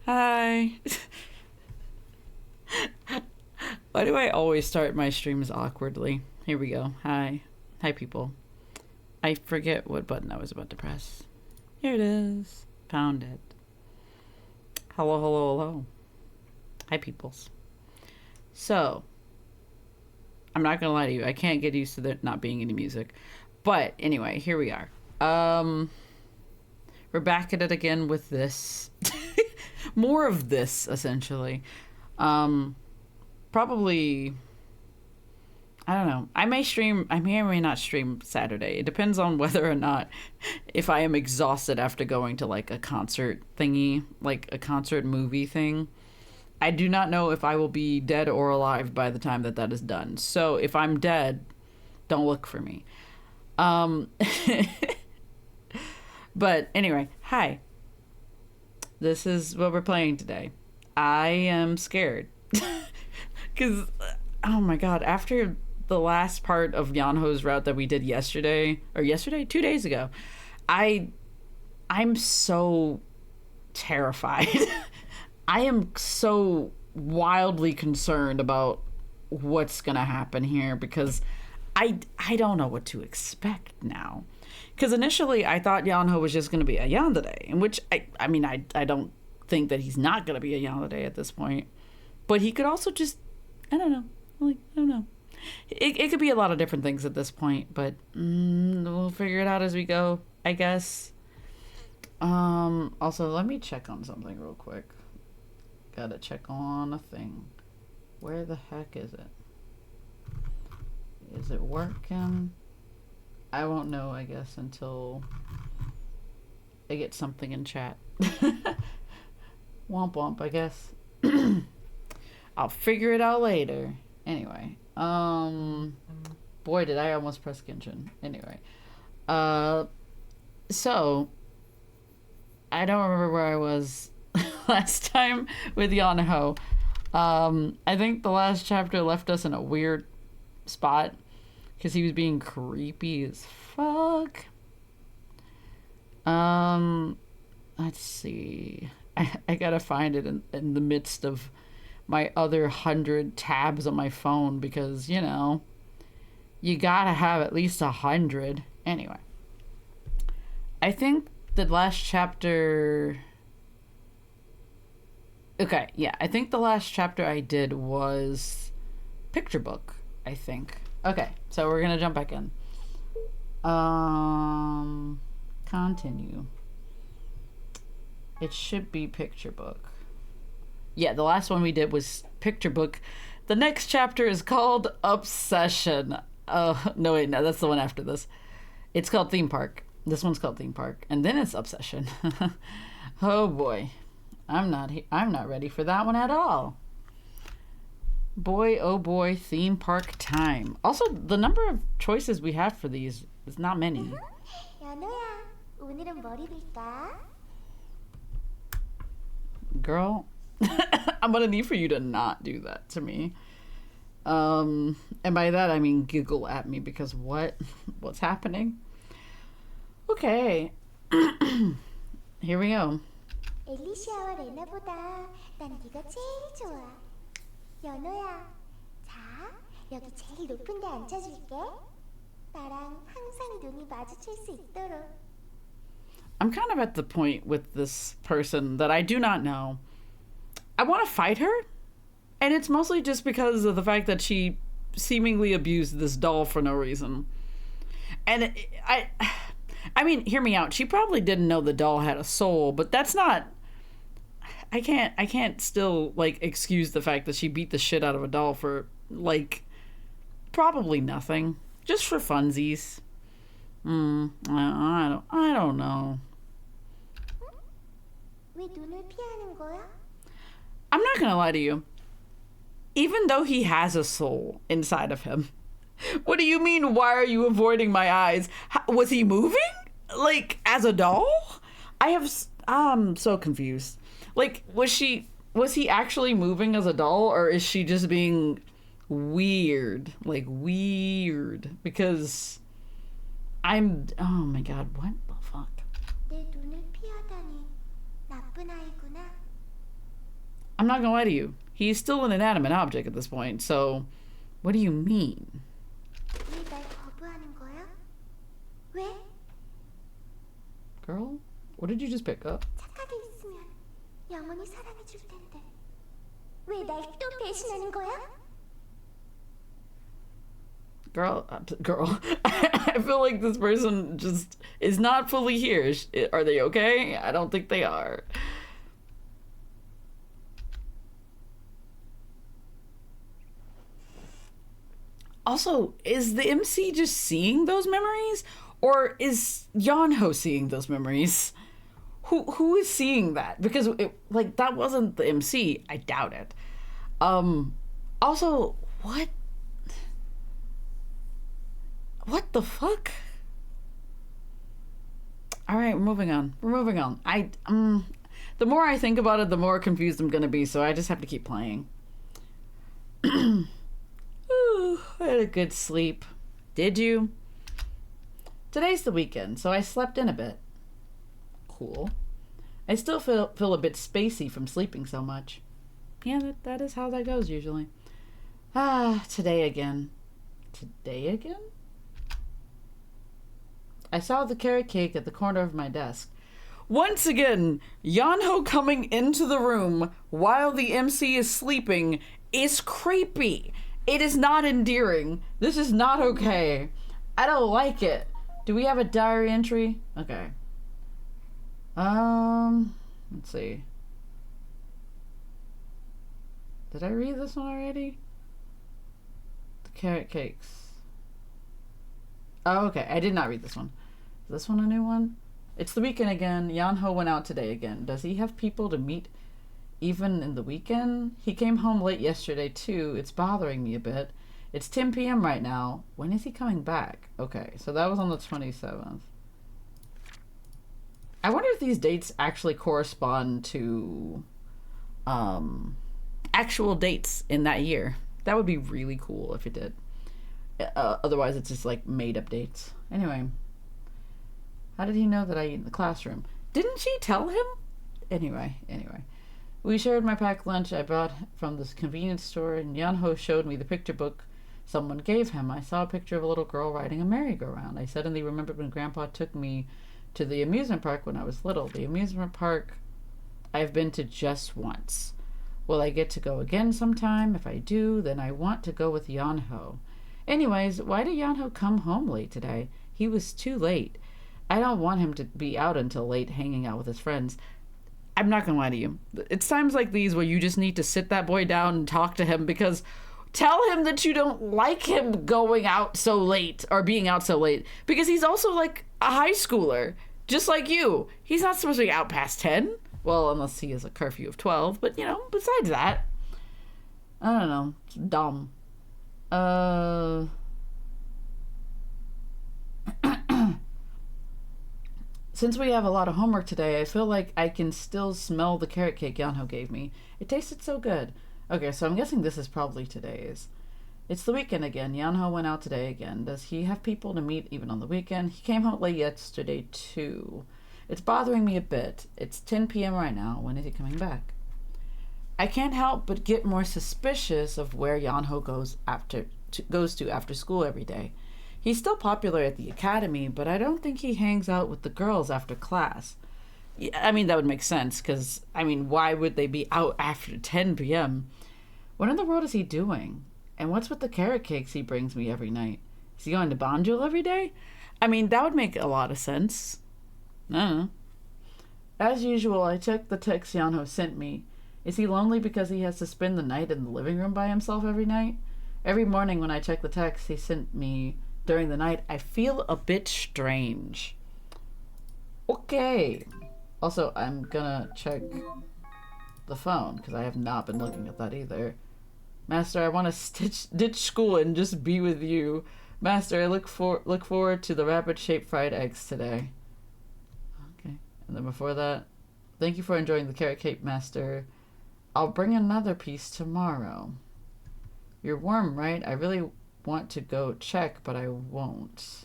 Hi. Why do I always start my streams awkwardly? Here we go. Hi. Hi, people. I forget what button I was about to press. Here it is. Found it. Hello, hello, hello. Hi, peoples. So, I'm not gonna lie to you. I can't get used to there not being any music. But anyway, here we are. We're back at it again with this. More of this, essentially. Probably, I don't know. I may or may not stream Saturday. It depends on whether or not, if I am exhausted after going to like a concert thingy, like a concert movie thing. I do not know if I will be dead or alive by the time that that is done. So if I'm dead, don't look for me. Um, but anyway, hi. This is what we're playing today. I am scared. Because, oh my god, after the last part of Yeong-Ho's route that we did yesterday, 2 days ago, I'm so terrified. I am so wildly concerned about what's gonna happen here because I don't know what to expect now. Because initially I thought Yeong-Ho was just gonna be a yandere, in which I mean I don't think that he's not gonna be a yandere at this point, but he could also just I don't know like I don't know. It could be a lot of different things at this point, but we'll figure it out as we go, I guess. Also, let me check on something real quick. Gotta check on a thing. Where the heck is it? Is it working? I won't know, I guess, until I get something in chat. Womp womp, I guess. I'll figure it out later. Anyway, boy, did I almost press Genshin. Anyway, so I don't remember where I was last time with Yeong-Ho. I think the last chapter left us in a weird spot because he was being creepy as fuck. Let's see. I gotta find it in the midst of my other 100 tabs on my phone because, you know, you gotta have at least 100. Anyway, I think the last chapter... Okay, yeah, I think the last chapter I did was Picture Book, I think. Okay, so we're gonna jump back in. Continue. It should be Picture Book. Yeah, the last one we did was Picture Book. The next chapter is called Obsession. Oh, no, wait, no, that's the one after this. It's called Theme Park. This one's called Theme Park. And then it's Obsession. Oh, boy. I'm not ready for that one at all. Boy, oh boy, theme park time. Also, the number of choices we have for these is not many. Girl, I'm gonna need for you to not do that to me. And by that I mean giggle at me because what's happening? Okay. Here we go. 엘리시아와 레나보다 난 네가 제일 좋아. 연호야, 자, 여기 제일 높은 데 앉혀줄게. 나랑 항상 눈이 마주칠 수 있도록. I'm kind of at the point with this person that I do not know. I want to fight her, and it's mostly just because of the fact that she seemingly abused this doll for no reason. And I mean, hear me out. She probably didn't know the doll had a soul, but that's not... I can't still, like, excuse the fact that she beat the shit out of a doll for, like, probably nothing. Just for funsies. I don't know. I'm not gonna lie to you. Even though he has a soul inside of him, what do you mean, why are you avoiding my eyes? Was he moving? Like, as a doll? I'm so confused. Like, was he actually moving as a doll, or is she just being weird? Like, weird. Because oh my god, what the fuck? I'm not gonna lie to you. He's still an inanimate object at this point, so what do you mean? 왜 날 거부하는 거야? 왜? Girl, what did you just pick up? 착하게 있으면 영원히 사랑해줄 텐데 왜 날 또 배신하는 거야? Girl, I feel like this person just is not fully here. Are they okay? I don't think they are. Also, is the MC just seeing those memories? Or is Yeong-Ho seeing those memories? Who is seeing that? Because that wasn't the MC. I doubt it. Also, what? What the fuck? All right, we're moving on. The more I think about it, the more confused I'm gonna be. So I just have to keep playing. Ooh, I had a good sleep. Did you? Today's the weekend, so I slept in a bit. Cool. I still feel a bit spacey from sleeping so much. Yeah, that is how that goes usually. Today again. Today again? I saw the carrot cake at the corner of my desk. Once again, Yeong-Ho coming into the room while the MC is sleeping is creepy. It is not endearing. This is not okay. I don't like it. Do we have a diary entry? Okay. Let's see. Did I read this one already? The carrot cakes. Oh, okay. I did not read this one. Is this one a new one? It's the weekend again. Yeong-Ho went out today again. Does he have people to meet even in the weekend? He came home late yesterday too. It's bothering me a bit. It's 10 p.m. right now. When is he coming back? Okay, so that was on the 27th. I wonder if these dates actually correspond to actual dates in that year. That would be really cool if it did. Otherwise, it's just like made up dates. Anyway, how did he know that I eat in the classroom? Didn't she tell him? Anyway. We shared my packed lunch I brought from this convenience store, and Yeong-Ho showed me the picture book someone gave him. I saw a picture of a little girl riding a merry-go-round. I suddenly remembered when Grandpa took me to the amusement park when I was little. The amusement park I've been to just once. Will I get to go again sometime? If I do, then I want to go with Yeong-Ho. Anyways, why did Yeong-Ho come home late today? He was too late. I don't want him to be out until late hanging out with his friends. I'm not gonna lie to you. It's times like these where you just need to sit that boy down and talk to him, because tell him that you don't like him going out so late or being out so late, because he's also like a high schooler, just like you. He's not supposed to be out past 10. Well, unless he has a curfew of 12, but besides that, I don't know. It's dumb. Since we have a lot of homework today, I feel like I can still smell the carrot cake Yeong-Ho gave me. It tasted so good. Okay, so I'm guessing this is probably today's. It's the weekend again. Yeong-Ho went out today again. Does he have people to meet even on the weekend? He came home late yesterday too. It's bothering me a bit. It's 10 p.m. right now. When is he coming back? I can't help but get more suspicious of where Yeong-Ho goes to after school every day. He's still popular at the academy, but I don't think he hangs out with the girls after class. I mean, that would make sense, because, why would they be out after 10 p.m.? What in the world is he doing? And what's with the carrot cakes he brings me every night? Is he going to Banjul every day? That would make a lot of sense. I don't know. As usual, I checked the text Yeong-Ho sent me. Is he lonely because he has to spend the night in the living room by himself every night? Every morning when I check the text he sent me during the night, I feel a bit strange. Okay. Also, I'm gonna check the phone, because I have not been looking at that either. Master, I want to ditch school and just be with you. Master, I look forward to the rabbit-shaped fried eggs today. Okay. And then before that, thank you for enjoying the carrot cake, Master. I'll bring another piece tomorrow. You're warm, right? I really want to go check, but I won't.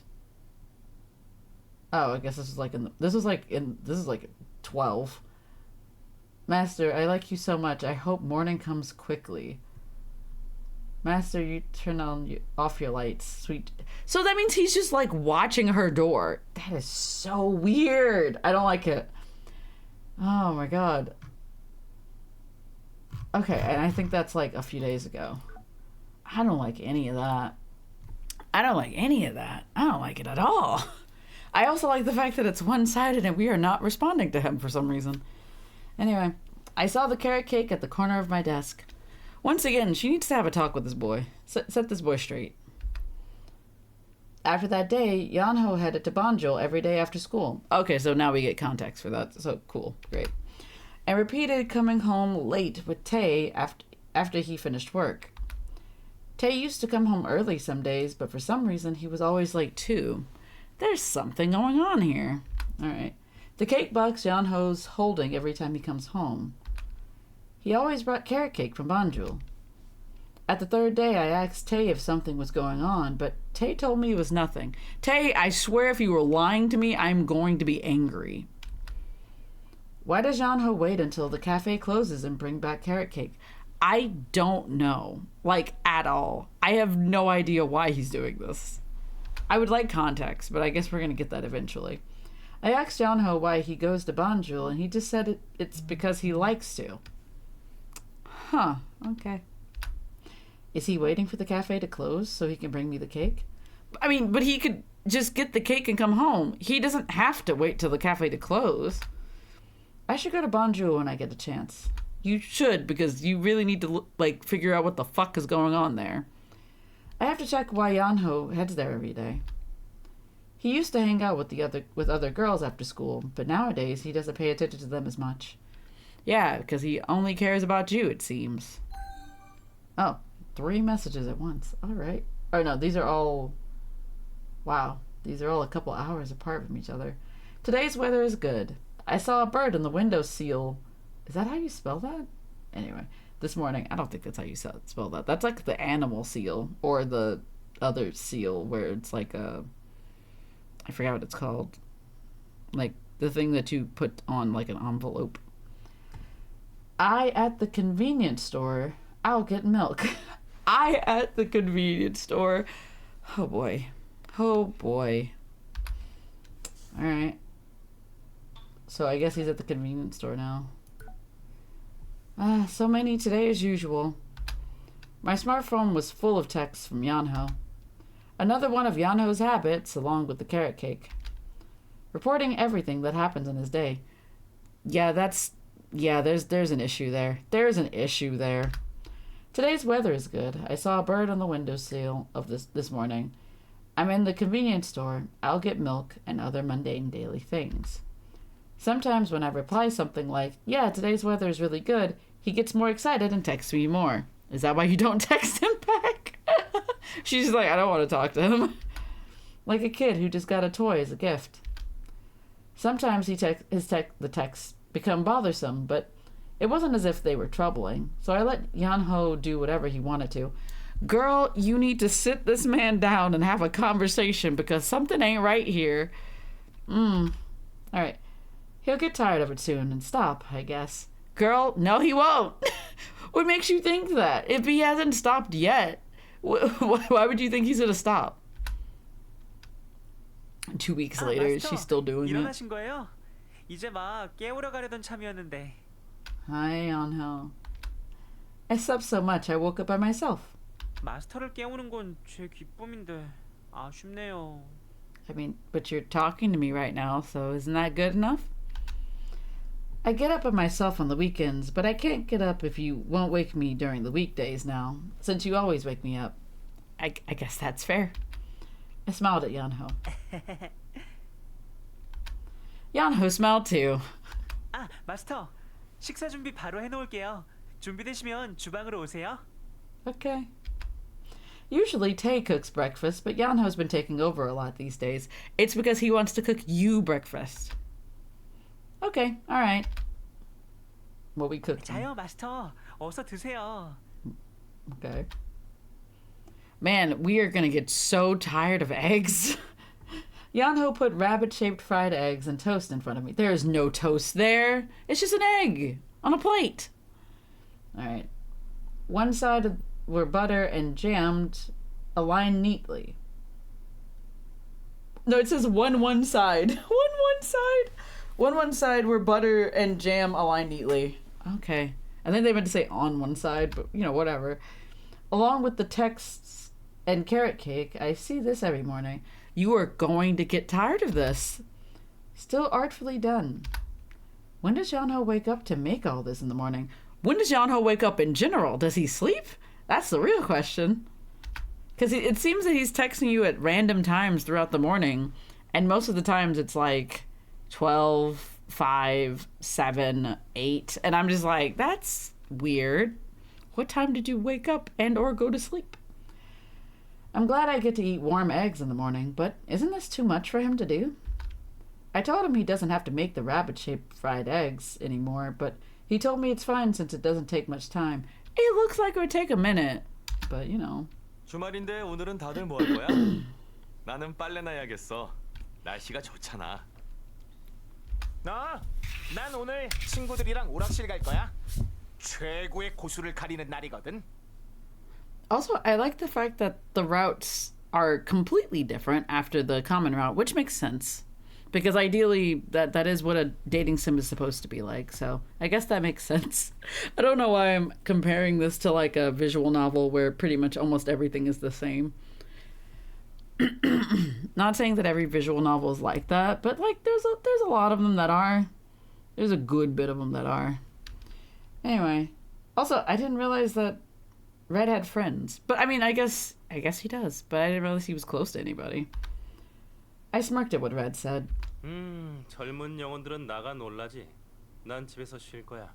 Oh, I guess this is like 12. Master, I like you so much. I hope morning comes quickly. Master, you turn off your lights. Sweet. So that means he's just like watching her door. That is so weird. I don't like it. Oh my god. Okay, and I think that's like a few days ago. I don't like any of that. I don't like any of that. I don't like it at all. I also like the fact that it's one-sided and we are not responding to him for some reason. Anyway, I saw the carrot cake at the corner of my desk. Once again, she needs to have a talk with this boy. Set this boy straight. After that day, Yeong-Ho headed to Banjul every day after school. Okay, so now we get context for that. So cool. Great. And repeated coming home late with Tae after he finished work. Tae used to come home early some days, but for some reason he was always late too. There's something going on here. Alright. The cake box Yeong-Ho's holding every time he comes home. He always brought carrot cake from Banjul. At the third day, I asked Tae if something was going on, but Tae told me it was nothing. Tae, I swear if you were lying to me, I'm going to be angry. Why does Yeong-Ho wait until the cafe closes and bring back carrot cake? I don't know. Like, at all. I have no idea why he's doing this. I would like context, but I guess we're going to get that eventually. I asked Yeong-Ho why he goes to Banjul, and he just said it's because he likes to. Huh, okay. Is he waiting for the cafe to close so he can bring me the cake? I mean, but he could just get the cake and come home. He doesn't have to wait till the cafe to close. I should go to Banjul when I get a chance. You should, because you really need to, like, figure out what the fuck is going on there. I have to check why Yeong-Ho heads there every day. He used to hang out with other girls after school, but nowadays he doesn't pay attention to them as much. Yeah, because he only cares about you, it seems. Oh, 3 messages at once. All right. Oh, no, these are all... Wow. These are all a couple hours apart from each other. Today's weather is good. I saw a bird in the windowsill. Is that how you spell that? Anyway, this morning, I don't think that's how you spell that. That's like the animal seal, or the other seal where it's like a... I forgot what it's called. Like, the thing that you put on like an envelope. I at the convenience store. I'll get milk. I at the convenience store. Oh boy. Oh boy. Alright. So I guess he's at the convenience store now. So many today as usual. My smartphone was full of texts from Yeong-Ho. Another one of Yeong-Ho's habits, along with the carrot cake. Reporting everything that happens in his day. Yeah, there's an issue there. There's an issue there. Today's weather is good. I saw a bird on the windowsill of this morning. I'm in the convenience store. I'll get milk and other mundane daily things. Sometimes when I reply something like, yeah, today's weather is really good, he gets more excited and texts me more. Is that why you don't text him back? She's like, I don't want to talk to him. Like a kid who just got a toy as a gift. Sometimes the texts become bothersome, but it wasn't as if they were troubling, so I let Yeong-Ho do whatever he wanted to. Girl, you need to sit this man down and have a conversation because something ain't right here. Alright. He'll get tired of it soon and stop, I guess. Girl, no he won't. What makes you think that? If he hasn't stopped yet, why would you think he's gonna stop? 2 weeks later, 마스터, she's still doing it. 일어나신 거예요? 이제 막 깨우러 가려던 참이었는데. Hi, Yeong-Ho. I slept so much I woke up by myself. 마스터를 깨우는 건 제 기쁨인데 아쉽네요. I mean, but you're talking to me right now, so isn't that good enough? I get up by myself on the weekends, but I can't get up if you won't wake me during the weekdays now, since you always wake me up. I guess that's fair. I smiled at Yeong-Ho. Yeong-Ho smiled too. 아, 마스터. 식사 준비 바로 해놓을게요. 준비되시면 주방으로 오세요. Okay. Usually Tae cooks breakfast, but Yeong-Ho's been taking over a lot these days. It's because he wants to cook you breakfast. Okay, alright. What we cooked. 자요, 마스터. 어서 드세요. Okay. Man, we are gonna get so tired of eggs. Yeong-Ho put rabbit-shaped fried eggs and toast in front of me. There is no toast there. It's just an egg. on a plate. All right. One side where butter and jammed align neatly. No, it says one side. One side. One side where butter and jam align neatly. Okay. I think they meant to say on one side, but whatever. Along with the texts and carrot cake, I see this every morning. You are going to get tired of this. Still artfully done. When does Yeong-Ho wake up to make all this in the morning? When does Yeong-Ho wake up in general? Does he sleep? That's the real question. Because it seems that he's texting you at random times throughout the morning. And most of the times it's like 12, 5, 7, 8. And I'm just like, that's weird. What time did you wake up and or go to sleep? I'm glad I get to eat warm eggs in the morning, but isn't this too much for him to do? I told him he doesn't have to make the rabbit-shaped fried eggs anymore, but he told me it's fine since it doesn't take much time. It looks like it would take a minute, but 주말인데 오늘은 다들 뭐 할 거야? 나는 빨래나 해야겠어. 날씨가 좋잖아. 난 오늘 친구들이랑 오락실 갈 거야. 최고의 고수를 가리는 날이거든. Also, I like the fact that the routes are completely different after the common route, which makes sense. Because ideally, that is what a dating sim is supposed to be like, so I guess that makes sense. I don't know why I'm comparing this to like a visual novel where pretty much almost everything is the same. Not saying that every visual novel is like that, but like there's a lot of them that are. There's a good bit of them that are. Anyway, also I didn't realize that Red had friends, but I mean I guess he does, but I didn't realize he was close to anybody. I smirked at what Red said. 젊은 영혼들은 나가 놀라지. 난 집에서 쉴 거야.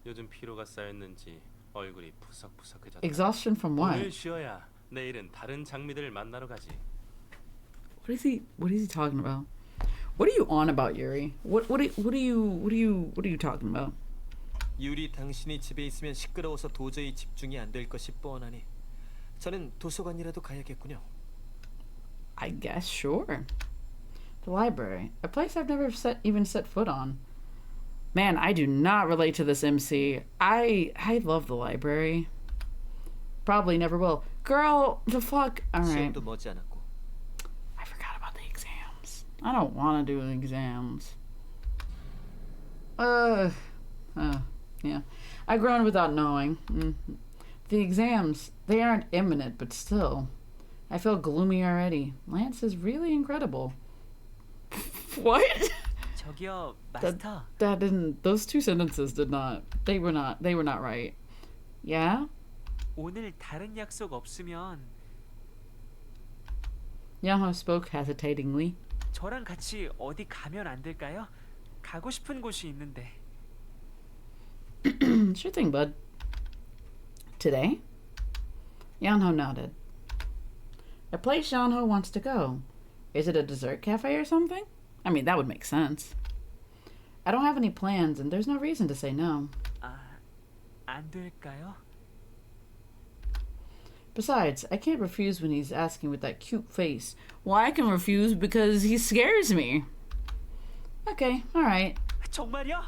요즘 피로가 쌓였는지 얼굴이 푸석푸석해졌다. Exhaustion from what? 오늘 쉬어야 내일은 다른 장미들을 만나러 가지. What is he talking about? What are you on about, Yuri? What are you talking about? 유리 당신이 집에 있으면 시끄러워서 도저히 집중이 안 될 것이 뻔하니 저는 도서관이라도 가야겠군요. I guess sure. The library, a place I've never even set foot on. Man, I do not relate to this MC. I love the library. Probably never will. Girl, the fuck. All right. 시험도 머지않았고. I forgot about the exams. I don't want to do exams. Yeah. I've grown without knowing. The exams, they aren't imminent, but still. I feel gloomy already. Lance is really incredible. What? 저기요, 마스터. That didn't. Those two sentences did not. They were not right. Yeah? 오늘 다른 약속 없으면 Yeong-Ho spoke hesitatingly. 저랑 같이 어디 가면 안 될까요? 가고 싶은 곳이 있는데. Sure thing, bud. Today? Yeong-Ho nodded. A place Yeong-Ho wants to go. Is it a dessert cafe or something? I mean, that would make sense. I don't have any plans, and there's no reason to say no. 안 될까요? Besides, I can't refuse when he's asking with that cute face. Well, I can refuse because he scares me. Okay, alright. 정말요?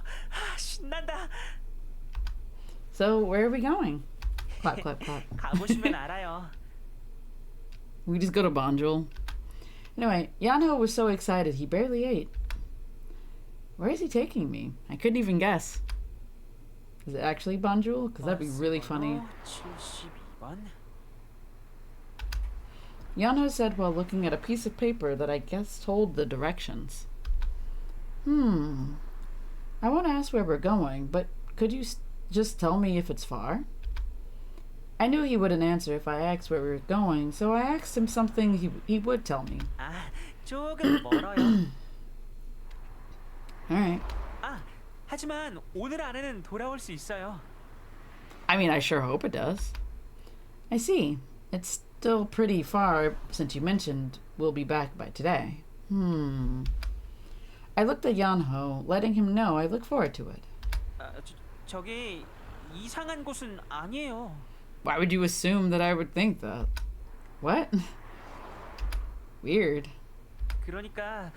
신난다. So, where are we going? Clap, clap, clap. 가보시면 알아요. We just go to Bonjul. Anyway, Yeong-Ho was so excited he barely ate. Where is he taking me? I couldn't even guess. Is it actually Bonjul? Because that'd be really funny. 72번. Yeong-Ho said while looking at a piece of paper that I guess told the directions. I won't ask where we're going, but could you just tell me if it's far? I knew he wouldn't answer if I asked where we were going, so I asked him something he would tell me. 조금 멀어요. Alright. 하지만 오늘 안에는 돌아올 수 있어요. I mean, I sure hope it does. I see. It's still pretty far since you mentioned we'll be back by today. I looked at Yeong-Ho, letting him know I look forward to it. 저기 이상한 곳은 아니에요. Why would you assume that I would think that? What? Weird. 그러니까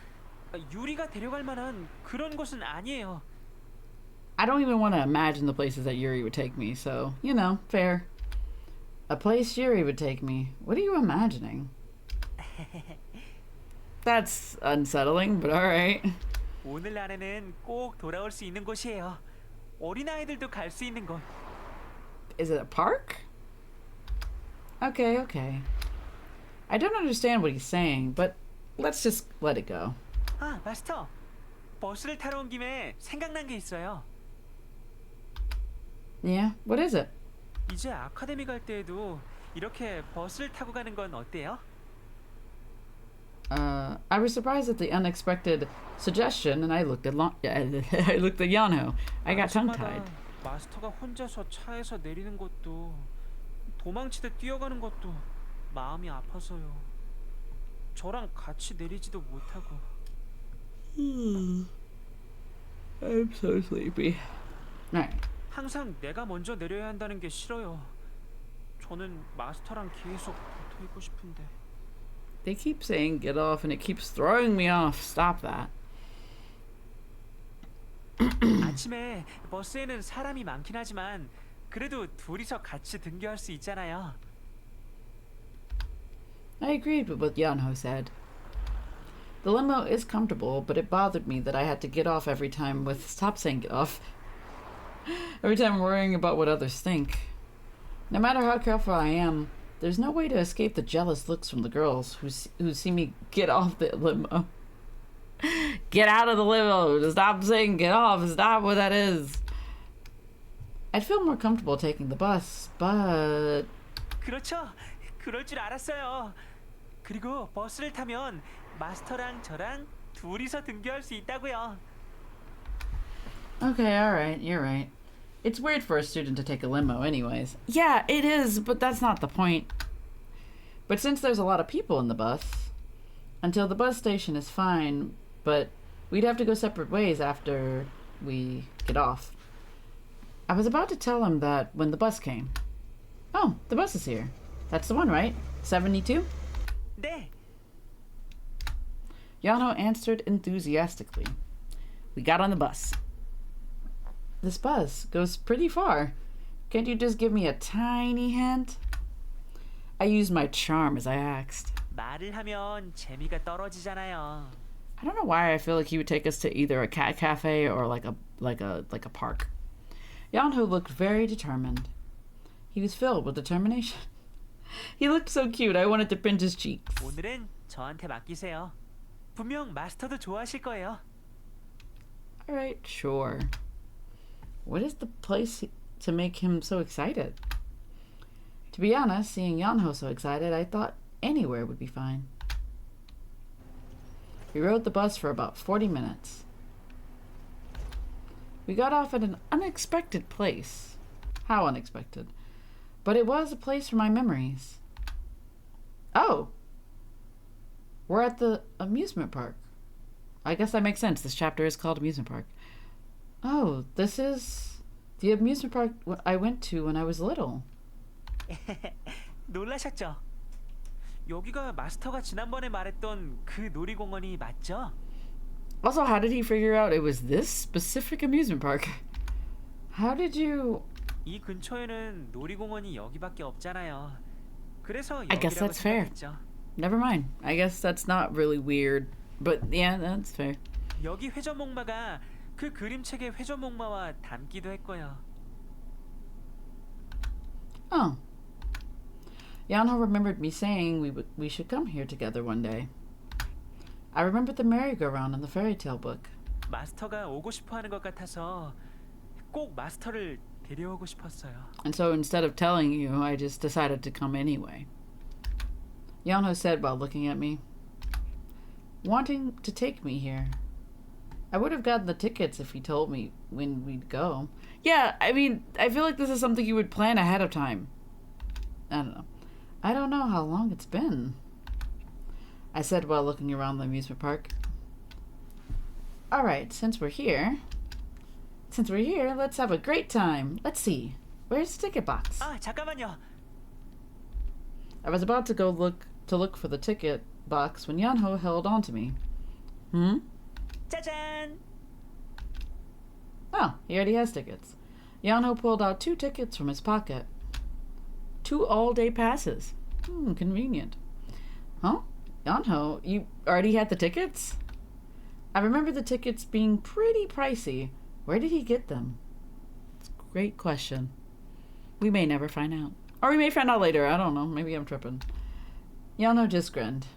유리가 데려갈 만한 그런 곳은 아니에요. I don't even want to imagine the places that Yuri would take me, so, you know, fair. A place Yuri would take me. What are you imagining? That's unsettling, but alright. 오늘 안에는 꼭 돌아올 수 있는 곳이에요. 어린아이들도 갈 수 있는 곳. Is it a park? Okay, okay. I don't understand what he's saying, but let's just let it go. 아, 마스터. 버스를 타러 온 김에 생각난 게 있어요. Yeah, what is it? 이제 아카데미 갈 때에도 이렇게 버스를 타고 가는 건 어때요? I was surprised at the unexpected suggestion, and I looked at I looked at Yeong-Ho. I got tongue-tied. 마스터가 혼자서 차에서 내리는 것도 도망치듯 뛰어가는 것도 마음이 아파서요. 저랑 같이 내리지도 못하고. I'm so sleepy. Alright. 항상 내가 먼저 내려야 한다는 게 싫어요. 저는 마스터랑 계속 붙어 있고 싶은데. They keep saying get off, and it keeps throwing me off. Stop that. 아침에 버스에는 사람이 많긴 하지만 그래도 둘이서 같이 등교할 수 있잖아요. I agreed with what Yeong-Ho said. The limo is comfortable, but it bothered me that I had to get off every time with stop saying get off. Every time worrying about what others think. No matter how careful I am, there's no way to escape the jealous looks from the girls who see me get off the limo. Get out of the limo! Stop saying get off! Stop what that is! I'd feel more comfortable taking the bus, but... 그렇죠. 그럴 줄 알았어요. 그리고 버스를 타면 마스터랑 저랑 둘이서 등교할 수 있다고요. Okay, alright, you're right. It's weird for a student to take a limo anyways. Yeah, it is, but that's not the point. But since there's a lot of people in the bus, until the bus station is fine, but we'd have to go separate ways after we get off. I was about to tell him that when the bus came. Oh, the bus is here. That's the one, right? 72? 네. Yeong-Ho answered enthusiastically. We got on the bus. This bus goes pretty far. Can't you just give me a tiny hint? I used my charm as I asked. 말을 하면 재미가 떨어지잖아요. I don't know why I feel like he would take us to either a cat cafe or like a park. Yeong-Ho looked very determined. He was filled with determination. He looked so cute. I wanted to pinch his cheeks. 오늘은 저한테 맡기세요. 분명 마스터도 좋아하실 거예요. All right, sure. What is the place to make him so excited? To be honest, seeing Yeong-Ho so excited, I thought anywhere would be fine. We rode the bus for about 40 minutes. We got off at an unexpected place. How unexpected? But it was a place for my memories. Oh! We're at the amusement park. I guess that makes sense. This chapter is called Amusement Park. Oh, this is the amusement park I went to when I was little. 놀라셨죠? 여기가 마스터가 지난번에 말했던 그 놀이공원이 맞죠? Also, how did he figure out it was this specific amusement park? How did you... 이 근처에는 놀이공원이 여기밖에 없잖아요. 그래서 I guess 여기라고 that's fair. 생각했죠. Never mind. I guess that's not really weird. But yeah, that's fair. 여기 회전목마가 그 그림책의 회전목마와 닮기도 했고요. Oh. Yeong-Ho remembered me saying we should come here together one day. I remembered the merry-go-round in the fairy tale book. 마스터가 오고 싶어 하는 것 같아서 꼭 마스터를 데려오고 싶었어요. And so instead of telling you, I just decided to come anyway. Yeong-Ho said while looking at me, wanting to take me here. I would have gotten the tickets if he told me when we'd go. Yeah, I mean, I feel like this is something you would plan ahead of time. I don't know. I don't know how long it's been, I said while looking around the amusement park. Alright, since we're here, let's have a great time. Let's see. Where's the ticket box? 아, 잠깐만요. I was about to go look for the ticket box when Yeong-Ho held on to me. Hmm? 짜잔! Oh, he already has tickets. Yeong-Ho pulled out 2 tickets from his pocket. 2 all-day passes. Convenient. Huh? Yeong-Ho, you already had the tickets? I remember the tickets being pretty pricey. Where did he get them? It's a great question. We may never find out. Or we may find out later. I don't know. Maybe I'm tripping. Yeong-Ho just grinned.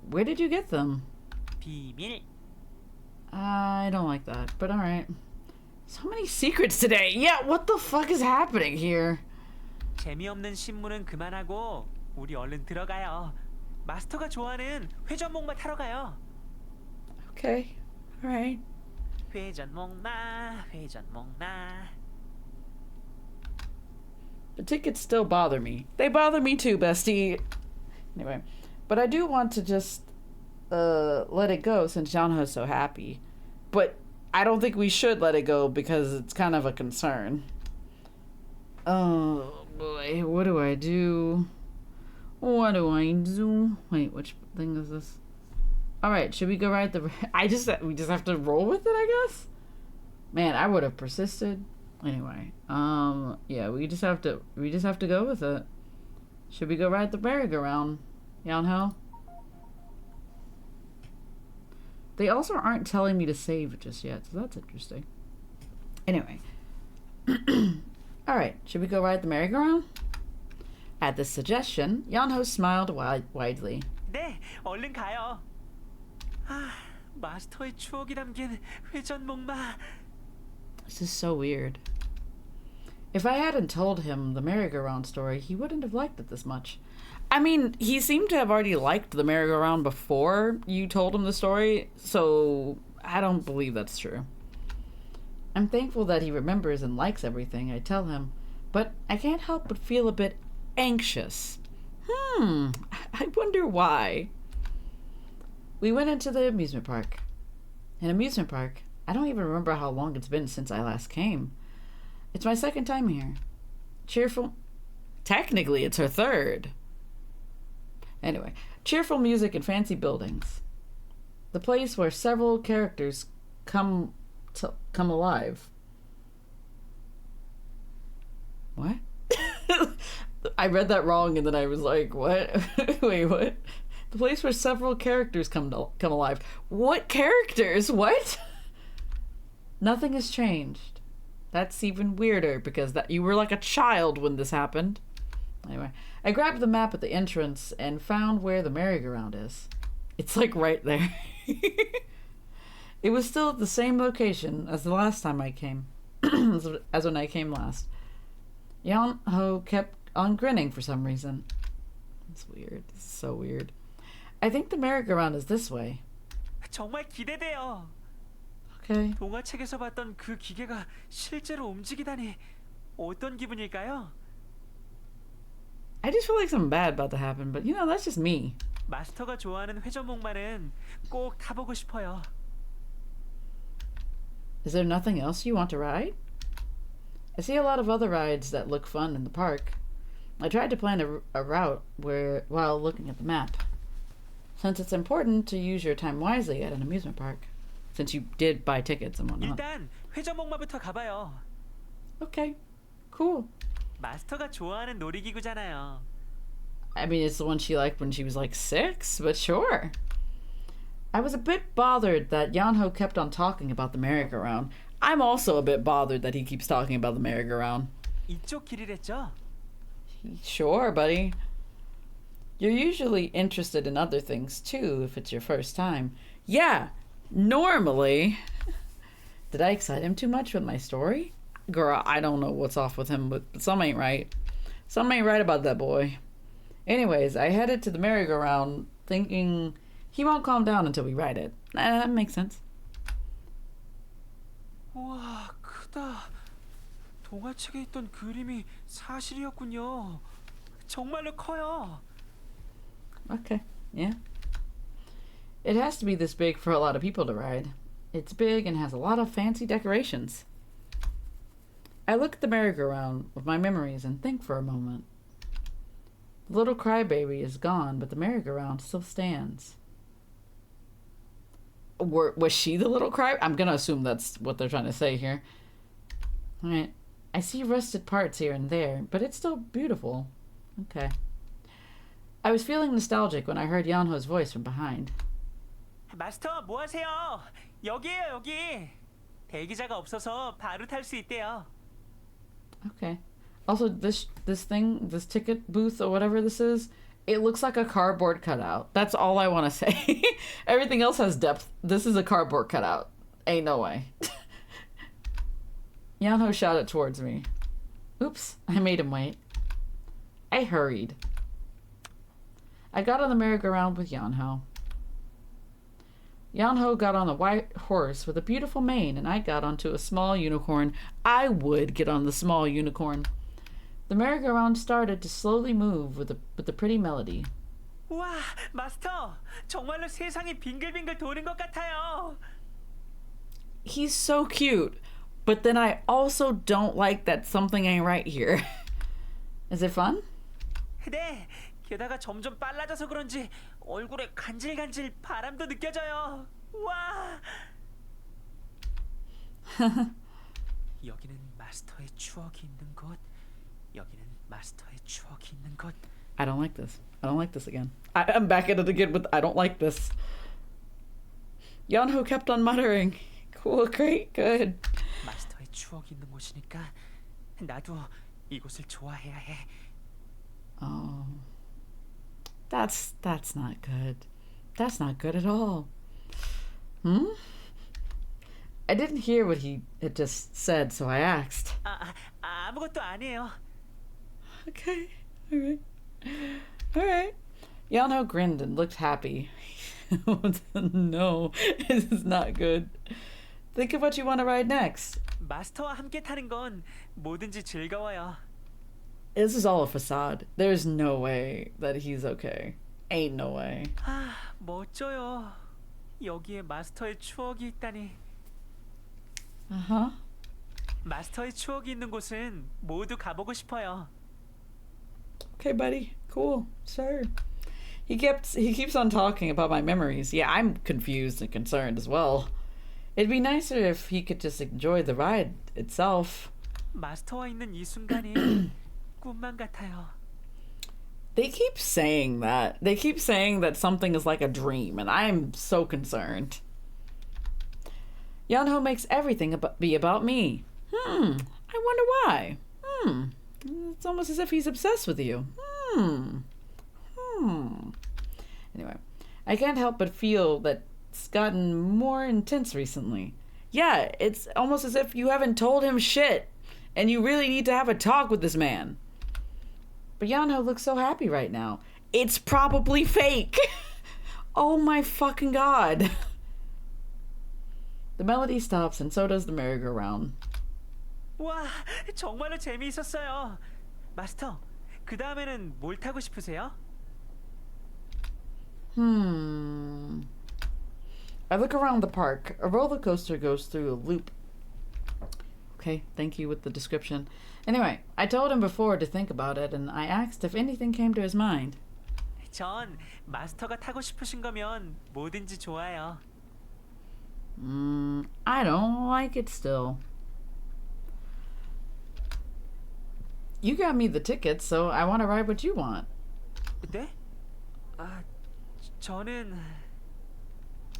Where did you get them? 비밀. I don't like that, but alright. So many secrets today. Yeah, what the fuck is happening here? 재미없는 신문은 그만하고 우리 얼른 들어가요. 마스터가 좋아하는 회전목마 타러 가요. Okay, alright. 회전목마, 회전목마. The tickets still bother me. They bother me too, bestie. Anyway, but I do want to just let it go since Yeong-Ho's so happy. But I don't think we should let it go because it's kind of a concern. Oh boy, what do I do? What do I do? Wait, which thing is this? Alright, should we go ride the... we just have to roll with it, I guess? Man, I would have persisted. Anyway, yeah, we just have to go with it. Should we go ride the merry-go-round, Yeong-Ho? They also aren't telling me to save just yet, so that's interesting. Anyway. Alright, should we go ride the merry-go-round? At this suggestion, Yeong-Ho smiled widely. 네, 얼른 가요. 아, 마스터의 추억이 담긴 회전목마. This is so weird. If I hadn't told him the merry-go-round story, he wouldn't have liked it this much. I mean, he seemed to have already liked the merry-go-round before you told him the story, so I don't believe that's true. I'm thankful that he remembers and likes everything I tell him, but I can't help but feel a bit anxious. I wonder why. We went into the amusement park. An amusement park? I don't even remember how long it's been since I last came. It's my 2nd time here. Cheerful... Technically, it's her 3rd. Anyway, cheerful music and fancy buildings. The place where several characters come alive. What? I read that wrong and then I was like, what? Wait, what? The place where several characters come alive. What characters? What? Nothing has changed. That's even weirder because you were like a child when this happened. Anyway, I grabbed the map at the entrance and found where the merry-go-round is. It's like right there. It was still at the same location as the last time I came. as when I came last. Yeong-Ho kept on grinning for some reason. It's weird. It's so weird. I think the merry-go-round is this way. 정말 기대돼요. Okay. 동화책에서 봤던 그 기계가 실제로 움직이다니 어떤 기분일까요? I just feel like something bad about to happen, but you know, that's just me. 마스터가 좋아하는 회전목마는 꼭 타보고 싶어요. Is there nothing else you want to ride? I see a lot of other rides that look fun in the park. I tried to plan a route while looking at the map. Since it's important to use your time wisely at an amusement park. Since you did buy tickets and whatnot. 일단 회전목마부터 가봐요. Okay, cool. 마스터가 좋아하는 놀이기구잖아요. I mean, it's the one she liked when she was like 6, but sure. I was a bit bothered that Yeong-Ho kept on talking about the merry-go-round. I'm also a bit bothered that he keeps talking about the merry-go-round. 이쪽 길이랬죠? Sure, buddy. You're usually interested in other things too if it's your first time. Yeah, normally. Did I excite him too much with my story? Girl, I don't know what's off with him, but something ain't right. Something ain't right about that boy. Anyways, I headed to the merry-go-round thinking he won't calm down until we ride it. That makes sense. 우와, 크다. 동화책에 있던 그림이 사실이었군요. 정말로 커요. Okay, yeah. It has to be this big for a lot of people to ride. It's big and has a lot of fancy decorations. I look at the merry-go-round with my memories and think for a moment. The little crybaby is gone, but the merry-go-round still stands. Was she the little cry? I'm gonna assume that's what they're trying to say here. All right. I see rusted parts here and there, but it's still beautiful. Okay. I was feeling nostalgic when I heard Yeong-Ho's voice from behind. 마스터 뭐 하세요? 여기에요, 여기. 대기자가 없어서 바로 탈 수 있대요. Okay. Also, this ticket booth or whatever this is, it looks like a cardboard cutout. That's all I want to say. Everything else has depth. This is a cardboard cutout. Ain't no way. Yeong-Ho shouted towards me. Oops, I made him wait. I hurried. I got on the merry-go-round with Yeong-Ho. Yeong-Ho got on a white horse with a beautiful mane, and I got onto a small unicorn. I would get on the small unicorn. The merry-go-round started to slowly move with a pretty melody. 우와, 마스터. 정말로 세상이 빙글빙글 도는 것 같아요. He's so cute, but then I also don't like that something ain't right here. Is it fun? 네. 게다가 점점 빨라져서 그런지 얼굴에 간질간질 바람도 느껴져요. 와. 여기는 마스터의 추억이 있는 곳. 여기는 마스터의 추억이 있는 곳. I don't like this. I don't like this again. I'm back at it again with I don't like this. Yeong-Ho kept on muttering. Cool, great, good. 마스터의 추억이 있는 곳이니까 나도 이곳을 좋아해야 해. Oh. That's not good. That's not good at all. I didn't hear what he had just said, so I asked. 아무것도 아니에요. Okay, alright. Alright. Yeong-Ho grinned and looked happy. No, this is not good. Think of what you want to ride next. 마스터와 함께 타는 건 뭐든지 즐거워요. This is all a facade. There's no way that he's okay. Ain't no way. 아, 멋져요. 여기에 마스터의 추억이 있다니. Uh-huh. 마스터의 추억이 있는 곳은 모두 가보고 싶어요. Okay, buddy. Cool. Sure. He keeps on talking about my memories. Yeah, I'm confused and concerned as well. It'd be nicer if he could just enjoy the ride itself. 마스터와 있는 이 순간이 꿈만 같아요. They keep saying that. They keep saying that something is like a dream, and I'm so concerned. Yeong-Ho makes everything be about me. I wonder why. It's almost as if he's obsessed with you. Anyway, I can't help but feel that it's gotten more intense recently. Yeah, it's almost as if you haven't told him shit, and you really need to have a talk with this man. But Yeong-Ho looks so happy right now. It's probably fake. Oh my fucking god. The melody stops and so does the merry-go-round. 와, 정말로 재미있었어요. 마스터, 그 다음에는 뭘 타고 싶으세요? I look around the park. A roller coaster goes through a loop. Okay, thank you with the description. Anyway, I told him before to think about it, and I asked if anything came to his mind. 전 마스터가 타고 싶으신 거면 뭐든지 좋아요. I don't like it still. You got me the tickets, so I want to ride what you want. 네? 아, 저는...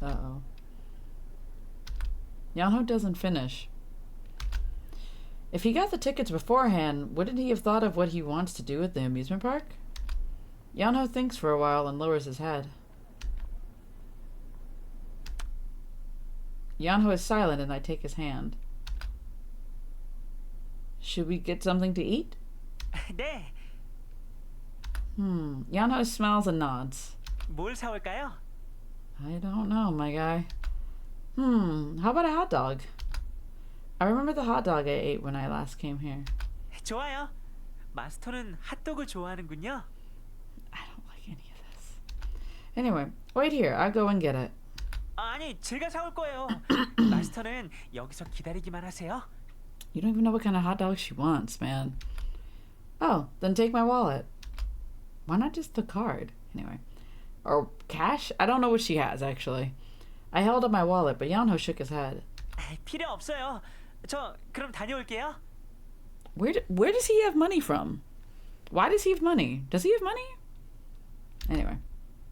Uh-oh. Yeong-Ho doesn't finish. If he got the tickets beforehand, wouldn't he have thought of what he wants to do at the amusement park? Yeong-Ho thinks for a while and lowers his head. Yeong-Ho is silent and I take his hand. Should we get something to eat? 네, Yeong-Ho smiles and nods. 뭘 사올까요? I don't know, my guy. How about a hot dog? I remember the hot dog I ate when I last came here. 좋아요. 마스터는 핫도그 좋아하는군요. I don't like any of this. Anyway, wait here. I'll go and get it. 아니, 제가 사올 거예요. 마스터는 여기서 기다리기만 하세요. You don't even know what kind of hot dog she wants, man. Oh, then take my wallet. Why not just the card? Anyway. Or cash? I don't know what she has, actually. I held up my wallet, but Yeong-Ho shook his head. 필요 없어요. 저 그럼 다녀올게요. Where does he have money from? Why does he have money? Does he have money? Anyway.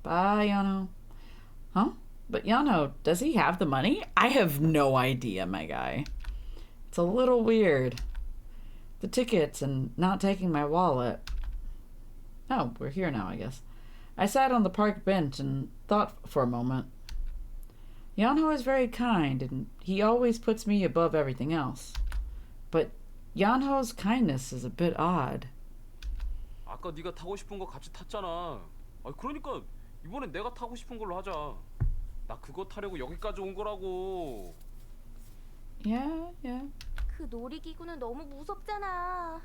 Bye, Yeong-Ho. Huh? But Yeong-Ho, does he have the money? I have no idea, my guy. It's a little weird. The tickets and not taking my wallet. Oh, we're here now, I guess. I sat on the park bench and thought for a moment. Yeong-Ho is very kind, and he always puts me above everything else. But Yeong-Ho's kindness is a bit odd. 아까 네가 타고 싶은 거 같이 탔잖아. 그러니까 이번엔 내가 타고 싶은 걸로 하자. 나 그거 타려고 여기까지 온 거라고. Yeah. 그 놀이기구는 너무 무섭잖아.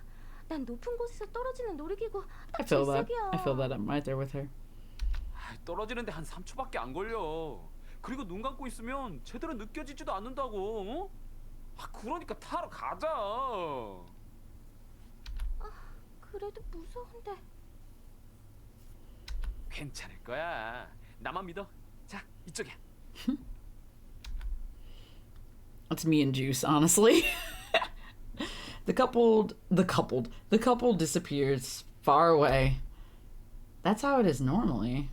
난 높은 곳에서 떨어지는 놀이기구 I 딱 feel that. 질색이야. I feel that. I'm right there with her. 떨어지는데 한 3초밖에 안 걸려. 그리고 눈 감고 있으면 제대로 느껴지지도 않는다고. 그러니까 타러 가자. 그래도 무서운데. 괜찮을 거야. 나만 믿어. 자, 이쪽이야. It's me and Juice, honestly. The couple disappears far away. That's how it is normally.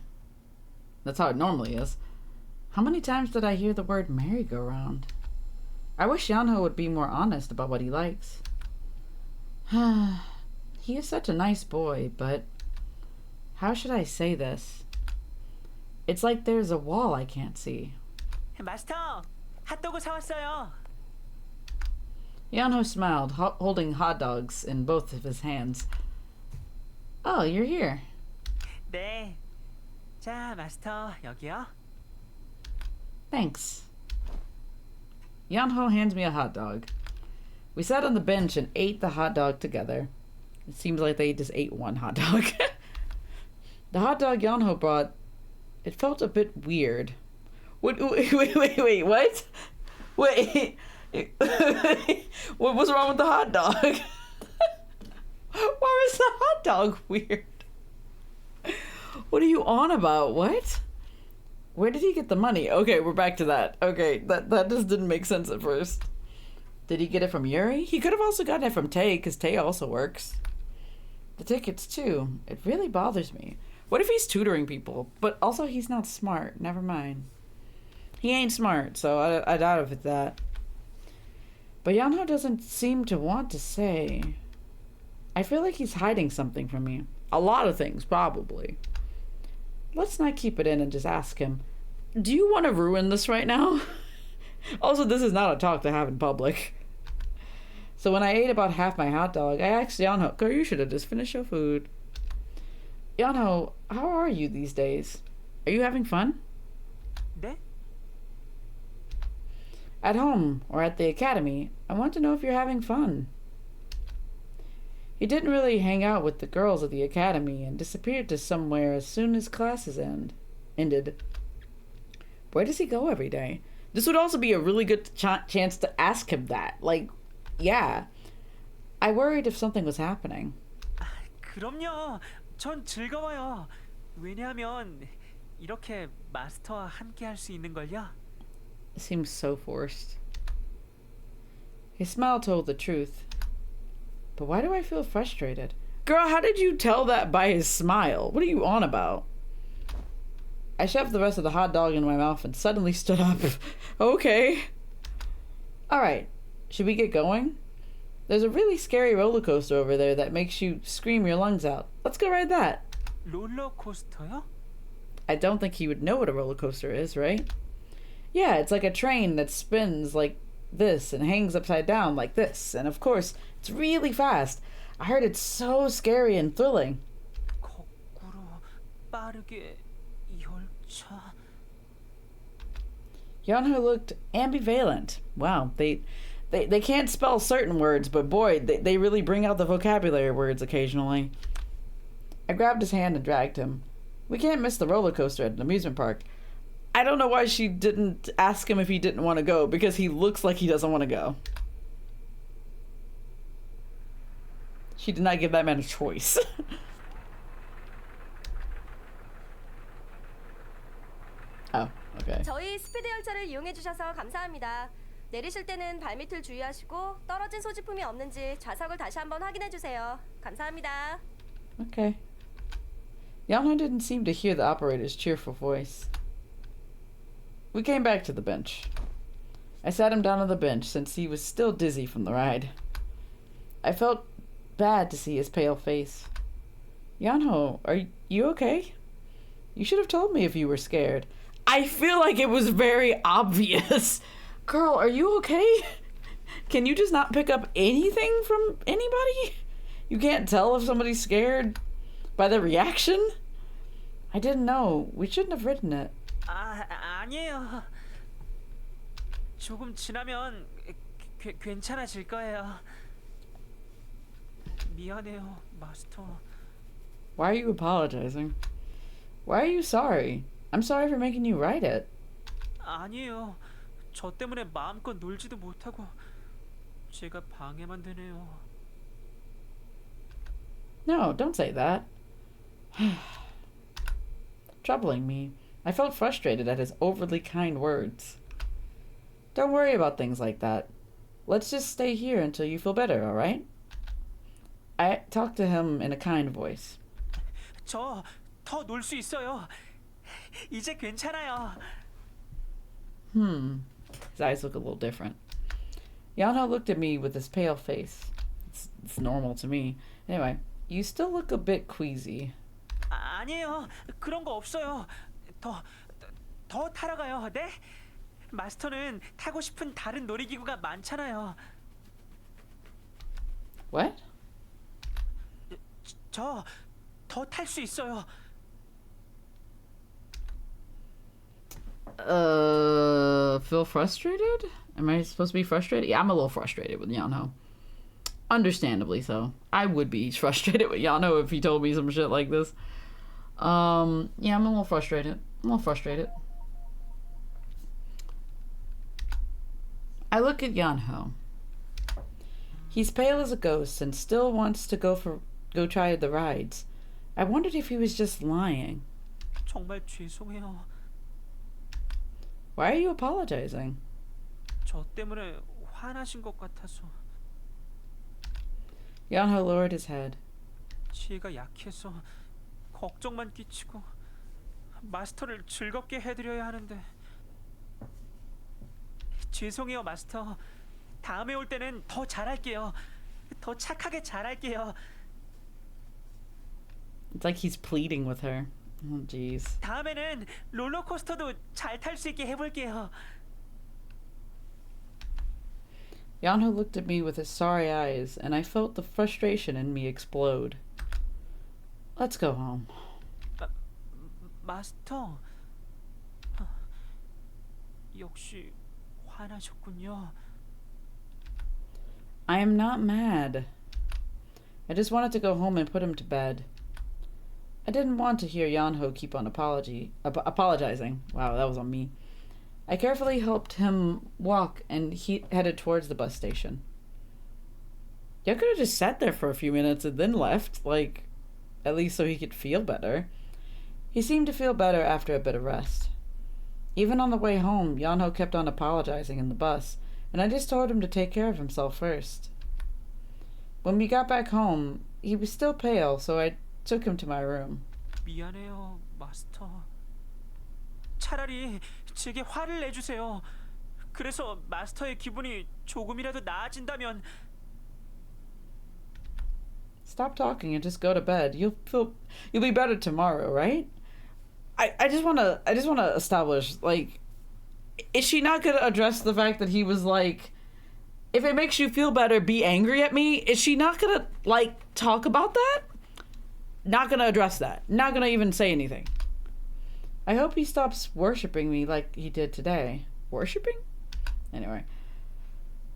That's how it normally is. How many times did I hear the word merry-go-round? I wish Yeong-Ho would be more honest about what he likes. He is such a nice boy, but how should I say this? It's like there's a wall I can't see. 마스터, 핫도그 사왔어요. Yeong-Ho smiled, holding hot dogs in both of his hands. Oh, you're here. 네. 자, 마스터, 여기요. Thanks. Yeong-Ho hands me a hot dog. We sat on the bench and ate the hot dog together. It seems like they just ate one hot dog. The hot dog Yeong-Ho brought, it felt a bit weird. Wait, what? Wait. What was wrong with the hot dog? Why was the hot dog weird? What are you on about? What? Where did he get the money? Okay, we're back to that. Okay, that just didn't make sense at first. Did he get it from Yuri? He could have also gotten it from Tay, because Tay also works. The tickets, too. It really bothers me. What if he's tutoring people? But also he's not smart. Never mind. He ain't smart, so I doubt if it's that. But Yeong-Ho doesn't seem to want to say. I feel like he's hiding something from me. A lot of things, probably. Let's not keep it in and just ask him, do you want to ruin this right now? Also, this is not a talk to have in public. So when I ate about half my hot dog, I asked Yeong-Ho, girl, you should have just finished your food. Yeong-Ho, how are you these days? Are you having fun? 네? At home or at the academy, I want to know if you're having fun. He didn't really hang out with the girls at the academy and disappeared to somewhere as soon as classes ended. Where does he go every day? This would also be a really good chance to ask him that. Like, yeah. I worried if something was happening. 그럼요. 전 즐거워요. 왜냐하면 이렇게 마스터와 함께 할 수 있는 걸요. It seems so forced. His smile told the truth. But why do I feel frustrated? Girl, how did you tell that by his smile? What are you on about? I shoved the rest of the hot dog in my mouth and suddenly stood up. Okay. Alright, should we get going? There's a really scary roller coaster over there that makes you scream your lungs out. Let's go ride that. 롤러코스터요? I don't think he would know what a roller coaster is, right? Yeah, it's like a train that spins like this and hangs upside down like this. And of course, it's really fast. I heard it's so scary and thrilling. 거꾸로 빠르게 열차. Yeong-Ho looked ambivalent. Wow, they can't spell certain words, but boy, they really bring out the vocabulary words occasionally. I grabbed his hand and dragged him. We can't miss the roller coaster at an amusement park. I don't know why she didn't ask him if he didn't want to go, because he looks like he doesn't want to go. She did not give that man a choice. Oh, Okay. 저희 스피드 열차를 이용해 주셔서 감사합니다. 내리실 때는 발밑을 주의하시고 떨어진 소지품이 없는지 좌석을 다시 한번 확인해 주세요. 감사합니다. Okay. Yeong-Ho didn't seem to hear the operator's cheerful voice. We came back to the bench. I sat him down on the bench since he was still dizzy from the ride. I felt bad to see his pale face. Yeong-Ho, are you okay? You should have told me if you were scared. I feel like it was very obvious. Girl, are you okay? Can you just not pick up anything from anybody? You can't tell if somebody's scared by the reaction? I didn't know. We shouldn't have written it. 아니에요. 조금 지나면 괜찮아질 거예요. 미안해요, 마스터. Why are you apologizing? Why are you sorry? I'm sorry for making you write it. 아니에요. 저 때문에 마음껏 놀지도 못하고 제가 방해만 되네요. No, don't say that. Troubling me. I felt frustrated at his overly kind words. Don't worry about things like that. Let's just stay here until you feel better, alright? I talked to him in a kind voice. 저 더 놀 수 있어요. 이제 괜찮아요. His eyes look a little different. Yeong-Ho looked at me with his pale face. It's normal to me. Anyway, you still look a bit queasy. 아니에요. 그런 거 없어요. 더 타러 가요. 네? 마스터는 타고 싶은 다른 놀이기구가 많잖아요. What? 저 더 탈 수 있어요. Feel frustrated? Am I supposed to be frustrated? Yeah, I'm a little frustrated with Yeong-Ho. Understandably so. I would be frustrated with Yeong-Ho if he told me some shit like this. Yeah, I'm a little frustrated. I look at Yeong-Ho. He's pale as a ghost and still wants to go try the rides. I wondered if he was just lying. 정말 죄송해요. Why are you apologizing? 저 때문에 화나신 것 같아서. Yeong-Ho lowered his head. 지혜가 약해서 걱정만 끼치고 마스터를 즐겁게 해드려야 하는데. 죄송해요, 마스터. 다음에 올 때는 더 잘할게요. 더 착하게 잘할게요. It's like he's pleading with her. Oh, jeez. 다음에는 롤러코스터도 잘 탈 수 있게 해볼게요. Yeong-Ho looked at me with his sorry eyes, and I felt the frustration in me explode. Let's go home. 마스터. 역시 화나셨군요. I am not mad. I just wanted to go home and put him to bed. I didn't want to hear Yeong-Ho keep on apologizing. Wow, that was on me. I carefully helped him walk and he headed towards the bus station. You could have just sat there for a few minutes and then left, like, at least so he could feel better. He seemed to feel better after a bit of rest. Even on the way home, Yeong-Ho kept on apologizing in the bus, and I just told him to take care of himself first. When we got back home, he was still pale, so I took him to my room. 미안해요, 마스터. 차라리 제게 화를 내주세요. 그래서 마스터의 기분이 조금이라도 나아진다면. Stop talking and just go to bed. You'll be better tomorrow, right? I just wanna establish, like, is she not gonna address the fact that he was like, if it makes you feel better, be angry at me? Is she not gonna, like, talk about that? Not gonna address that. Not gonna even say anything. I hope he stops worshipping me like he did today. Worshipping? Anyway.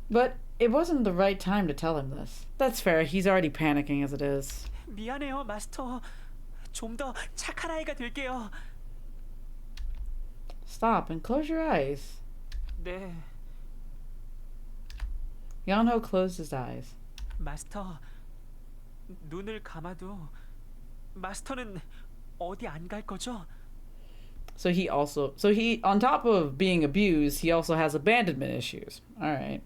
But it wasn't the right time to tell him this. That's fair. He's already panicking as it is. 미안해요, 마스터. 좀 더 착한 아이가 될게요. Stop and close your eyes. 네, Yeong-Ho closed his eyes. 마스터. 눈을 감아도 마스터는 어디 안 갈 거죠? So he on top of being abused, he also has abandonment issues. All right.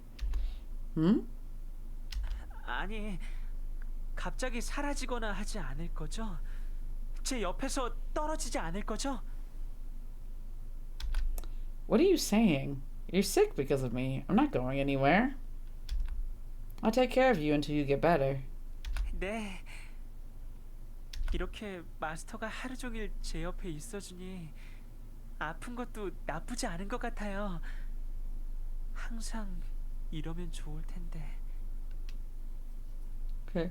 아니, 갑자기 사라지거나 하지 않을 거죠? 제 옆에서 떨어지지 않을 거죠? What are you saying? You're sick because of me. I'm not going anywhere. I'll take care of you until you get better. 네. 이렇게 마스터가 하루 종일 제 옆에 있어주니 아픈 것도 나쁘지 않은 것 같아요. 항상 이러면 좋을 텐데. Okay.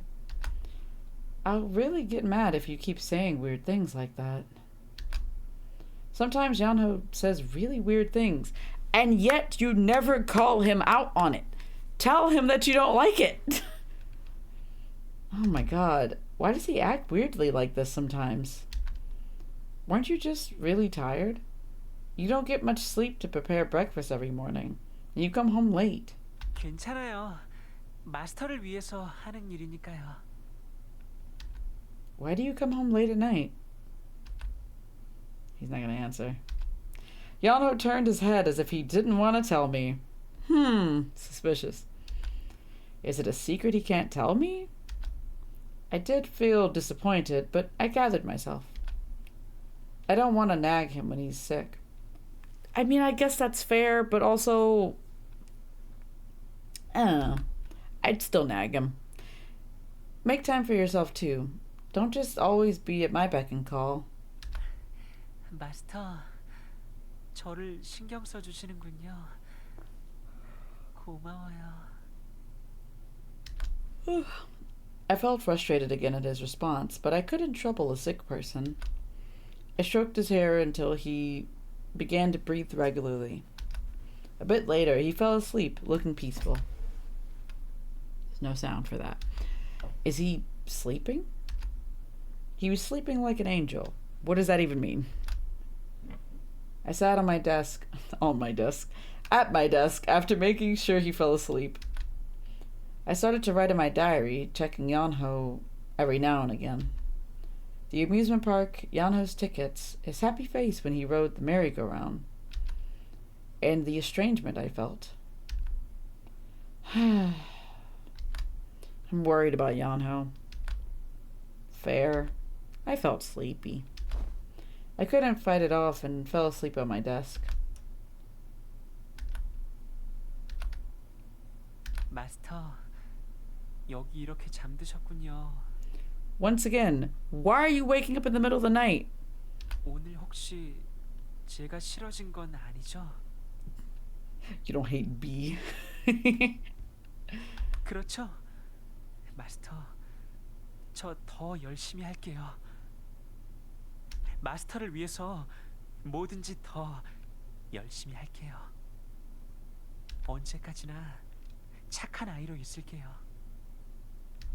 I'll really get mad if you keep saying weird things like that. Sometimes Yeong-Ho says really weird things, and yet you never call him out on it. Tell him that you don't like it. Oh my god. Why does he act weirdly like this sometimes? Weren't you just really tired? You don't get much sleep to prepare breakfast every morning. And you come home late. 괜찮아요. 마스터를 위해서 하는 일이니까요. Why do you come home late at night? He's not gonna answer. Yeong-Ho turned his head as if he didn't want to tell me. Suspicious. Is it a secret he can't tell me? I did feel disappointed, but I gathered myself. I don't want to nag him when he's sick. I mean, I guess that's fair, but also... I don't know. I'd still nag him. Make time for yourself, too. Don't just always be at my beck and call. 마스터, 저를 신경 써주시는군요. 고마워요. I felt frustrated again at his response, but I couldn't trouble a sick person. I stroked his hair until he began to breathe regularly. A bit later, he fell asleep, looking peaceful. There's no sound for that. Is he sleeping? He was sleeping like an angel. What does that even mean? I sat at my desk after making sure he fell asleep. I started to write in my diary, checking Yeong-Ho every now and again. The amusement park, Yeong-Ho's tickets, his happy face when he rode the merry-go-round, and the estrangement I felt. I'm worried about Yeong-Ho. Fair. I felt sleepy. I couldn't fight it off and fell asleep at my desk. 마스터, 여기 이렇게 잠드셨군요. Once again, why are you waking up in the middle of the night? 오늘 혹시 제가 싫어진 건 아니죠? You don't hate B. 그렇죠? 마스터, 저 더 열심히 할게요. 마스터를 위해서 뭐든지 더 열심히 할게요. 언제까지나 착한 아이로 있을게요.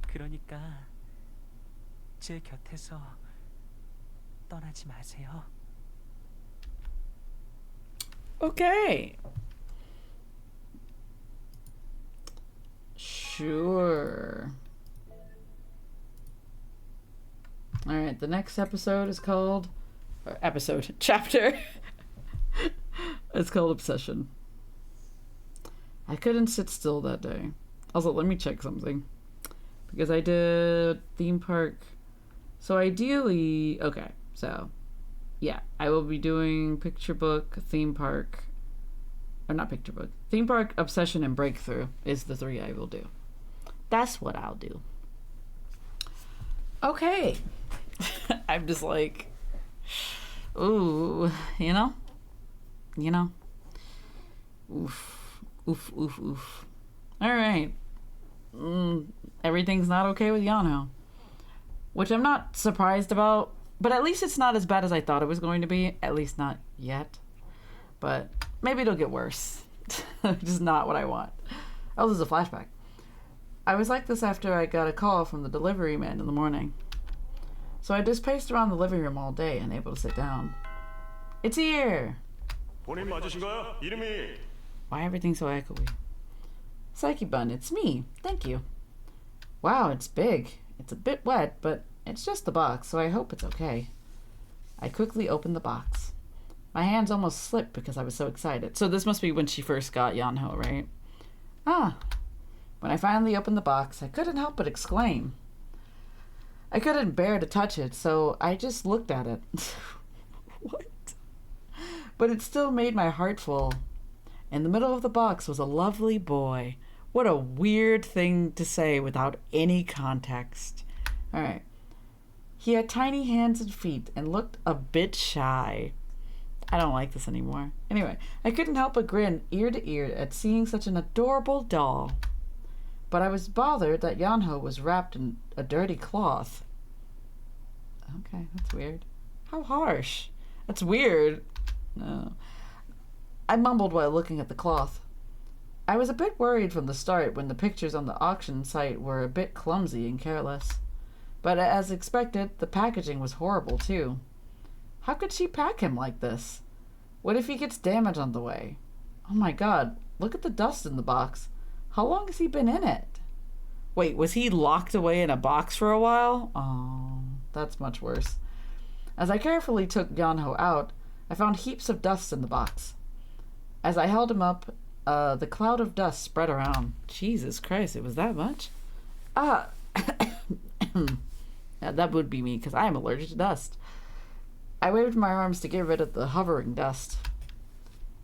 그러니까 제 곁에서 떠나지 마세요. Okay. Sure. Alright, the next episode is called... chapter. It's called Obsession. I couldn't sit still that day. Also, let me check something. Because I did theme park. So ideally... Okay, so... Yeah, I will be doing picture book, theme park... Or not picture book. Theme park, Obsession, and Breakthrough is the 3 I will do. That's what I'll do. Okay. I'm just like... Ooh, you know? Oof. Alright. Everything's not okay with Yeong-Ho. Which I'm not surprised about, but at least it's not as bad as I thought it was going to be. At least not yet. But maybe it'll get worse. Which is not what I want. Oh, this is a flashback. I was like this after I got a call from the delivery man in the morning. So I just paced around the living room all day, unable to sit down. It's here! 본인 맞으신가요? 이름이 Why everything so echoey? Psyche Bun, it's me. Thank you. Wow, it's big. It's a bit wet, but it's just the box, so I hope it's okay. I quickly opened the box. My hands almost slipped because I was so excited. So this must be when she first got Yeong-Ho, right? Ah. When I finally opened the box, I couldn't help but exclaim. I couldn't bear to touch it, so I just looked at it. What? But it still made my heart full. In the middle of the box was a lovely boy. What a weird thing to say without any context. Alright. He had tiny hands and feet and looked a bit shy. I don't like this anymore. Anyway, I couldn't help but grin ear to ear at seeing such an adorable doll. But I was bothered that Yeong-Ho was wrapped in a dirty cloth. Okay, that's weird. How harsh. That's weird. No. I mumbled while looking at the cloth. I was a bit worried from the start when the pictures on the auction site were a bit clumsy and careless. But as expected, the packaging was horrible too. How could she pack him like this? What if he gets damage on the way? Oh my god, look at the dust in the box. How long has he been in it? Wait, was he locked away in a box for a while? Oh, that's much worse. As I carefully took Yeong-Ho out, I found heaps of dust in the box. As I held him up, the cloud of dust spread around. Jesus Christ, it was that much? Ah, yeah, that would be me, because I am allergic to dust. I waved my arms to get rid of the hovering dust,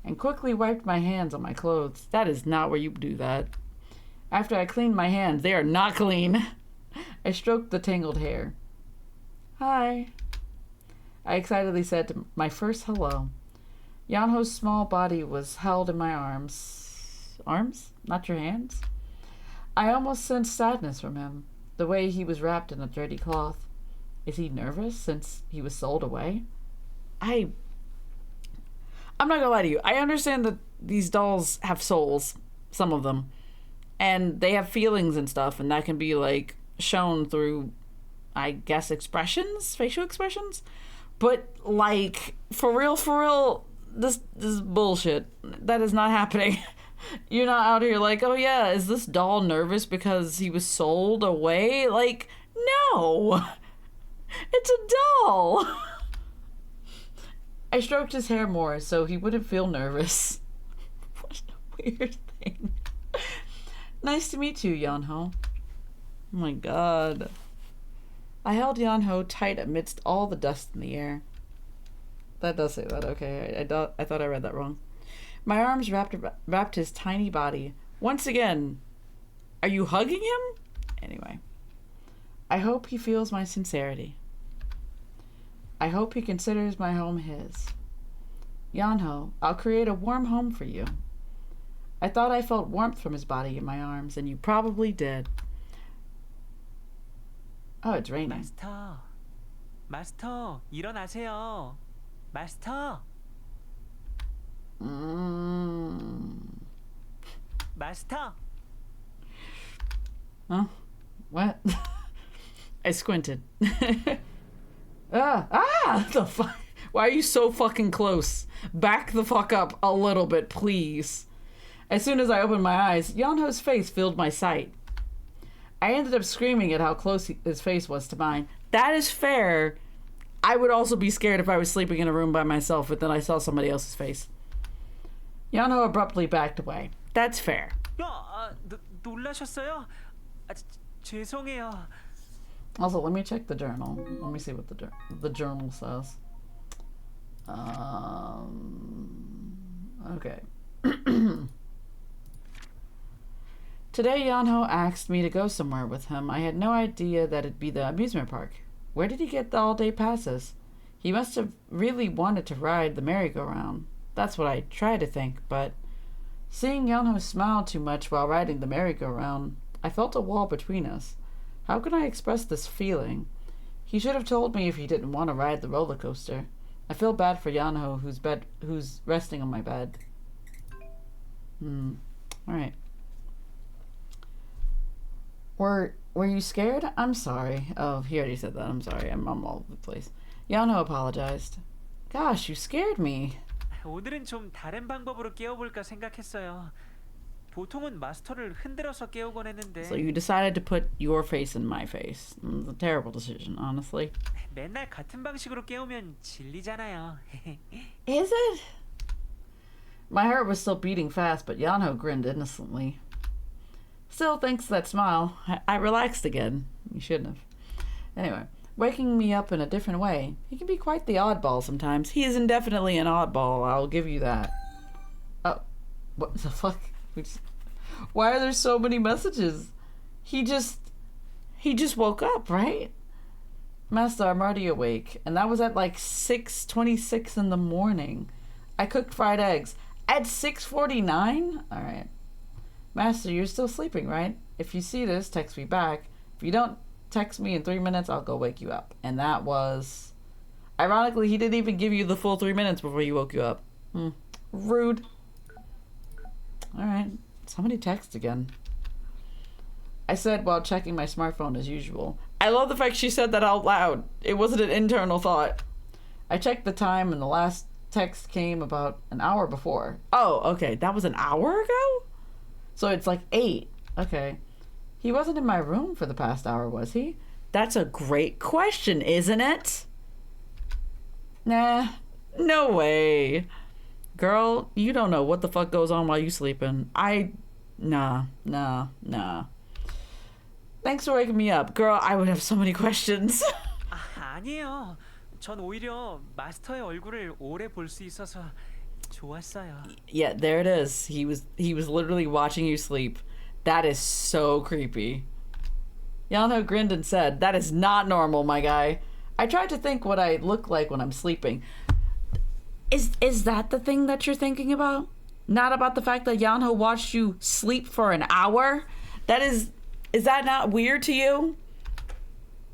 and quickly wiped my hands on my clothes. That is not where you do that. After I cleaned my hands, they are not clean. I stroked the tangled hair. Hi, I excitedly said to my first hello. Yeong-Ho's small body was held in my arms. Arms? Not your hands? I almost sensed sadness from him, the way he was wrapped in a dirty cloth. Is he nervous since he was sold away? I'm not gonna lie to you. I understand that these dolls have souls, some of them, and they have feelings and stuff, and that can be like shown through, I guess, expressions, facial expressions. But like, for real, this is bullshit. That is not happening. You're not out here like, oh yeah, is this doll nervous because he was sold away? Like, no. It's a doll. I stroked his hair more so he wouldn't feel nervous. What a weird thing. Nice to meet you, Yeong-Ho. Oh my god. I held Yeong-Ho tight amidst all the dust in the air. That does say that, okay. I thought I read that wrong. My arms wrapped his tiny body. Once again, are you hugging him? Anyway. I hope he feels my sincerity. I hope he considers my home his. Yeong-Ho, I'll create a warm home for you. I thought I felt warmth from his body in my arms, and you probably did. Oh, it's raining. 마스터, 일어나세요. 마스터. 마스터. Huh? What? I squinted. The fuck? Why are you so fucking close? Back the fuck up a little bit, please. As soon as I opened my eyes, Yeong-Ho's face filled my sight. I ended up screaming at how close his face was to mine. That is fair. I would also be scared if I was sleeping in a room by myself and then I saw somebody else's face. Yeong-Ho abruptly backed away. That's fair. 놀라셨어요? 죄송해요. Also, let me check the journal. Let me see what the journal says. Okay. Today, Yeong-Ho asked me to go somewhere with him. I had no idea that it'd be the amusement park. Where did he get the all-day passes? He must have really wanted to ride the merry-go-round. That's what I tried to think, but seeing Yeong-Ho smile too much while riding the merry-go-round, I felt a wall between us. How can I express this feeling? He should have told me if he didn't want to ride the roller coaster. I feel bad for Yeong-Ho, who's resting on my bed. Alright. Were you scared? I'm sorry. Oh, he already said that. I'm sorry. I'm all over the place. Yeong-Ho apologized. Gosh, you scared me. 오늘은 좀 다른 방법으로 깨워볼까 생각했어요. 보통은 마스터를 흔들어서 깨우곤 했는데 So you decided to put your face in my face. It was a terrible decision, honestly. 맨날 같은 방식으로 깨우면 질리잖아요. Is it? My heart was still beating fast, but Yeong-Ho grinned innocently. Still, thanks to that smile, I relaxed again. You shouldn't have. Anyway, waking me up in a different way. He can be quite the oddball sometimes. He is indefinitely an oddball, I'll give you that. Oh, what the fuck? Why are there so many messages? He just woke up, right? Master, I'm already awake, and that was at like 6:26 in the morning. I cooked fried eggs at 6:49. All right, Master, you're still sleeping, right? If you see this, text me back. If you don't text me in 3 minutes, I'll go wake you up. And that was, ironically, he didn't even give you the full 3 minutes before he woke you up. Rude. All right, somebody text again. I said while checking my smartphone as usual. I love the fact she said that out loud. It wasn't an internal thought. I checked the time and the last text came about an hour before. Oh, okay, that was an hour ago? So it's like 8. Okay. He wasn't in my room for the past hour, was he? That's a great question, isn't it? Nah, no way. Girl, you don't know what the fuck goes on while you sleeping. Nah. Thanks for waking me up. Girl, I would have so many questions. 아니에요. 전 오히려 마스터의 얼굴을 오래 볼 수 있어서 좋았어요. Yeah, there it is. He was literally watching you sleep. That is so creepy. Yeong-Ho grinned and said, "That is not normal, my guy. I tried to think what I look like when I'm sleeping." Is that the thing that you're thinking about? Not about the fact that Yeong-Ho watched you sleep for an hour? Is that not weird to you?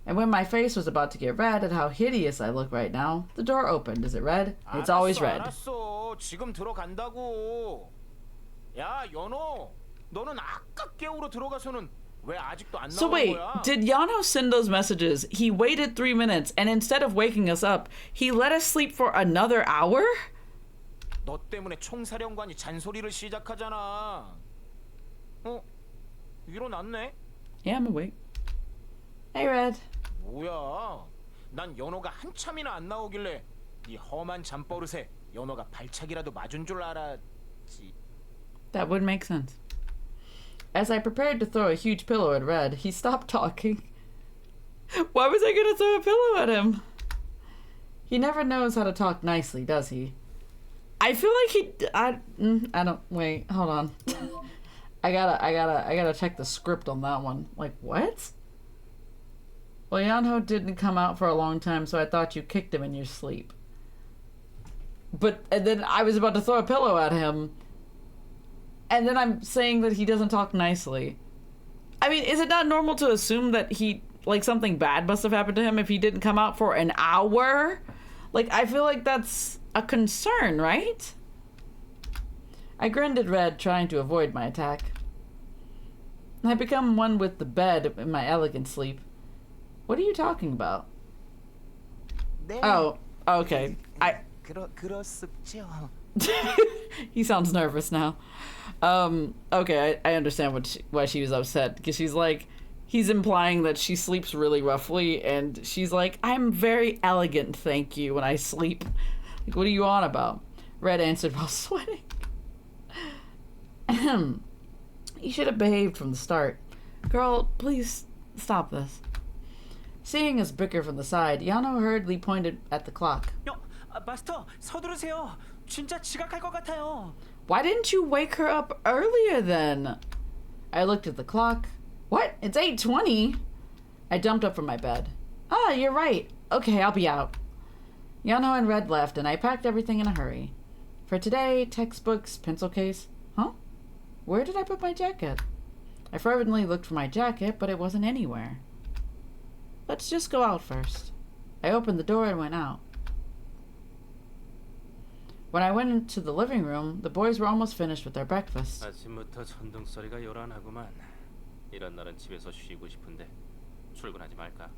And when my face was about to get red at how hideous I look right now, the door opened. Is it red? It's always red. 알았어. 지금 들어간다고. 야, 연호. 너는 아까 깨우러 들어가서는 왜 아직도 안 So 나오는 wait, 거야? did Yeong-Ho send those messages? He waited 3 minutes, and instead of waking us up, he let us sleep for another hour? 너 때문에 총사령관이 잔소리를 시작하잖아. 일어났네? Yeah, I'm awake. Hey, Red. 뭐야? 난 연호가 한참이나 안 나오길래 이 험한 잠버릇에 연호가 발차기라도 맞은 줄 알았지. That would make sense. As I prepared to throw a huge pillow at Red, he stopped talking. Why was I gonna throw a pillow at him? He never knows how to talk nicely, does he? I feel like I don't, wait, hold on. I gotta check the script on that one. Like, what? Well, Yeong-Ho didn't come out for a long time, so I thought you kicked him in your sleep. And then I was about to throw a pillow at him, and then I'm saying that he doesn't talk nicely. I mean, is it not normal to assume that something bad must have happened to him if he didn't come out for an hour? Like, I feel like that's a concern, right? I grinned at Red, trying to avoid my attack. I become one with the bed in my elegant sleep. What are you talking about? 네. Oh, okay. 그렇습죠. He sounds nervous now. Okay, I understand why she was upset, because she's like, he's implying that she sleeps really roughly, and she's like, I'm very elegant, thank you, when I sleep. Like, what are you on about? Red answered while sweating. You should have behaved from the start. Girl, please stop this. Seeing us bicker from the side, Yeong-Ho hurriedly pointed at the clock. 마스터, 서두르세요. 진짜 지각할 것 같아요. Why didn't you wake her up earlier then? I looked at the clock. What? It's 8:20. I jumped up from my bed. Ah, you're right. Okay, I'll be out. Yeong-Ho and Red left, and I packed everything in a hurry. For today, textbooks, pencil case. Huh? Where did I put my jacket? I fervently looked for my jacket, but it wasn't anywhere. Let's just go out first. I opened the door and went out. When I went into the living room, the boys were almost finished with their breakfast. 아침부터 천둥 소리가 요란하구만. 이런 날은 집에서 쉬고 싶은데 출근하지 말까?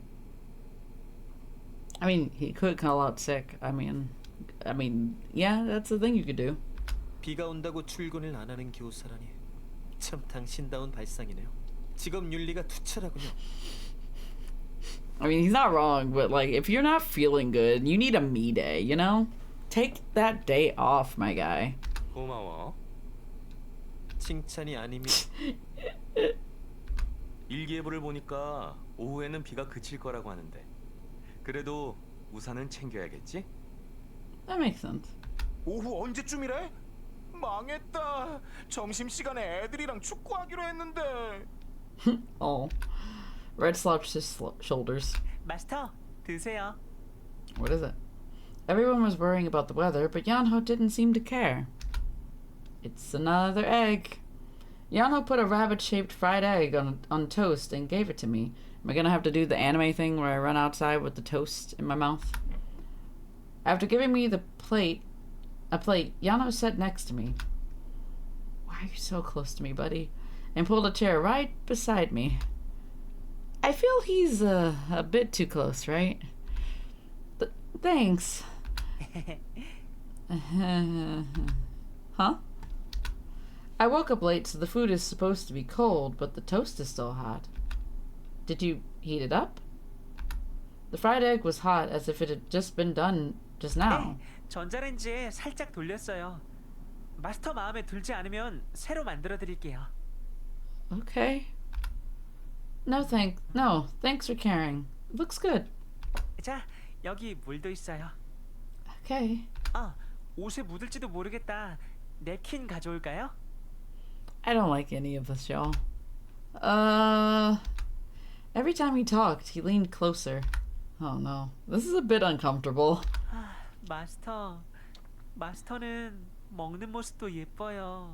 I mean, he could call out sick. I mean, yeah, that's the thing you could do. 비가 온다고 출근을 안 하는 교사라니 참 당신다운 발상이네요. 직업 윤리가 투철하군요. I mean, he's not wrong, but like, if you're not feeling good, you need a me day, you know? Take that day off, my guy. 고마워. 칭찬이 아닙니다. 일기예보를 보니까 오후에는 비가 그칠 거라고 하는데 그래도 우산은 챙겨야겠지? That makes sense. 오후 언제쯤이래? 망했다. 점심시간에 애들이랑 축구하기로 했는데. Oh. Red slouched his shoulders. 마스터, 드세요. What is it? Everyone was worrying about the weather, but Yeong-Ho didn't seem to care. It's another egg. Yeong-Ho put a rabbit-shaped fried egg on toast and gave it to me. Am I gonna have to do the anime thing where I run outside with the toast in my mouth? After giving me a plate, Yeong-Ho sat next to me. Why are you so close to me, buddy? And pulled a chair right beside me. I feel he's a bit too close, right? Thanks. Huh? I woke up late, so the food is supposed to be cold, but the toast is still hot. Did you heat it up? The fried egg was hot, as if it had just been done just now. 네, 전자레인지에 살짝 돌렸어요. 마스터 마음에 들지 않으면 새로 만들어 드릴게요. Okay. No, thanks for caring. It looks good. 자, 여기 물도 있어요. Okay. 아, 옷에 묻을지도 모르겠다. 냅킨 가져올까요? I don't like any of this, y'all. Every time he talked, he leaned closer. Oh no. This is a bit uncomfortable. 아, 마스터는 먹는 모습도 예뻐요.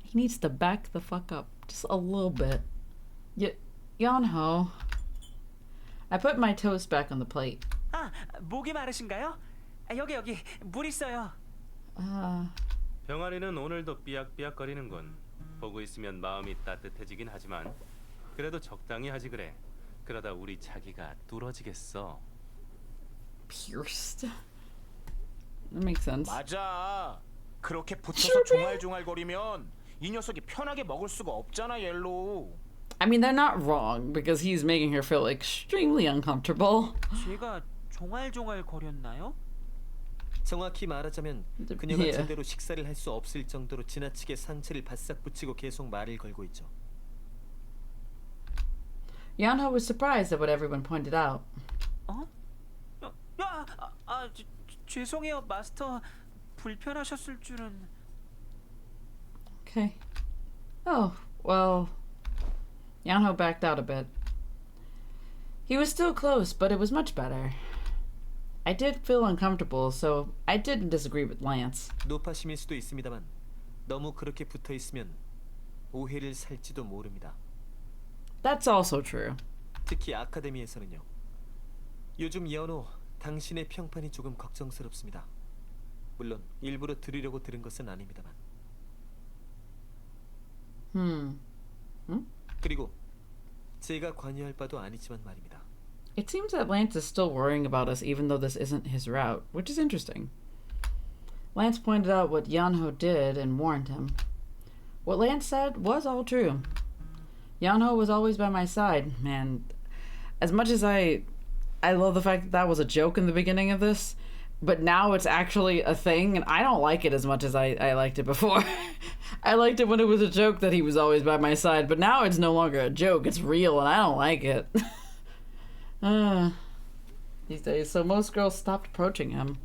He needs to back the fuck up just a little bit. Yeong-Ho. I put my toast back on the plate. 아, 목이 마르신가요? 아, 여기 물 있어요. 병아리는 오늘도 삐약삐약거리는군. 보고 있으면 마음이 따뜻해지긴 하지만 그래도 적당히 하지 그래. 그러다 우리 자기가 뚫어지겠어. Pierced. That makes sense. 맞아. 그렇게 붙어서 종알종알거리면 이 녀석이 편하게 먹을 수가 없잖아, 옐로우. I mean, they're not wrong because he's making her feel extremely uncomfortable. 제가 종알종알 거렸나요? 정확히 말하자면 그녀가 제대로 식사를 할 수 없을 정도로 지나치게 상체를 바싹 붙이고 계속 말을 걸고 있죠. Yeong-Ho was surprised at what everyone pointed out. 어? 죄송해요, 마스터. 불편하셨을 줄은. Okay. Oh, well. Yeong-Ho backed out a bit. He was still close, but it was much better. I did feel uncomfortable, so I didn't disagree with Lance. 노파심일 수도 있습니다만 너무 그렇게 붙어 있으면 오해를 살지도 모릅니다. That's also true. 특히 아카데미에서는요. 요즘 연호 당신의 평판이 조금 걱정스럽습니다. 물론 일부러 들으려고 들은 것은 아닙니다만. 그리고 제가 관여할 바도 아니지만 말입니다. It seems that Lance is still worrying about us even though this isn't his route, which is interesting. Lance pointed out what Yeong-Ho did and warned him. What Lance said was all true. Yeong-Ho was always by my side, and as much as I love the fact that that was a joke in the beginning of this, but now it's actually a thing, and I don't like it as much as I liked it before. I liked it when it was a joke that he was always by my side, but now it's no longer a joke, it's real, and I don't like it. These days, so most girls stopped approaching him.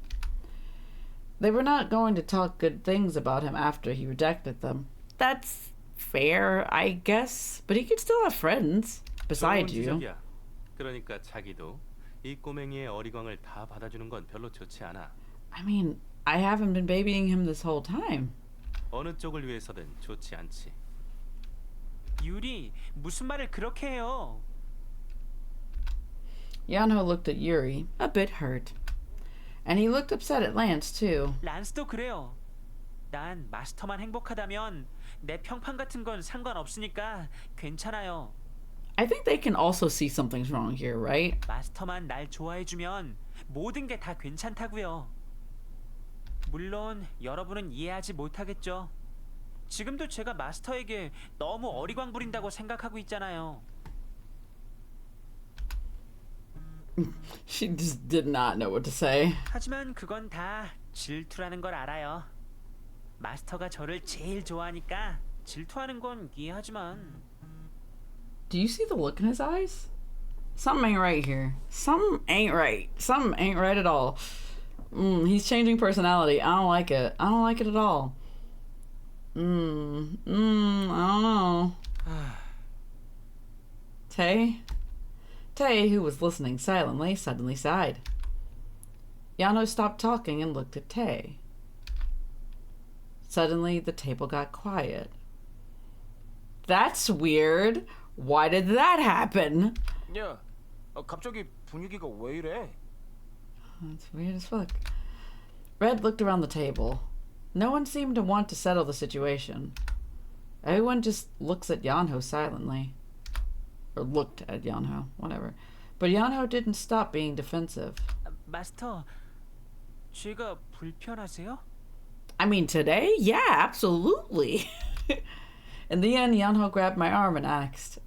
They were not going to talk good things about him after he rejected them. That's fair, I guess, but he could still have friends besides you. 지적이야. 그러니까 자기도 이 꼬맹이의 어리광을 다 받아주는 건 별로 좋지 않아. I mean, I haven't been babying him this whole time. 어느 쪽을 위해서든 좋지 않지. 유리, 무슨 말을 그렇게 해요? Yeong-Ho looked at Yuri, a bit hurt. And he looked upset at Lance, too. 란스도 그래요. 난 마스터만 행복하다면 내 평판 같은 건 상관없으니까 괜찮아요. I think they can also see something's wrong here, right? 마스터만 날 좋아해주면 모든 게 다 괜찮다고요. 물론 여러분은 이해하지 못하겠죠. 지금도 제가 마스터에게 너무 어리광 부린다고 생각하고 있잖아요. She just did not know what to say. 하지만 그건 다 질투라는 걸 알아요. 마스터가 저를 제일 좋아하니까 질투하는 건 이해하지만. Do you see the look in his eyes? Something ain't right here. Something ain't right. Something ain't right at all. He's changing personality. I don't like it. I don't like it at all. I don't know. Tay, who was listening silently, suddenly sighed. Yeong-Ho stopped talking and looked at Tay. Suddenly, the table got quiet. That's weird. Why did that happen? 야, 갑자기 분위기가 왜 이래? That's weird as fuck. Red looked around the table. No one seemed to want to settle the situation. Everyone just looks at Yeong-Ho silently. Or looked at Yeong-Ho, whatever. But Yeong-Ho didn't stop being defensive. 마스터, 제가 불편하세요? I mean, today? Yeah, absolutely. In the end, Yeong-Ho grabbed my arm and asked,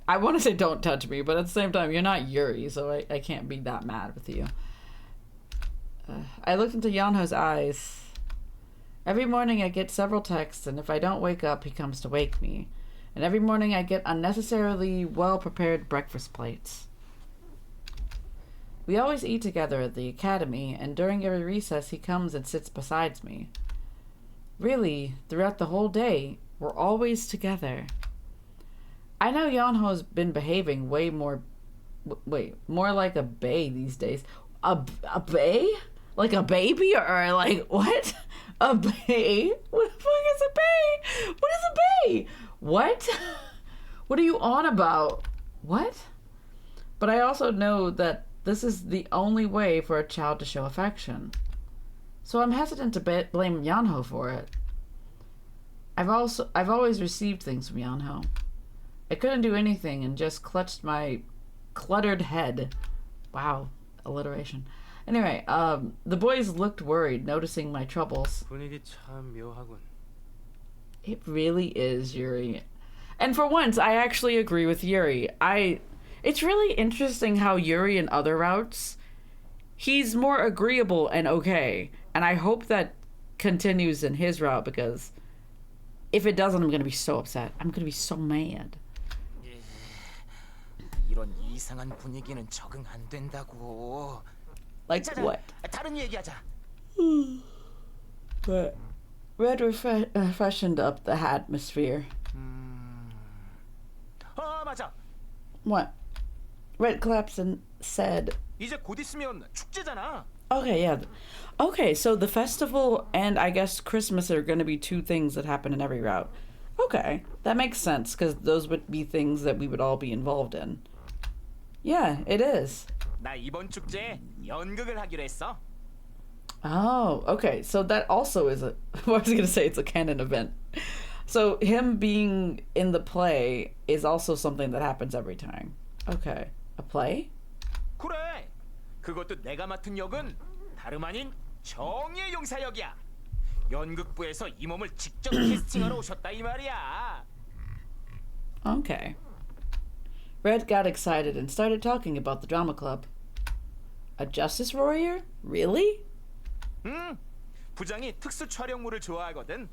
I want to say don't touch me, but at the same time, you're not Yuri, so I can't be that mad with you. I looked into Yeong-Ho's eyes. Every morning I get several texts, and if I don't wake up, he comes to wake me. And every morning I get unnecessarily well-prepared breakfast plates. We always eat together at the academy, and during every recess he comes and sits beside me. Really, throughout the whole day, we're always together. I know Yeong-Ho's been behaving more like a bae these days. A bae? Like a baby or like what? A bae? What the fuck is a bae? What is a bae? What? What are you on about? What? But I also know that this is the only way for a child to show affection. So I'm hesitant to blame Yeong-Ho for it. I've always received things from Yeong-Ho. I couldn't do anything and just clutched my cluttered head. Wow, alliteration. Anyway, the boys looked worried, noticing my troubles. 분위기 참 묘하군. It really is, Yuri. And for once, I actually agree with Yuri. It's really interesting how Yuri in other routes, he's more agreeable and okay. And I hope that continues in his route, because if it doesn't, I'm going to be so upset. I'm going to be so mad. 이런 이상한 분위기는 적응 안 된다고. Like 자자, what? 다른 얘기하자. But Red freshened up the atmosphere. 맞아. What? Red claps and said, 이제 곧 있으면 축제잖아. okay, yeah. Okay, so the festival and I guess Christmas are going to be two things that happen in every route. Okay, that makes sense, because those would be things that we would all be involved in. Yeah, it is. 나 이번 축제에 연극을 하기로 했어. Oh, okay. So that also is a... Well, I was going to say it's a canon event. So him being in the play is also something that happens every time. Okay. A play? 그래. 그것도 내가 맡은 역은 다름 아닌 정의의 용사 역이야. 연극부에서 이 몸을 직접 캐스팅하러 오셨다 이 말이야. Okay. Red got excited and started talking about the drama club. A justice warrior? Really? 부장이 특수 촬영물을 좋아하거든.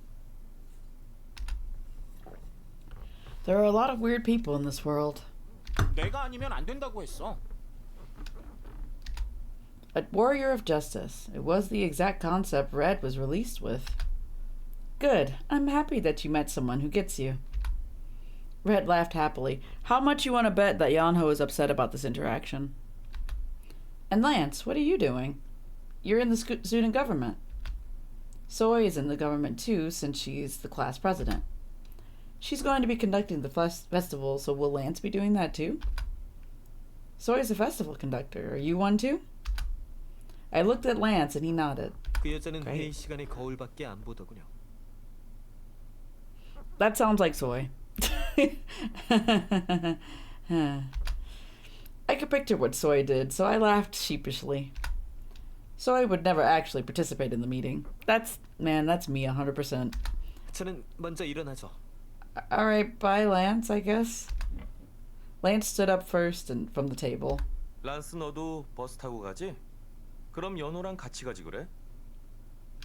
There are a lot of weird people in this world. 내가 아니면 안 된다고 했어. A warrior of justice. It was the exact concept Red was released with. Good. I'm happy that you met someone who gets you. Red laughed happily. How much you want to bet that Yeong-Ho is upset about this interaction? And Lance, what are you doing? You're in the student government. Soy is in the government too, since she's the class president. She's going to be conducting the festival, so will Lance be doing that too? Soy is a festival conductor. Are you one too? I looked at Lance and he nodded. 그 여자는 Great. 회의 시간에 거울밖에 안 보더군요. That sounds like Soy. I could picture what Soy did, so I laughed sheepishly. Soy would never actually participate in the meeting. That's me 100%. 저는 먼저 일어나죠. All right, bye, Lance, I guess. Lance stood up first and from the table. 란스 너도 버스 타고 가지? 그럼 연호랑 같이 가지 그래?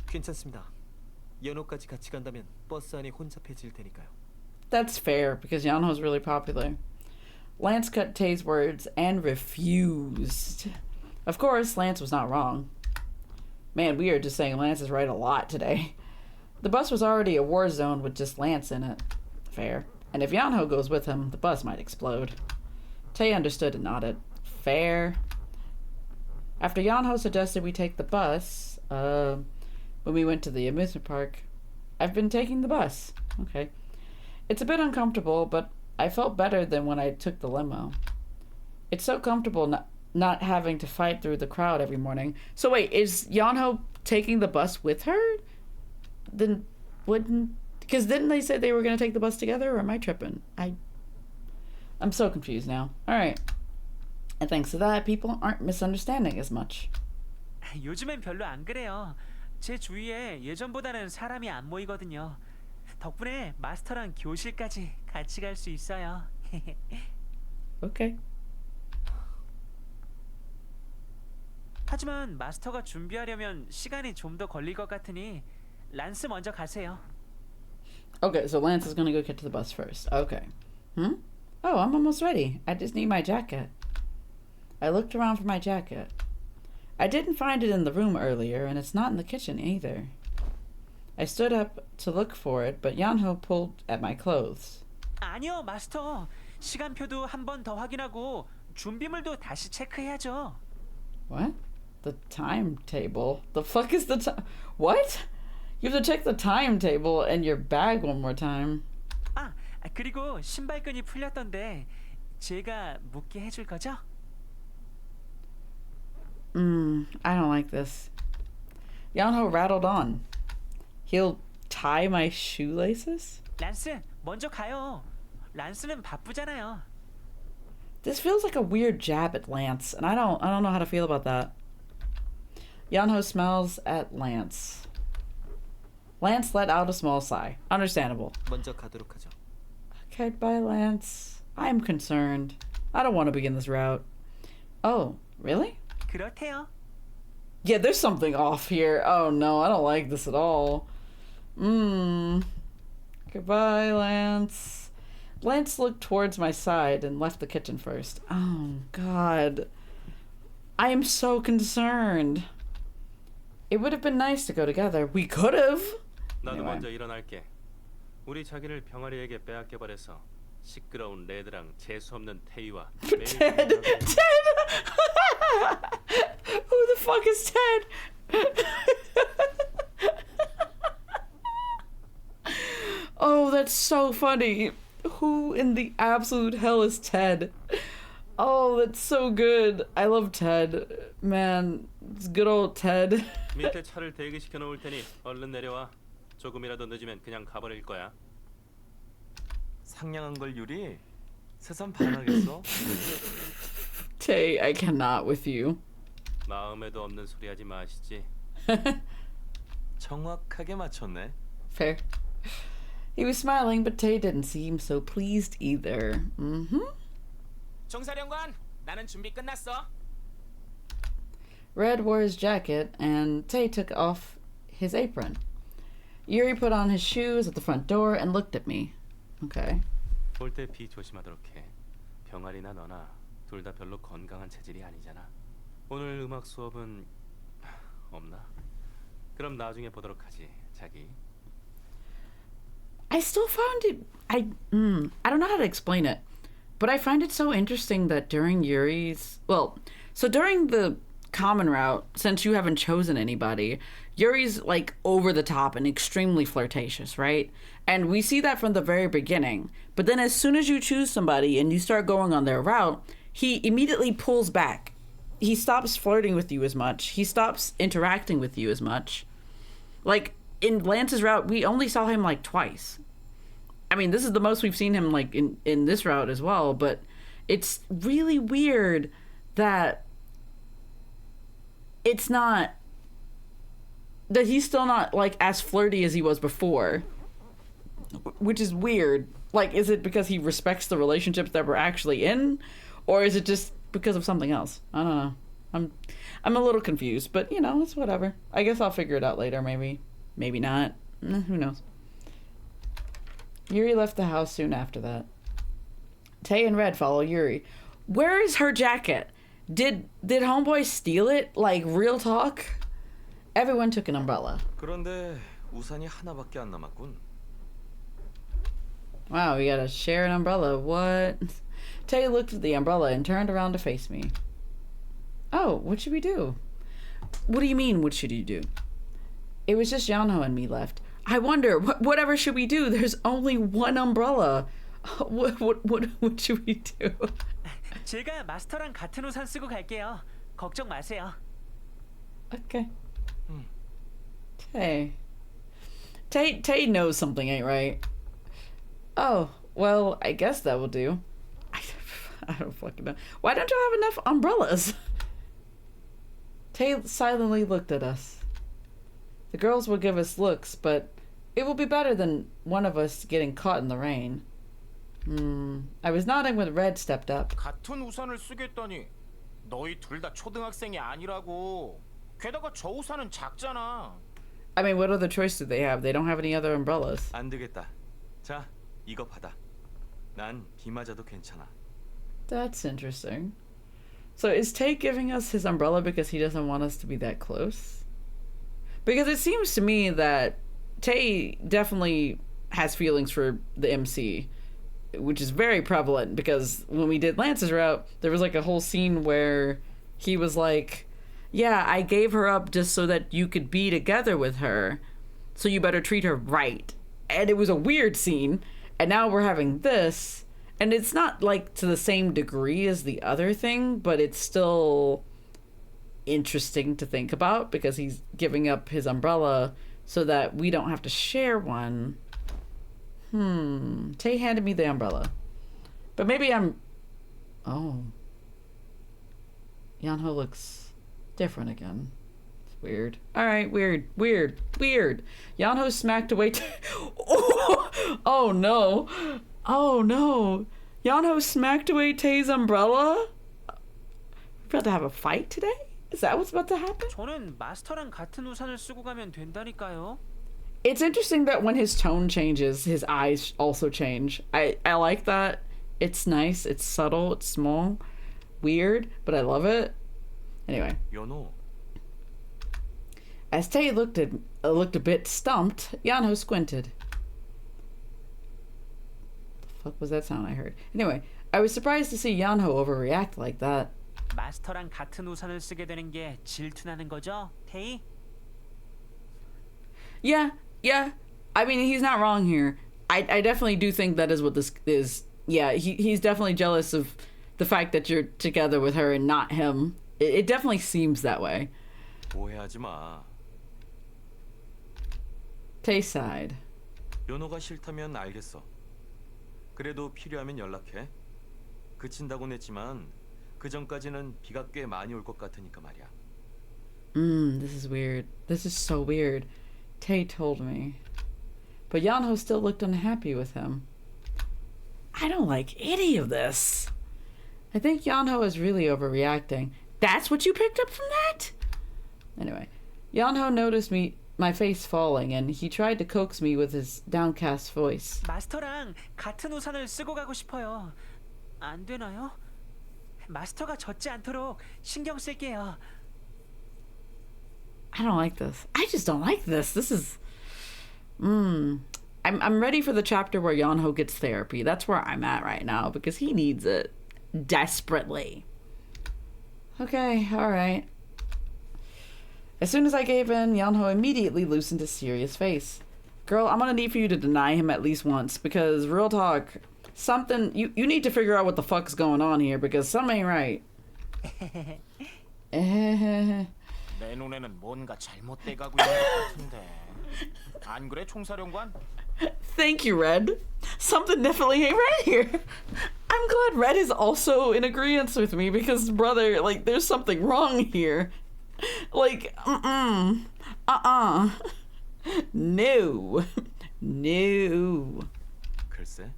괜찮습니다. 연호까지 같이 간다면 버스 안이 혼잡해질 테니까요. That's fair, because Yeong-Ho's really popular. Lance cut Tae's words and refused. Of course, Lance was not wrong. Man, we are just saying Lance is right a lot today. The bus was already a war zone with just Lance in it. Fair. And if Yeong-Ho goes with him, the bus might explode. Tae understood and nodded. Fair. After Yeong-Ho suggested we take the bus, when we went to the amusement park, I've been taking the bus. Okay. It's a bit uncomfortable, but I felt better than when I took the limo. It's so comfortable not having to fight through the crowd every morning. So wait, is Yeong-Ho taking the bus with her? Then wouldn't... Because didn't they say they were going to take the bus together, or am I tripping? I'm so confused now. All right. And thanks to that, people aren't misunderstanding as much. 요즘엔 별로 안 그래요. 제 주위에 예전보다는 사람이 안 모이거든요. 덕분에 마스터랑 교실까지 같이 갈 수 있어요. Okay. 하지만 마스터가 준비하려면 시간이 좀 더 걸릴 것 같으니 란스 먼저 가세요. Okay, so Lance is gonna go get to the bus first. Okay. Oh, I'm almost ready. I just need my jacket. I looked around for my jacket. I didn't find it in the room earlier, and it's not in the kitchen either. I stood up to look for it, but Yeong-Ho pulled at my clothes. 아니요, 마스터. 시간표도 한 번 더 확인하고 준비물도 다시 체크해야죠. What? The timetable? The fuck is the time? What? You have to check the timetable and your bag one more time. 아, 그리고 신발끈이 풀렸던데 제가 묶게 해줄 거죠? I don't like this. Yeong-Ho rattled on. He'll tie my shoelaces? 란스, 먼저 가요. 란스는 바쁘잖아요. This feels like a weird jab at Lance, and I don't know how to feel about that. Yeong-Ho smells at Lance. Lance let out a small sigh. Understandable. 먼저 가도록 하죠. Okay, bye, Lance. I'm concerned. I don't want to begin this route. Oh, really? 그렇대요. Yeah, there's something off here. Oh no, I don't like this at all. Goodbye, Lance. Lance looked towards my side and left the kitchen first. Oh, God. I am so concerned. It would have been nice to go together. We could have. 나도 Anyway. 먼저 일어날게. 우리 자기를 병아리에게 빼앗겨 버려서 시끄러운 레드랑 재수 없는 테이와 매일 Ted! Ted! Who the fuck is Ted? Oh, that's so funny. Who in the absolute hell is Ted? Oh, that's so good. I love Ted. Man, it's good old Ted. 밑에 차를 대기시켜 놓을 테니 얼른 내려와. 조금이라도 늦으면 그냥 가버릴 거야. 상냥한 걸 유리? 새삼 반하겠어? Tay, I cannot with you. 마음에도 없는 소리 하지 마시지. 정확하게 맞췄네. Fair. He was smiling, but Tay didn't seem so pleased either. 종사령관, 나는 준비 끝났어. Red wore his jacket, and Tay took off his apron. Yuri put on his shoes at the front door and looked at me. Okay. 볼 때 비 조심하도록 해. 병아리나 너나 둘 다 별로 건강한 체질이 아니잖아. 오늘 음악 수업은 없나? 그럼 나중에 보도록 하지, 자기. I still found it. I don't know how to explain it, but I find it so interesting that during Yuri's during the common route, since you haven't chosen anybody, Yuri's like over the top and extremely flirtatious, right? And we see that from the very beginning. But then as soon as you choose somebody and you start going on their route, he immediately pulls back. He stops flirting with you as much. He stops interacting with you as much. Like in Lance's route, we only saw him like twice. I mean, this is the most we've seen him like in this route as well, but it's really weird that it's not that he's still not like as flirty as he was before. which is weird. Like, is it because he respects the relationships that we're actually in, or is it just because of something else? I don't know. I'm a little confused, but you know, it's whatever. I guess I'll figure it out later, maybe not. Who knows? Yuri left the house soon after that. Tay and Red follow Yuri. Where is her jacket? Did homeboy steal it? Like, real talk? Everyone took an umbrella. 그런데 우산이 하나밖에 안 남았군. Wow, we gotta share an umbrella. What? Tay looked at the umbrella and turned around to face me. Oh, what should we do? What do you mean, what should you do? It was just Yeong-Ho and me left. I wonder, whatever should we do? There's only one umbrella. What should we do? 제가 마스터랑 같은 우산 쓰고 갈게요. 걱정 마세요. Okay. Tay knows something ain't right. Oh, well, I guess that will do. I don't fucking know. Why don't you have enough umbrellas? Tay silently looked at us. The girls will give us looks, but it will be better than one of us getting caught in the rain. I was nodding when Red stepped up. 같은 우산을 쓰겠다니. 너희 둘 다 초등학생이 아니라고. 게다가 저 우산은 작잖아. I mean, what other choice do they have? They don't have any other umbrellas. 안 되겠다. 자, 이거 받아. 난 비 맞아도 괜찮아. That's interesting. So is Tay giving us his umbrella because he doesn't want us to be that close? Because it seems to me that Tay definitely has feelings for the MC, which is very prevalent because when we did Lance's route, there was like a whole scene where he was like, yeah, I gave her up just so that you could be together with her, so you better treat her right. And it was a weird scene, and now we're having this, and it's not like to the same degree as the other thing, but it's still interesting to think about because he's giving up his umbrella so that we don't have to share one. Tay handed me the umbrella. But maybe I'm... Oh. Yeong-Ho looks different again. It's weird. Alright, weird. Yeong-Ho smacked away... Oh no. Oh no. Yeong-Ho smacked away Tay's umbrella? We're about to have a fight today? Is that what's about to happen? 저는 마스터랑 같은 우산을 쓰고 가면 된다니까요. It's interesting that when his tone changes, his eyes also change. I like that. It's nice, it's subtle, it's small, weird, but I love it. Anyway. 연호. As Tay looked a bit stumped, Yeong-Ho squinted. The fuck was that sound I heard? Anyway, I was surprised to see Yeong-Ho overreact like that. 마스터랑 같은 우산을 쓰게 되는 게 질투나는 거죠, 테이? Yeah. I mean, he's not wrong here. I definitely do think that is what this is. Yeah, he's definitely jealous of the fact that you're together with her and not him. It definitely seems that way. 오해하지 마. Tay sighed. 연호가 싫다면 알겠어. 그래도 필요하면 연락해. 그친다곤 했지만 그 전까지는 비가 꽤 많이 올 것 같으니까 말이야. This is weird. This is so weird. Tay told me. But Yeong-Ho still looked unhappy with him. I don't like any of this. I think Yeong-Ho is really overreacting. That's what you picked up from that? Anyway, Yeong-Ho noticed my face falling, and he tried to coax me with his downcast voice. 마스터랑 같은 우산을 쓰고 가고 싶어요. 안 되나요? 마스터가 젖지 않도록 신경 쓸게요. I don't like this. I just don't like this. This is... I'm ready for the chapter where Yeong-Ho gets therapy. That's where I'm at right now, because he needs it. Desperately. Okay, alright. As soon as I gave in, Yeong-Ho immediately loosened his serious face. Girl, I'm gonna need for you to deny him at least once, because real talk, something... You need to figure out what the fuck's going on here, because something ain't right. 내 눈에는 뭔가 잘못돼 가고 있는 것 같은데. 안 그래, 총사령관? Thank you, Red. Something definitely ain't right here. I'm glad Red is also in agreement with me because, brother, like, there's something wrong here. Like, No. No. 글쎄.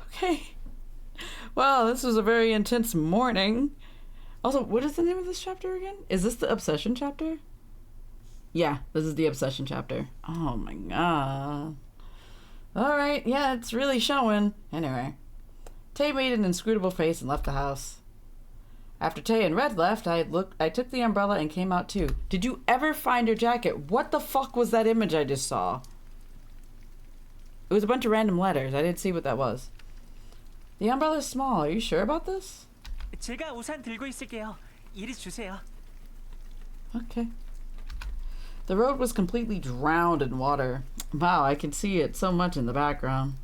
Okay. Well, this was a very intense morning. Also, what is the name of this chapter again? Is this the obsession chapter? Yeah, this is the obsession chapter. Oh my god. Alright, yeah, it's really showing. Anyway. Tay made an inscrutable face and left the house. After Tay and Red left, I took the umbrella and came out too. Did you ever find her jacket? What the fuck was that image I just saw? It was a bunch of random letters. I didn't see what that was. The umbrella's small. Are you sure about this? 제가 우산 들고 있을게요. 이리 주세요. Okay. The road was completely drowned in water. Wow, I can see it so much in the background.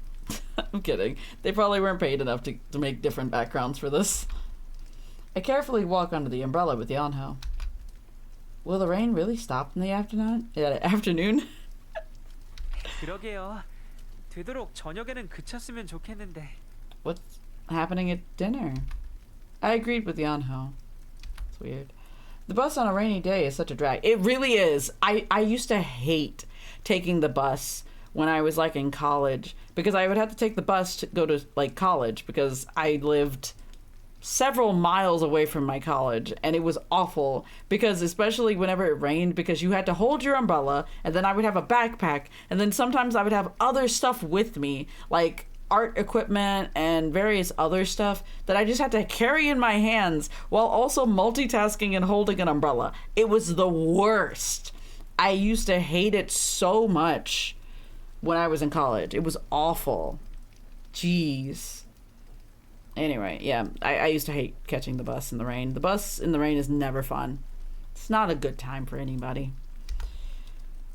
I'm kidding. They probably weren't paid enough to make different backgrounds for this. I carefully walk under the umbrella with Yeong-Ho. Will the rain really stop in the afternoon? 그러게요. 되도록 저녁에는 그쳤으면 좋겠는데. What's happening at dinner? I agreed with Yeong-Ho. It's weird. The bus on a rainy day is such a drag. It really is. I used to hate taking the bus when I was like in college because I would have to take the bus to go to like college because I lived several miles away from my college, and it was awful because especially whenever it rained, because you had to hold your umbrella, and then I would have a backpack, and then sometimes I would have other stuff with me like art equipment and various other stuff that I just had to carry in my hands while also multitasking and holding an umbrella. It was the worst. I used to hate it so much when I was in college. It was awful. Jeez. Anyway, yeah, I used to hate catching the bus in the rain. The bus in the rain is never fun. It's not a good time for anybody.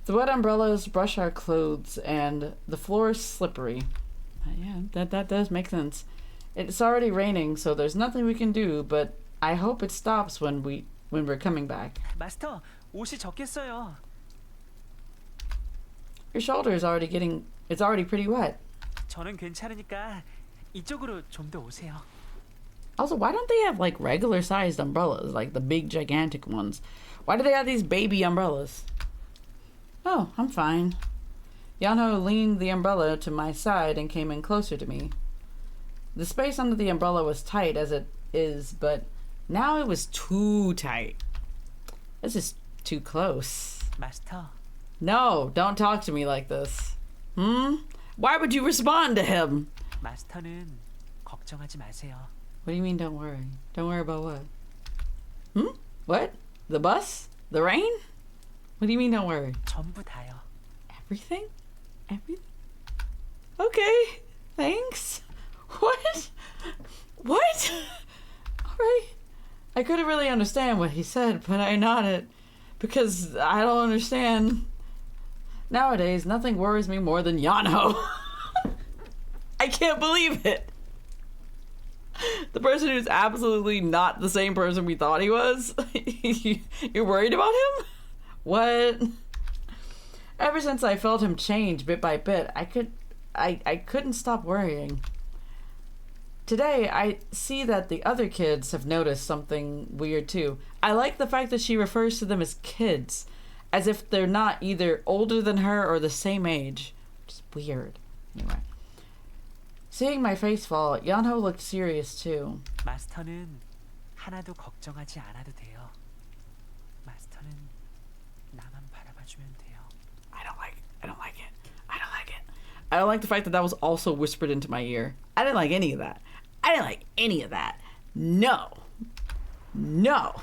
The wet umbrellas brush our clothes, and the floor is slippery. Yeah, that does make sense. It's already raining, so there's nothing we can do, but I hope it stops when we're coming back. 마스터, 옷이 젖겠어요. Your shoulder is it's already pretty wet. 저는 괜찮으니까 이쪽으로 좀 더 오세요. Also, why don't they have like regular sized umbrellas, like the big gigantic ones? Why do they have these baby umbrellas? Oh, I'm fine. Yeong-Ho leaned the umbrella to my side and came in closer to me. The space under the umbrella was tight as it is, but now it was too tight. This is too close. 마스터. No, don't talk to me like this. Why would you respond to him? 마스터는 걱정하지 마세요. What do you mean don't worry? Don't worry about what? What? The bus? The rain? What do you mean don't worry? 전부 다요. Everything? Everything? Okay, thanks. What? What? Alright. I couldn't really understand what he said, but I nodded because I don't understand. Nowadays, nothing worries me more than Yeong-Ho. I can't believe it. The person who's absolutely not the same person we thought he was. You're worried about him? What? Ever since I felt him change bit by bit, I couldn't stop worrying. Today, I see that the other kids have noticed something weird too. I like the fact that she refers to them as kids, as if they're not either older than her or the same age. Which is weird. Anyway. Seeing my face fall, Yeong-Ho looked serious too. 마스터는 하나도 걱정하지 않아도 돼요. 마스터는 나만 바라봐주면 돼요. I don't like it. I don't like the fact that was also whispered into my ear. I didn't like any of that. No. No.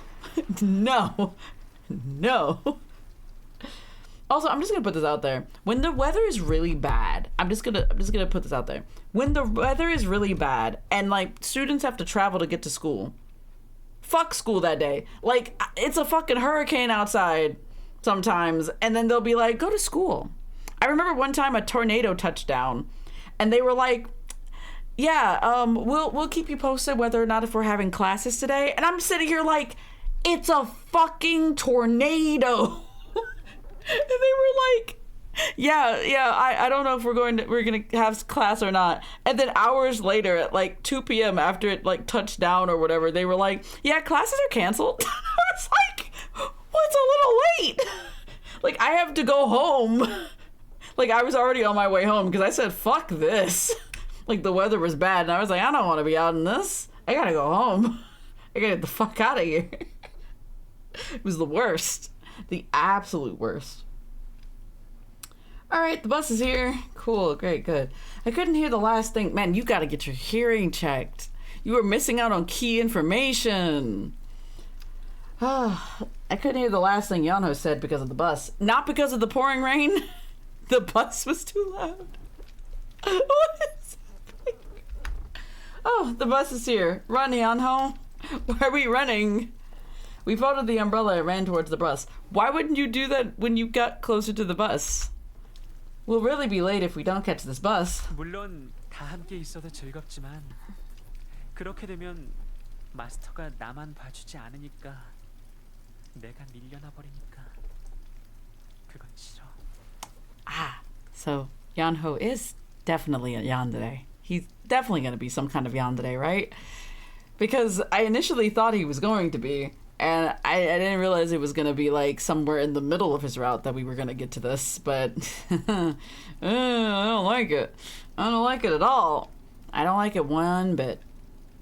Also, I'm just gonna put this out there. When the weather is really bad, I'm just gonna put this out there. When the weather is really bad and like students have to travel to get to school, fuck school that day. Like it's a fucking hurricane outside sometimes, and then they'll be like, go to school. I remember one time a tornado touched down, and they were like, yeah, we'll keep you posted whether or not if we're having classes today. And I'm sitting here like, it's a fucking tornado. And they were like, yeah, I don't know if we're gonna have class or not. And then hours later at like 2 p.m. after it like touched down or whatever, they were like, yeah, classes are canceled. I was like, well, it's a little late. Like, I have to go home. Like, I was already on my way home because I said, fuck this. Like, the weather was bad, and I was like, I don't want to be out in this. I gotta go home. I gotta get the fuck out of here. It was the worst. The absolute worst. Alright, the bus is here. Cool, great, good. I couldn't hear the last thing. Man, you gotta get your hearing checked. You were missing out on key information. I couldn't hear the last thing Yeong-Ho said because of the bus. Not because of the pouring rain. The bus was too loud. What is happening? Oh, the bus is here. Run, Yeong-Ho. Why are we running? We folded the umbrella and ran towards the bus. Why wouldn't you do that when you got closer to the bus? We'll really be late if we don't catch this bus. 물론 다 함께 있어도 즐겁지만 그렇게 되면 마스터가 나만 봐주지 않으니까 내가 밀려나 버리니까 그건 싫어. Ah, so Yeong-Ho is definitely a yandere. He's definitely going to be some kind of yandere, right? Because I initially thought he was going to be, and I didn't realize it was going to be like somewhere in the middle of his route that we were going to get to this, but I don't like it. I don't like it at all. I don't like it one bit.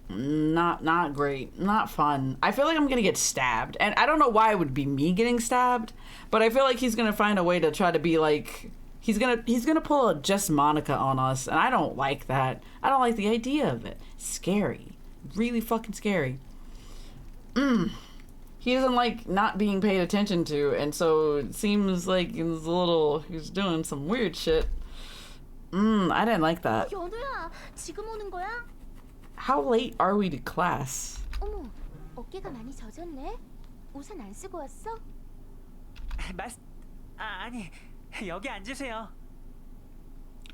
Not great. Not fun. I feel like I'm gonna get stabbed, and I don't know why it would be me getting stabbed, but I feel like he's gonna find a way to try to be like he's gonna pull a Just Monica on us, and I don't like that. I don't like the idea of it. Scary. Really fucking scary. He doesn't like not being paid attention to, and so it seems like he's doing some weird shit. I didn't like that. 연우야, 지금 오는 거야? How late are we to class? 어머, 어깨가 많이 젖었네. 우산 안 쓰고 왔어? 아니, 여기 앉으세요.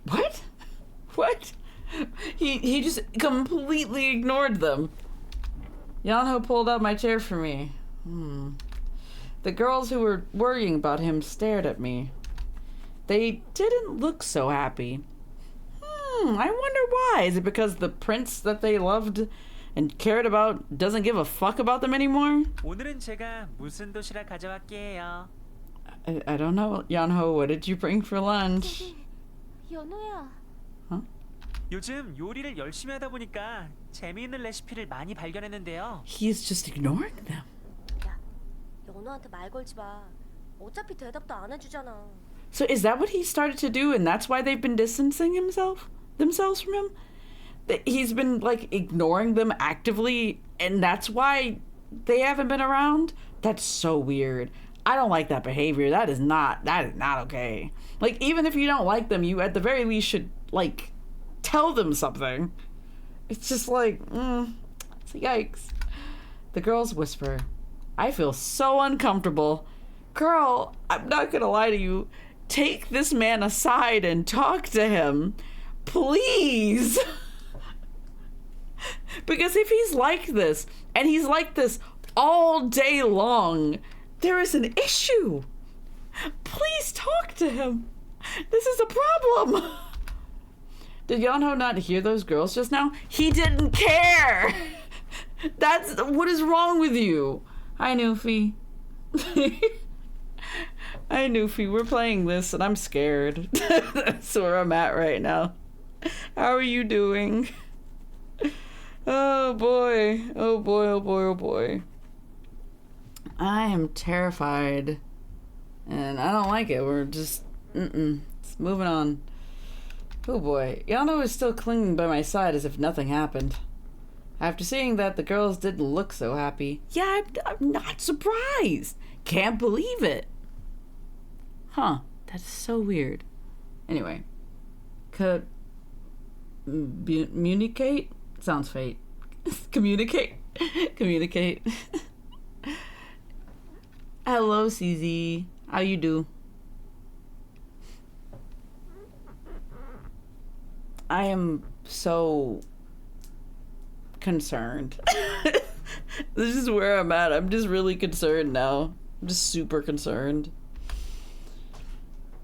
What? What? He just completely ignored them. Yeong-Ho pulled out my chair for me. The girls who were worrying about him stared at me. They didn't look so happy. I wonder why. Is it because the prince that they loved and cared about doesn't give a fuck about them anymore? 오늘은 제가 무슨 도시락 가져왔게요? I don't know. Yeong-Ho, what did you bring for lunch? 연우야. Huh? 요즘 요리를 열심히 하다 보니까 재미있는 레시피를 많이 발견했는데요. He's just ignoring them. 야, 연우한테 말 걸지 마. 어차피 대답도 안 해주잖아. So is that what he started to do, and that's why they've been distancing themselves from him? That he's been like ignoring them actively, and that's why they haven't been around? That's so weird. I don't like that behavior. That is not okay. Like, even if you don't like them, you at the very least should like tell them something. It's just like, yikes. The girls whisper. I feel so uncomfortable. Girl, I'm not gonna lie to you. Take this man aside and talk to him. Please. Because if he's like this, and he's like this all day long, there is an issue. Please talk to him. This is a problem. Did Yeong-Ho not hear those girls just now? He didn't care. That's what is wrong with you. Hi, Newfie. Hi, Newfie. We're playing this, and I'm scared. That's where I'm at right now. How are you doing? Oh boy. Oh boy, oh boy, oh boy. I am terrified. And I don't like it. We're just, it's moving on. Oh boy. Yeong-Ho is still clinging by my side as if nothing happened. After seeing that, the girls didn't look so happy. Yeah, I'm not surprised. Can't believe it. Huh. That's so weird. Anyway. Communicate? Sounds fake. Communicate? Communicate. Hello, CZ. How you do? I am so concerned. This is where I'm at. I'm just really concerned now. I'm just super concerned.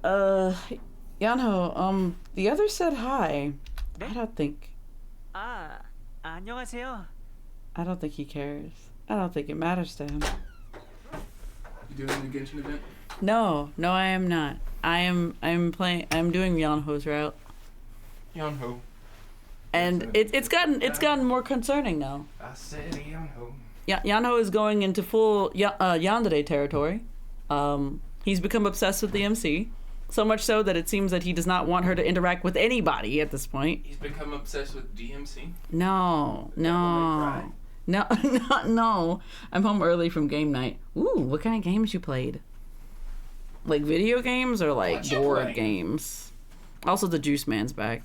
Yeong-Ho, the other said hi. 네? I don't think 안녕하세요. I don't think he cares. I don't think it matters to him. You doing an engagement event? No, I am not. I'm doing Yeong-Ho's route. Yeong-Ho. And it's gotten more concerning now. I said Yeong-Ho. Yeong-Ho is going into full yandere territory. He's become obsessed with the MC, so much so that it seems that he does not want her to interact with anybody at this point. He's become obsessed with DMC. No. No. I'm home early from game night. Ooh, what kind of games you played? Like video games or like board games? Also, the Juice Man's back.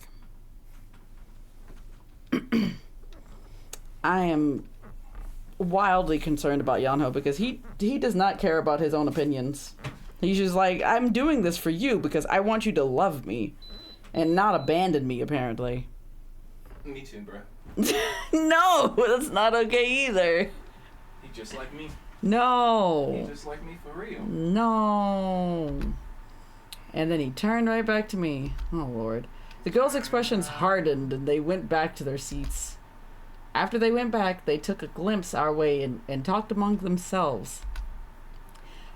I am wildly concerned about Yeong-Ho because he does not care about his own opinions. He's just like, I'm doing this for you because I want you to love me and not abandon me, apparently. Me too, bro. No, that's not okay either. He just like me. No. He just like me for real. No. And then he turned right back to me. Oh, Lord. The girls' expressions hardened and they went back to their seats. After they went back, they took a glimpse our way and talked among themselves.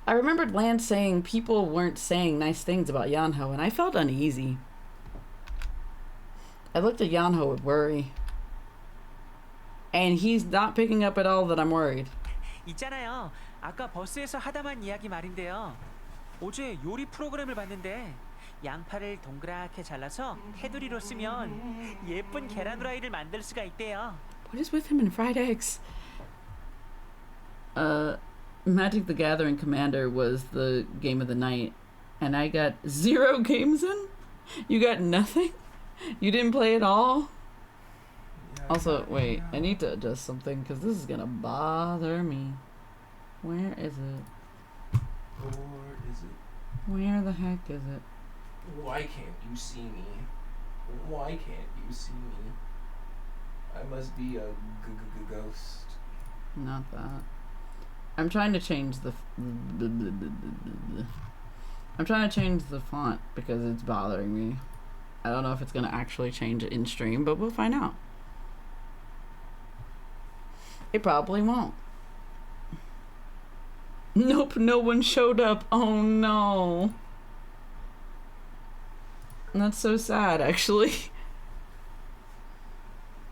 I remembered Lance saying people weren't saying nice things about Yeong-Ho, and I felt uneasy. I looked at Yeong-Ho with worry. And he's not picking up at all that I'm worried. 있잖아요. 아까 버스에서 하다만 이야기 말인데요. 어제 요리 프로그램을 봤는데 양파를 동그랗게 잘라서 테두리로 쓰면 예쁜 계란 후라이를 만들 수가 있대요. What is with him and fried eggs? Magic the Gathering Commander was the game of the night, and I got 0 games in? You got nothing? You didn't play at all? Also, wait, I need to adjust something because this is gonna bother me. Where is it? Or is it? Where the heck is it? Why can't you see me? Why can't you see me? I must be a ghost. Not that. I'm trying to change the font because it's bothering me. I don't know if it's gonna actually change it in stream, but we'll find out. It probably won't. Nope, no one showed up. Oh no. That's so sad, actually.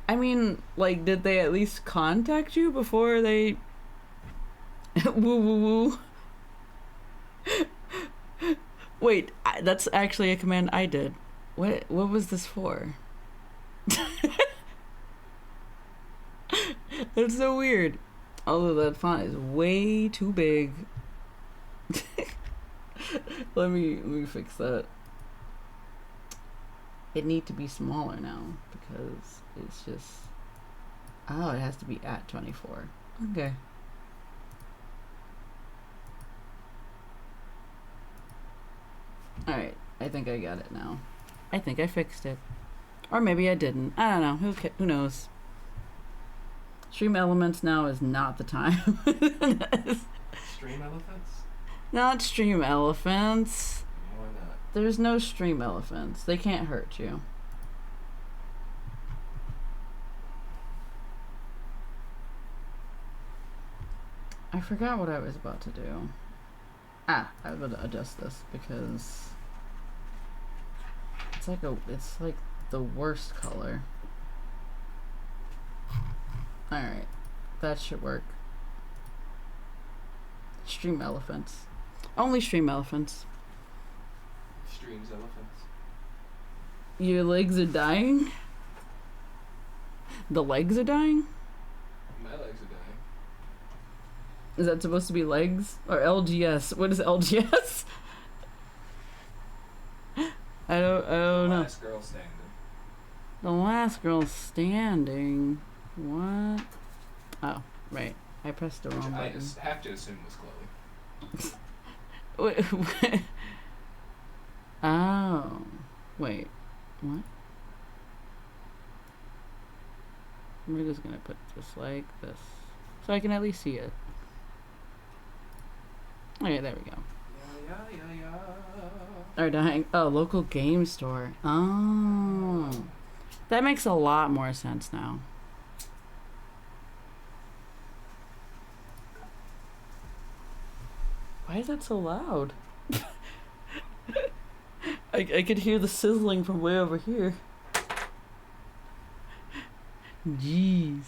I mean, like, did they at least contact you before they... woo woo woo. Wait, that's actually a command I did. What was this for? That's so weird. Although that font is way too big. Let me fix that. It needs to be smaller now because it's just... Oh, it has to be at 24. Okay. Alright, I think I got it now. I think I fixed it. Or maybe I didn't. I don't know. Who knows? Stream Elements now is not the time. Stream elephants? Not Stream Elephants. Why not? There's no Stream Elephants. They can't hurt you. I forgot what I was about to do. I was going to adjust this because it's like the worst color. Alright, that should work. Stream Elephants. Only Stream Elephants. Streams elephants. Your legs are dying? The legs are dying? My legs are dying. Is that supposed to be legs? Or LGS? What is LGS? I don't know. Last girl standing. The last girl standing. What? Oh, right. I pressed the wrong button. I have to assume was Chloe. Wait. Oh. Wait. What? We're just gonna put this like this. So I can at least see it. Okay, there we go. Are dying. Oh, local game store. Oh. That makes a lot more sense now. Why is that so loud? I could hear the sizzling from way over here. Jeez.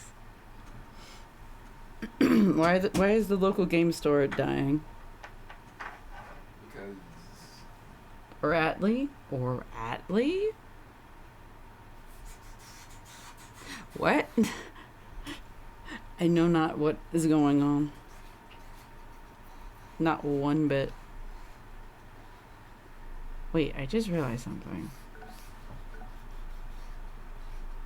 Why is the local game store dying? Because Or Atlee? What? I know not what is going on. Not one bit. Wait, I just realized something.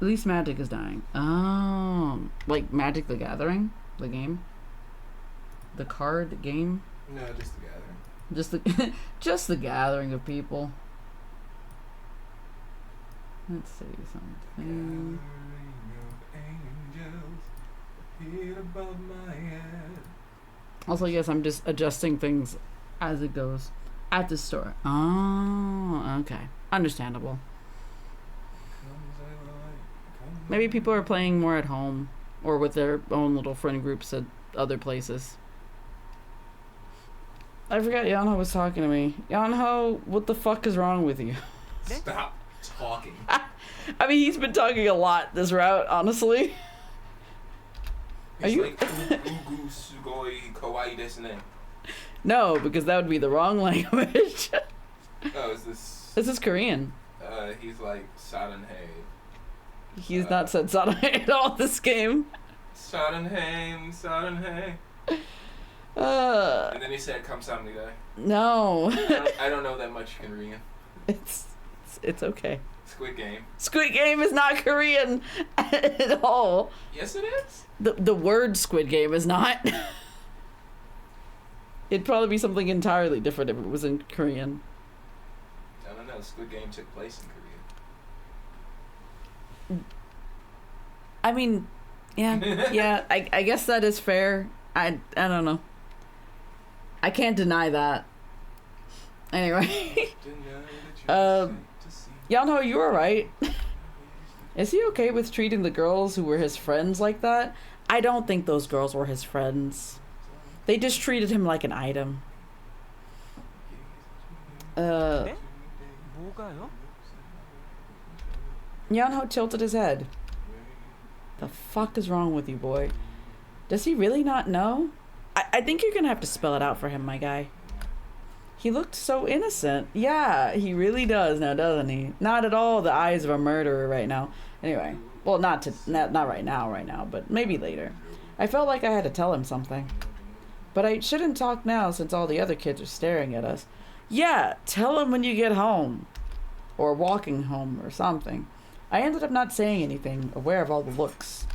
At least Magic is dying. Oh, like Magic the Gathering? The game? The card game? no, just the gathering. Just the just the gathering of people. Let's see something. Also, yes, I'm just adjusting things as it goes at the store. Oh, okay. Understandable. Maybe people are playing more at home or with their own little friend groups at other places. I forgot Yeong-Ho was talking to me. Yeong-Ho, what the fuck is wrong with you? Stop talking. I mean, he's been talking a lot this route, honestly. Are It's you? like ugu sugoi kawaii desu. No, because that would be the wrong language. Oh, is this? This is Korean. He's like Saranhei. He's not said Saranhei at all this game. Saranhei. And then he said kamsamnida. No. I don't know that much Korean. It's okay. Squid Game. Squid Game is not Korean at all. Yes, it is. The word Squid Game is not. It'd probably be something entirely different if it was in Korean. I don't know. Squid Game took place in Korea. I mean, yeah. I guess that is fair. I don't know. I can't deny that. Anyway. Yeong-Ho, you were right. Is he okay with treating the girls who were his friends like that? I don't think those girls were his friends. They just treated him like an item. 뭐가요? Yeong-Ho tilted his head. The fuck is wrong with you, boy? Does he really not know? I think you're gonna have to spell it out for him, my guy. He looked so innocent. Yeah, he really does now, doesn't he? Not at all the eyes of a murderer right now. Anyway, well, not right now, but maybe later. I felt like I had to tell him something. But I shouldn't talk now since all the other kids are staring at us. Yeah, tell him when you get home. Or walking home or something. I ended up not saying anything, aware of all the looks.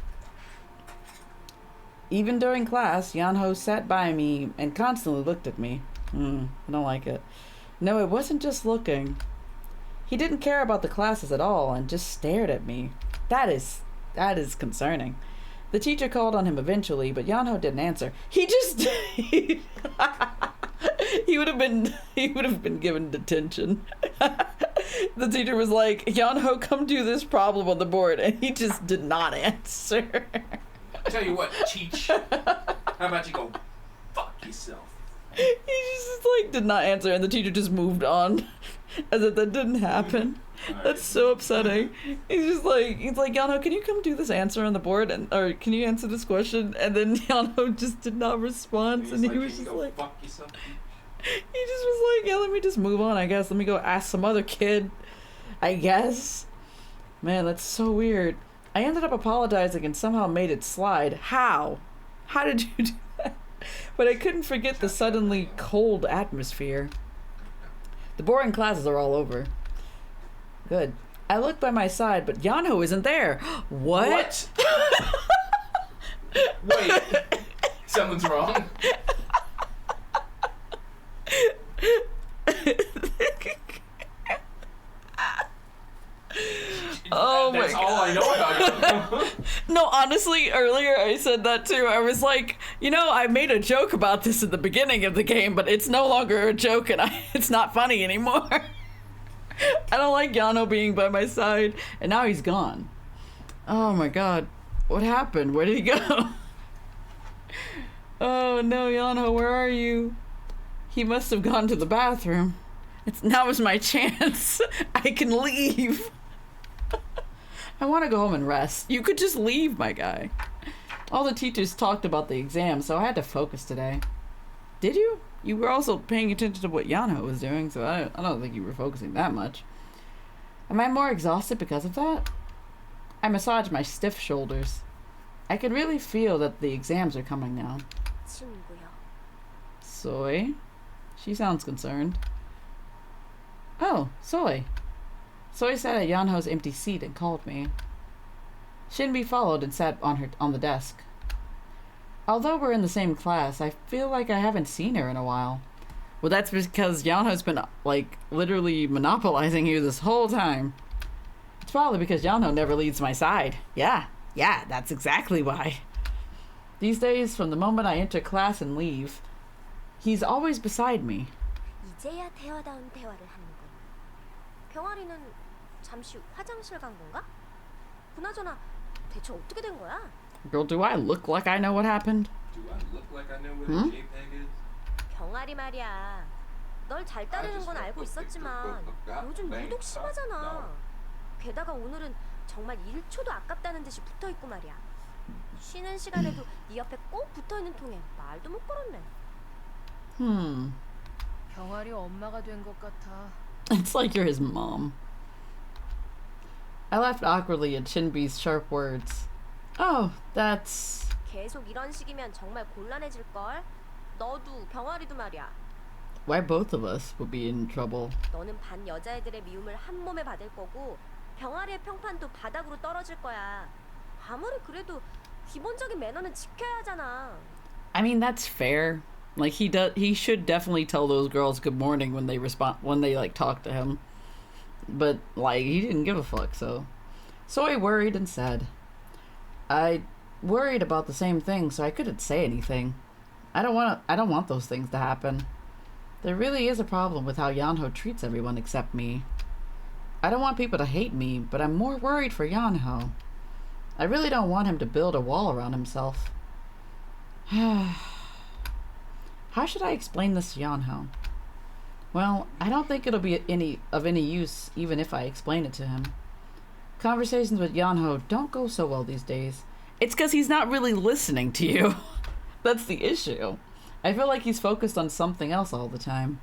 Even during class, Yeong-Ho sat by me and constantly looked at me. I don't like it. No, it wasn't just looking. He didn't care about the classes at all and just stared at me. That is concerning. The teacher called on him eventually, but Yeong-Ho didn't answer. He just he would have been given detention. The teacher was like, Yeong-Ho, come do this problem on the board, and he just did not answer. Tell you what, Cheech. How about you go fuck yourself? He just like did not answer, and the teacher just moved on as if that didn't happen. That's so upsetting. He's like, Yeong-Ho, can you come do this answer on the board, or can you answer this question? And then Yeong-Ho just did not respond, and he was just like, fuck yourself. He just was like, yeah, let me just move on, I guess. Let me go ask some other kid, I guess. Man, that's so weird. I ended up apologizing and somehow made it slide. How? How did you do that? But I couldn't forget the suddenly cold atmosphere. The boring classes are all over. Good. I looked by my side, but Yeong-Ho isn't there. What? Wait. Something's wrong. Oh That's my all God. I know about you. No, honestly, earlier I said that too. I was like, I made a joke about this at the beginning of the game, but it's no longer a joke and it's not funny anymore. I don't like Yeong-Ho being by my side, and now he's gone. Oh my God. What happened? Where did he go? Oh no, Yeong-Ho, where are you? He must have gone to the bathroom. Now is my chance. I can leave. I want to go home and rest. You could just leave, my guy. All the teachers talked about the exam, so I had to focus today. Did you? You were also paying attention to what Yeong-Ho was doing, so I don't think you were focusing that much. Am I more exhausted because of that? I massaged my stiff shoulders. I could really feel that the exams are coming now. 친구요. Soy? She sounds concerned. Oh, Soy. Soy sat at Yeong-Ho's empty seat and called me. Shinbi followed and sat on the desk. Although we're in the same class, I feel like I haven't seen her in a while. Well, that's because Yeong-Ho's been, like, literally monopolizing you this whole time. It's probably because Yeong-Ho never leaves my side. Yeah, that's exactly why. These days, from the moment I enter class and leave, he's always beside me. 이제야 대화다운 대화를 하는군. 병아리는 잠시 화장실 간 건가? 그나저나 대체 어떻게 된 거야? Girl, do I look like I know what happened? Do I look like I know what a JPEG is? 병아리 말이야. 널 잘 따르는 건 알고 있었지만 요즘 유독 심하잖아. 게다가 오늘은 정말 1초도 아깝다는 듯이 붙어있고 말이야. 쉬는 시간에도 네 옆에 꼭 붙어있는 통에 말도 못 걸었네. 병아리 엄마가 된 것 같아. It's like you're his mom. I laughed awkwardly at Shinbi's sharp words. Oh, that's... 계속 이런 식이면 정말 곤란해질걸? 너도 병아리도 말이야. Why both of us would be in trouble. 너는 반 여자애들의 미움을 한 몸에 받을 거고 병아리의 평판도 바닥으로 떨어질 거야. 아무리 그래도 기본적인 매너는 지켜야 하잖아. I mean, that's fair. Like, he should definitely tell those girls good morning when they like talk to him. But like, he didn't give a fuck, so I worried and said. I worried about the same thing, so I couldn't say anything. I don't want those things to happen. There really is a problem with how Yeong-Ho treats everyone except me. I don't want people to hate me, but I'm more worried for Yeong-Ho. I really don't want him to build a wall around himself. How should I explain this to Yeong-Ho? Well, I don't think it'll be of any use even if I explain it to him. Conversations with Yeong-Ho don't go so well these days. It's because he's not really listening to you. That's the issue. I feel like he's focused on something else all the time.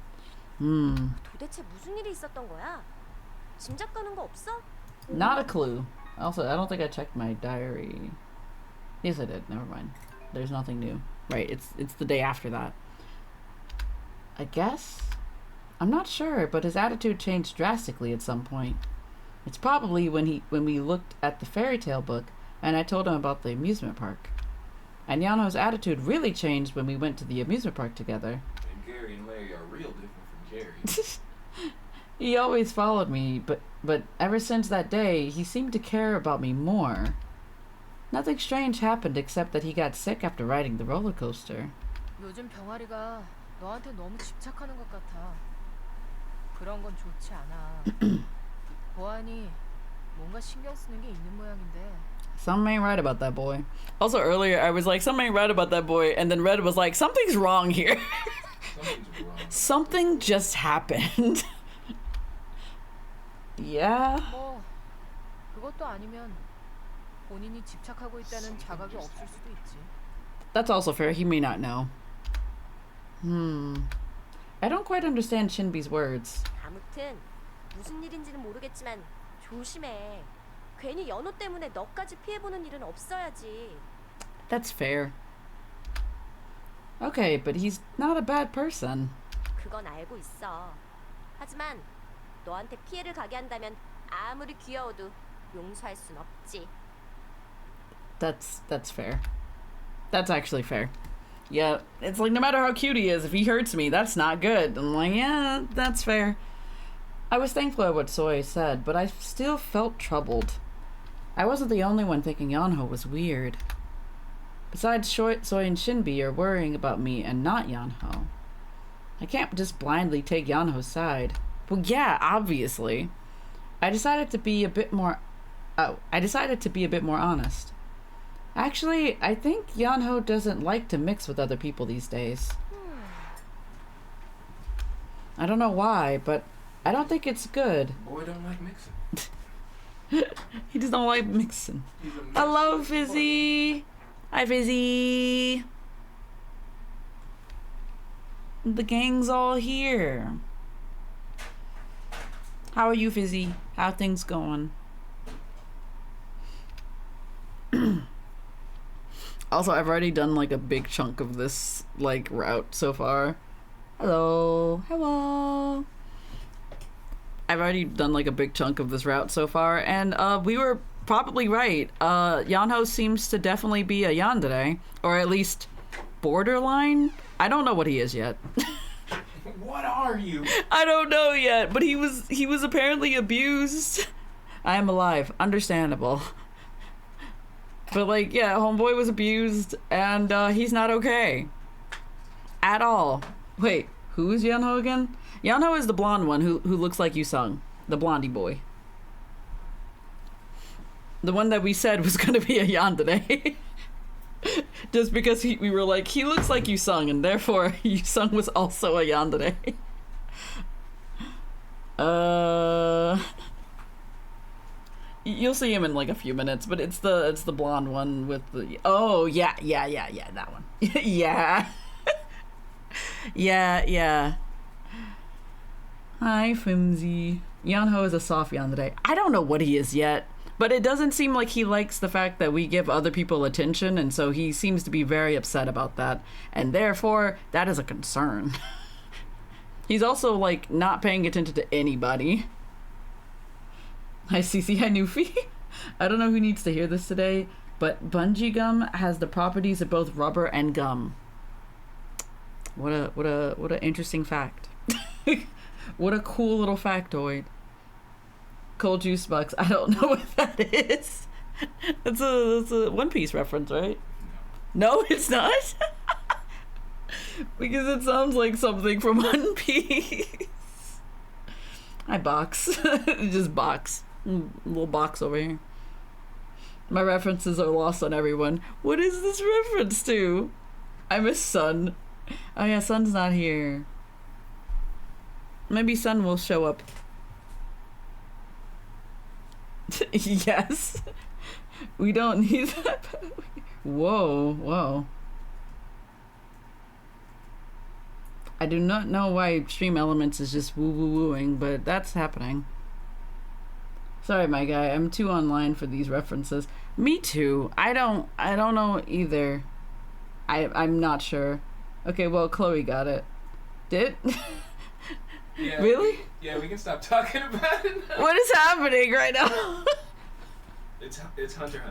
도대체 무슨 일이 있었던 거야? 짐작 가는 거 없어? Not a clue. Also, I don't think I checked my diary. Yes, I did. Never mind. There's nothing new. Right, it's the day after that. I guess? I'm not sure, but his attitude changed drastically at some point. It's probably when we looked at the fairy tale book and I told him about the amusement park. And Yeong-Ho's attitude really changed when we went to the amusement park together. And Gary and Larry are real different from Jerry. He always followed me, but ever since that day, he seemed to care about me more. Nothing strange happened except that he got sick after riding the roller coaster. 요즘 병아리가 너한테 너무 집착하는 것 같아. 그런 건 좋지 않아. 보아니 뭔가 신경 쓰는 게 있는 모양인데. Something ain't right about that boy. Also earlier I was like, something ain't right about that boy, and then Red was like, something's wrong here. Something's wrong. Something just happened. Yeah. 뭐 그것도 아니면 본인이 집착하고 있다는 자각이 없을 수도 있지. That's also fair. He may not know. I don't quite understand Shinbi's words. 아무튼 무슨 일인지는 모르겠지만 조심해. 괜히 연호 때문에 너까지 피해보는 일은 없어야지. That's fair. Okay, but he's not a bad person. 그건 알고 있어. 하지만 너한테 피해를 가게 한다면 아무리 귀여워도 용서할 순 없지. That's fair. That's actually fair. Yeah, it's like no matter how cute he is, if he hurts me, that's not good. I'm like, yeah, that's fair. I was thankful at what Soy said, but I still felt troubled. I wasn't the only one thinking Yeong-Ho was weird. Besides, Soy and Shinbi are worrying about me and not Yeong-Ho. I can't just blindly take Yeong-Ho's side. Well, yeah, obviously. I decided to be a bit more honest. Actually, I think Yeong-Ho doesn't like to mix with other people these days. I don't know why, but I don't think it's good. Boy don't like mixing. He just don't like mixing. He's a Hello, mixing Fizzy. Hi, Fizzy. The gang's all here. How are you, Fizzy? How things going? Also, I've already done like a big chunk of this like route so far. Hello. Hello. I've already done like a big chunk of this route so far, and we were probably right. Yeong-Ho seems to definitely be a yandere, or at least borderline. I don't know what he is yet. What are you? I don't know yet, but he was apparently abused. I am alive. Understandable. But like, yeah, homeboy was abused, and he's not okay. At all. Wait, who is Yeong-Ho again? Yeong-Ho is the blonde one who looks like Yoo-sung. The blondie boy. The one that we said was gonna be a yandere. Just because we were like, he looks like Yoo-sung, and therefore Yoo-sung was also a yandere. You'll see him in like a few minutes, but it's the blonde one with the yeah, that one. Yeah. Yeah. Hi, Flimsy. Yeong-Ho is a soft yandere. I don't know what he is yet, but it doesn't seem like he likes the fact that we give other people attention, and so he seems to be very upset about that, and therefore that is a concern. He's also like not paying attention to anybody. Hi, Cece. Hi, Nufi. I don't know who needs to hear this today, but bungee gum has the properties of both rubber and gum. What a interesting fact. What a cool little factoid. Cold juice bucks. I don't know what that is. That's a One Piece reference, right? No, it's not. Because it sounds like something from One Piece. Hi, box. Just box. Little box over here. My references are lost on everyone. What is this reference to? I miss Sun. Oh yeah, Sun's not here. Maybe Sun will show up. Yes. We don't need that. Whoa. I do not know why Stream Elements is just woo-woo-wooing, but that's happening. Sorry, my guy. I'm too online for these references. Me too. I don't know either. I'm not sure. Okay, well, Chloe got it. Did? Yeah, really? Yeah, we can stop talking about it now. What is happening right now? It's Hunter x Hunter.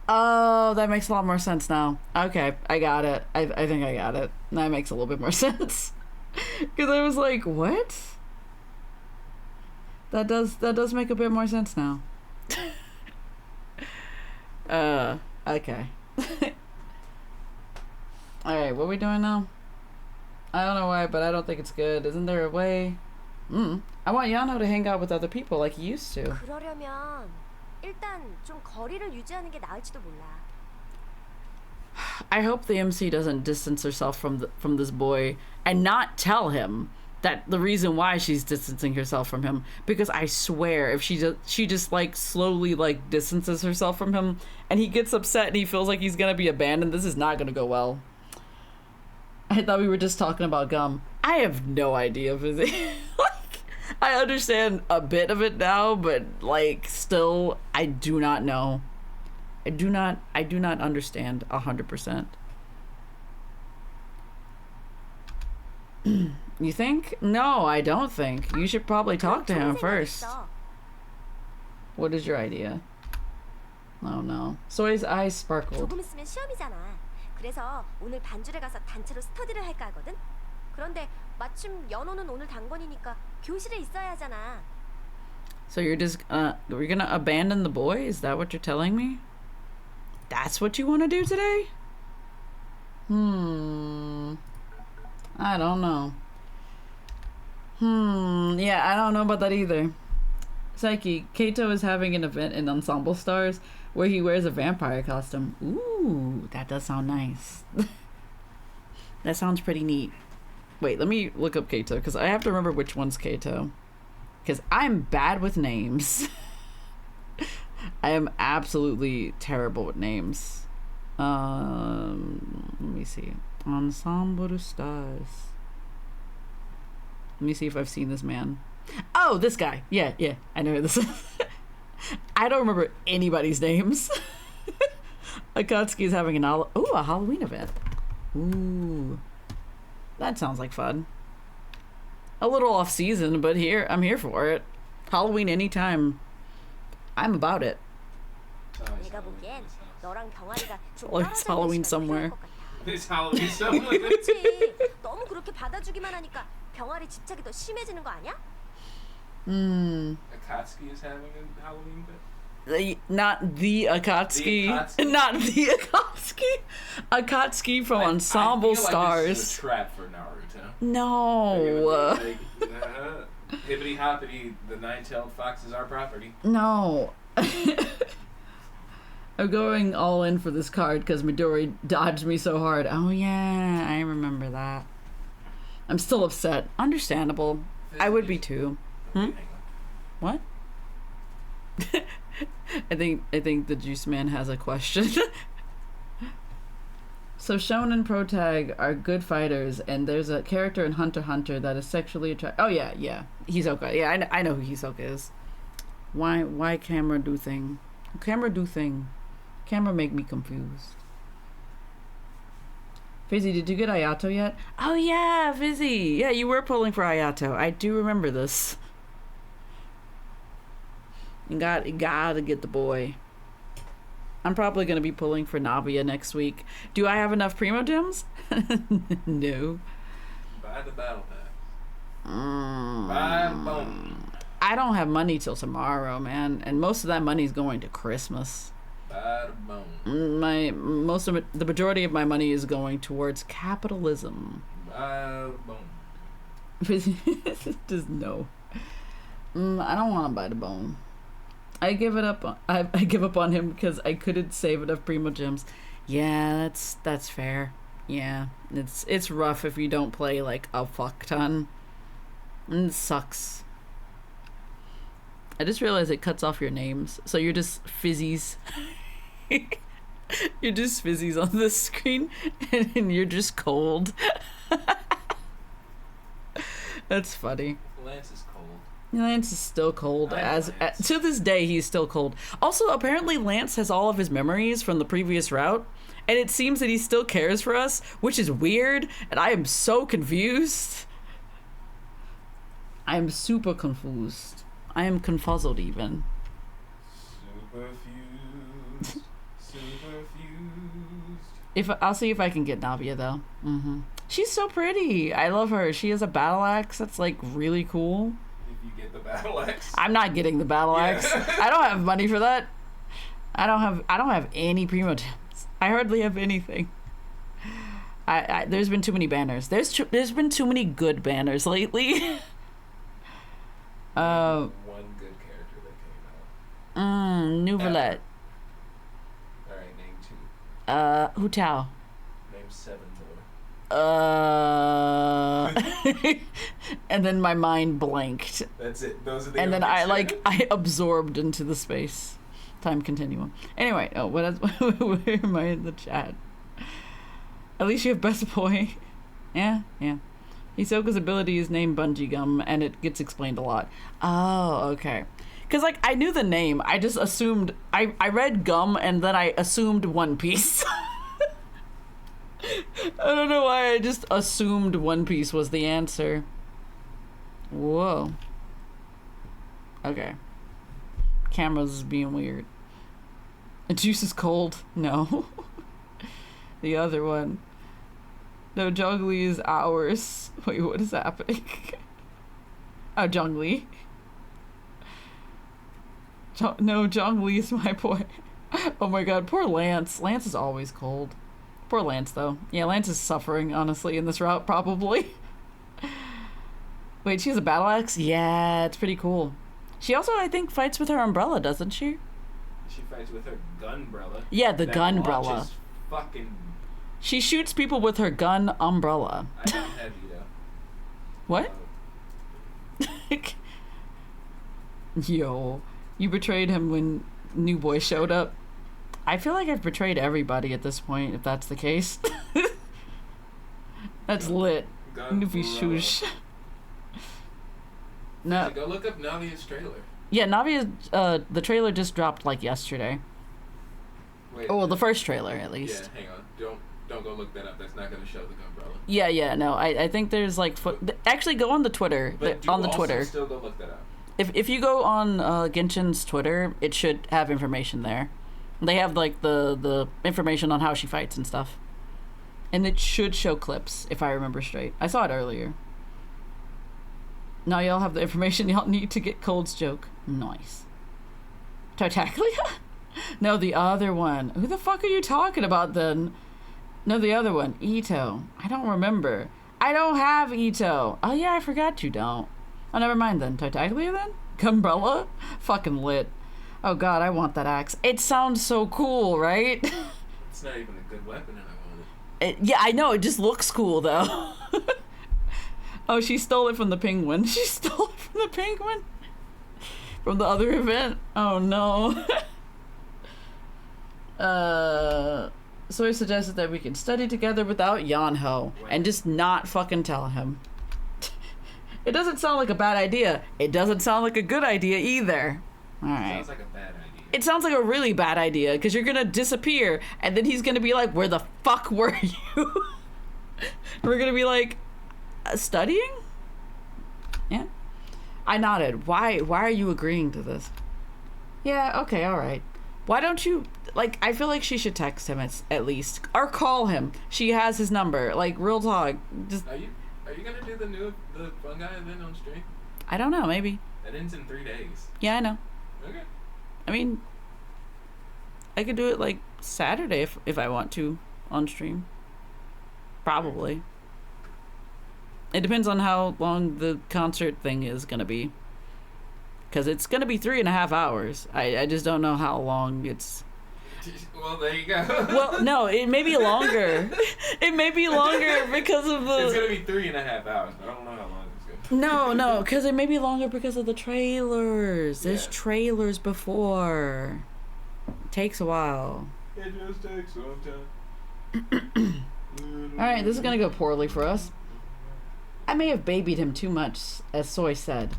Oh, that makes a lot more sense now. Okay, I got it. I think I got it. That makes a little bit more sense. Because I was like, what? That does make a bit more sense now. Okay. Alright, what are we doing now? I don't know why, but I don't think it's good. Isn't there a way? I want Yeong-Ho to hang out with other people like he used to. 그러려면 일단 좀 거리를 유지하는 게 나을지도 몰라. I hope the MC doesn't distance herself from this boy and not tell him that the reason why she's distancing herself from him, because I swear if she just like slowly like distances herself from him and he gets upset and he feels like he's gonna be abandoned, this is not gonna go well. I thought we were just talking about gum. I have no idea if it's like, I understand a bit of it now, but like still I do not know. I do not understand 100%. You think? No, I don't think. You should probably talk to him first. What is your idea? Oh no. Soy's eyes sparkled. 조금 있으면 시험이잖아. 그래서 오늘 반줄에 가서 단체로 스터디를 할까 하거든. 그런데 마침 연호는 오늘 당번이니까 교실에 있어야 하잖아. So you're just we're gonna abandon the boy? Is that what you're telling me? That's what you want to do today? I don't know. Yeah, I don't know about that either. Psyche, Kato is having an event in Ensemble Stars where he wears a vampire costume. Ooh, that does sound nice. That sounds pretty neat. Wait, let me look up Kato, because I have to remember which one's Kato. Because I'm bad with names. I am absolutely terrible with names. Let me see. Ensemble de Stars. Let me see if I've seen this man. Oh, this guy. Yeah, I know who this is. I don't remember anybody's names. Akatsuki is having a Halloween event. Ooh. That sounds like fun. A little off season, but I'm here for it. Halloween anytime. I'm about it. 내가 보기엔 너랑 병아리가 좀 Or it's Halloween somewhere. It's Halloween somewhere. 그렇지. 너무 그렇게 받아주기만 하니까 병아리 집착이 더 심해지는 거 아니야? Akatsuki is having a Halloween bit? Not the Akatsuki. Not the Akatsuki. Akatsuki from Ensemble I feel Stars. Like this is a trap for Naruto. No. Hippity hoppity, the nine-tailed fox is our property. No. I'm going all in for this card because Midori dodged me so hard. Oh yeah, I remember that. I'm still upset. Understandable. I would be too. What? I think the Juice Man has a question. So Shonen Pro Tag are good fighters, and there's a character in Hunter x Hunter that is sexually attracted. Oh yeah, Hisoka. Yeah, I know who Hisoka is. Why camera do thing? Camera do thing. Camera make me confused. Fizzy, did you get Ayato yet? Oh yeah, Fizzy. Yeah, you were pulling for Ayato. I do remember this. You gotta get the boy. I'm probably gonna be pulling for Navia next week. Do I have enough Primo Gems? No. Buy the battle pass. Buy bone. I don't have money till tomorrow, man, and most of that money is going to Christmas. Buy the bone. The majority of my money is going towards capitalism. Buy the bone. Just no. I don't want to buy the bone. I give it up. I give up on him because I couldn't save enough Primo Gems. Yeah, that's fair. Yeah, it's rough if you don't play like a fuck ton. And it sucks. I just realized it cuts off your names, so you're just fizzies. You're just fizzies on the screen, and you're just cold. That's funny. Lance is cold. Lance is still cold. To this day, he's still cold. Also, apparently, Lance has all of his memories from the previous route, and it seems that he still cares for us, which is weird, and I am so confused. I am super confused. I am confuzzled even. Superfused. I'll see if I can get Navia though. She's so pretty. I love her. She has a battle axe that's like really cool. If you get the battle axe. I'm not getting the battle axe. I don't have money for that. I don't have any Primo Gems. I hardly have anything. There's been too many banners. There's been too many good banners lately. One good character that came out. Nouvellette. Alright, name 2. Hu Tao. Name 7 more. And then my mind blanked. That's it. Those are the And then I absorbed into the space time continuum. Anyway, where am I in the chat? At least you have best boy. Yeah. Hisoka's ability is named Bungee Gum, and it gets explained a lot. Oh, okay. Because, like, I knew the name. I just assumed... I read Gum, and then I assumed One Piece. I don't know why. I just assumed One Piece was the answer. Whoa. Okay. Camera's being weird. Juice is cold. No. The other one. No, Zhongli is ours. Wait, what is happening? Oh, Zhongli. No, Zhongli is my boy. Oh my god, poor Lance. Lance is always cold. Poor Lance, though. Yeah, Lance is suffering, honestly, in this route, probably. Wait, she has a battle axe? Yeah, it's pretty cool. She also, I think, fights with her umbrella, doesn't she? She fights with her gunbrella. Yeah, the gunbrella. Fucking She shoots people with her gun umbrella. I don't have Ito. What? Yo, you betrayed him when New Boy showed up. I feel like I've betrayed everybody at this point, if that's the case. That's lit. Nufi shoosh. No. Go look up Navia's trailer. Yeah, Navia's, the trailer just dropped like yesterday. Wait, oh, well, the first trailer at least. Yeah, hang on. Don't go look that up. That's not gonna show the umbrella. Yeah, no, I think there's like actually go on the Twitter. But on the also Twitter. Still go look that up. If you go on Genshin's Twitter, it should have information there. They have like the information on how she fights and stuff. And it should show clips, if I remember straight. I saw it earlier. Now y'all have the information y'all need to get Cold's joke. Nice. Tartaglia? No, the other one. Who the fuck are you talking about then? No, the other one. Ito. I don't remember. I don't have Ito. Oh yeah, I forgot you don't. Oh, never mind then. Tartaglia then? Umbrella? Fucking lit. Oh god, I want that axe. It sounds so cool, right? It's not even a good weapon and I want it. Yeah, I know. It just looks cool though. Oh, she stole it from the penguin. She stole it from the penguin? From the other event? Oh no. Soy suggested that we can study together without Yeong-Ho and just not fucking tell him. It doesn't sound like a bad idea. It doesn't sound like a good idea either. Alright. Sounds like a bad idea. It sounds like a really bad idea because you're gonna disappear and then he's gonna be like, where the fuck were you? We're gonna be like, studying? Yeah. I nodded. Why are you agreeing to this? Yeah, okay, alright. Why don't you, like, I feel like she should text him at least. Or call him. She has his number. Like, real talk. Just. Are you gonna do the fun guy event on stream? I don't know, maybe. That ends in 3 days. Yeah, I know. Okay. I mean, I could do it like Saturday if I want to on stream. Probably. It depends on how long the concert thing is gonna be. Because it's gonna be 3.5 hours. I just don't know how long it's. Well, there you go. Well, no, it may be longer. It may be longer because of the. It's gonna be 3.5 hours, but I don't know how long it's gonna be. No, because it may be longer because of the trailers. There's trailers before. It takes a while. It just takes some time. Alright, this is gonna go poorly for us. I may have babied him too much, as Soy said.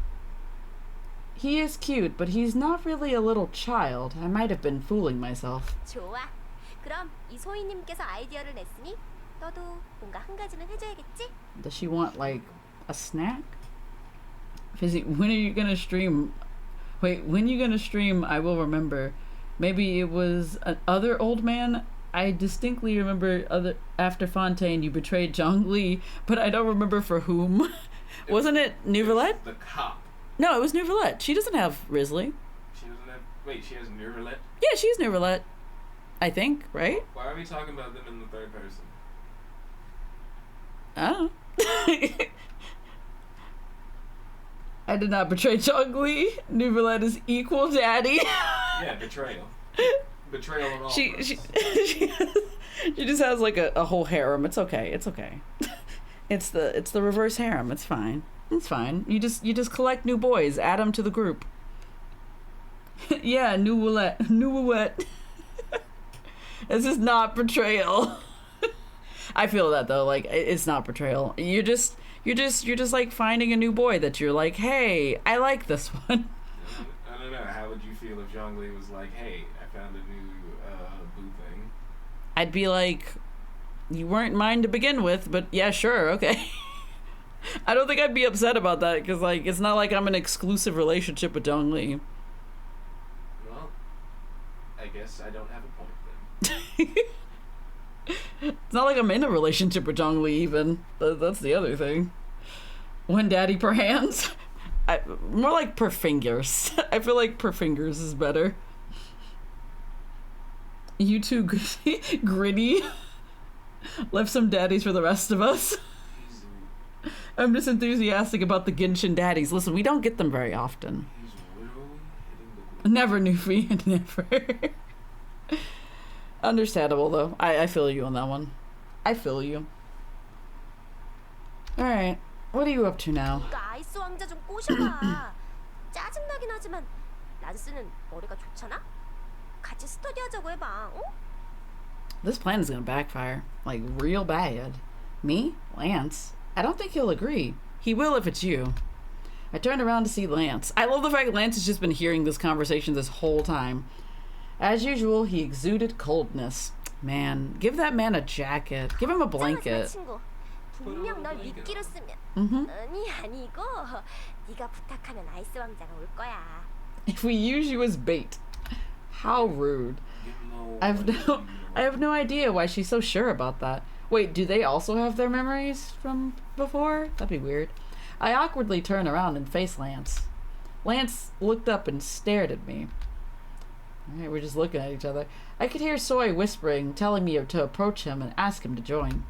He is cute, but he's not really a little child. I might have been fooling myself. 좋아. 그럼 이 소희님께서 아이디어를 냈으니 너도 뭔가 한 가지는 해줘야겠지? Does she want, like, a snack? Fizzy, when are you gonna stream? Wait, when you gonna stream, I will remember. Maybe it was another old man? I distinctly remember after Fontaine you betrayed Zhongli, but I don't remember for whom. Wasn't it Neuvillette? The cop. No, it was Neuvillette. She doesn't have Risley. She doesn't have. Wait, she has Neuvillette? Yeah, she's Neuvillette. I think, right? Why are we talking about them in the third person? I don't know. I did not betray Zhongli. Neuvillette is equal daddy. Yeah, betrayal. Betrayal on all She just has like a whole harem. It's okay. It's okay. It's the reverse harem. It's fine. It's fine. You just collect new boys. Add them to the group. Yeah, Neuvillette. This is not betrayal. I feel that though. Like it's not betrayal. You're just like finding a new boy that you're like, hey, I like this one. I don't know. How would you feel if Zhongli was like, hey, I found a new boo thing? I'd be like, you weren't mine to begin with, but yeah, sure, okay. I don't think I'd be upset about that because like it's not like I'm in an exclusive relationship with Zhongli. Well, I guess I don't have a point then. It's not like I'm in a relationship with Zhongli even. That's the other thing. One daddy per hands. More like per fingers. I feel like per fingers is better. You too gritty. Left some daddies for the rest of us. I'm just enthusiastic about the Genshin daddies. Listen, we don't get them very often. Never, Nufi. Never. Understandable, though. I feel you on that one. I feel you. Alright, what are you up to now? 그러니까 아이스 왕자 좀 꼬셔봐. 짜증나긴 하지만 란스는 머리가 좋잖아? 같이 스터디하자고 해봐, 어? This plan is gonna backfire. Like, real bad. Me? Lance? I don't think he'll agree. He will if it's you. I turned around to see Lance. I love the fact Lance has just been hearing this conversation this whole time. As usual, he exuded coldness. Man, give that man a jacket. Give him a blanket. 친구. 분명 널 미끼로 쓰면 아니 아니고 네가 부탁하면 아이스 왕자가 올 거야. If we use you as bait. How rude. I have no idea why she's so sure about that. Wait, do they also have their memories from before? That'd be weird. I awkwardly turn around and face Lance. Lance looked up and stared at me. Alright, we're just looking at each other. I could hear Soy whispering, telling me to approach him and ask him to join.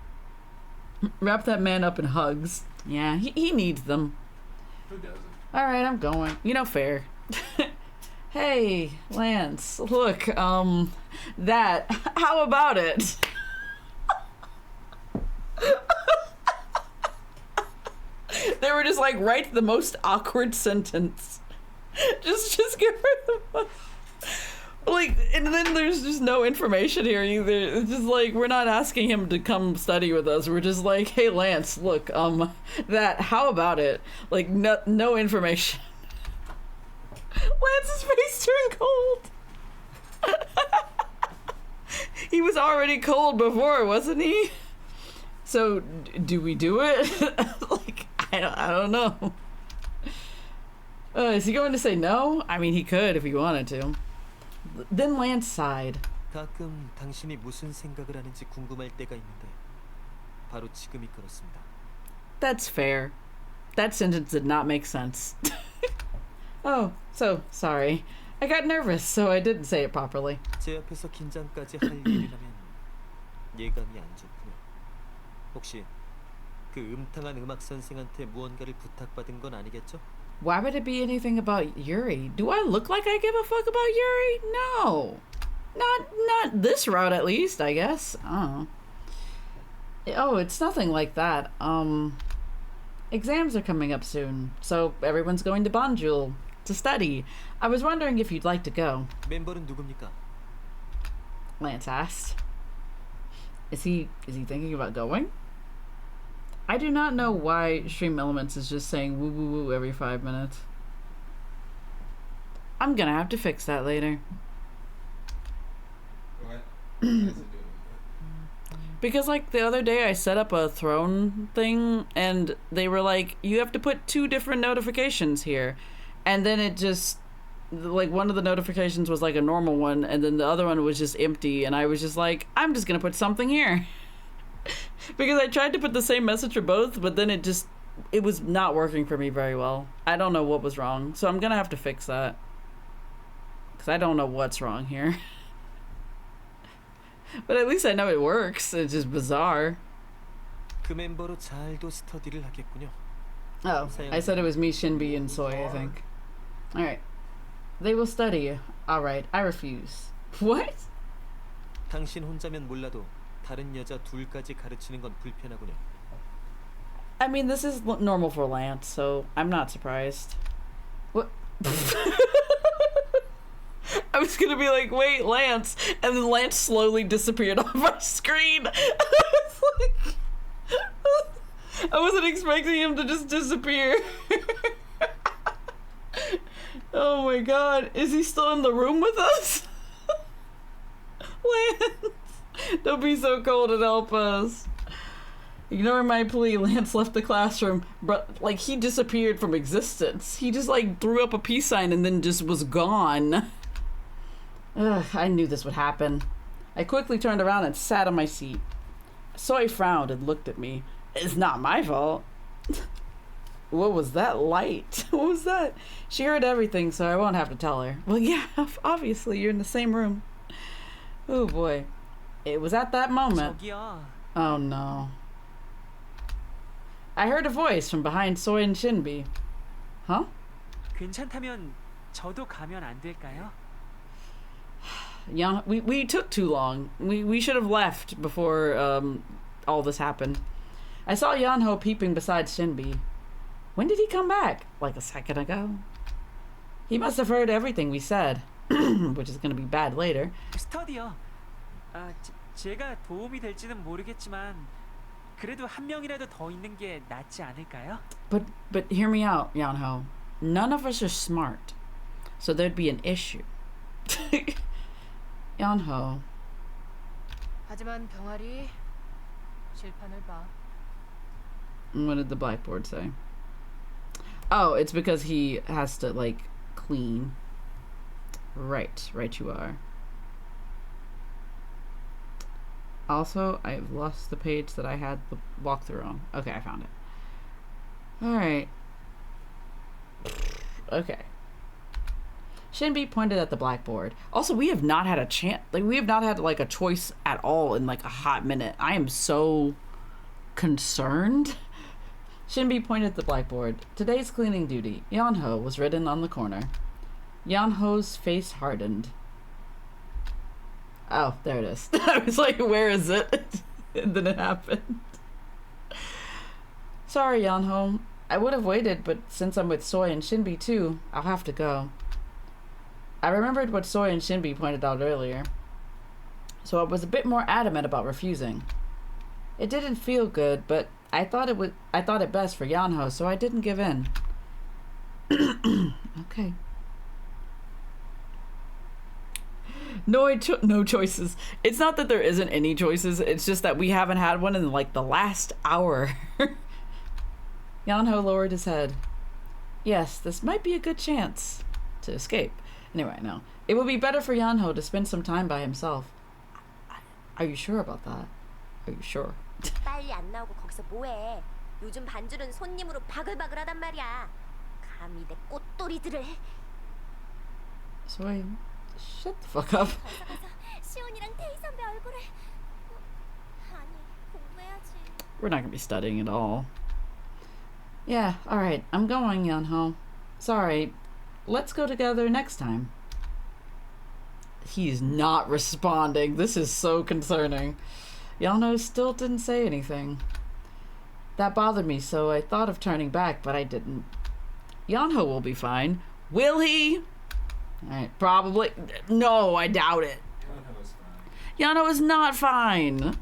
Wrap that man up in hugs. Yeah, he needs them. Who doesn't? Alright, I'm going. You know, fair. Hey, Lance, look, that, how about it? They were just like, write the most awkward sentence. Just get rid of us. Like, and then there's just no information here either. It's just like, we're not asking him to come study with us. We're just like, hey, Lance, look, that, how about it? Like, no information. Lance's face turned cold. He was already cold before, wasn't he? So, do we do it? Like, I don't know. Is he going to say no? I mean, he could if he wanted to. Then Lance sighed. 가끔 당신이 무슨 생각을 하는지 궁금할 때가 있는데 바로 지금이 그렇습니다. That's fair. That sentence did not make sense. Oh, so sorry. I got nervous, so I didn't say it properly. 제 앞에서 긴장까지 할 일이라면 예감이 안 좋군요. 혹시 그 음탕한 음악 선생한테 무언가를 부탁받은 건 아니겠죠? Why would it be anything about Yuri? Do I look like I give a fuck about Yuri? No. Not this route, at least, I guess. I don't know. Oh, it's nothing like that. Exams are coming up soon, so everyone's going to Banjul to study. I was wondering if you'd like to go. 멤버는 누굽니까? Lance asked. Is he thinking about going? I do not know why Stream Elements is just saying woo woo woo every 5 minutes. I'm gonna have to fix that later. What? Because like the other day I set up a throne thing and they were like, you have to put 2 different notifications here. And then it just, like one of the notifications was like a normal one and then the other one was just empty. And I was just like, I'm just gonna put something here. Because I tried to put the same message for both, but then it was not working for me very well. I don't know what was wrong. So I'm gonna have to fix that. Because I don't know what's wrong here. But at least I know it works. It's just bizarre. 그 멤버로 잘도 스터디를 하겠군요. Oh, I said it was me, Shinbi, and Soy, I think. Alright. They will study. Alright, I refuse. What? 당신 혼자면 몰라도 다른 여자 둘까지 가르치는 건 불편하군요. I mean, this is normal for Lance, so I'm not surprised. What? I was gonna be like, wait, Lance, and then Lance slowly disappeared off my screen. I wasn't expecting him to just disappear. Oh my god, is he still in the room with us? Lance, don't be so cold and help us. Ignoring my plea, Lance left the classroom, but like he disappeared from existence. He just like threw up a peace sign and then just was gone. Ugh, I knew this would happen. I quickly turned around and sat on my seat. Soy frowned and looked at me. It's not my fault. What was that light? What was that? She heard everything, so I won't have to tell her. Well, yeah, obviously you're in the same room. Oh boy. It was at that moment. 저기요. Oh no. I heard a voice from behind Soy and Shinbi. Huh? 괜찮다면 저도 가면 안 될까요? We took too long. We should have left before all this happened. I saw Yeong-Ho peeping beside Shinbi. When did he come back? Like a second ago? He must have heard everything we said, which is going to be bad later. 스터디요. 제가 도움이 될지는 모르겠지만 그래도 한 명이라도 더 있는 게 낫지 않을까요? But hear me out, Yeong-Ho. None of us are smart, so there'd be an issue. Yeong-Ho. 하지만 병아리 실판을 봐. What did the blackboard say? Oh, it's because he has to, like, clean. Right you are. Also, I've lost the page that I had the walkthrough on. Okay, I found it. Alright. Okay. Shinbi pointed at the blackboard. Also, we have not had a chance, like, we have not had, like, a choice at all in, like, a hot minute. I am so concerned. Shinbi pointed at the blackboard. Today's cleaning duty. Yeong-Ho was written on the corner. Yeong-Ho's face hardened. Oh, there it is. I was like, where is it? And then it happened. Sorry, Yeong-Ho. I would have waited, but since I'm with Soy and Shinbi too, I'll have to go. I remembered what Soy and Shinbi pointed out earlier, so I was a bit more adamant about refusing. It didn't feel good, but I thought it best for Yeong-Ho, so I didn't give in. Okay. No choices. It's not that there isn't any choices, it's just that we haven't had one in like the last hour. Yeong-Ho lowered his head. Yes, this might be a good chance to escape. Anyway, no. It would be better for Yeong-Ho to spend some time by himself. Are you sure about that? Are you sure? 빨리 안 나오고 거기서 뭐해? 요즘 반줄은 손님으로 바글바글하단 말이야. 감히 내 꽃돌이들을. Soy, shut the fuck up. 시온이랑 태희 선배 얼굴을. 아니, 공부해야지. We're not gonna be studying at all. Yeah, alright. I'm going, Yeong-Ho. Sorry. Let's go together next time. He's not responding. This is so concerning. Yeong-Ho still didn't say anything. That bothered me, so I thought of turning back, but I didn't. Yeong-Ho will be fine. Will he? Alright, probably. No, I doubt it. Yeong-Ho is not fine.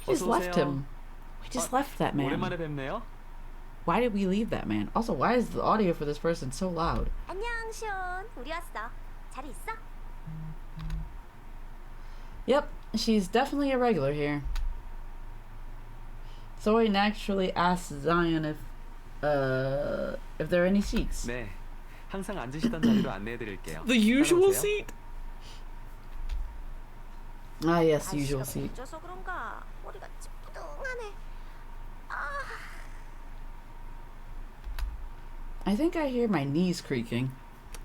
We just left him. We just left that man. 오랜만에 뵙네요. Why did we leave that man? Also, why is the audio for this person so loud? 안녕, 시온. 우리 왔어. 잘 있어? Yep, she's definitely a regular here. Zoe naturally asks Zion if there are any seats. 네, 항상 앉으시던 자리로 안내해드릴게요. The usual 따라오세요. seat? Ah, yes, usual seat. 늦어서 그런가 머리가 찌뿌둥하네. I think I hear my knees creaking.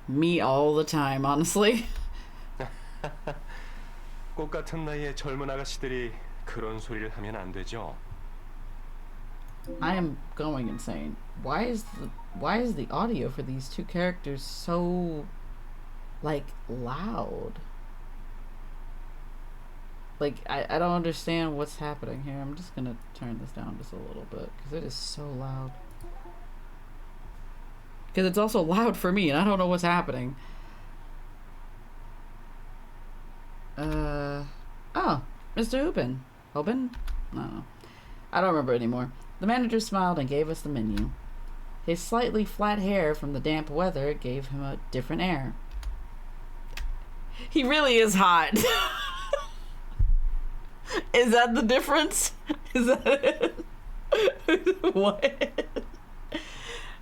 Me all the time, honestly. 꽃 같은 나이에 젊은 아가씨들이 그런 소리를 하면 안 되죠. I am going insane. Why is the audio for these two characters so like loud? Like I don't understand what's happening here. I'm just gonna turn this down just a little bit because it is so loud. Because it's also loud for me and I don't know what's happening. Oh, Mr. Hubin. Hubin? No. I don't remember anymore. The manager smiled and gave us the menu. His slightly flat hair from the damp weather gave him a different air. He really is hot. Is that the difference? Is that it? What?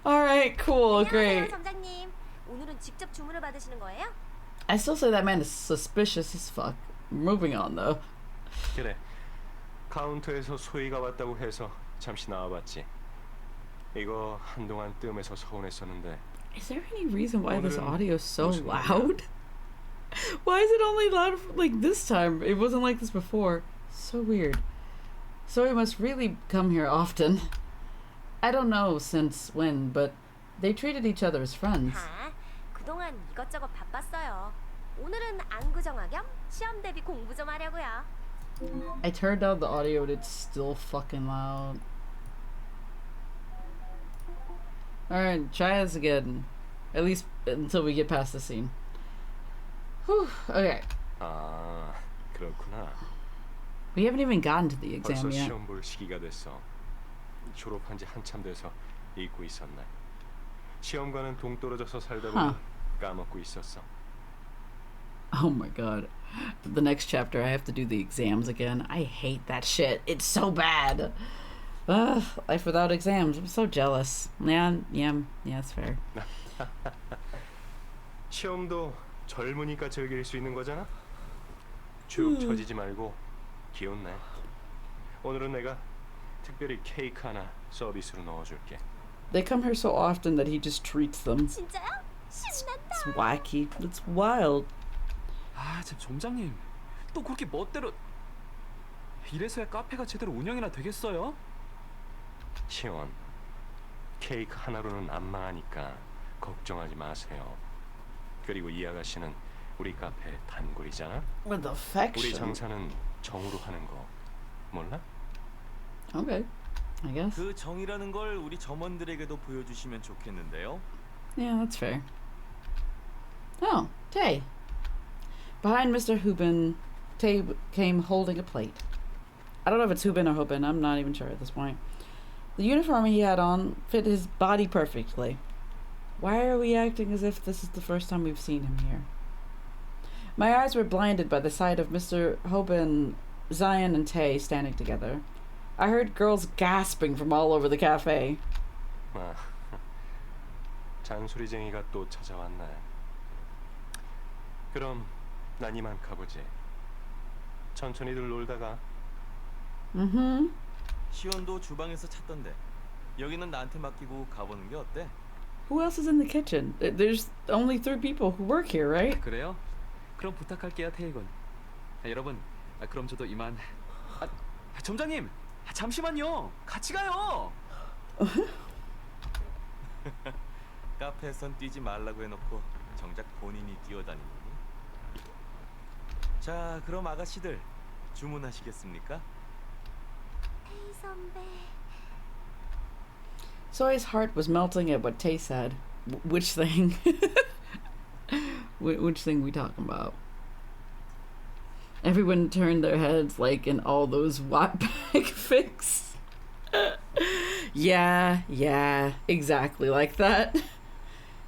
Alright, cool, great. 점장님. 오늘은 직접 주문을 받으시는 거예요? I still say that man is suspicious as fuck. Moving on though. 그래. 카운터에서 소희가 왔다고 해서 잠시 나와봤지. 이거 한동안 뜸해서 서운했었는데. Is there any reason why this 오늘은 audio is so 무슨 일이야? loud? Why is it only loud like this time? It wasn't like this before. So weird. So he must really come here often. I don't know since when, but they treated each other as friends. 그동안 이것저것 바빴어요. 오늘은 안구 정화 겸 시험 대비 공부 좀 하려고요. I turned down the audio and it's still fucking loud. Alright, try this again. At least until we get past the scene. Whew, okay. 아, 그렇구나. We haven't even gotten to the 벌써 exam yet. 시험 볼 시기가 됐어. 졸업한 지 한참 돼서 잊고 있었네. 시험과는 동떨어져서 살다 보니 까먹고 있었어. Oh my god. The next chapter I have to do the exams again. I hate that shit. It's so bad. Ugh, life without exams. I'm so jealous. Yeah, it's fair. 시험도 젊으니까 즐길 수 있는 거잖아. 쭉 처지지 말고 기운 내. 오늘은 내가 특별히 케이크 하나 서비스로 넣어줄게. They come here so often that he just treats them. 진짜요? 신난다. It's wacky. It's wild. 아, 참 점장님. 또 그렇게 멋대로 이래서야 카페가 제대로 운영이나 되겠어요? 시원. 케이크 하나로는 안 망하니까 걱정하지 마세요. 그리고 이 아가씨는 우리 카페 단골이잖아. With 우리 affection. 장사는 정으로 하는 거 몰라? Okay, I guess. 그 정이라는 걸 우리 점원들에게도 보여주시면 좋겠는데요. Yeah, that's fair. Oh, Tay. Behind Mr. Hubin, Tay came holding a plate. I don't know if it's Hubin or Hubin. I'm not even sure at this point. The uniform he had on fit his body perfectly. Why are we acting as if this is the first time we've seen him here? My eyes were blinded by the sight of Mr. Hobin, Zion, and Tay standing together. I heard girls gasping from all over the cafe. 아, 잔소리쟁이가 또 찾아왔네. 그럼 난 이만 가보지. 천천히들 놀다가. Mm-hmm. 시온도 주방에서 찾던데. 여기는 나한테 맡기고 가보는 게 어때? Who else is in the kitchen? There's only 3 people who work here, right? 그래요? 그럼 부탁할게요, 태희군. 여러분, 그럼 저도 이만. 점장님, 잠시만요. 같이 가요. 카페에선 뛰지 말라고 해놓고 정작 본인이 뛰어다니니. 자, 그럼 아가씨들 주문하시겠습니까? 태희 선배. Soy's heart was melting at what Tay said. Which thing? Which thing we talking about? Everyone turned their heads like in all those Wattbag fics. Yeah, exactly like that.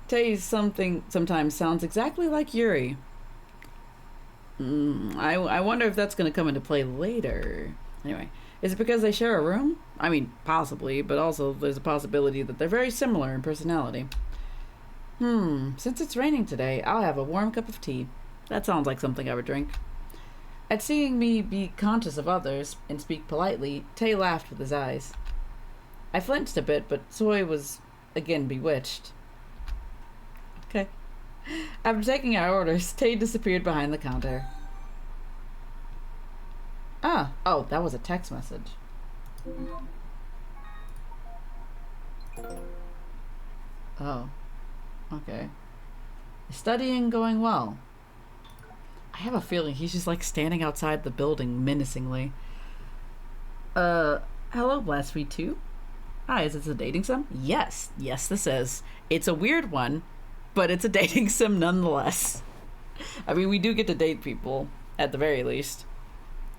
Tay's sometimes sounds exactly like Yuri. I wonder if that's going to come into play later. Anyway, is it because they share a room? I mean, possibly, but also there's a possibility that they're very similar in personality. Since it's raining today, I'll have a warm cup of tea. That sounds like something I would drink. At seeing me be conscious of others and speak politely, Tay laughed with his eyes. I flinched a bit, but Soy was again bewitched. Okay. After taking our orders, Tay disappeared behind the counter. Oh, that was a text message. Oh, okay. Studying going well. I have a feeling he's just like standing outside the building menacingly. Hello, Blasphemy 2. Hi, is this a dating sim? Yes, this is. It's a weird one, but it's a dating sim nonetheless. I mean, we do get to date people, at the very least.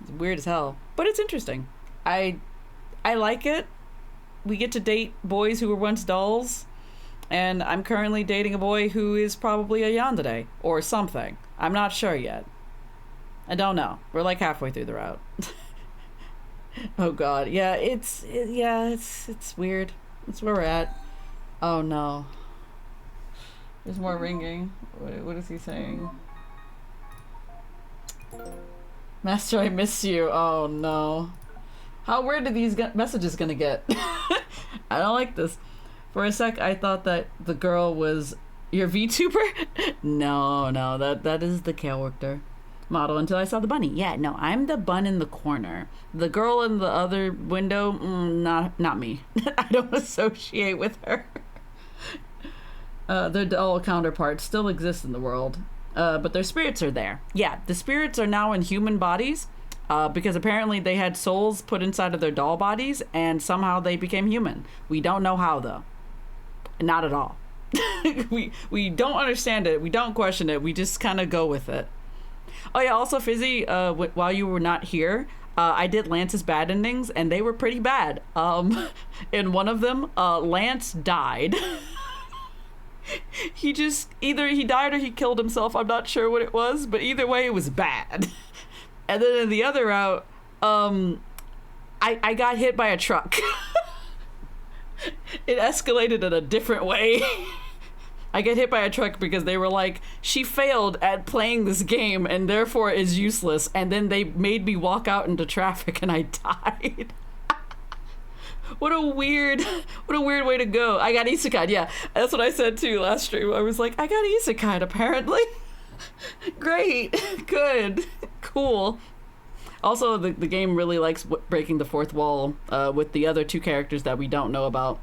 It's weird as hell, but it's interesting. I like it. We get to date boys who were once dolls, and I'm currently dating a boy who is probably a yandere, or something. I'm not sure yet. I don't know. We're like halfway through the route. Oh god, yeah, it's weird. That's where we're at. Oh no. There's more ringing. What is he saying? Master, I miss you. Oh no. How weird are these messages gonna get? I don't like this. For a sec, I thought that the girl was your VTuber. No, that is the character model until I saw the bunny. Yeah, no, I'm the bun in the corner. The girl in the other window, not me. I don't associate with her. Their doll counterparts still exist in the world, but their spirits are there. Yeah, the spirits are now in human bodies, because apparently they had souls put inside of their doll bodies and somehow they became human. We don't know how though. Not at all. we don't understand it. We don't question it. We just kind of go with it. Oh yeah, also Fizzy, while you were not here, I did Lance's bad endings and they were pretty bad. In one of them, Lance died. He just, either he died or he killed himself. I'm not sure what it was, but either way it was bad. And then in the other route, I got hit by a truck. It escalated in a different way. I get hit by a truck because they were like, she failed at playing this game and therefore is useless. And then they made me walk out into traffic and I died. What a weird way to go. I got isekai'd. Yeah, that's what I said too last stream. I was like, I got isekai'd apparently. Great, good, cool. Also, the game really likes breaking the fourth wall with the other two characters that we don't know about.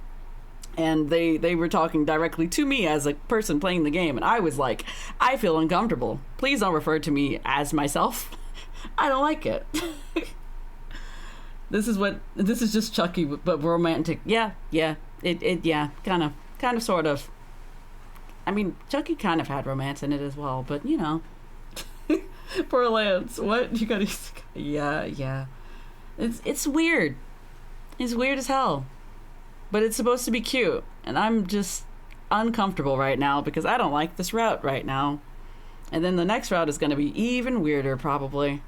And they were talking directly to me as a person playing the game. And I was like, I feel uncomfortable. Please don't refer to me as myself. I don't like it. This is just Chucky, but romantic. Yeah, kind of, sort of. I mean, Chucky kind of had romance in it as well, but you know. Poor Lance. What? You got yeah. It's weird. It's weird as hell. But it's supposed to be cute, and I'm just uncomfortable right now because I don't like this route right now. And then the next route is going to be even weirder, probably.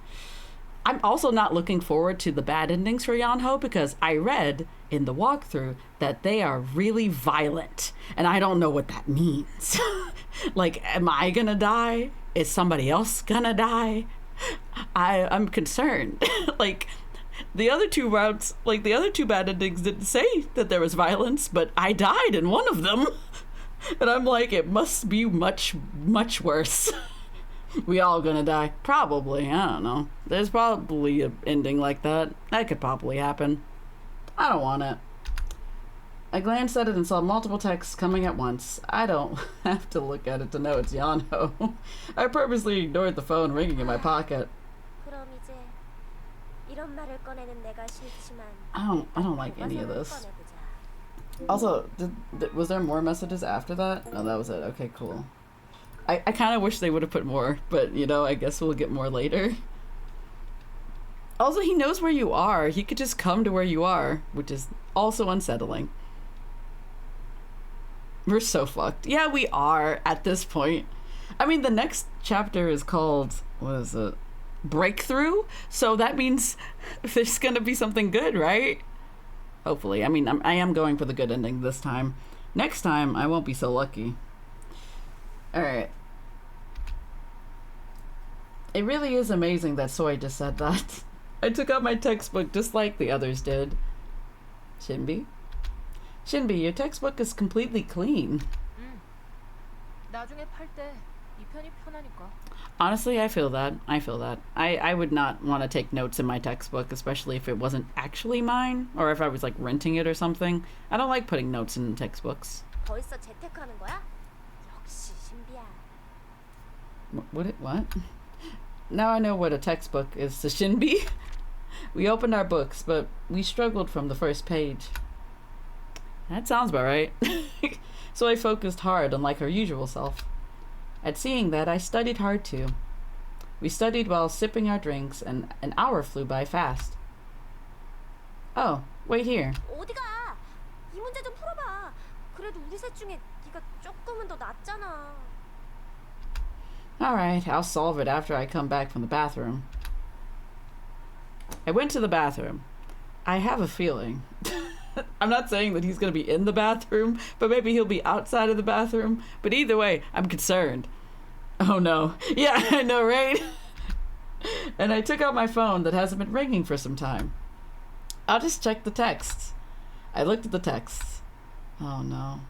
I'm also not looking forward to the bad endings for Yeong-Ho because I read in the walkthrough that they are really violent, and I don't know what that means. Like, am I gonna die? Is somebody else gonna die? I'm concerned. Like, the other two routes, like the other two bad endings didn't say that there was violence, but I died in one of them. And I'm like, it must be much, much worse. We all gonna die? Probably. I don't know. There's probably an ending like that. That could probably happen. I don't want it. I glanced at it and saw multiple texts coming at once. I don't have to look at it to know it's Yeong-Ho. I purposely ignored the phone ringing in my pocket. I don't like any of this. Also, was there more messages after that? No, that was it. Okay, cool. I kind of wish they would have put more, but you know, I guess we'll get more later. Also, he knows where you are. He could just come to where you are, which is also unsettling. We're so fucked. Yeah, we are at this point. I mean, the next chapter is called, what is it? Breakthrough? So that means there's gonna be something good, right? Hopefully. I mean, I am going for the good ending this time. Next time, I won't be so lucky. Alright. It really is amazing that Soy just said that. I took out my textbook just like the others did. Shinbi? Shinbi, your textbook is completely clean. 나중에 팔 때 이 편이 편하니까. Honestly, I feel that. I would not want to take notes in my textbook, especially if it wasn't actually mine, or if I was like renting it or something. I don't like putting notes in textbooks. 벌써 재테크하는 거야? 역시 신비야. What? Now I know what a textbook is to Shinbi. We opened our books, but we struggled from the first page. That sounds about right. So I focused hard, unlike her usual self. At seeing that, I studied hard too. We studied while sipping our drinks, and an hour flew by fast. Oh, wait here. 어디가? 이 문제 좀 풀어봐. 그래도 우리 셋 중에 네가 조금은 더 낫잖아. Alright, I'll solve it after I come back from the bathroom. I went to the bathroom. I have a feeling. I'm not saying that he's going to be in the bathroom, but maybe he'll be outside of the bathroom. But either way, I'm concerned. Oh no. Yeah, I know, right? And I took out my phone that hasn't been ringing for some time. I'll just check the texts. I looked at the texts. Oh no.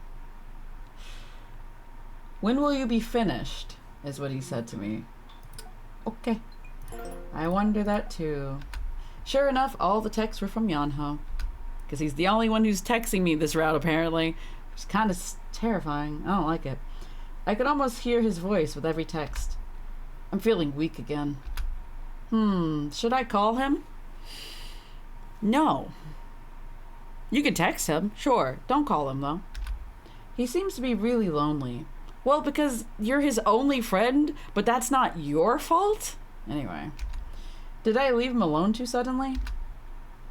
When will you be finished? Is what he said to me. Okay. I wonder that too. Sure enough, all the texts were from Yeong-Ho. Because he's the only one who's texting me this route, apparently. It's kind of terrifying. I don't like it. I could almost hear his voice with every text. I'm feeling weak again. Should I call him? No. You can text him, sure. Don't call him, though. He seems to be really lonely. Well, because you're his only friend, but that's not your fault? Anyway. Did I leave him alone too suddenly?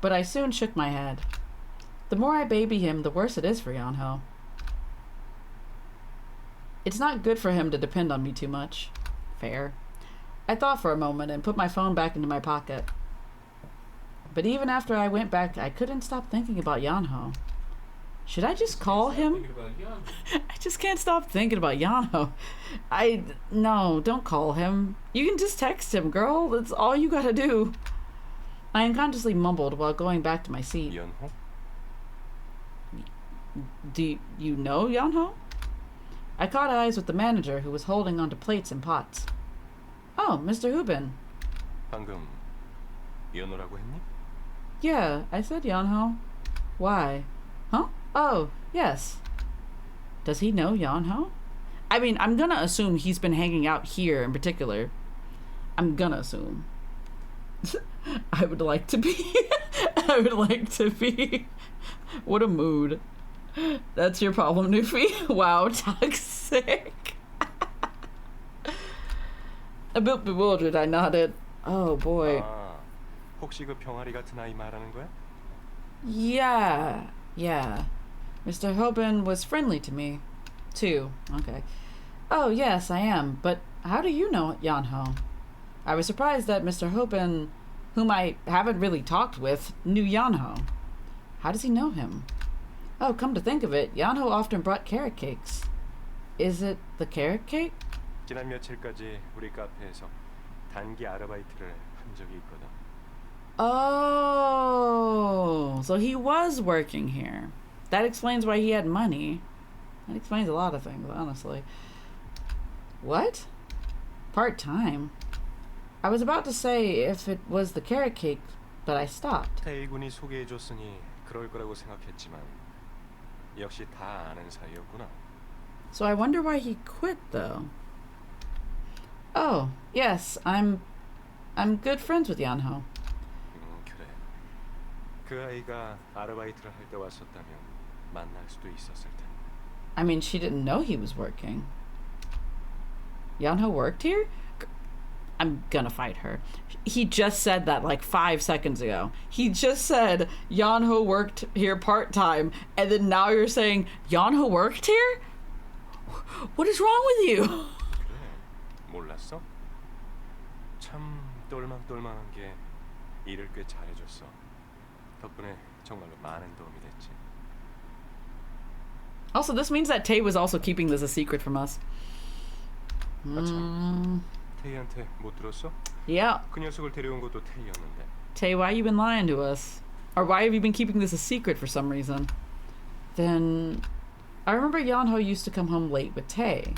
But I soon shook my head. The more I baby him, the worse it is for Yeong-Ho. It's not good for him to depend on me too much. Fair. I thought for a moment and put my phone back into my pocket. But even after I went back, I couldn't stop thinking about Yeong-Ho. Should I just call him? I just can't stop thinking about Yeong-Ho. No, don't call him. You can just text him, girl. That's all you gotta do. I unconsciously mumbled while going back to my seat. Yeong-Ho? Do you know Yeong-Ho? I caught eyes with the manager who was holding onto plates and pots. Oh, Mr. Hubin. 방금 연호라고 했니? Yeah, I said Yeong-Ho. Why? Huh? Oh, yes. Does he know Yeong-Ho? I mean, I'm gonna assume he's been hanging out here in particular. I'm gonna assume. I would like to be. I would like to be. What a mood. That's your problem, Nufi? Wow, toxic. A bit bewildered, I nodded. Oh boy. 아, 혹시 그 병아리 같은 아이 말하는 거야? Yeah. Mr. Hobin was friendly to me, too. Okay. Oh, yes, I am. But how do you know Yeong-Ho? I was surprised that Mr. Hobin, whom I haven't really talked with, knew Yeong-Ho. How does he know him? Oh, come to think of it, Yeong-Ho often brought carrot cakes. Is it the carrot cake? 지난 며칠까지 우리 카페에서 단기 아르바이트를 한 적이 있거든. Oh, so he was working here. That explains why he had money. That explains a lot of things, honestly. What? Part-time? I was about to say if it was the carrot cake, but I stopped. 태희군이 소개해줬으니 그럴 거라고 생각했지만 역시 다 아는 사이였구나. So I wonder why he quit, though. Oh, yes, I'm good friends with Yeong-Ho. 그래. 그 아이가 아르바이트를 할 때 왔었다면 만날 수도 있었을 텐데. I mean, she didn't know he was working. Yeong-Ho worked here? I'm gonna fight her. He just said that like 5 seconds ago. He just said Yeong-Ho worked here part-time, and then now you're saying Yeong-Ho worked here? What is wrong with you? 그래. 몰랐어? 참 똘망똘망한 게 일을 꽤 잘해줬어. 덕분에 정말로 많은 도움이 됐지. Also, this means that Tay was also keeping this a secret from us. 참, 태희한테 못 들었어? Yeah. 그 녀석을 데려온 것도 태희였는데. Tay, why you been lying to us? Or why have you been keeping this a secret for some reason? Then, I remember Yeong-Ho used to come home late with Tay.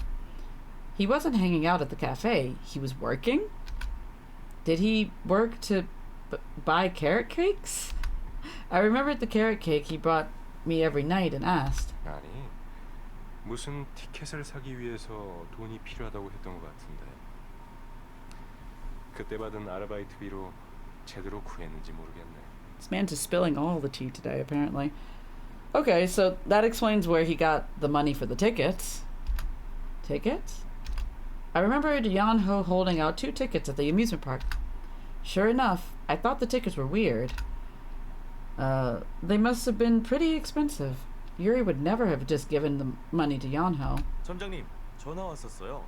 He wasn't hanging out at the cafe. He was working? Did he work to buy carrot cakes? I remembered the carrot cake he brought me every night and asked. 아니, 무슨 티켓을 사기 위해서 돈이 필요하다고 했던 것 같은데. 그때 받은 아르바이트비로 제대로 구했는지 모르겠네. This man's just spilling all the tea today, apparently. Okay, so that explains where he got the money for the tickets. Tickets? I remembered Yeong-Ho holding out 2 tickets at the amusement park. Sure enough, I thought the tickets were weird. They must have been pretty expensive. Yuri would never have just given the money to Yeong-Ho. 점장님, 전화 왔었어요.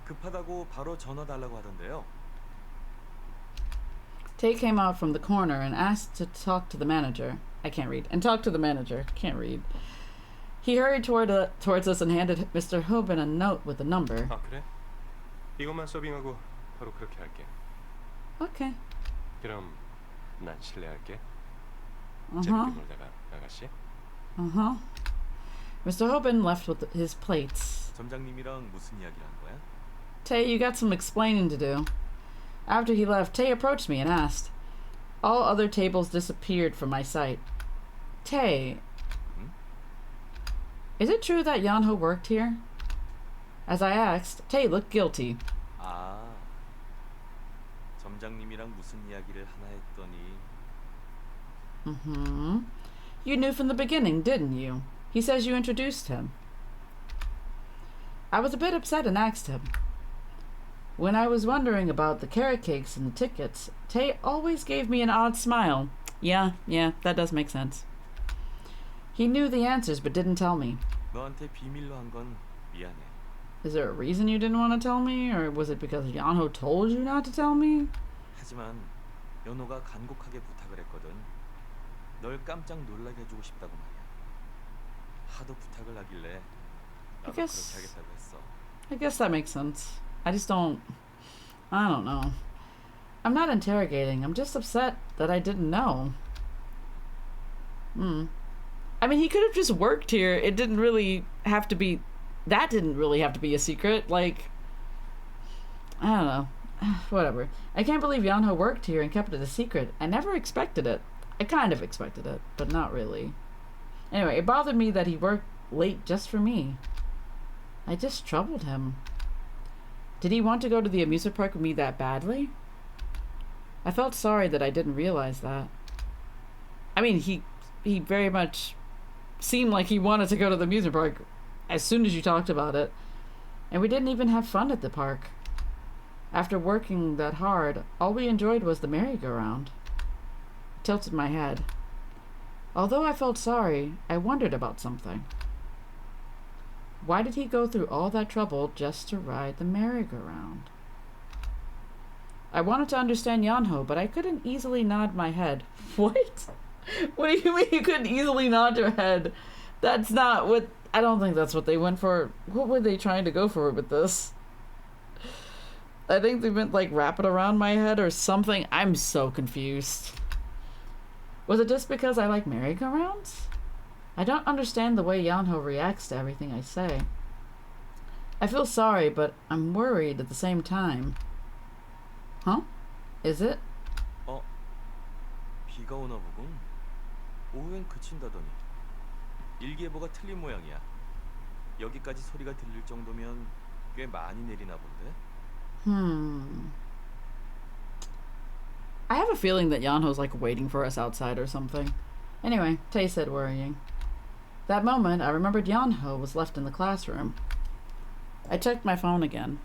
급하다고 바로 전화 달라고 하던데요. Tay came out from the corner and asked to talk to the manager. I can't read. And talk to the manager. Can't read. He hurried towards us and handed Mr. Hobin a note with a number. 아 그래? 이것만 서빙하고 바로 그렇게 할게. Okay. 그럼 난 실례할게. Uh-huh. 재밌게 놀다가 아가씨. Uh-huh. Mr. Hobin left with his plates. 점장님이랑 무슨 이야기를 한 거야? Tay, you got some explaining to do. After he left, Tay approached me and asked. All other tables disappeared from my sight. Tay, is it true that Yeong-Ho worked here? As I asked, Tay looked guilty. 아, 원장님이랑 무슨 이야기를 하나 했더니 Mm-hmm. You knew from the beginning, didn't you? He says you introduced him. I was a bit upset and asked him. When I was wondering about the carrot cakes and the tickets, Tay always gave me an odd smile. Yeah, that does make sense. He knew the answers but didn't tell me. 너한테 비밀로 한 건 미안해. Is there a reason you didn't want to tell me? Or was it because Yeong-Ho told you not to tell me? 하지만 연호가 간곡하게 부탁을 했거든. 널 깜짝 놀라게 해주고 싶다고 말이야. 하도 부탁을 하길래 나도 그렇게 하겠다고 했어. I guess that makes sense. I don't know. I'm not interrogating. I'm just upset that I didn't know. I mean, he could have just worked here. It didn't really have to be... That didn't really have to be a secret. Like... I don't know. Whatever. I can't believe Yeong-Ho worked here and kept it a secret. I never expected it. I kind of expected it, but not really. Anyway, it bothered me that he worked late just for me. I just troubled him. Did he want to go to the amusement park with me that badly? I felt sorry that I didn't realize that. I mean, he very much seemed like he wanted to go to the amusement park as soon as you talked about it. And we didn't even have fun at the park. After working that hard, all we enjoyed was the merry-go-round. I tilted my head. Although I felt sorry, I wondered about something. Why did he go through all that trouble just to ride the merry-go-round? I wanted to understand Yeong-Ho, but I couldn't easily nod my head. What? What do you mean you couldn't easily nod your head? That's not what... I don't think that's what they went for. What were they trying to go for with this? I think they meant, like, wrap it around my head or something. I'm so confused. Was it just because I like merry-go-rounds? I don't understand the way Yeong-Ho reacts to everything I say. I feel sorry, but I'm worried at the same time. Huh? Is it? 비가 오나 보군. 오후엔 그친다더니. 일기예보가 틀린 모양이야. 여기까지 소리가 들릴 정도면 꽤 많이 내리나 본데. I have a feeling that Yeong-Ho's like waiting for us outside or something. Anyway, Tay said worrying. That moment, I remembered Yeong-Ho was left in the classroom. I checked my phone again.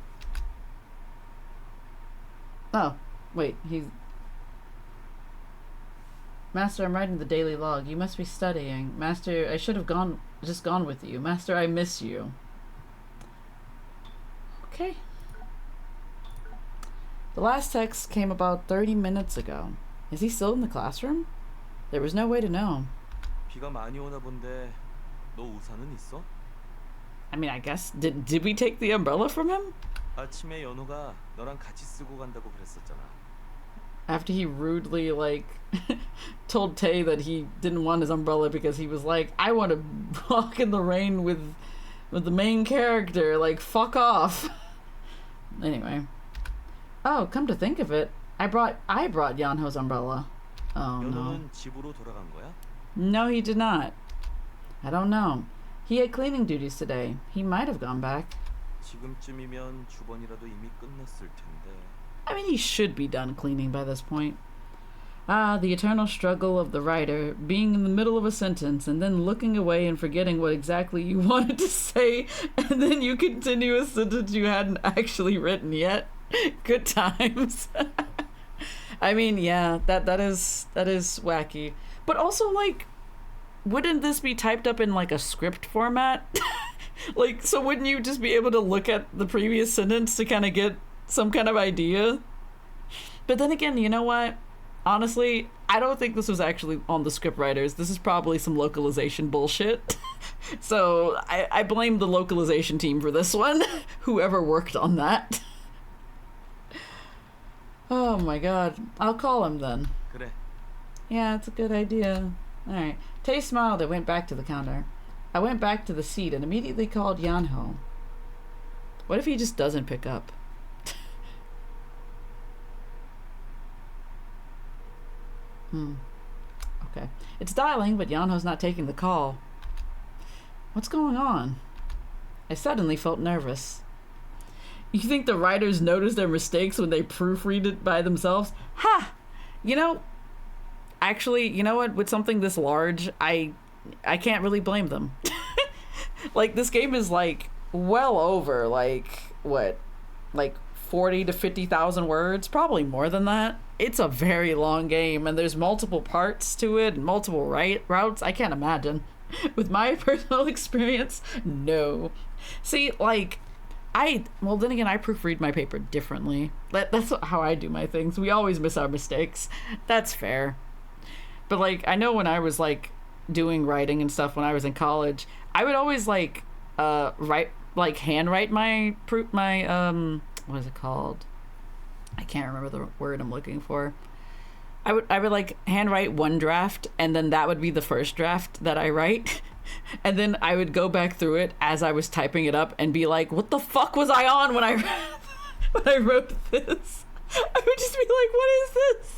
Oh, wait, he's... Master, I'm writing the daily log. You must be studying. Master, I should have just gone with you. Master, I miss you. Okay. The last text came about 30 minutes ago. Is he still in the classroom? There was no way to know. 비가 많이 오나 본데 너 우산은 있어? I mean, I guess did we take the umbrella from him? 아침에 연호가 너랑 같이 쓰고 간다고 그랬었잖아. After he rudely like told Tay that he didn't want his umbrella because he was like, I want to walk in the rain with the main character, like fuck off. Anyway. Oh, come to think of it, I brought Yeong-Ho's umbrella. Oh no. 연호는 집으로 돌아간 거야? No, he did not. I don't know. He had cleaning duties today. He might have gone back. 지금쯤이면 주번이라도 이미 끝났을 텐데. I mean, he should be done cleaning by this point. Ah, the eternal struggle of the writer, being in the middle of a sentence and then looking away and forgetting what exactly you wanted to say, and then you continue a sentence you hadn't actually written yet. Good times. I mean, yeah, that is wacky. But also, like, wouldn't this be typed up in, like, a script format? Like, so wouldn't you just be able to look at the previous sentence to kind of get some kind of idea? But then again, you know what? Honestly, I don't think this was actually on the script writers. This is probably some localization bullshit. So I blame the localization team for this one. Whoever worked on that. Oh my god. I'll call him then. 그래. Yeah, it's a good idea. Alright. Tay smiled and went back to the counter. I went back to the seat and immediately called Yeong-Ho. What if he just doesn't pick up? Okay. It's dialing, but Yeong-Ho's not taking the call. What's going on? I suddenly felt nervous. You think the writers notice their mistakes when they proofread it by themselves? Ha! You know, actually, you know what? With something this large, I can't really blame them. Like, this game is like well over like what, like 40 to 50,000 words, probably more than that. It's a very long game, and there's multiple parts to it and multiple routes. I can't imagine. With my personal experience, no. See, like, well, then again, I proofread my paper differently. That's how I do my things. We always miss our mistakes. That's fair. But, like, I know when I was, like, doing writing and stuff when I was in college, I would always, like, handwrite my what is it called? I can't remember the word I'm looking for. I would like handwrite one draft, and then that would be the first draft that I write. And then I would go back through it as I was typing it up and be like, what the fuck was I on when I wrote this? I would just be like, what is this?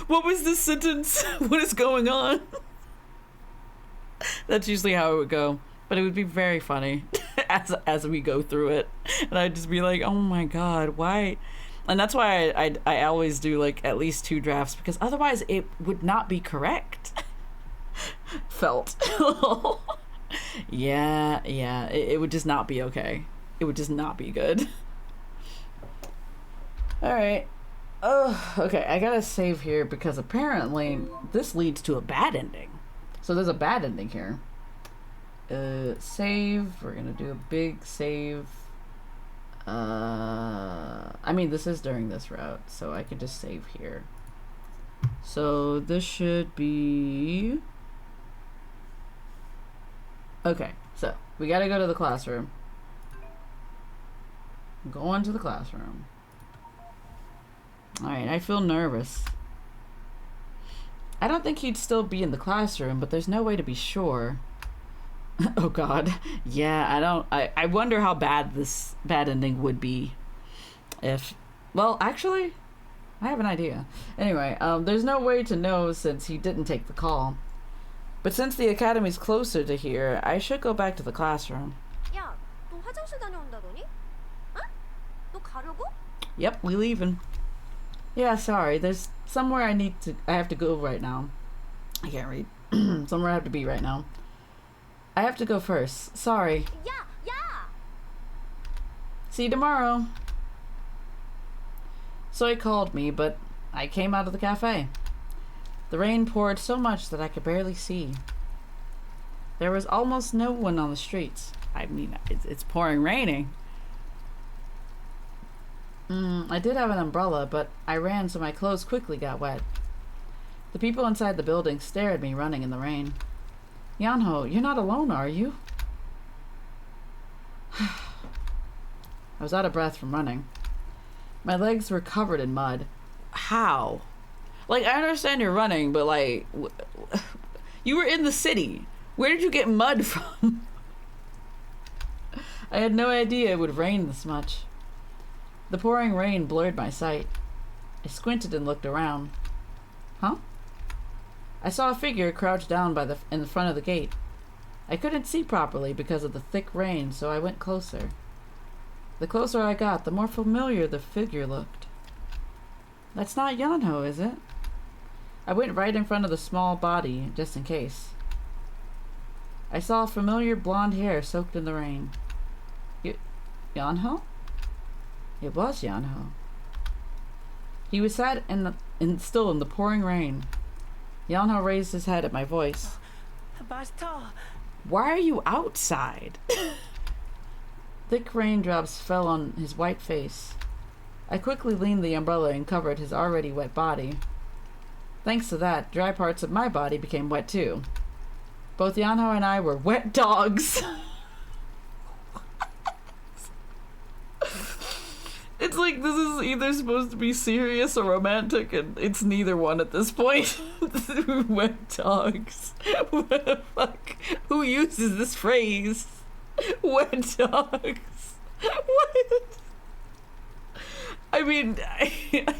What was this sentence? What is going on? That's usually how it would go. But it would be very funny as we go through it. And I'd just be like, oh my god, why? And that's why I always do like at least 2 drafts, because otherwise it would not be correct. Felt. Yeah, it would just not be okay. It would just not be good. Alright. Oh, okay, I gotta save here because apparently this leads to a bad ending. So there's a bad ending here. Save. We're gonna do a big save. I mean, this is during this route, so I could just save here. So this should be... Okay, so we gotta go to the classroom. Go on to the classroom. Alright, I feel nervous. I don't think he'd still be in the classroom, but there's no way to be sure. Oh god. Yeah, I wonder how bad this bad ending would be if... Well, actually, I have an idea. Anyway, there's no way to know since he didn't take the call. But since the academy's closer to here, I should go back to the classroom. 야, 너 화장실 다녀온다더니? 어? 너 가려고? Yep, we leaving. Yeah, sorry. There's somewhere I have to go right now. I can't read. Somewhere I have to be right now. I have to go first. Sorry. 야! See you tomorrow. So he called me, but I came out of the cafe. The rain poured so much that I could barely see. There was almost no one on the streets. I mean, it's pouring raining. I did have an umbrella, but I ran so my clothes quickly got wet. The people inside the building stared at me running in the rain. Yeong-Ho, you're not alone, are you? I was out of breath from running. My legs were covered in mud. How? Like, I understand you're running, but like, you were in the city. Where did you get mud from? I had no idea it would rain this much. The pouring rain blurred my sight. I squinted and looked around. Huh? I saw a figure crouched down in the front of the gate. I couldn't see properly because of the thick rain, so I went closer. The closer I got, the more familiar the figure looked. That's not Yeong-Ho, is it? I went right in front of the small body, just in case. I saw familiar blonde hair soaked in the rain. Yeong-Ho? It was Yeong-Ho. He was sat still in the pouring rain. Yeong-Ho raised his head at my voice. 마스터. Why are you outside? Thick raindrops fell on his white face. I quickly leaned the umbrella and covered his already wet body. Thanks to that, dry parts of my body became wet too. Both Yeong-Ho and I were wet dogs. It's like this is either supposed to be serious or romantic, and it's neither one at this point. Wet dogs. What the fuck? Who uses this phrase? Wet dogs. What? I mean, I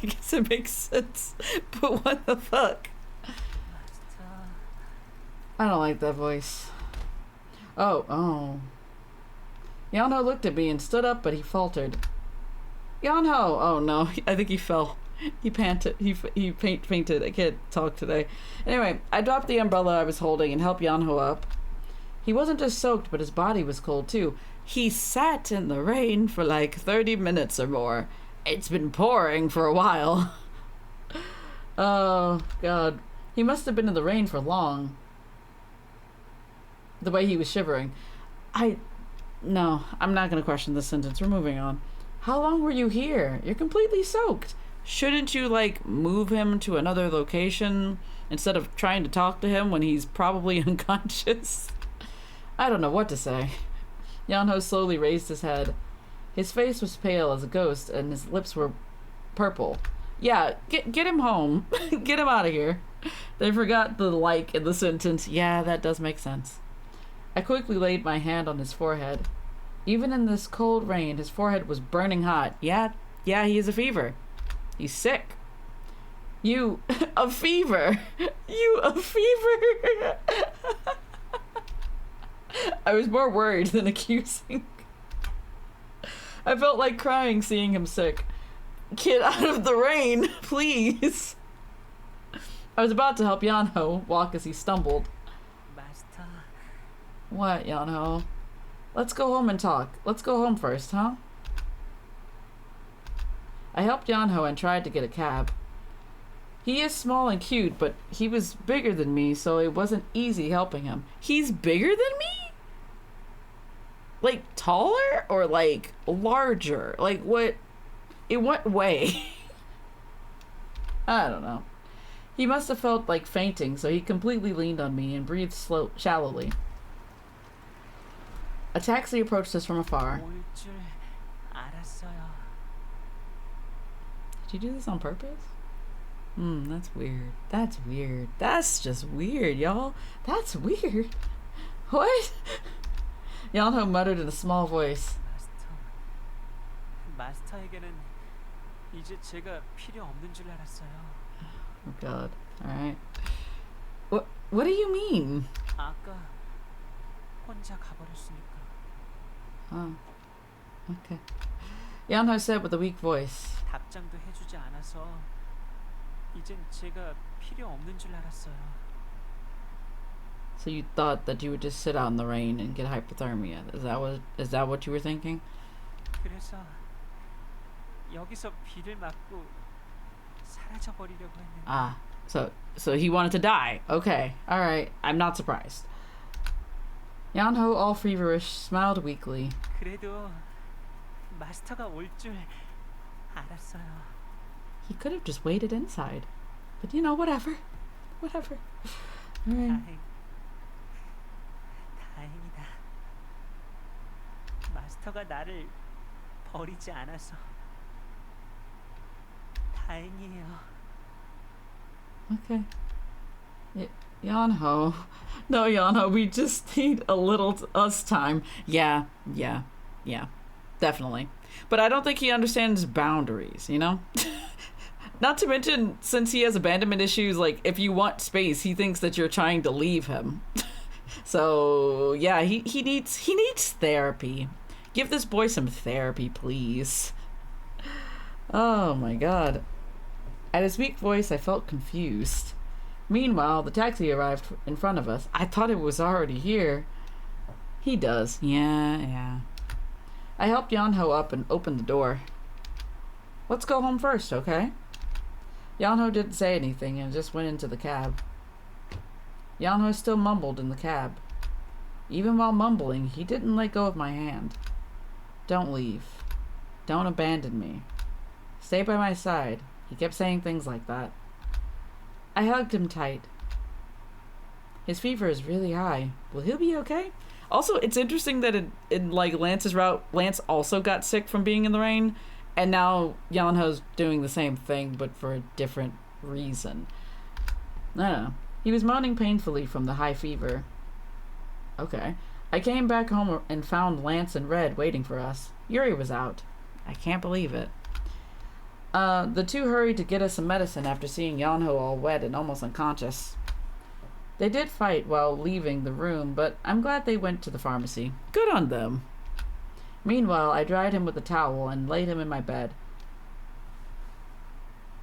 guess it makes sense, but what the fuck? I don't like that voice. Oh. Yeong-Ho looked at me and stood up, but he faltered. Yeong-Ho! Oh no, I think he fell. He panted. He fainted. I can't talk today. Anyway, I dropped the umbrella I was holding and helped Yeong-Ho up. He wasn't just soaked, but his body was cold too. He sat in the rain for like 30 minutes or more. It's been pouring for a while. Oh, God. He must have been in the rain for long. The way he was shivering. No, I'm not going to question this sentence. We're moving on. How long were you here? You're completely soaked. Shouldn't you, like, move him to another location instead of trying to talk to him when he's probably unconscious? I don't know what to say. Yeong-Ho slowly raised his head. His face was pale as a ghost, and his lips were purple. Yeah, get him home. Get him out of here. They forgot the like in the sentence. Yeah, that does make sense. I quickly laid my hand on his forehead. Even in this cold rain, his forehead was burning hot. Yeah, he has a fever. He's sick. You, a fever. You, a fever. I was more worried than accusing. I felt like crying seeing him sick. Get out of the rain, please. I was about to help Yeong-Ho walk as he stumbled. 마스터. What, Yeong-Ho? Let's go home and talk. Let's go home first, huh? I helped Yeong-Ho and tried to get a cab. He is small and cute, but he was bigger than me, so it wasn't easy helping him. He's bigger than me? Like, taller or, like, larger? Like, what? In what way? I don't know. He must have felt like fainting, so he completely leaned on me and breathed shallowly. A taxi approached us from afar. 올 줄 알았어요. Did you do this on purpose? That's weird. That's weird. That's just weird, y'all. That's weird. What? Yeong-Ho muttered in a small voice. 마스터에게는 이제 제가 필요 없는 줄 알았어요. Oh God. Alright. What do you mean? 아까 혼자 가버렸으니까. Oh. Okay. Yeong-Ho said with a weak voice. 답장도 해주지 않아서 이젠 제가 필요 없는 줄 알았어요. So you thought that you would just sit out in the rain and get hypothermia? Is that what you were thinking? 그래서 여기서 비를 맞고 사라져 버리려고 했는데. Ah. So he wanted to die. Okay. Alright. I'm not surprised. Yeong-Ho, all feverish, smiled weakly. 그래도 마스터가 올 줄 알았어요. He could have just waited inside. But you know, whatever. Whatever. Alright. 다행이다. 마스터가 나를 버리지 않아서 다행이에요. Okay. Yeong-Ho. No, Yeong-Ho, we just need a little us time. Yeah. Definitely. But I don't think he understands boundaries, you know? Not to mention, since he has abandonment issues, like, if you want space, he thinks that you're trying to leave him. So, yeah, he needs therapy. Give this boy some therapy, please. Oh my God. At his weak voice, I felt confused. Meanwhile, the taxi arrived in front of us. I thought it was already here. He does. Yeah. I helped Yeong-Ho up and opened the door. Let's go home first, okay? Yeong-Ho didn't say anything and just went into the cab. Yeong-Ho still mumbled in the cab. Even while mumbling, he didn't let go of my hand. Don't leave. Don't abandon me. Stay by my side. He kept saying things like that. I hugged him tight. His fever is really high. Will he be okay? Also, it's interesting that in like Lance's route, Lance also got sick from being in the rain, and now Yeong-Ho's doing the same thing, but for a different reason. I don't know. He was moaning painfully from the high fever. Okay. I came back home and found Lance and Red waiting for us. Yuri was out. I can't believe it. The two hurried to get us some medicine after seeing Yeong-Ho all wet and almost unconscious. They did fight while leaving the room, but I'm glad they went to the pharmacy. Good on them. Meanwhile, I dried him with a towel and laid him in my bed.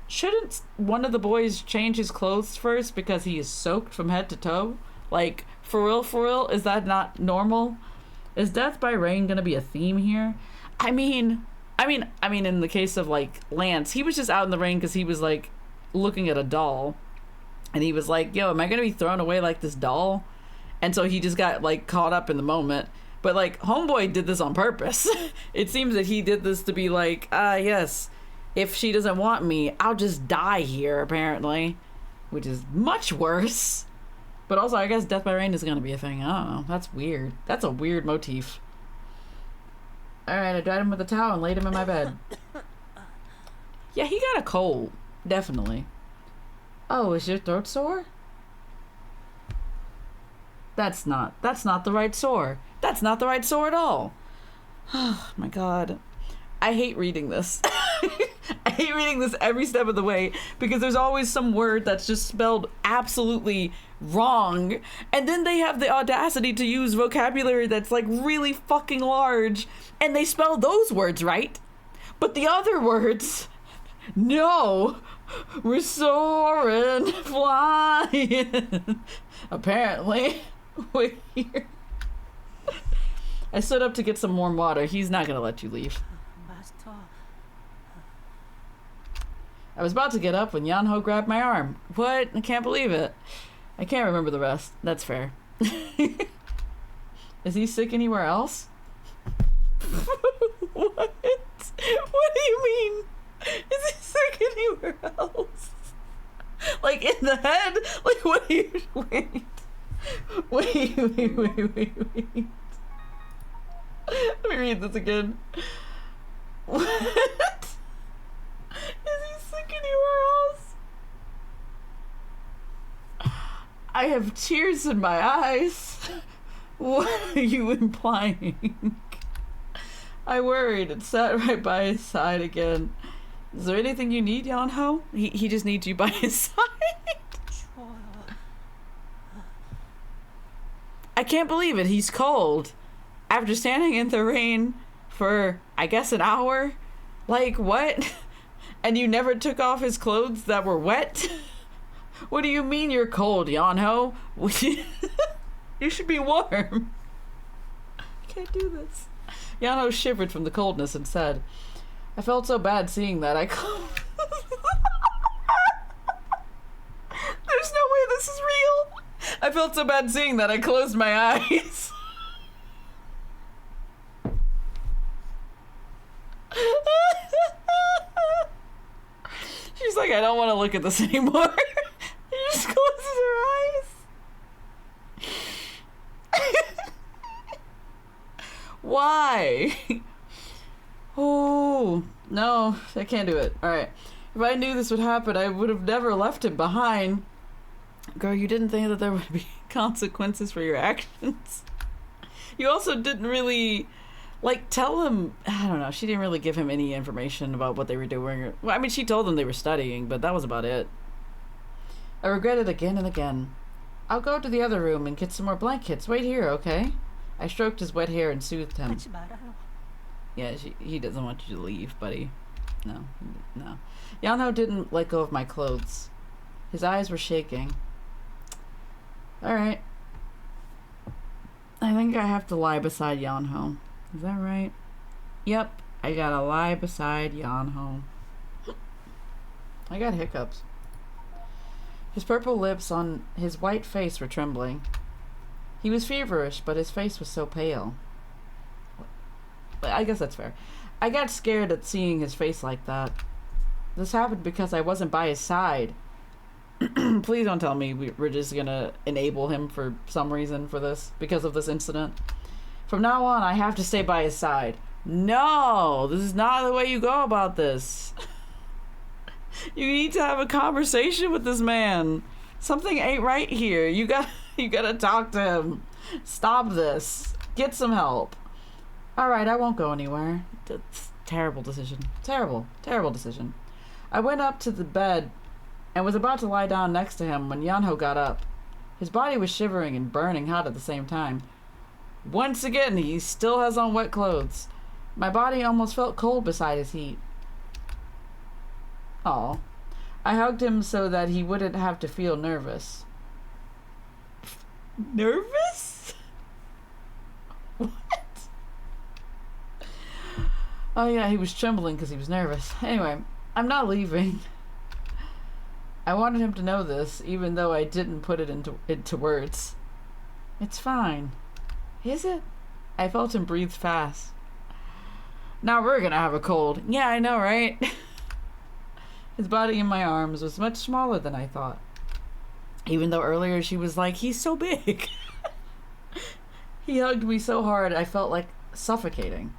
shouldn't one of the boys change his clothes first because he is soaked from head to toe? Like, for real, is that not normal? Is death by rain gonna be a theme here? I mean, in the case of, like, Lance, he was just out in the rain because he was, like, looking at a doll. And he was like, yo, am I gonna be thrown away like this doll? And so he just got, like, caught up in the moment. But, like, Homeboy did this on purpose. It seems that he did this to be like, yes, if she doesn't want me, I'll just die here, apparently. Which is much worse. But also, I guess death by rain is gonna be a thing. I don't know. That's weird. That's a weird motif. Alright, I dried him with a towel and laid him in my bed. Yeah, he got a cold. Definitely. Oh, is your throat sore? That's not the right sore. That's not the right sore at all. Oh my god. I hate reading this. I hate reading this every step of the way because there's always some word that's just spelled absolutely wrong, and then they have the audacity to use vocabulary that's like really fucking large, and they spell those words right, but the other words, no, we're soaring, flying. Apparently, we're here. I stood up to get some warm water. He's not gonna let you leave. I was about to get up when Yeong-Ho grabbed my arm. What? I can't believe it. I can't remember the rest. That's fair. Is he sick anywhere else? What? What do you mean? Is he sick anywhere else? Like in the head? Like what do you... Wait. Wait. Let me read this again. What? Is he sick anywhere else? I have tears in my eyes. What are you implying? I worried and sat right by his side again. Is there anything you need, Yeong-Ho? He just needs you by his side. I can't believe it. He's cold. After standing in the rain for, I guess, an hour? Like, what? And you never took off his clothes that were wet? What do you mean you're cold, Yeong-Ho? You should be warm. I can't do this. Yeong-Ho shivered from the coldness and said, I felt so bad seeing that I There's no way this is real. I felt so bad seeing that I closed my eyes. She's like, I don't want to look at this anymore. She just closes her eyes. Why? Oh, no, I can't do it. Alright. If I knew this would happen, I would have never left him behind. Girl, you didn't think that there would be consequences for your actions. You also didn't really... like, tell him, I don't know, she didn't really give him any information about what they were doing. Well, I mean, she told them they were studying, but that was about it. I regret it again and again. I'll go to the other room and get some more blankets. Wait here, okay? I stroked his wet hair and soothed him. Yeah, he doesn't want you to leave, buddy. No. Yeong-Ho didn't let go of my clothes. His eyes were shaking. Alright. I think I have to lie beside Yeong-Ho. Is that right? Yep, I gotta lie beside Yeong-Ho. I got hiccups. His purple lips on his white face were trembling. He was feverish, but his face was so pale. I guess that's fair. I got scared at seeing his face like that. This happened because I wasn't by his side. Please don't tell me we're just gonna enable him for some reason for this, because of this incident. From now on, I have to stay by his side. No, this is not the way you go about this. You need to have a conversation with this man. Something ain't right here. You gotta talk to him. Stop this. Get some help. Alright, I won't go anywhere. It's a terrible decision. Terrible decision. I went up to the bed and was about to lie down next to him when Yeong-Ho got up. His body was shivering and burning hot at the same time. Once again, he still has on wet clothes. My body almost felt cold beside his heat. Aw. I hugged him so that he wouldn't have to feel nervous. Nervous? What? Oh yeah, he was trembling because he was nervous. Anyway, I'm not leaving. I wanted him to know this, even though I didn't put it into words. It's fine. Is it? I felt him breathe fast. Now we're gonna have a cold. Yeah, I know, right? His body in my arms was much smaller than I thought. Even though earlier she was like, he's so big. He hugged me so hard I felt like suffocating.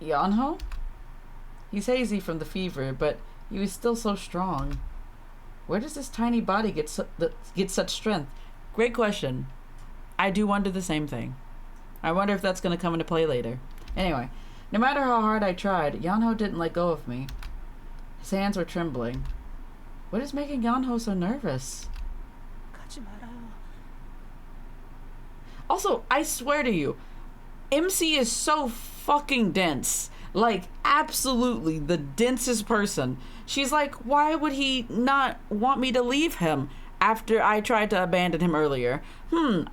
Yeong-Ho? He's hazy from the fever, but he was still so strong. Where does this tiny body get such strength? Great question. I do wonder the same thing. I wonder if that's going to come into play later. Anyway, no matter how hard I tried, Yeong-Ho didn't let go of me. His hands were trembling. What is making Yeong-Ho so nervous? 가지 말아요. Also, I swear to you, MC is so fucking dense. Like, absolutely the densest person. She's like, why would he not want me to leave him after I tried to abandon him earlier?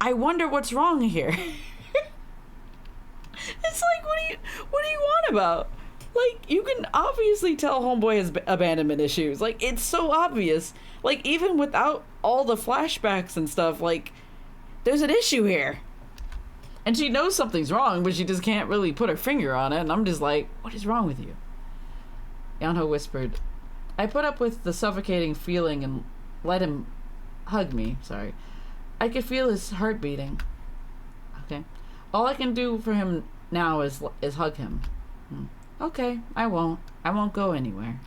I wonder what's wrong here. It's like, what do you want about? Like, you can obviously tell homeboy has abandonment issues. Like, it's so obvious. Like, even without all the flashbacks and stuff, like, there's an issue here. And she knows something's wrong, but she just can't really put her finger on it. And I'm just like, what is wrong with you? Yeong-Ho whispered. I put up with the suffocating feeling and let him hug me. Sorry. I could feel his heart beating. Okay. All I can do for him now is hug him. Okay, I won't. I won't go anywhere.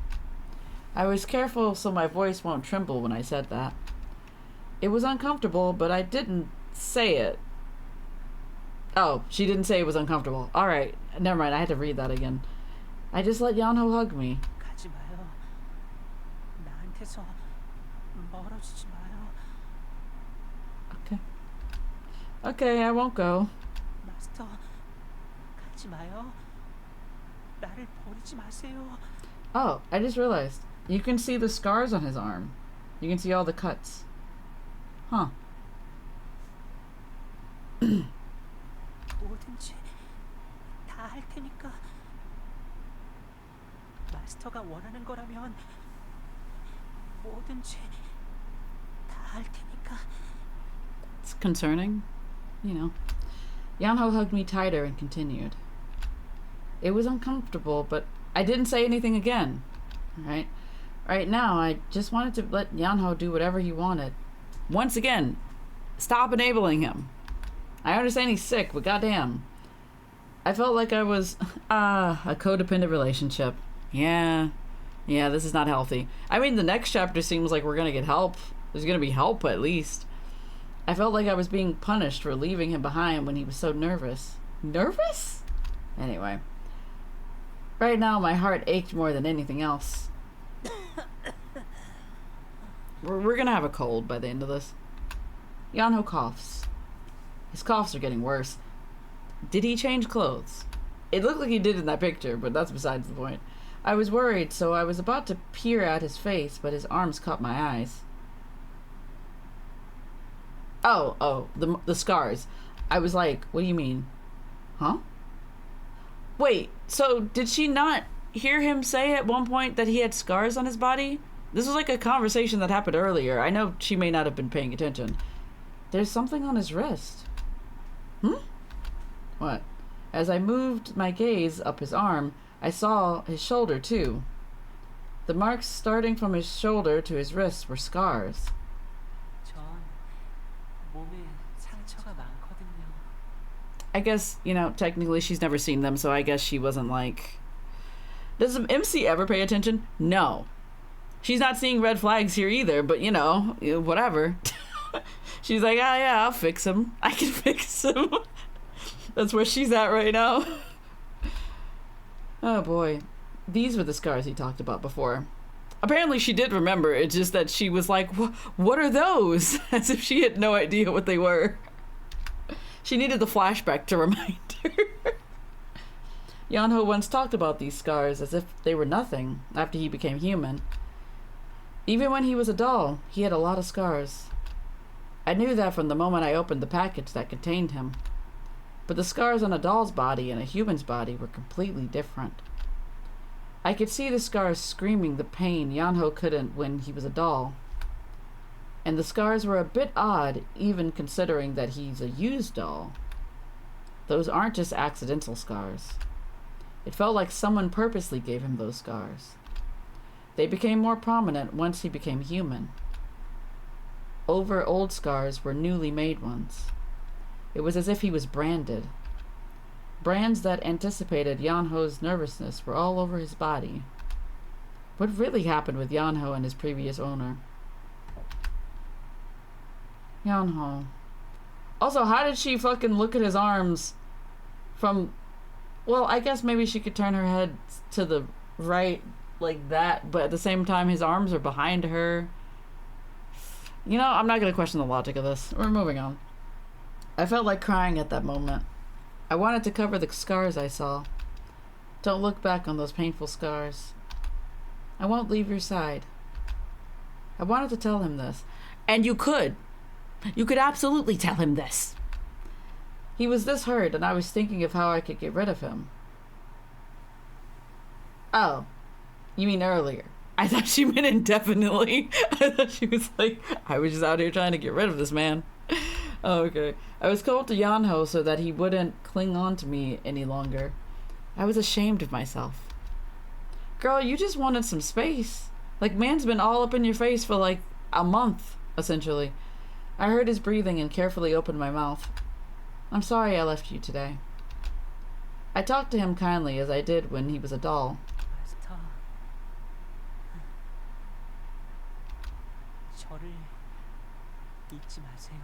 I was careful so my voice won't tremble when I said that. It was uncomfortable, but I didn't say it. Oh, she didn't say it was uncomfortable. Alright, never mind, I had to read that again. I just let Yeong-Ho hug me. 가지 마요. 나한테서 멀어지지 마요. Okay. Okay, I won't go. 마스터, 가지 마요. 나를 버리지 마세요. Oh, I just realized. You can see the scars on his arm. You can see all the cuts. Huh. 뭐든지 다 할 테니까. 마스터가 원하는 거라면 뭐든지 다 할 테니까. It's concerning, you know. Yeong-Ho hugged me tighter and continued. It was uncomfortable, but I didn't say anything again. Right? Right now, I just wanted to let Yeong-Ho do whatever he wanted. Once again, stop enabling him. I understand he's sick, but goddamn. I felt like I was, a codependent relationship. Yeah, this is not healthy. I mean, the next chapter seems like we're gonna get help. There's gonna be help, at least. I felt like I was being punished for leaving him behind when he was so nervous. Nervous? Anyway. Right now, my heart ached more than anything else. We're gonna have a cold by the end of this. Yeong-Ho coughs. His coughs are getting worse. Did he change clothes? It looked like he did in that picture, but that's besides the point. I was worried, so I was about to peer at his face, but his arms caught my eyes. Oh, the scars. I was like, what do you mean? Huh? Wait, so did she not hear him say at one point that he had scars on his body? This was like a conversation that happened earlier. I know she may not have been paying attention. There's something on his wrist. What? As I moved my gaze up his arm, I saw his shoulder too. The marks starting from his shoulder to his wrists were scars. 전 몸에 상처가 많거든요. I guess, you know, technically she's never seen them, so I guess she wasn't like... Does MC ever pay attention? No. She's not seeing red flags here either, but you know, whatever. She's like, oh yeah, I'll fix him. I can fix him. That's where she's at right now. Oh boy. These were the scars he talked about before. Apparently she did remember, it's just that she was like, what are those? As if she had no idea what they were. She needed the flashback to remind her. Yeong-Ho once talked about these scars as if they were nothing after he became human. Even when he was a doll, he had a lot of scars. I knew that from the moment I opened the package that contained him. But the scars on a doll's body and a human's body were completely different. I could see the scars screaming the pain Yeong-Ho couldn't when he was a doll. And the scars were a bit odd, even considering that he's a used doll. Those aren't just accidental scars. It felt like someone purposely gave him those scars. They became more prominent once he became human. Over old scars were newly made ones. It was as if he was branded. Brands that anticipated Yeong-Ho's nervousness were all over his body. What really happened with Yeong-Ho and his previous owner? Yeong-Ho. Also, how did she fucking look at his arms from... Well, I guess maybe she could turn her head to the right like that, but at the same time his arms are behind her. You know, I'm not going to question the logic of this. We're moving on. I felt like crying at that moment. I wanted to cover the scars I saw. Don't look back on those painful scars. I won't leave your side. I wanted to tell him this. And you could. You could absolutely tell him this. He was this hurt, and I was thinking of how I could get rid of him. Oh, you mean earlier? I thought she meant indefinitely. I thought she was like, I was just out here trying to get rid of this man. Oh, okay. I was cold to Yeong-Ho so that he wouldn't cling on to me any longer. I was ashamed of myself. Girl, you just wanted some space. Like, man's been all up in your face for like a month, essentially. I heard his breathing and carefully opened my mouth. I'm sorry I left you today. I talked to him kindly as I did when he was a doll. 마스터, 저를 잊지 마세요.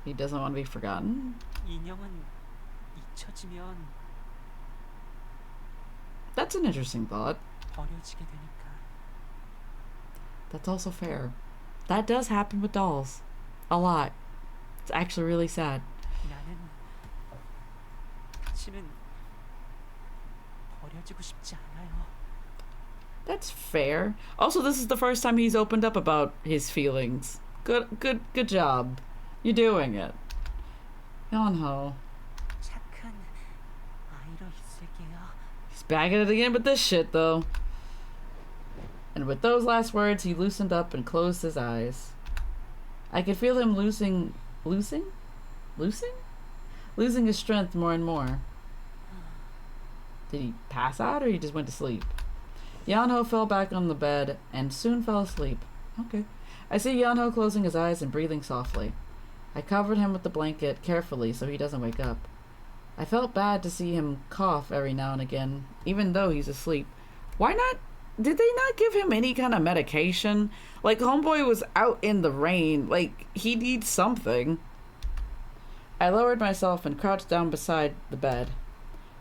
He doesn't want to be forgotten. 인형은 잊혀지면 That's an interesting thought. 버려지게 되니까. That's also fair. That does happen with dolls. A lot. It's actually really sad. 나는 다시는 버려지고 싶지 않아요. That's fair. Also, this is the first time he's opened up about his feelings. Good job. You're doing it. Yeong-Ho. 착한 아이로 있을게요. He's back at it again with this shit, though. And with those last words, he loosened up and closed his eyes. I could feel him losing his strength more and more. Did he pass out or he just went to sleep? Yeong-Ho fell back on the bed and soon fell asleep. Okay. I see Yeong-Ho closing his eyes and breathing softly. I covered him with the blanket carefully so he doesn't wake up. I felt bad to see him cough every now and again, even though he's asleep. Why not? Did they not give him any kind of medication? Like, homeboy was out in the rain. Like, he needs something. I lowered myself and crouched down beside the bed.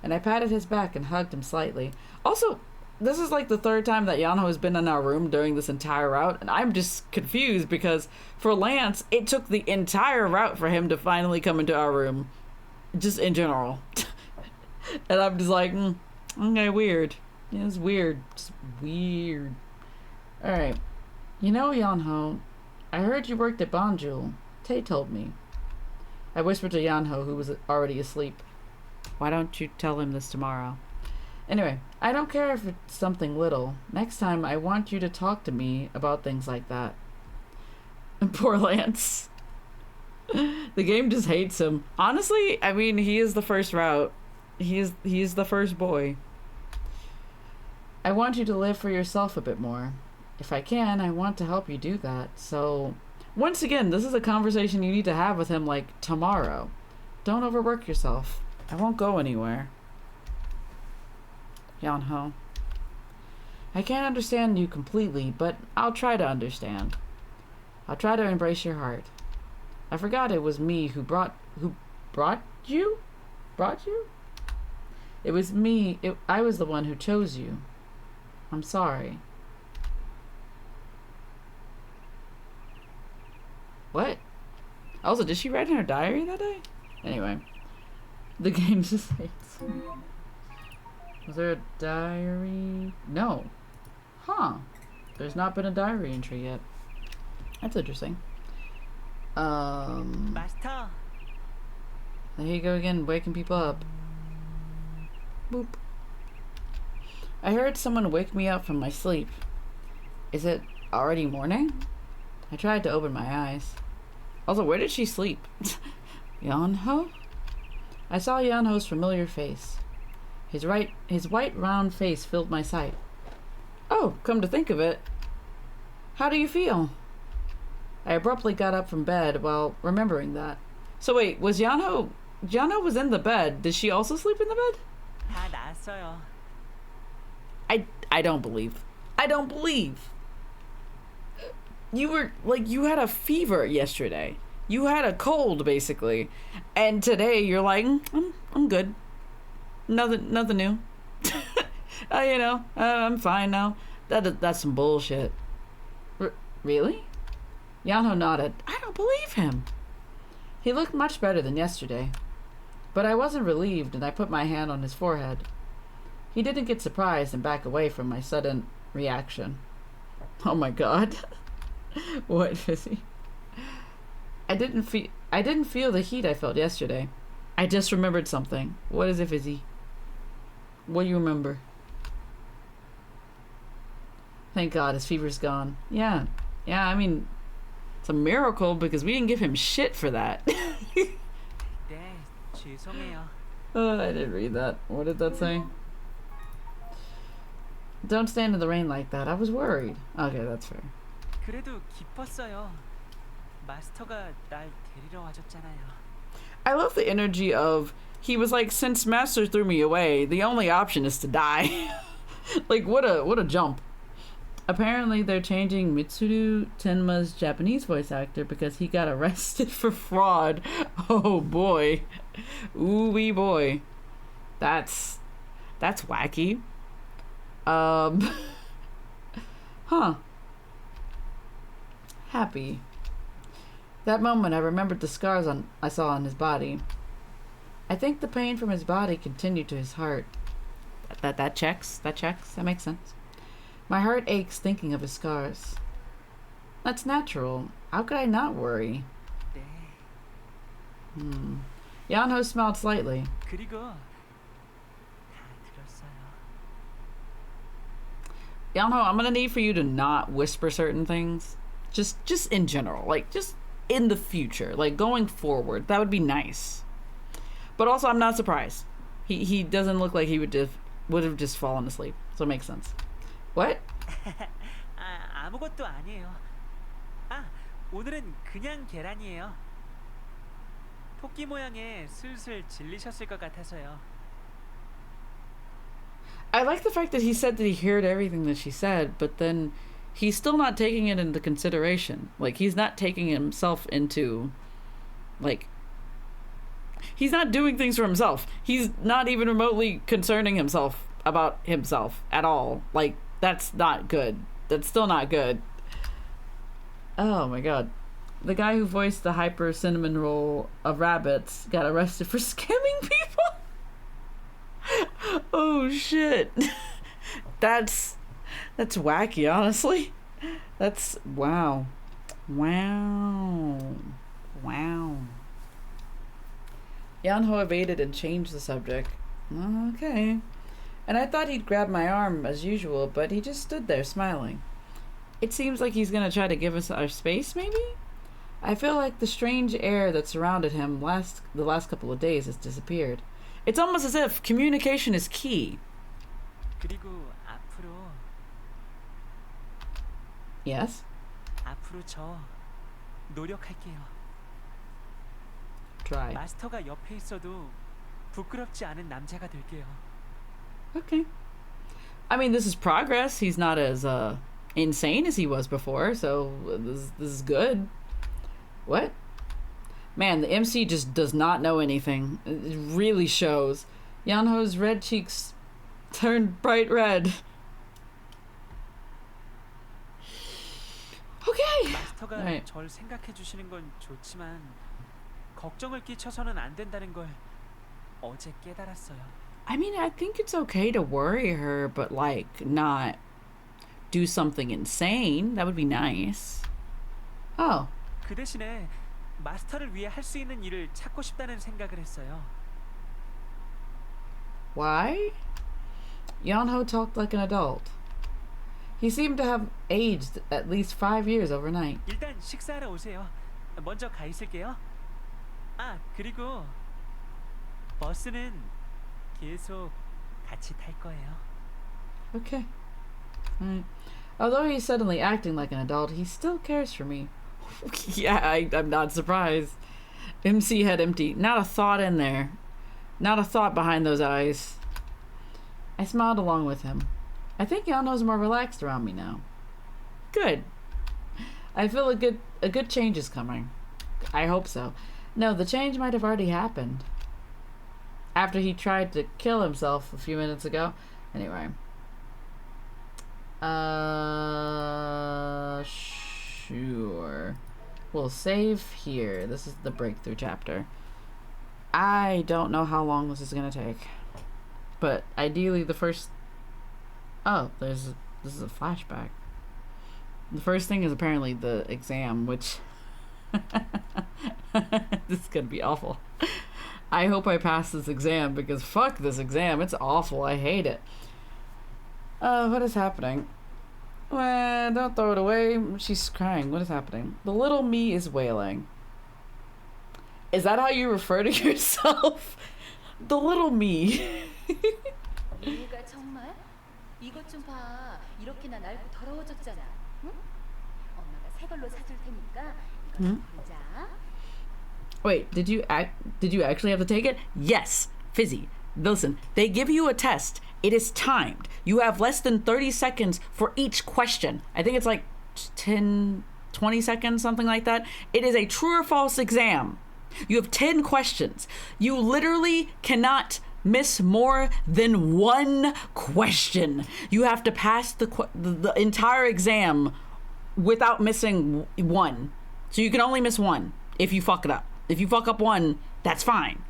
And I patted his back and hugged him slightly. Also, this is like the third time that Yeong-Ho has been in our room during this entire route. And I'm just confused because for Lance, it took the entire route for him to finally come into our room. Just in general. And I'm just like, okay, weird. Yeah, it's weird. Just weird. Alright. You know, Yeong-Ho, I heard you worked at Bonjul. Tay told me. I whispered to Yeong-Ho, who was already asleep. Why don't you tell him this tomorrow? Anyway, I don't care if it's something little. Next time, I want you to talk to me about things like that. Poor Lance. The game just hates him. Honestly, I mean, he is the first route. He is the first boy. I want you to live for yourself a bit more. If I can, I want to help you do that. So, once again, this is a conversation you need to have with him, like, tomorrow. Don't overwork yourself. I won't go anywhere. Yeong-Ho. I can't understand you completely, but I'll try to understand. I'll try to embrace your heart. I forgot it was me who brought you? Brought you? It was me. I was the one who chose you. I'm sorry. What? Also, did she write in her diary that day? Anyway. The game just hates me. Was there a diary? No. Huh. There's not been a diary entry yet. That's interesting. 마스터, There you go again, waking people up. Boop. I heard someone wake me up from my sleep. Is it already morning? I tried to open my eyes. Also, where did she sleep? Yeong-Ho? I saw Yeong-Ho's familiar face. His white round face filled my sight. Oh, come to think of it. How do you feel? I abruptly got up from bed while remembering that. So wait, was Yeong-Ho was in the bed. Did she also sleep in the bed? 다 나았어요. I don't believe. I don't believe. You were like, you had a fever yesterday. You had a cold basically, and today you're like, I'm good. Nothing new. I'm fine now. That's some bullshit. Really? Yeong-Ho nodded. I don't believe him. He looked much better than yesterday, but I wasn't relieved, and I put my hand on his forehead. He didn't get surprised and back away from my sudden reaction. Oh my god. What, Fizzy? I didn't feel the heat I felt yesterday. I just remembered something. What is it, Fizzy? What do you remember? Thank God his fever's gone. Yeah, I mean, it's a miracle because we didn't give him shit for that. 네, 죄송해요. I didn't read that. What did that say? Don't stand in the rain like that. I was worried. Okay, that's fair. 그래도 기뻤어요. 마스터가 날 데리러 와줬잖아요. I love the energy of, he was like, since Master threw me away, the only option is to die. Like, what a jump. Apparently they're changing Mitsuru Tenma's Japanese voice actor because he got arrested for fraud. Oh boy. Ooh wee boy. That's wacky. Huh. Happy. That moment I remembered the scars I saw on his body. I think the pain from his body continued to his heart. That checks. That makes sense. My heart aches thinking of his scars. That's natural. How could I not worry? 네. Yeong-Ho smiled slightly. 그리고 다 들었어요. Yeong-Ho, I'm gonna need for you to not whisper certain things. Just in general. Like, just in the future. Like, going forward. That would be nice. But also, I'm not surprised. He doesn't look like he would have just fallen asleep. So it makes sense. What? 아무것도 아니에요. 오늘은 그냥 계란이에요. 토끼 모양에 슬슬 질리셨을 것 같아서요. I like the fact that he said that he heard everything that she said, but then he's still not taking it into consideration. Like, he's not taking himself into, like, he's not doing things for himself. He's not even remotely concerning himself about himself at all. Like, that's not good. That's still not good. Oh my god. The guy who voiced the hyper cinnamon roll of rabbits got arrested for scamming people. Oh shit. That's wacky, honestly. That's wow. Yeong-Ho evaded and changed the subject. Okay. And I thought he'd grab my arm as usual, but he just stood there smiling. It seems like he's gonna try to give us our space, maybe? I feel like the strange air that surrounded him the last couple of days has disappeared. It's almost as if communication is key. 그리고 앞으로 Yes? 앞으로 저 노력할게요. Try. 마스터가 옆에 있어도 부끄럽지 않은 남자가 될게요. Okay. I mean, this is progress. He's not as insane as he was before, so this is good. What? Man, the MC just does not know anything. It really shows. Yeong-Ho's red cheeks turned bright red. Okay. 마스터가 Right. 절 생각해 주시는 건 좋지만 걱정을 끼쳐서는 안 된다는 걸 어제 깨달았어요. I mean, I think it's okay to worry her, but like not do something insane. That would be nice. Oh. 그 대신에 마스터를 위해 할 수 있는 일을 찾고 싶다는 생각을 했어요. Why? Yeong-Ho talked like an adult. He seemed to have aged at least 5 years overnight. 일단 식사하러 오세요. 먼저 가 있을게요. 아, 그리고 버스는 계속 같이 탈 거예요. Okay. Alright. Although he's suddenly acting like an adult, he still cares for me. Yeah, I'm not surprised. MC head empty. Not a thought in there. Not a thought behind those eyes. I smiled along with him. I think Yeong-Ho's more relaxed around me now. Good. I feel a good change is coming. I hope so. No, the change might have already happened. After he tried to kill himself a few minutes ago. Anyway. Sure. We'll save here. This is the breakthrough chapter. I don't know how long this is gonna take. But ideally the first... Oh, this is a flashback. The first thing is apparently the exam, which... This is gonna be awful. I hope I pass this exam, because fuck this exam. It's awful. I hate it. What is happening? Well, don't throw it away. She's crying. What is happening? The little me is wailing. Is that how you refer to yourself? The little me. 얘가 정말? 이것 좀 봐. 이렇게나 낡고 더러워졌잖아. 응? 엄마가 새 걸로 사줄 테니까 이거 좀 보자. Wait, did you actually have to take it? Yes. Fizzy. Listen, they give you a test. It is timed. You have less than 30 seconds for each question. I think it's like 10, 20 seconds, something like that. It is a true or false exam. You have 10 questions. You literally cannot miss more than one question. You have to pass the entire exam without missing one. So you can only miss one if you fuck it up. If you fuck up one, that's fine.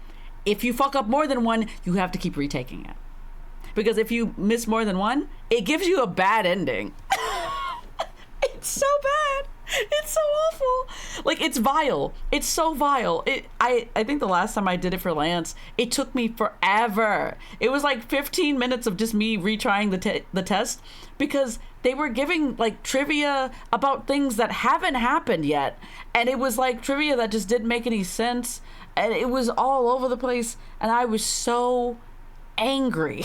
If you fuck up more than one, you have to keep retaking it. Because if you miss more than one, it gives you a bad ending. It's so bad. It's so awful. Like, it's vile. It's so vile. I think the last time I did it for Lance, it took me forever. It was like 15 minutes of just me retrying the test because they were giving like trivia about things that haven't happened yet. And it was like trivia that just didn't make any sense. And it was all over the place. And I was so angry.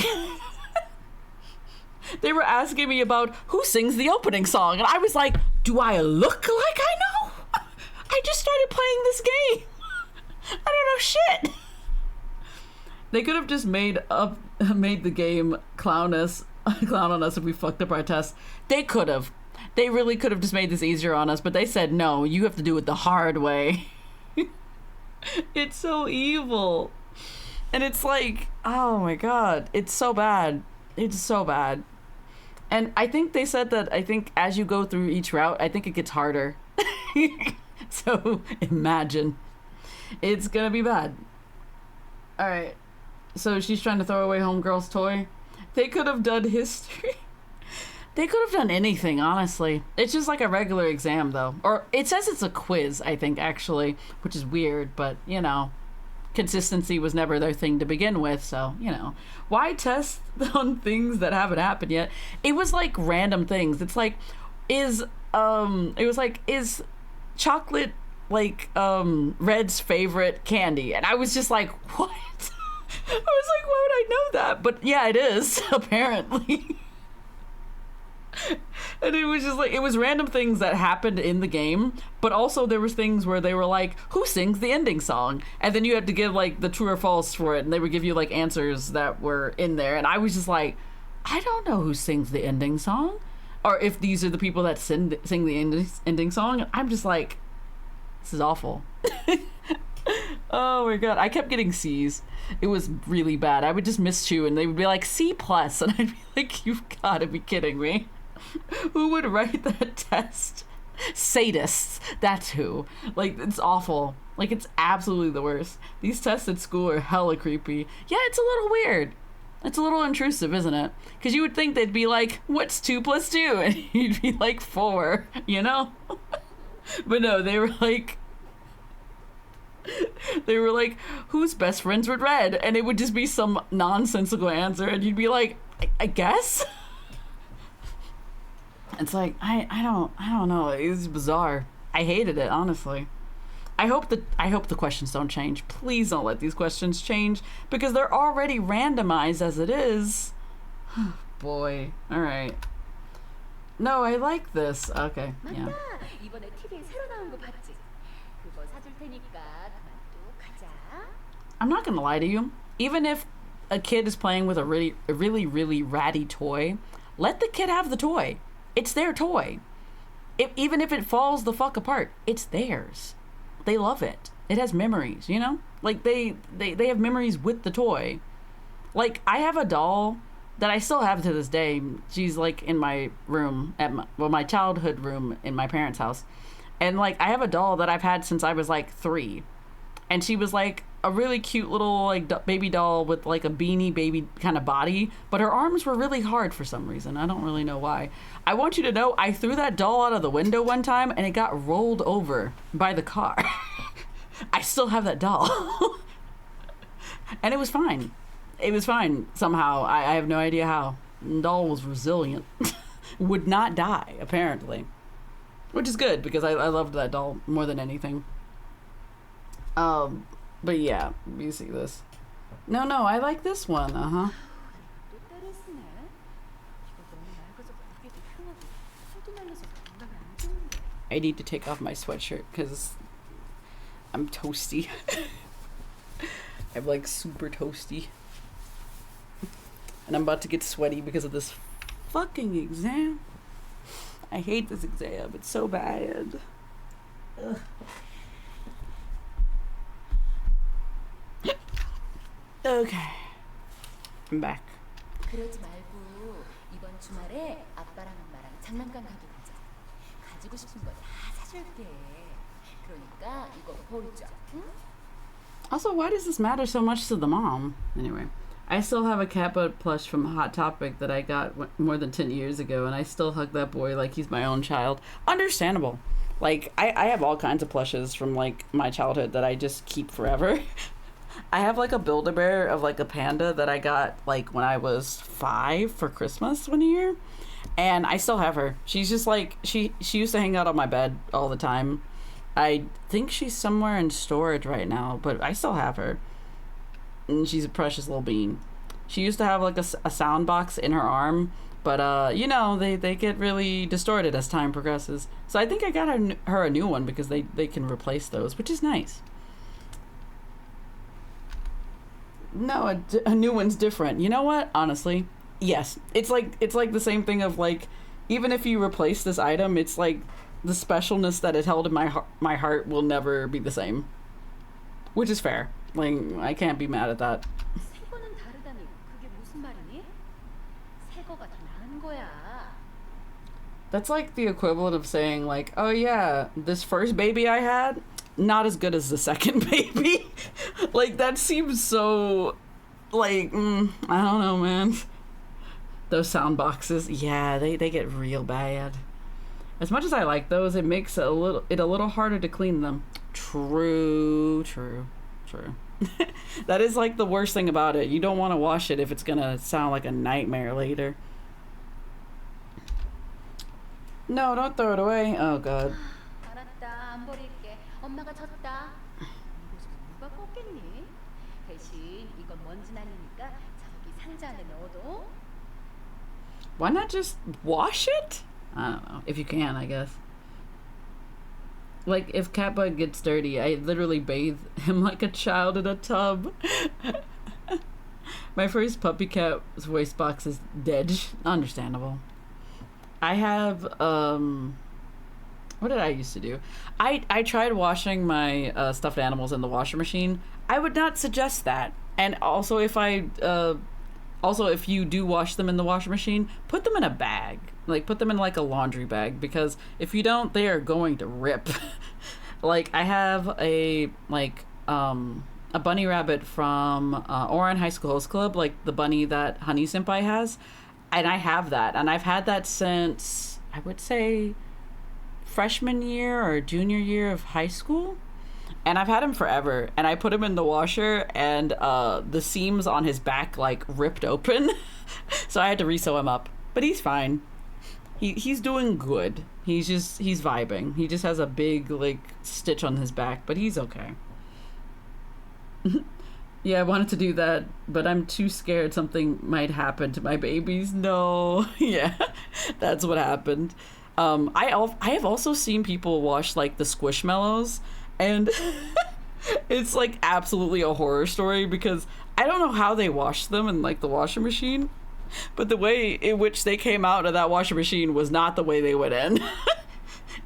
They were asking me about who sings the opening song, and I was like, do I look like I know? I just started playing this game. I don't know shit. They could have just made the game clown on us if we fucked up our test. They could have. They really could have just made this easier on us, but they said, no, you have to do it the hard way. It's so evil. And it's like, oh my god, it's so bad. It's so bad. And I think they said that, I think as you go through each route, I think it gets harder. So imagine. It's gonna be bad. Alright. So she's trying to throw away homegirl's toy. They could have done history. They could have done anything, honestly. It's just like a regular exam, though. Or it says it's a quiz, I think, actually, which is weird, but, you know. Consistency was never their thing to begin with, so, you know. Why test on things that haven't happened yet? It was like random things. It's like, is chocolate like Red's favorite candy? And I was just like, what? I was like, why would I know that? But yeah, it is, apparently. And it was just like, it was random things that happened in the game, but also there was things where they were like, who sings the ending song? And then you had to give like the true or false for it, and they would give you like answers that were in there, and I was just like, I don't know who sings the ending song, or if these are the people that sing the ending song. And I'm just like, this is awful. Oh my god, I kept getting C's. It was really bad. I would just mischew, and they would be like, C+, and I'd be like, you've gotta be kidding me. Who would write that test? Sadists. That's who. Like, it's awful. Like, it's absolutely the worst. These tests at school are hella creepy. Yeah, it's a little weird. It's a little intrusive, isn't it? Because you would think they'd be like, what's 2 + 2? And you'd be like 4, you know? But no, they were like, who's best friends with Red? And it would just be some nonsensical answer, and you'd be like, I guess? It's like, I don't know. It was bizarre. I hated it, honestly. I hope the questions don't change. Please don't let these questions change, because they're already randomized as it is. Boy. All right. No, I like this. Okay. Yeah. 맞다. 이번에 TV에 새로 나온 거 봤지? 그거 사줄 테니까 그만 또 가자. I'm not gonna lie to you. Even if a kid is playing with a really ratty toy, let the kid have the toy. It's their toy. Even if it falls the fuck apart, it's theirs. They love it. It has memories, you know? Like, they have memories with the toy. Like, I have a doll that I still have to this day. She's, like, in my room, my childhood room in my parents' house. And, like, I have a doll that I've had since I was, like, 3. And she was, like, a really cute little, like, baby doll with, like, a beanie baby kind of body. But her arms were really hard for some reason. I don't really know why. I want you to know, I threw that doll out of the window one time, and it got rolled over by the car. I still have that doll. And it was fine. It was fine, somehow. I have no idea how. The doll was resilient. Would not die, apparently. Which is good, because I loved that doll more than anything. But yeah, you see this. No, I like this one, uh-huh. 또 때를 쓰네. 이거 너무 낡아서 보기도 흉하고 소도 날려서 건강에 안 좋은데. I need to take off my sweatshirt, because I'm toasty. I'm like super toasty. And I'm about to get sweaty because of this fucking exam. I hate this exam. It's so bad. Ugh. Okay. I'm back. 그러지 말고 이번 주말에 아빠랑 엄마랑 장난감 가게 가자. 가지고 싶은 거 다 사줄게. 그러니까 이거 보자. 응? Also, why does this matter so much to the mom? Anyway, I still have a Kappa plush from Hot Topic that I got more than 10 years ago, and I still hug that boy like he's my own child. Understandable. Like, I have all kinds of plushes from, like, my childhood that I just keep forever. I have, like, a Build-A-Bear of, like, a panda that I got, like, when I was 5 for Christmas one year. And I still have her. She's just, like, she used to hang out on my bed all the time. I think she's somewhere in storage right now, but I still have her. And she's a precious little bean. She used to have, like, a sound box in her arm, but, you know, they get really distorted as time progresses. So I think I got her a new one because they can replace those, which is nice. No, a new one's different. You know what? Honestly, yes. It's like the same thing of, like, even if you replace this item, it's like the specialness that it held in my heart will never be the same. Which is fair. Like, I can't be mad at that. 새 거는 다르다니 그게 무슨 말이니? 새 거가 더 나은 거야. That's like the equivalent of saying, like, oh yeah, this first baby I had, not as good as the second baby. Like, that seems so, like, I don't know, man. Those sound boxes, yeah, they get real bad. As much as I like those, it makes it a little harder to clean them. True. That is, like, the worst thing about it. You don't want to wash it if it's gonna sound like a nightmare later. No, don't throw it away. Oh, God. 알았다, 안 버릴게. 엄마가 졌다. 이거 지금 누가 껐겠니? 대신 이건 먼지 날리니까 저기 상자 안에 넣어둬. Why not just wash it? I don't know. If you can, I guess. Like, if Kappa gets dirty, I literally bathe him like a child in a tub. My first puppy cat's waste box is dead. Understandable. I have, what did I used to do? I tried washing my stuffed animals in the washer machine. I would not suggest that. And also, if you do wash them in the washer machine, put them in a bag. Like, put them in, like, a laundry bag, because if you don't, they are going to rip. Like, I have a, like, a bunny rabbit from Ouran High School Host Club, like the bunny that Honey Senpai has. And I have that. And I've had that since, I would say, freshman year or junior year of high school. And I've had him forever. And I put him in the washer, and the seams on his back, like, ripped open. So I had to re-sew him up. But he's fine. He's doing good. He's vibing. He just has a big, like, stitch on his back. But he's okay. Yeah, I wanted to do that, but I'm too scared something might happen to my babies. No. Yeah, that's what happened. I have also seen people wash, like, the Squishmallows, and it's, like, absolutely a horror story, because I don't know how they wash them in, like, the washing machine, but the way in which they came out of that washing machine was not the way they went in.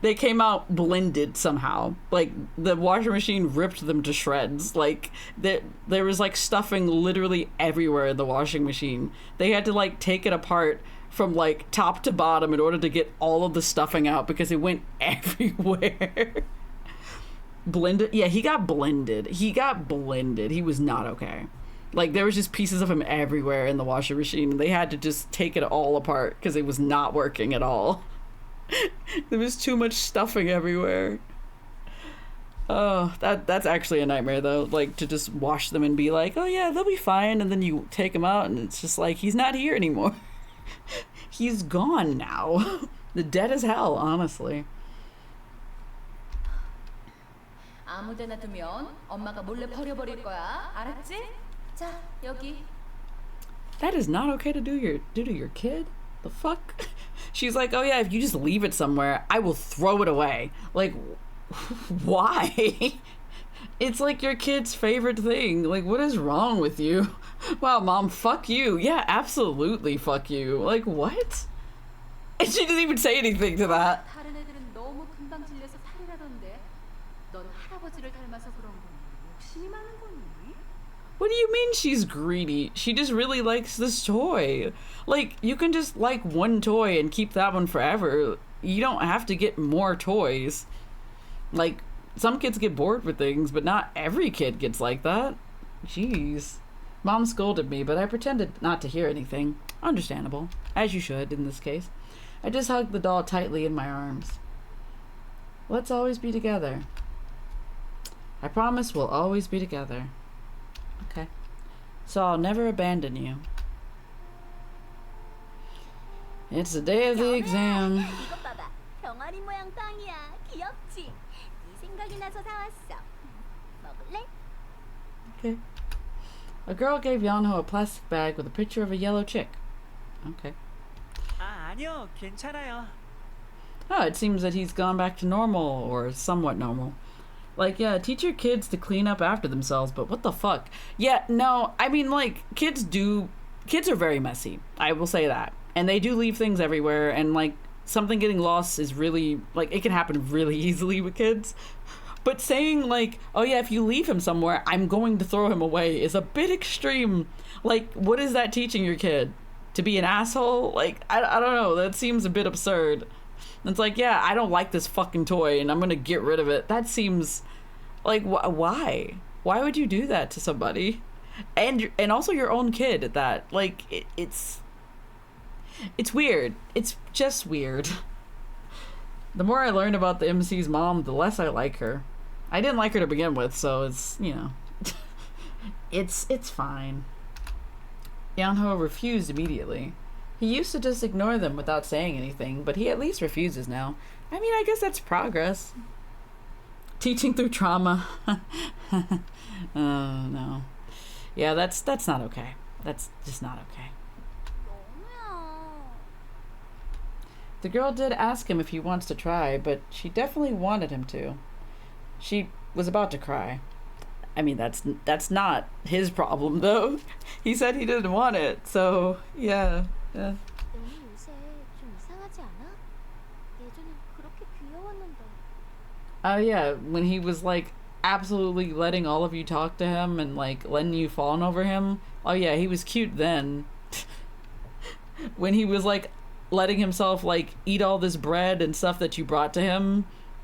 They came out blended somehow. Like, the washing machine ripped them to shreds. Like, there was, like, stuffing literally everywhere in the washing machine. They had to, like, take it apart from, like, top to bottom in order to get all of the stuffing out, because it went everywhere. Blended? Yeah, he got blended. He was not okay. Like, there was just pieces of him everywhere in the washing machine. They had to just take it all apart because it was not working at all. There was too much stuffing everywhere. Oh, that's actually a nightmare, though. Like, to just wash them and be like, oh yeah, they'll be fine, and then you take them out and it's just like, he's not here anymore. He's gone now. The dead as hell, honestly. 아무데나 두면 엄마가 몰래 버려버릴 거야. 알았지? 자, 여기. That is not okay to do to your kid? The fuck? She's like, oh yeah, if you just leave it somewhere, I will throw it away. Like, why? It's like your kid's favorite thing. Like, what is wrong with you? Wow, mom, fuck you. Yeah, absolutely fuck you. Like, what? And she didn't even say anything to that. 다른 애들은 너무 금방 질려서 탈이라던데. 넌 할아버지를 닮아서 그런 거니? 욕심이 많은 거니? What do you mean she's greedy? She just really likes this toy. Like, you can just like one toy and keep that one forever. You don't have to get more toys. Like, some kids get bored with things, but not every kid gets like that. Jeez. Mom scolded me, but I pretended not to hear anything. Understandable. As you should, in this case. I just hugged the doll tightly in my arms. Let's always be together. I promise we'll always be together. Okay. So I'll never abandon you. It's the day of the exam. 이것 봐봐. 병아리 모양 빵이야. 귀엽지? 네 생각이 나서 사왔어. 먹을래? Okay. A girl gave Yeong-Ho a plastic bag with a picture of a yellow chick. Okay. 아니요, 괜찮아요. Oh, it seems that he's gone back to normal, or somewhat normal. Like, yeah, teach your kids to clean up after themselves, but what the fuck? Yeah, no, I mean, like, kids are very messy. I will say that. And they do leave things everywhere, and, like, something getting lost is really, like, it can happen really easily with kids. But saying, like, oh yeah, if you leave him somewhere, I'm going to throw him away is a bit extreme. Like, what is that teaching your kid? To be an asshole? Like, I don't know, that seems a bit absurd. It's like, yeah, I don't like this fucking toy and I'm gonna get rid of it. That seems like, why? Why would you do that to somebody? And also your own kid at that. Like, it's weird. It's just weird. The more I learn about the MC's mom, the less I like her. I didn't like her to begin with, so it's, you know, it's fine. Yeong-Ho refused immediately. He used to just ignore them without saying anything, but he at least refuses now. I mean, I guess that's progress. Teaching through trauma. Oh, no. Yeah, that's not okay. That's just not okay. The girl did ask him if he wants to try, but she definitely wanted him to. She was about to cry. I mean, that's not his problem, though. He said he didn't want it, so yeah. 너는 요새 좀 이상하지 않아? 예전엔 그렇게 귀여웠는데. Oh yeah, when he was like absolutely letting all of you talk to him and like letting you fawn over him. Oh yeah, he was cute then. When he was like letting himself like eat all this bread and stuff that you brought to him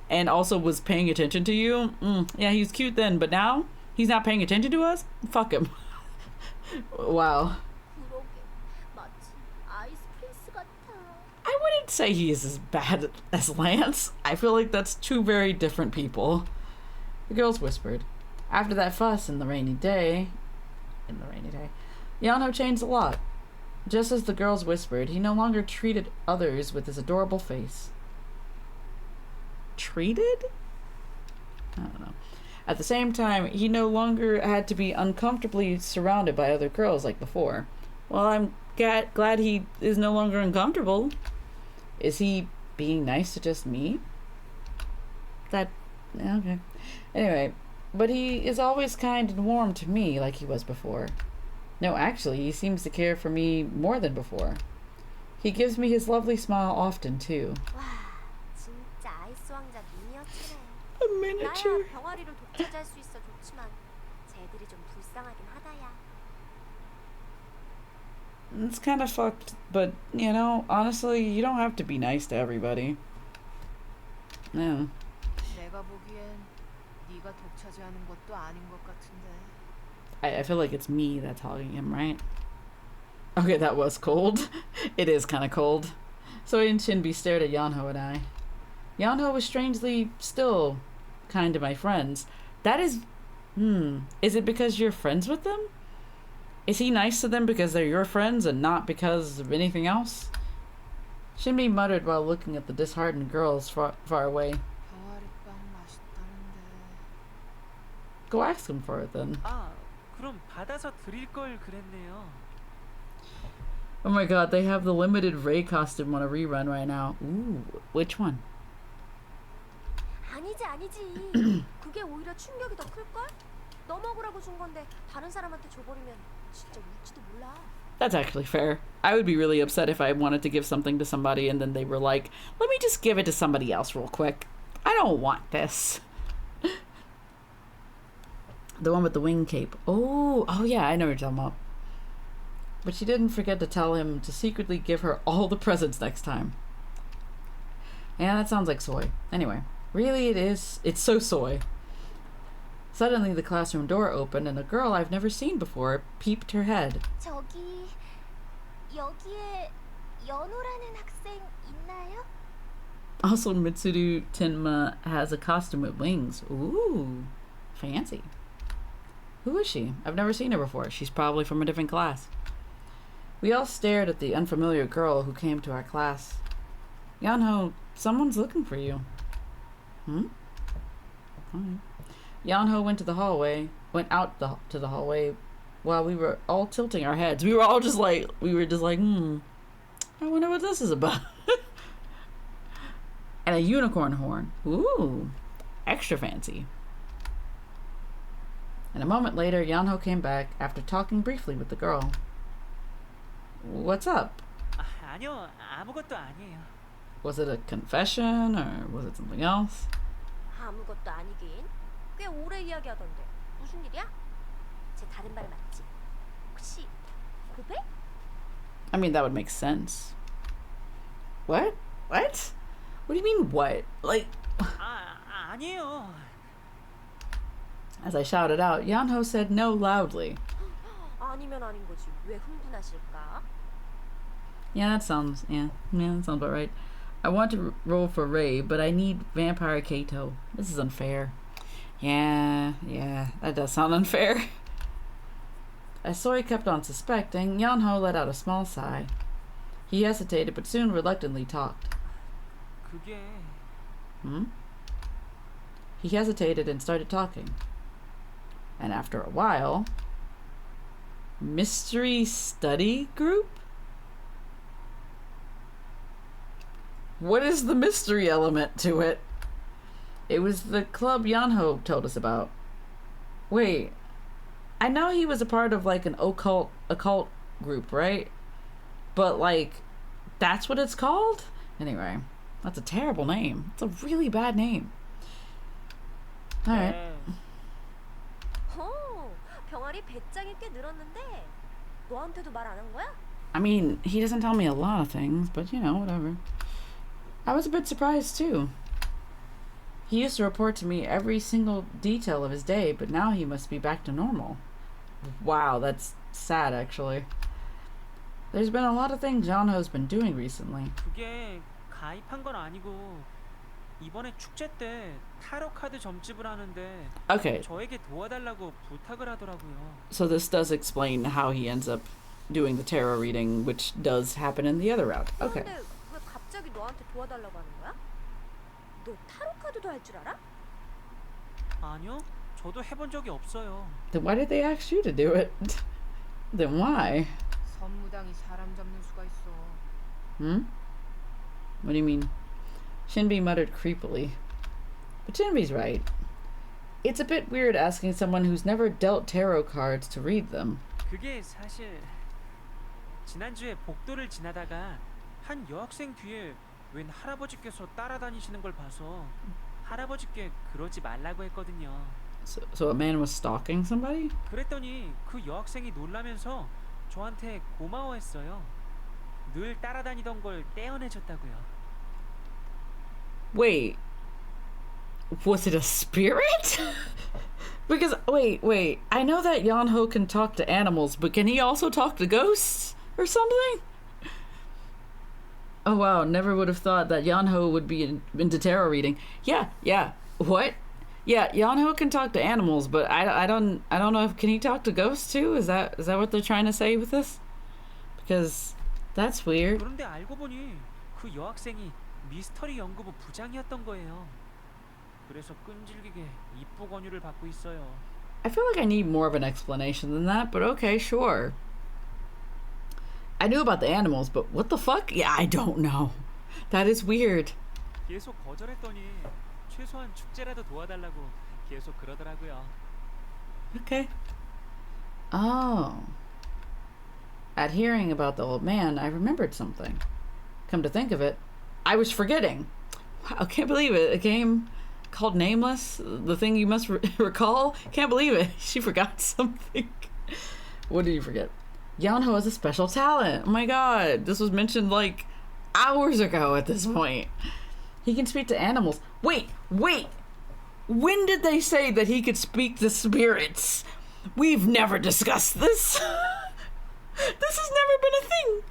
and also was paying attention to you. Yeah, he was cute then, but now He's not paying attention to us? Fuck him. Wow. 그러게. 마치 아이스 프린스 같아. I wouldn't say he is as bad as Lance. I feel like that's two very different people. The girls whispered. After that fuss in the rainy day, Yeong-Ho changed a lot. Just as the girls whispered, he no longer treated others with his adorable face. Treated? I don't know. At the same time, he no longer had to be uncomfortably surrounded by other girls like before. Well, I'm glad he is no longer uncomfortable. Is he being nice to just me? Okay. Anyway, but he is always kind and warm to me like he was before. No, actually, he seems to care for me more than before. He gives me his lovely smile often, too. 와, 진짜 아이스 왕자 미니어처네. A miniature. 나야 병아리를 독차지할 수 있어 좋지만 쟤들이 좀 불쌍하긴 하다야. It's kind of fucked, but, you know, honestly, you don't have to be nice to everybody. No. 내가 보기엔 네가 독차지하는 것도 아닌 것 같은데. I feel like it's me that's hogging him, right? Okay, that was cold. It is kind of cold. Soy and Shinbi stared at Yeong-Ho and I. Yeong-Ho was strangely still kind to my friends. That is... Is it because you're friends with them? Is he nice to them because they're your friends and not because of anything else? Shinbi muttered while looking at the disheartened girls far away. 병아리빵 맛있다는데. Go ask him for it then. 아, 그럼 받아서 드릴 걸 그랬네요. Oh my god, they have the limited Ray costume on a rerun right now. Ooh, which one? 아니지. 그게 오히려 충격이 더 클걸? 너 먹으라고 준 건데 다른 사람한테 줘버리면 진짜 울지도 몰라. That's actually fair. I would be really upset if I wanted to give something to somebody and then they were like, let me just give it to somebody else real quick. I don't want this. The one with the wing cape. Oh yeah, I know what you're talking about. But she didn't forget to tell him to secretly give her all the presents next time. Yeah, that sounds like soy. Anyway, really it is. It's so soy. Suddenly the classroom door opened and a girl I've never seen before peeped her head. 저기 여기에 연호라는 학생 있나요? Also, Mitsuru Tenma has a costume with wings. Ooh, fancy. Who is she? I've never seen her before. She's probably from a different class. We all stared at the unfamiliar girl who came to our class. Yeong-Ho, someone's looking for you. Yeong-Ho went out to the hallway while we were all tilting our heads. We were just like, I wonder what this is about. And a unicorn horn. Ooh, extra fancy. And a moment later, Yeong-Ho came back after talking briefly with the girl. What's up? 아니요, 아무것도 아니에요. Was it a confession or was it something else? 아무것도 아니긴. 꽤 오래 이야기하던데. 무슨 일이야? 제 다른 말 맞지? 혹시 고백? I mean, that would make sense. What? What? What do you mean, what? Like... 아니에요. As I shouted out, Yeong-Ho said no loudly. 아니면 아닌 거지. 왜 흥분하실까? Yeah, that sounds about right. I want to roll for Ray, but I need Vampire Kato. This is unfair. Yeah, that does sound unfair. As Soy kept on suspecting, Yeong-Ho let out a small sigh. He hesitated, but soon reluctantly talked. 그게... He hesitated and started talking. And after a while... Mystery study group? What is the mystery element to it? It was the club Yeong-Ho told us about. Wait, I know he was a part of like an occult group, right? But like, that's what it's called? Anyway, that's a terrible name. It's a really bad name. Alright. 병아리 배짱이 꽤 늘었는데 너한테도 말 안 한 거야? I mean, he doesn't tell me a lot of things, but you know, whatever. I was a bit surprised too. He used to report to me every single detail of his day, but now he must be back to normal. Wow, that's sad, actually. There's been a lot of things Yeong-Ho's been doing recently. 그게 가입한 건 아니고 이번에 축제 때 타로 카드 점집을 하는데 Okay, 저에게 도와달라고 부탁을 하더라고요. so this does explain how he ends up doing the tarot reading, which does happen in the other route. Okay. 그런데 왜 갑자기 너한테 도와달라고 하는 거야? 너 타로 카드도 할 줄 알아? 아니요, 저도 해본 적이 없어요. Then why did they ask you to do it? Then why? 선무당이 사람 잡는 수가 있어. What do you mean? Shinbi muttered creepily. But Shinbi's right. It's a bit weird asking someone who's never dealt tarot cards to read them. 그게 사실 지난주에 복도를 지나다가 한 여학생 뒤에 웬 할아버지께서 따라다니시는 걸 봐서 할아버지께 그러지 말라고 했거든요. So a man was stalking somebody? 그랬더니 그 여학생이 놀라면서 저한테 고마워했어요. 늘 따라다니던 걸 떼어내줬다고요. Wait. Was it a spirit? Because, wait. I know that Yeong-Ho can talk to animals, but can he also talk to ghosts? Or something? Oh wow, never would have thought that Yeong-Ho would be into tarot reading. Yeah. What? Yeah, Yeong-Ho can talk to animals, but I don't know if can he talk to ghosts too? Is that what they're trying to say with this? Because that's weird. 그런데 알고 보니 그 여학생이 미스터리 연구부 부장이었던 거예요. 그래서 끈질기게 입부 권유를 받고 있어요. I feel like I need more of an explanation than that, but okay, sure. I knew about the animals, but what the fuck? Yeah, I don't know. That is weird. 계속 거절했더니 최소한 축제라도 도와달라고 계속 그러더라고요. Okay. Oh. At hearing about the old man, I remembered something. Come to think of it, I was forgetting. Wow, I can't believe it. A game called Nameless, the thing you must recall? Can't believe it. She forgot something. What did you forget? Yeong-Ho has a special talent. Oh my god. This was mentioned like hours ago at this point. He can speak to animals. Wait. When did they say that he could speak to spirits? We've never discussed this. This has never been a thing.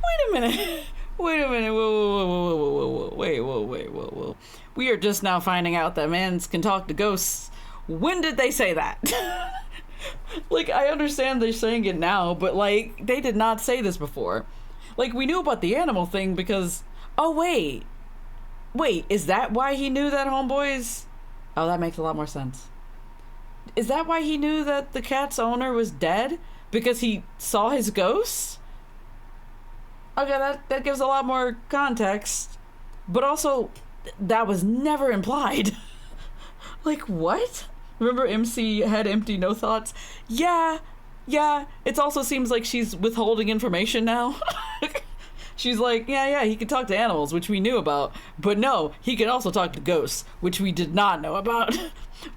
Wait a minute. Whoa. We are just now finding out that mans can talk to ghosts. When did they say that? Like, I understand they're saying it now, but like, they did not say this before. Like, we knew about the animal thing because... Oh, wait, is that why he knew that homeboys... Oh, that makes a lot more sense. Is that why he knew that the cat's owner was dead? Because he saw his ghost? Okay, that gives a lot more context. But also, that was never implied. Like, what? Remember MC had empty, no thoughts? Yeah, it also seems like she's withholding information now. She's like, yeah, he can talk to animals, which we knew about. But no, he can also talk to ghosts, which we did not know about.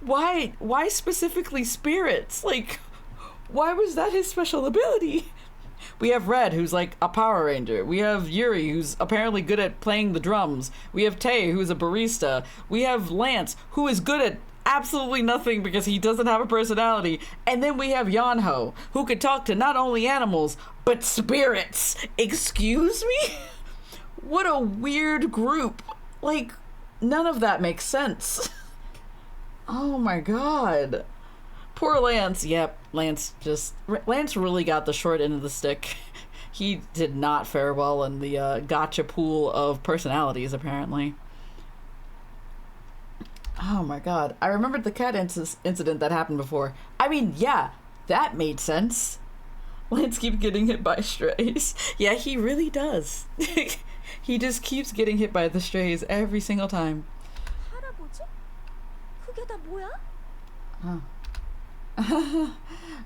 Why specifically spirits? Like, why was that his special ability? We have Red, who's like a Power Ranger. We have Yuri, who's apparently good at playing the drums. We have Tae, who's a barista. We have Lance, who is good at absolutely nothing because he doesn't have a personality. And then we have Yeong-Ho, who could talk to not only animals, but spirits. Excuse me? What a weird group. Like, none of that makes sense. Oh my god. Poor Lance. Yep, Lance really got the short end of the stick. He did not fare well in the gotcha pool of personalities, apparently. Oh my god. I remembered the cat incident that happened before. I mean, yeah, that made sense. Lance keeps getting hit by strays. Yeah, he really does. He just keeps getting hit by the strays every single time. 할아버지? 그게 다 뭐야?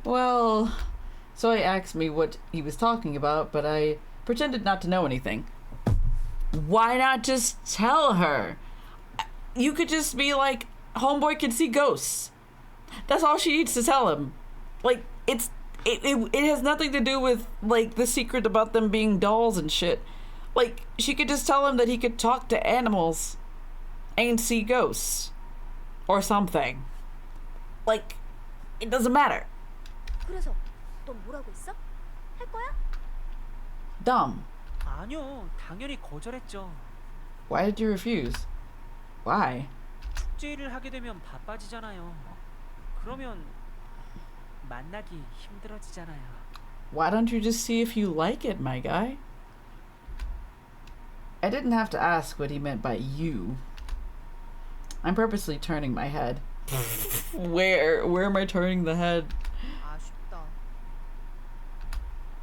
Well, Soy asked me what he was talking about, but I pretended not to know anything. Why not just tell her? You could just be like, homeboy can see ghosts. That's all she needs to tell him. Like, it has nothing to do with, like, the secret about them being dolls and shit. Like, she could just tell him that he could talk to animals. and see ghosts or something. Like, it doesn't matter. 그래서 넌 뭐라고 했어? 할 거야? Dumb. 아니요, 당연히 거절했죠. Why did you refuse? Why? 축제 일을 하게 되면 바빠지잖아요. 그러면 만나기 힘들어지잖아요. Why don't you just see if you like it, my guy? I didn't have to ask what he meant by you. I'm purposely turning my head. Where am I turning the head? 아쉽다.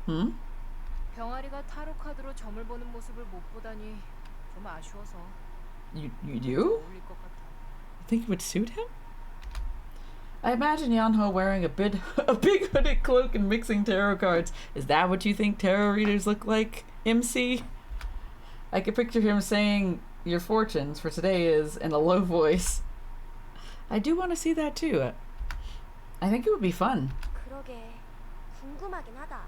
Hmm? 병아리가 타로 카드로 점을 보는 모습을 못 보다니 좀 아쉬워서. You do? 어울릴 것 같아. You think it would suit him? I imagine Yeong-Ho wearing a big hooded cloak and mixing tarot cards. Is that what you think tarot readers look like, MC? I could picture him saying your fortunes for today is in a low voice. I do want to see that too. I think it would be fun. 그러게 궁금하긴 하다.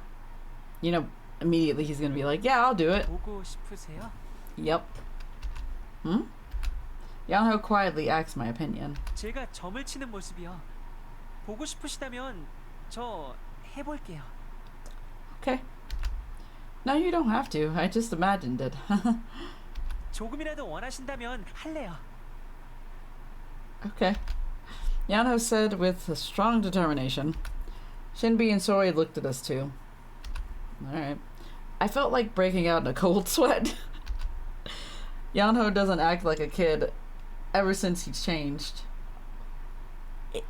You know, immediately he's gonna be like, yeah, I'll do it. 보고 싶으세요? Yep. Hmm? Yeong-Ho quietly asks my opinion. 제가 점을 치는 모습이요. 보고 싶으시다면 저 해볼게요. Okay. No, you don't have to. I just imagined it. 조금이라도 원하신다면 할래요. Okay. Yeong-Ho said with a strong determination. Shinbi and Sori looked at us too. Alright. I felt like breaking out in a cold sweat. Yeong-Ho doesn't act like a kid ever since he changed.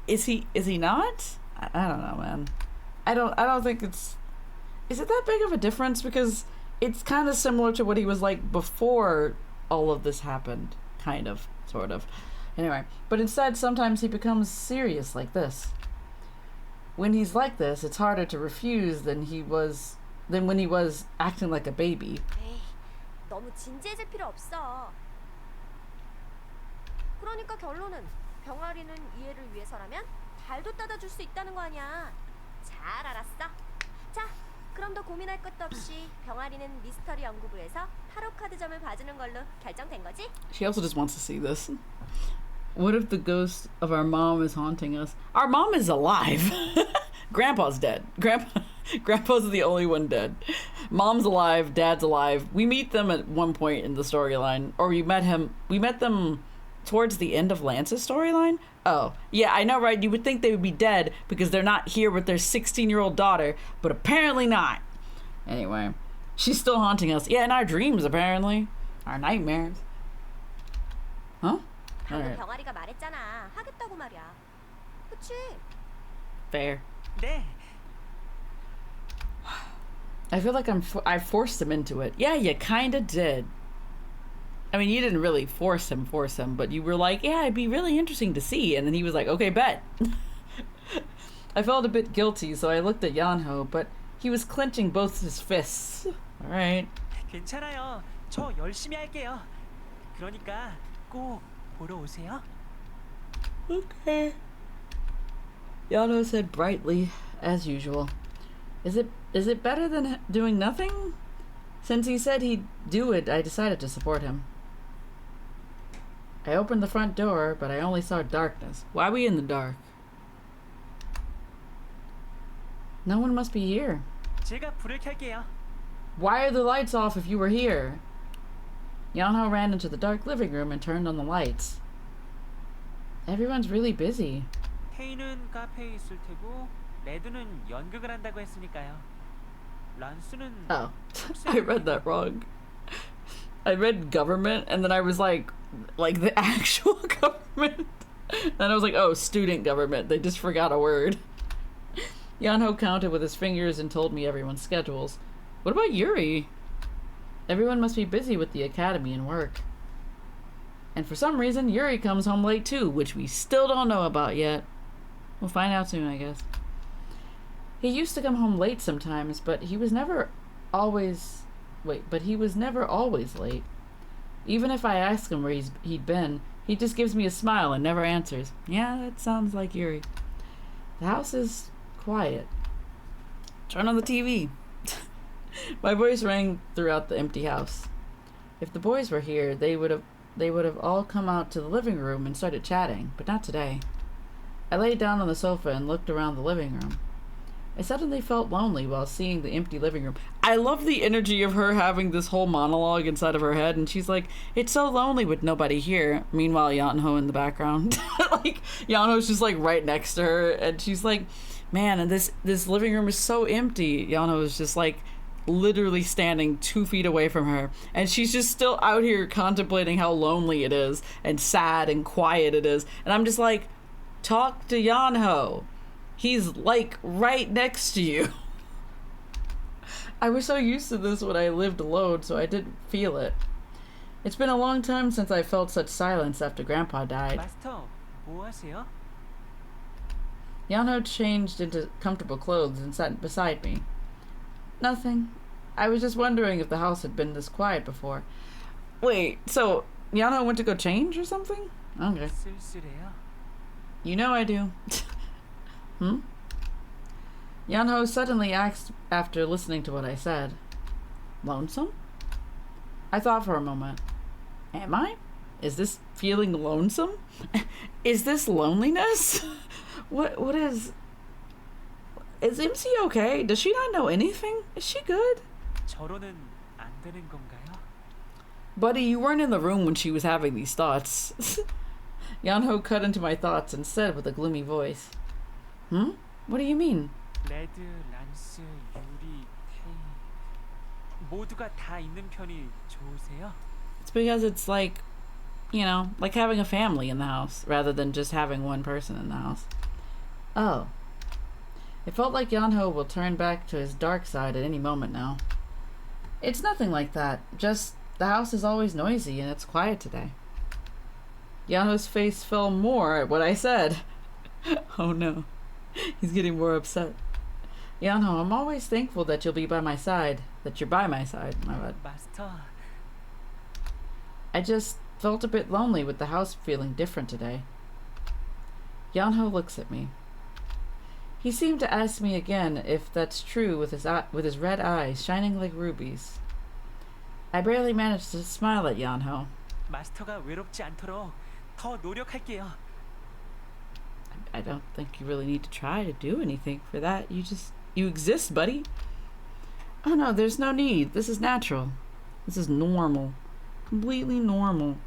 Is he not? I don't know, man. I don't think it's... Is it that big of a difference? Because it's kind of similar to what he was like before all of this happened. Kind of. Sort of. Anyway. But instead, sometimes he becomes serious like this. When he's like this, it's harder to refuse than when he was acting like a baby. 에이, 너무 진지해질 필요 없어. 그러니까 결론은 병아리는 이해를 위해서라면 달도 따다 줄 수 있다는 거 아니야. 잘 알았어. 자, 그럼 더 고민할 것도 없이 병아리는 미스터리 연구부에서 타로 카드점을 봐주는 걸로 결정된 거지? She also just wants to see this. What if the ghost of our mom is haunting us? Our mom is alive. Grandpa's dead. Grandpa's the only one dead. Mom's alive, dad's alive. We meet them at one point in the storyline. Or we met them towards the end of Lance's storyline? Oh, yeah, I know, right? You would think they would be dead because they're not here with their 16-year-old daughter, but apparently not. Anyway, she's still haunting us. Yeah, in our dreams, apparently. Our nightmares. Huh? 방금 Alright. 병아리가 말했잖아. 하겠다고 말이야. 그치? Fair. 네. I feel like I forced him into it. Yeah, you kinda did. I mean, you didn't really force him, but you were like, yeah, it'd be really interesting to see. And then he was like, okay, bet. I felt a bit guilty, so I looked at Yeong-Ho, but he was clenching both his fists. All right. 괜찮아요. 저 열심히 할게요. 그러니까 꼭 보러 오세요. Okay. Yeong-Ho said brightly, as usual. Is it better than doing nothing? Since he said he'd do it, I decided to support him. I opened the front door, but I only saw darkness. Why are we in the dark? No one must be here. 제가 불을 켤게요. Why are the lights off if you were here? Yeong-Ho ran into the dark living room and turned on the lights. Everyone's really busy. 헤이는 카페에 있을 테고 레드는 연극을 한다고 했으니까요. 란스는 Oh, I read that wrong. I read government and then I was like the actual government. And I was like, oh, student government. They just forgot a word. Yeong-Ho counted with his fingers and told me everyone's schedules. What about Yuri? Everyone must be busy with the academy and work. And for some reason, Yuri comes home late too, which we still don't know about yet. We'll find out soon, I guess. He used to come home late sometimes, but he was never always late. Even if I ask him where he'd been, he just gives me a smile and never answers. Yeah, that sounds like Yuri. The house is quiet. Turn on the TV. My voice rang throughout the empty house. If the boys were here, they would they would have all come out to the living room and started chatting, but not today. I laid down on the sofa and looked around the living room. I suddenly felt lonely while seeing the empty living room. I love the energy of her having this whole monologue inside of her head, and she's like, it's so lonely with nobody here. Meanwhile, Yeong-Ho in the background. Like, Yeong-Ho's just like right next to her, and she's like, man, and this living room is so empty. Yeong-Ho is just like literally standing 2 feet away from her, and she's just still out here contemplating how lonely it is, and sad and quiet it is. And I'm just like, talk to Yeong-Ho. He's like right next to you. I was so used to this when I lived alone, so I didn't feel it. It's been a long time since I felt such silence after Grandpa died. 마스터, 뭐 하세요? Yeong-Ho changed into comfortable clothes and sat beside me. Nothing. I was just wondering if the house had been this quiet before. Wait, so Yeong-Ho went to go change or something? Okay. 쓸쓸해요. You know I do. Yeong-Ho suddenly asked after listening to what I said. Lonesome? I thought for a moment. Am I? Is this feeling lonesome? Is this loneliness? What is... Is MC okay? Does she not know anything? Is she good? 저로는 안 되는 건가요? Buddy, you weren't in the room when she was having these thoughts. Yeong-Ho cut into my thoughts and said with a gloomy voice. What do you mean? 레드, 란스, 유리, 테이 모두가 다 있는 편이 좋으세요? It's because it's like, you know, like having a family in the house rather than just having one person in the house. Oh. It felt like Yeong-Ho will turn back to his dark side at any moment now. It's nothing like that. Just the house is always noisy and it's quiet today. Yeong-Ho's face fell more at what I said. Oh no. He's getting more upset. Yeong-Ho, I'm always thankful that you'll be by my side. That you're by my side, my bad. 마스터, I just felt a bit lonely with the house feeling different today. Yeong-Ho looks at me. He seemed to ask me again if that's true with his red eyes shining like rubies. I barely managed to smile at Yeong-Ho. 마스터가 외롭지 않도록 더 노력할게요. I don't think you really need to try to do anything for that. You exist, buddy. Oh no, there's no need. This is natural. This is normal. Completely normal.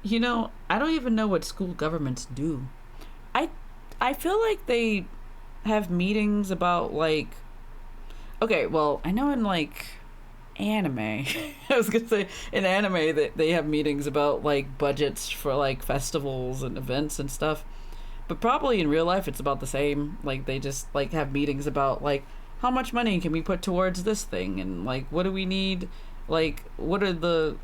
You know, I don't even know what school governments do. I feel like they have meetings about like... Okay, well, I know in like anime, I was gonna say in anime that they have meetings about like budgets for like festivals and events and stuff. But probably in real life it's about the same. Like they just like have meetings about like how much money can we put towards this thing, and like what do we need, like what are the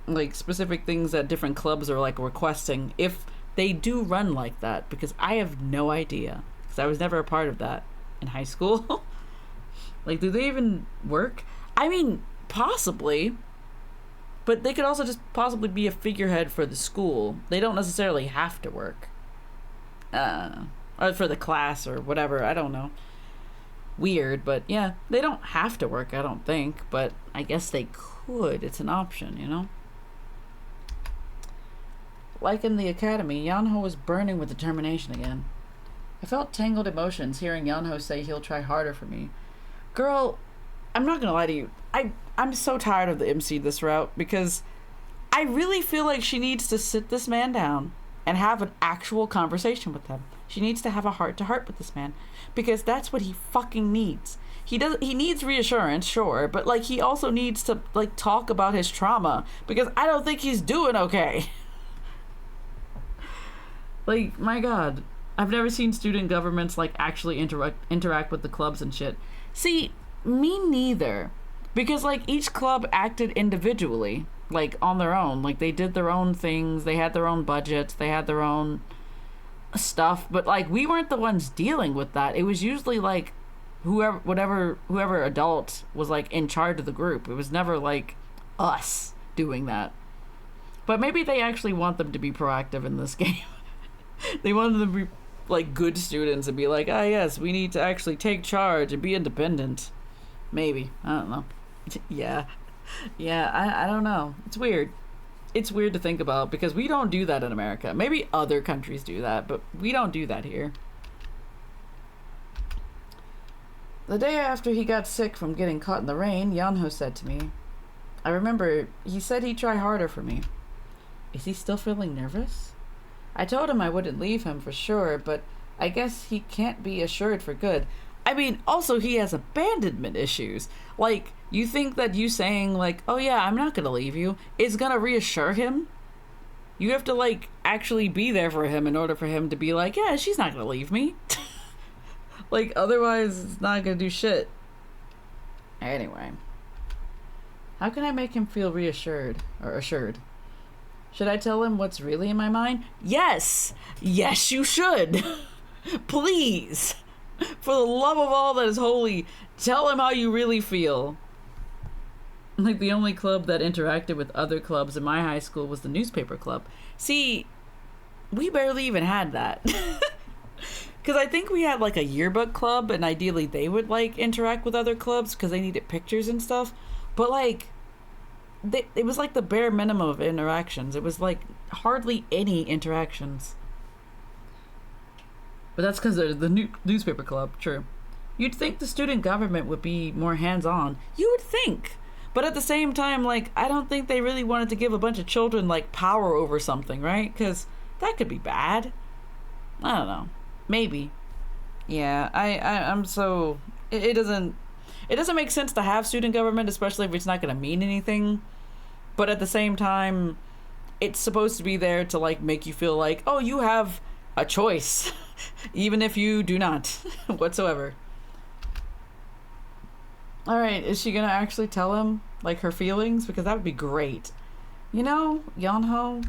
like specific things that different clubs are like requesting, if they do run like that, because I have no idea, because I was never a part of that in high school. Like, do they even work? I mean, possibly, but they could also just possibly be a figurehead for the school. They don't necessarily have to work. Or for the class or whatever, I don't know. Weird, but yeah, they don't have to work, I don't think, but I guess they could. It's an option, you know? Like in the academy, Yeong-Ho was burning with determination again. I felt tangled emotions hearing Yeong-Ho say he'll try harder for me. Girl, I'm not gonna lie to you. I'm so tired of the MC this route, because I really feel like she needs to sit this man down and have an actual conversation with him. She needs to have a heart-to-heart with this man, because that's what he fucking needs. He needs reassurance, sure, but like he also needs to like talk about his trauma, because I don't think he's doing okay. Like, my god, I've never seen student governments like actually interact with the clubs and shit. See, me neither, because like each club acted individually, like on their own. Like they did their own things, they had their own budgets, they had their own stuff, but like we weren't the ones dealing with that. It was usually like whoever adult was like in charge of the group. It was never like us doing that. But maybe they actually want them to be proactive in this game. They want them to be like good students and be like, ah, yes, we need to actually take charge and be independent. Maybe. I don't know. Yeah, I don't know. It's weird. it's weird to think about because we don't do that in America. Maybe other countries do that, but we don't do that here. The day after he got sick from getting caught in the rain, Yeong-Ho said to me, I remember he said he'd try harder for me. Is he still feeling nervous? I told him I wouldn't leave him for sure, but I guess he can't be assured for good. I mean, also he has abandonment issues. Like, you think that you saying like, oh yeah, I'm not gonna leave you, is gonna reassure him? You have to like actually be there for him in order for him to be like, yeah, she's not gonna leave me. Like, otherwise it's not gonna do shit. Anyway. How can I make him feel reassured or assured? Should I tell him what's really in my mind? Yes! Yes, you should! Please! For the love of all that is holy, tell him how you really feel. Like, the only club that interacted with other clubs in my high school was the newspaper club. See, we barely even had that. Because I think we had, like, a yearbook club, and ideally they would, like, interact with other clubs because they needed pictures and stuff. But, like, it was, like, the bare minimum of interactions. It was, like, hardly any interactions. But that's because they're the newspaper club, true. You'd think the student government would be more hands-on. You would think. But at the same time, like, I don't think they really wanted to give a bunch of children, like, power over something, right? Because that could be bad. I don't know. Maybe. Yeah, I'm so... It doesn't make sense to have student government, especially if it's not going to mean anything. But at the same time, it's supposed to be there to, like, make you feel like, oh, you have a choice. Even if you do not whatsoever. Alright, is she gonna actually tell him, like, her feelings? Because that would be great. You know, Yeong-Ho,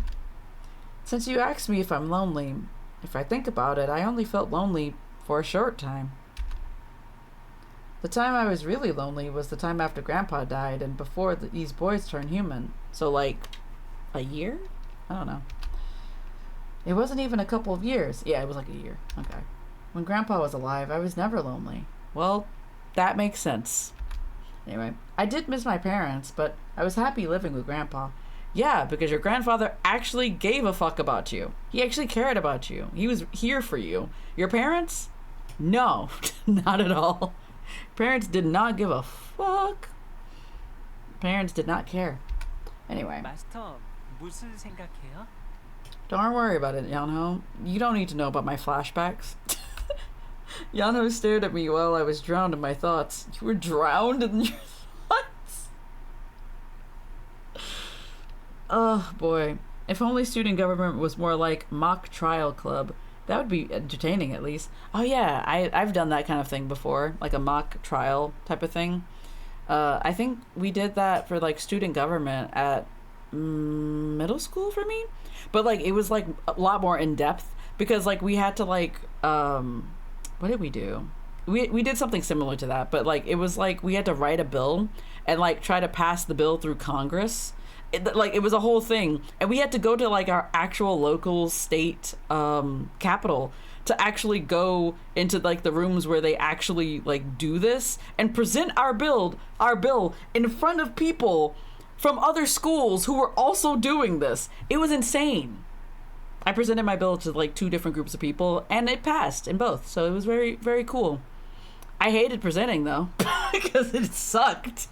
since you asked me if I'm lonely, if I think about it, I only felt lonely for a short time. The time I was really lonely was the time after Grandpa died and before these boys turned human. So, like, a year? I don't know. It wasn't even a couple of years. Yeah, it was like a year. Okay. When Grandpa was alive, I was never lonely. Well, that makes sense. Anyway, I did miss my parents, but I was happy living with Grandpa. Yeah, because your grandfather actually gave a fuck about you. He actually cared about you. He was here for you. Your parents? No, not at all. Parents did not give a fuck. Parents did not care. Anyway. 마스터, 무슨 생각해요? Don't worry about it, Yeong-Ho. You don't need to know about my flashbacks. Yeong-Ho stared at me while I was drowned in my thoughts. You were drowned in your thoughts? Oh, boy. If only student government was more like mock trial club. That would be entertaining, at least. Oh, yeah. I've done that kind of thing before. Like a mock trial type of thing. I think we did that for, like, student government at middle school for me. But, like, it was, like, a lot more in-depth. Because, like, we had to, like, what did we do? We did something similar to that. But, like, it was, like, we had to write a bill and, like, try to pass the bill through Congress. It was a whole thing. And we had to go to, like, our actual local state capital to actually go into, like, the rooms where they actually, like, do this and present our bill in front of people from other schools who were also doing this. It was insane. I presented my bill to, like, 2 different groups of people, and it passed in both. So it was very, very cool. I hated presenting, though, because it sucked.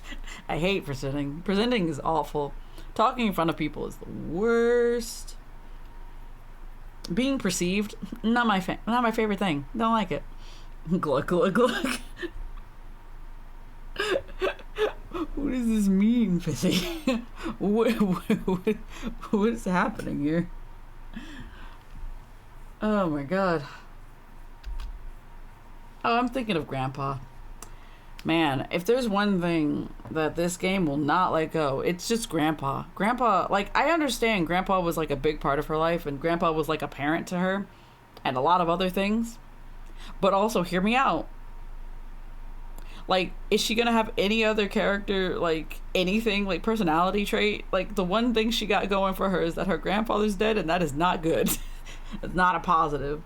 I hate presenting. Presenting is awful. Talking in front of people is the worst. Being perceived, not my favorite thing. Don't like it. Gluck, gluck, gluck. What does this mean, Fizzy? What is happening here? Oh my god. Oh, I'm thinking of Grandpa. Man, if there's one thing that this game will not let go, it's just Grandpa. Grandpa, like, I understand Grandpa was, like, a big part of her life, and Grandpa was, like, a parent to her, and a lot of other things. But also, hear me out. Like, is she gonna have any other character, like, anything, like, personality trait? Like, the one thing she got going for her is that her grandfather's dead, and that is not good. It's not a positive.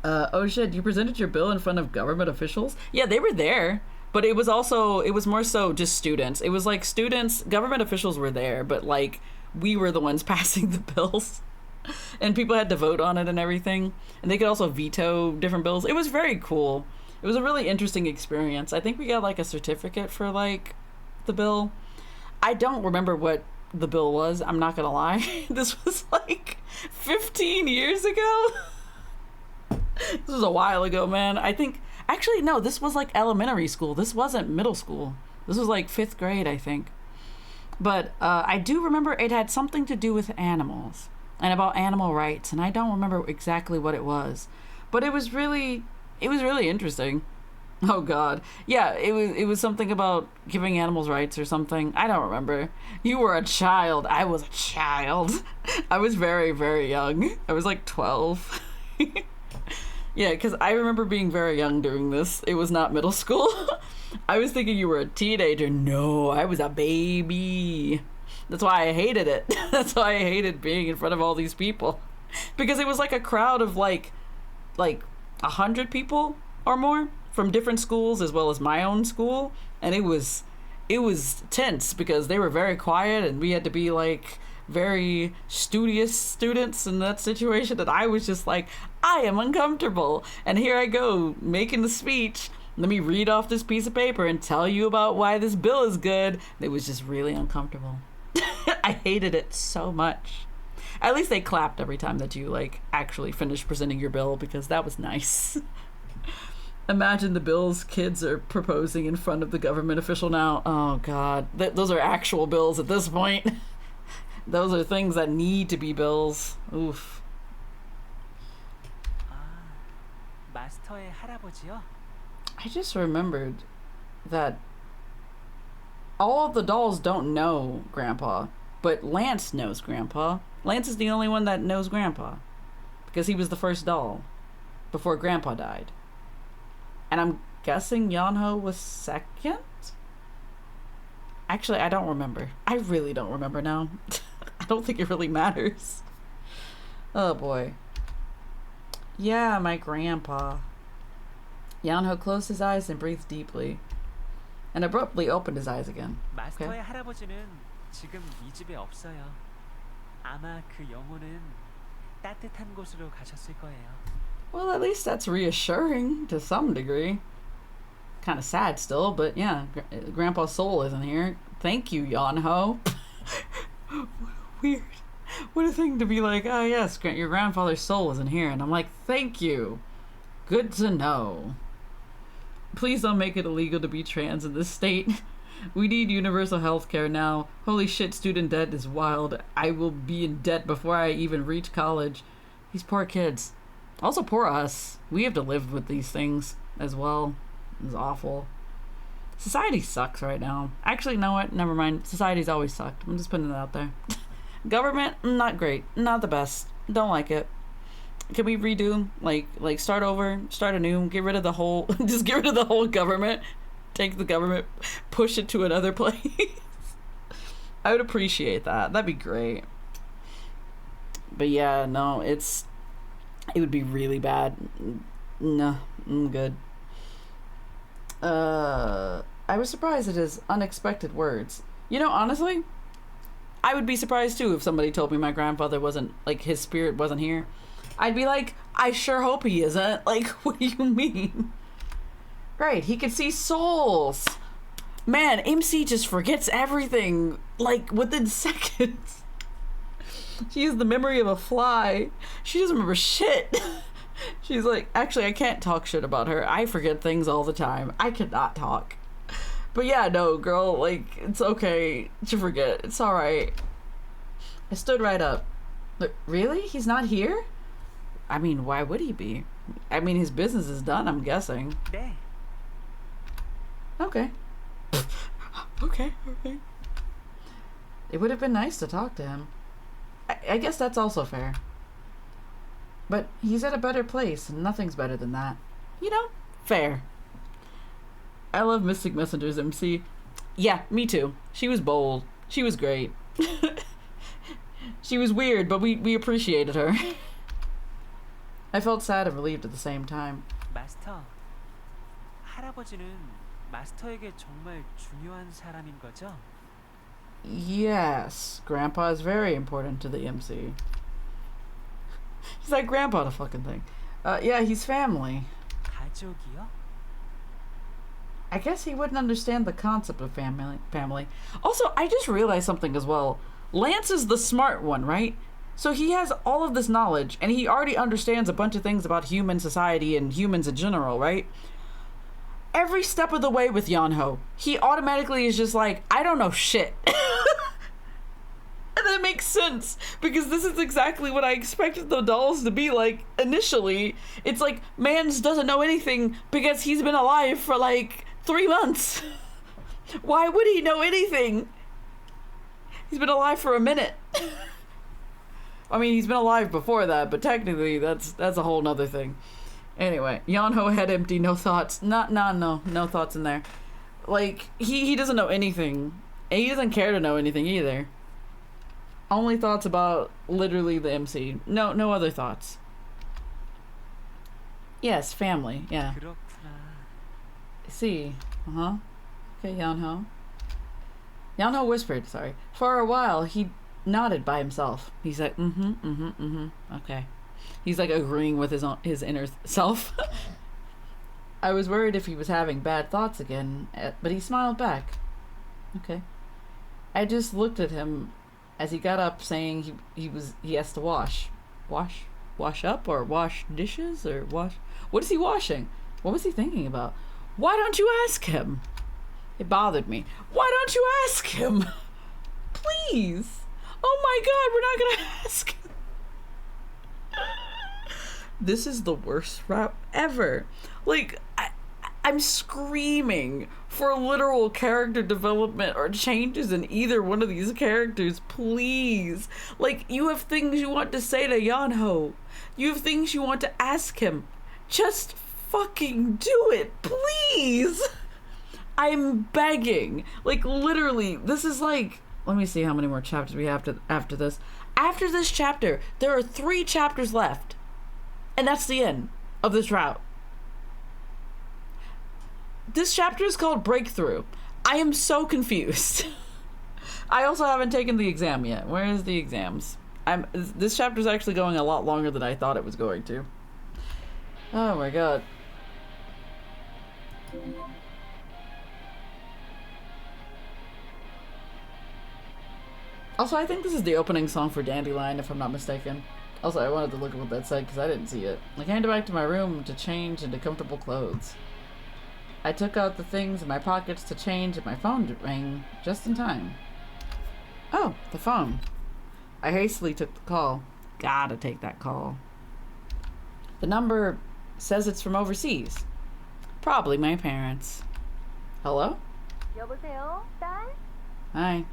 Oh shit, you presented your bill in front of government officials? Yeah, they were there, but it was more so just students. It was like students, government officials were there, but like we were the ones passing the bills. And people had to vote on it and everything. And they could also veto different bills. It was very cool. It was a really interesting experience. I think we got like a certificate for like the bill. I don't remember what the bill was. I'm not gonna lie. This was like 15 years ago. This was a while ago, man. I think, actually, no, this was like elementary school. This wasn't middle school. This was like 5th grade, I think. But I do remember it had something to do with animals and about animal rights. And I don't remember exactly what it was. But it was really interesting. Oh God. Yeah, it was something about giving animals rights or something. I don't remember. You were a child. I was a child. I was very, very young. I was like 12. Yeah, because I remember being very young during this. It was not middle school. I was thinking you were a teenager. No, I was a baby. That's why I hated it. That's why I hated being in front of all these people. Because it was like a crowd of like 100 people or more from different schools as well as my own school. And it was tense because they were very quiet and we had to be like very studious students in that situation, and I was just like, I am uncomfortable, and here I go making the speech. Let me read off this piece of paper and tell you about why this bill is good. It was just really uncomfortable. I hated it so much. At least they clapped every time that you like actually finished presenting your bill, because that was nice. Imagine the bills kids are proposing in front of the government official now. Oh God, those are actual bills at this point. Those are things that need to be bills. Oof. 마스터의 할아버지요? I just remembered that all of the dolls don't know Grandpa, but Lance knows Grandpa. Lance is the only one that knows Grandpa because he was the first doll before Grandpa died. And I'm guessing Yeong-Ho was second? Actually, I don't remember. I really don't remember now. I don't think it really matters. Oh boy. Yeah, my grandpa. Yeong-Ho closed his eyes and breathed deeply, and abruptly opened his eyes again. 마스터의 할아버지는 지금 이 집에 없어요. 아마 그 영혼은 따뜻한 곳으로 가셨을 거예요. Well, at least that's reassuring to some degree. Kind of sad still, but yeah, Grandpa's soul isn't here. Thank you, Yeong-Ho. Weird. What a thing to be like, oh yes, your grandfather's soul isn't here. And I'm like, thank you. Good to know. Please don't make it illegal to be trans in this state. We need universal health care now. Holy shit, student debt is wild. I will be in debt before I even reach college. These poor kids. Also poor us. We have to live with these things as well. It's awful. Society sucks right now. Actually, you know what? Never mind. Society's always sucked. I'm just putting it out there. Government, not great. Not the best. Don't like it. Can we redo? Like start over, start anew, get rid of the whole, just get rid of the whole government. Take the government, push it to another place. I would appreciate that. That'd be great. But yeah, no, it would be really bad. No, I'm good. I was surprised at his unexpected words. You know, honestly, I would be surprised too if somebody told me my grandfather wasn't, like, his spirit wasn't here. I'd be like, I sure hope he isn't. Like, what do you mean? Right, he could see souls. Man, MC just forgets everything, like, within seconds. She has the memory of a fly. She doesn't remember shit. She's like, actually, I can't talk shit about her. I forget things all the time. I cannot talk. But yeah, no, girl, like, it's okay to forget. It's alright. I stood right up. But really? He's not here? I mean, why would he be? I mean, his business is done, I'm guessing. 네. Okay. Okay. It would have been nice to talk to him. I guess that's also fair. But he's at a better place, and nothing's better than that. You know? Fair. I love Mystic Messenger's MC. Yeah, me too. She was bold. She was great. She was weird, but we appreciated her. I felt sad and relieved at the same time. 마스터, 할아버지는 마스터에게 정말 중요한 사람인 거죠? Yes, Grandpa is very important to the MC. He's like Grandpa the fucking thing. Yeah, he's family. 가족이요? I guess he wouldn't understand the concept of family. Also, I just realized something as well. Lance is the smart one, right? So he has all of this knowledge, and he already understands a bunch of things about human society and humans in general, right? Every step of the way with Yeong-Ho, he automatically is just like, I don't know shit. And that makes sense, because this is exactly what I expected the dolls to be like initially. It's like, Mans doesn't know anything because he's been alive for like 3 months. Why would he know anything? He's been alive for a minute. I mean, he's been alive before that, but technically that's a whole nother thing. Anyway, Yeong-Ho head empty, no thoughts. No thoughts in there. Like, he doesn't know anything. And he doesn't care to know anything either. Only thoughts about literally the MC. No other thoughts. Yes, family, yeah. 그렇구나. See, Okay, Yeong-Ho. Yeong-Ho whispered, sorry. For a while, he nodded by himself. He's like, okay. He's like agreeing with his inner self. I was worried if he was having bad thoughts again, but he smiled back. Okay. I just looked at him as he got up, saying he has to wash up, or wash dishes, or wash. What is he washing? What was he thinking about? Why don't you ask him? It bothered me. Why don't you ask him? Please. Oh my God, we're not gonna ask him. This is the worst route ever. Like, I'm screaming for literal character development or changes in either one of these characters, please. Like, you have things you want to say to Yeong-Ho. You have things you want to ask him. Just fucking do it, please. I'm begging. Like, literally, this is like, let me see how many more chapters we have after this. After this chapter, there are 3 chapters left. And that's the end of this route. This chapter is called Breakthrough. I am so confused. I also haven't taken the exam yet. Where is the exams? This chapter is actually going a lot longer than I thought it was going to. Oh my God. Also, I think this is the opening song for Dandelion, if I'm not mistaken. Also, I wanted to look at what that said because I didn't see it. I came back to my room to change into comfortable clothes. I took out the things in my pockets to change, and my phone rang just in time. Oh, the phone. I hastily took the call. Gotta take that call. The number says it's from overseas. Probably my parents. Hello? 여보세요, 딸? Hi.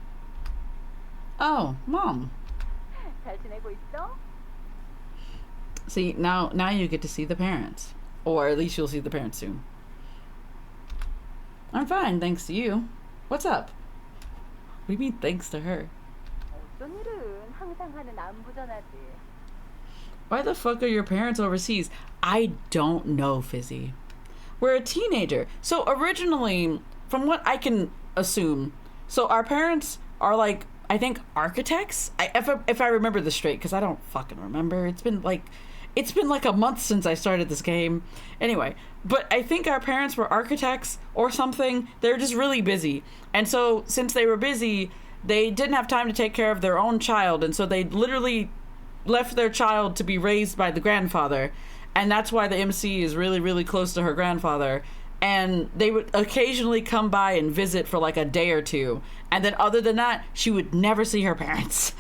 Oh, Mom. 잘 지내고 있어? See, now you get to see the parents. Or at least you'll see the parents soon. I'm fine, thanks to you. What's up? What do you mean, thanks to her? 어떤 일은 항상 하는 안부 전화지. Why the fuck are your parents overseas? I don't know, Fizzy. We're a teenager. So originally, from what I can assume, so our parents are like, I think, architects? If I remember this straight, because I don't fucking remember. It's been like a month since I started this game. Anyway, but I think our parents were architects or something. They're just really busy. And so since they were busy, they didn't have time to take care of their own child. And so they literally left their child to be raised by the grandfather. And that's why the MC is really, really close to her grandfather. And they would occasionally come by and visit for like a day or two. And then other than that, she would never see her parents.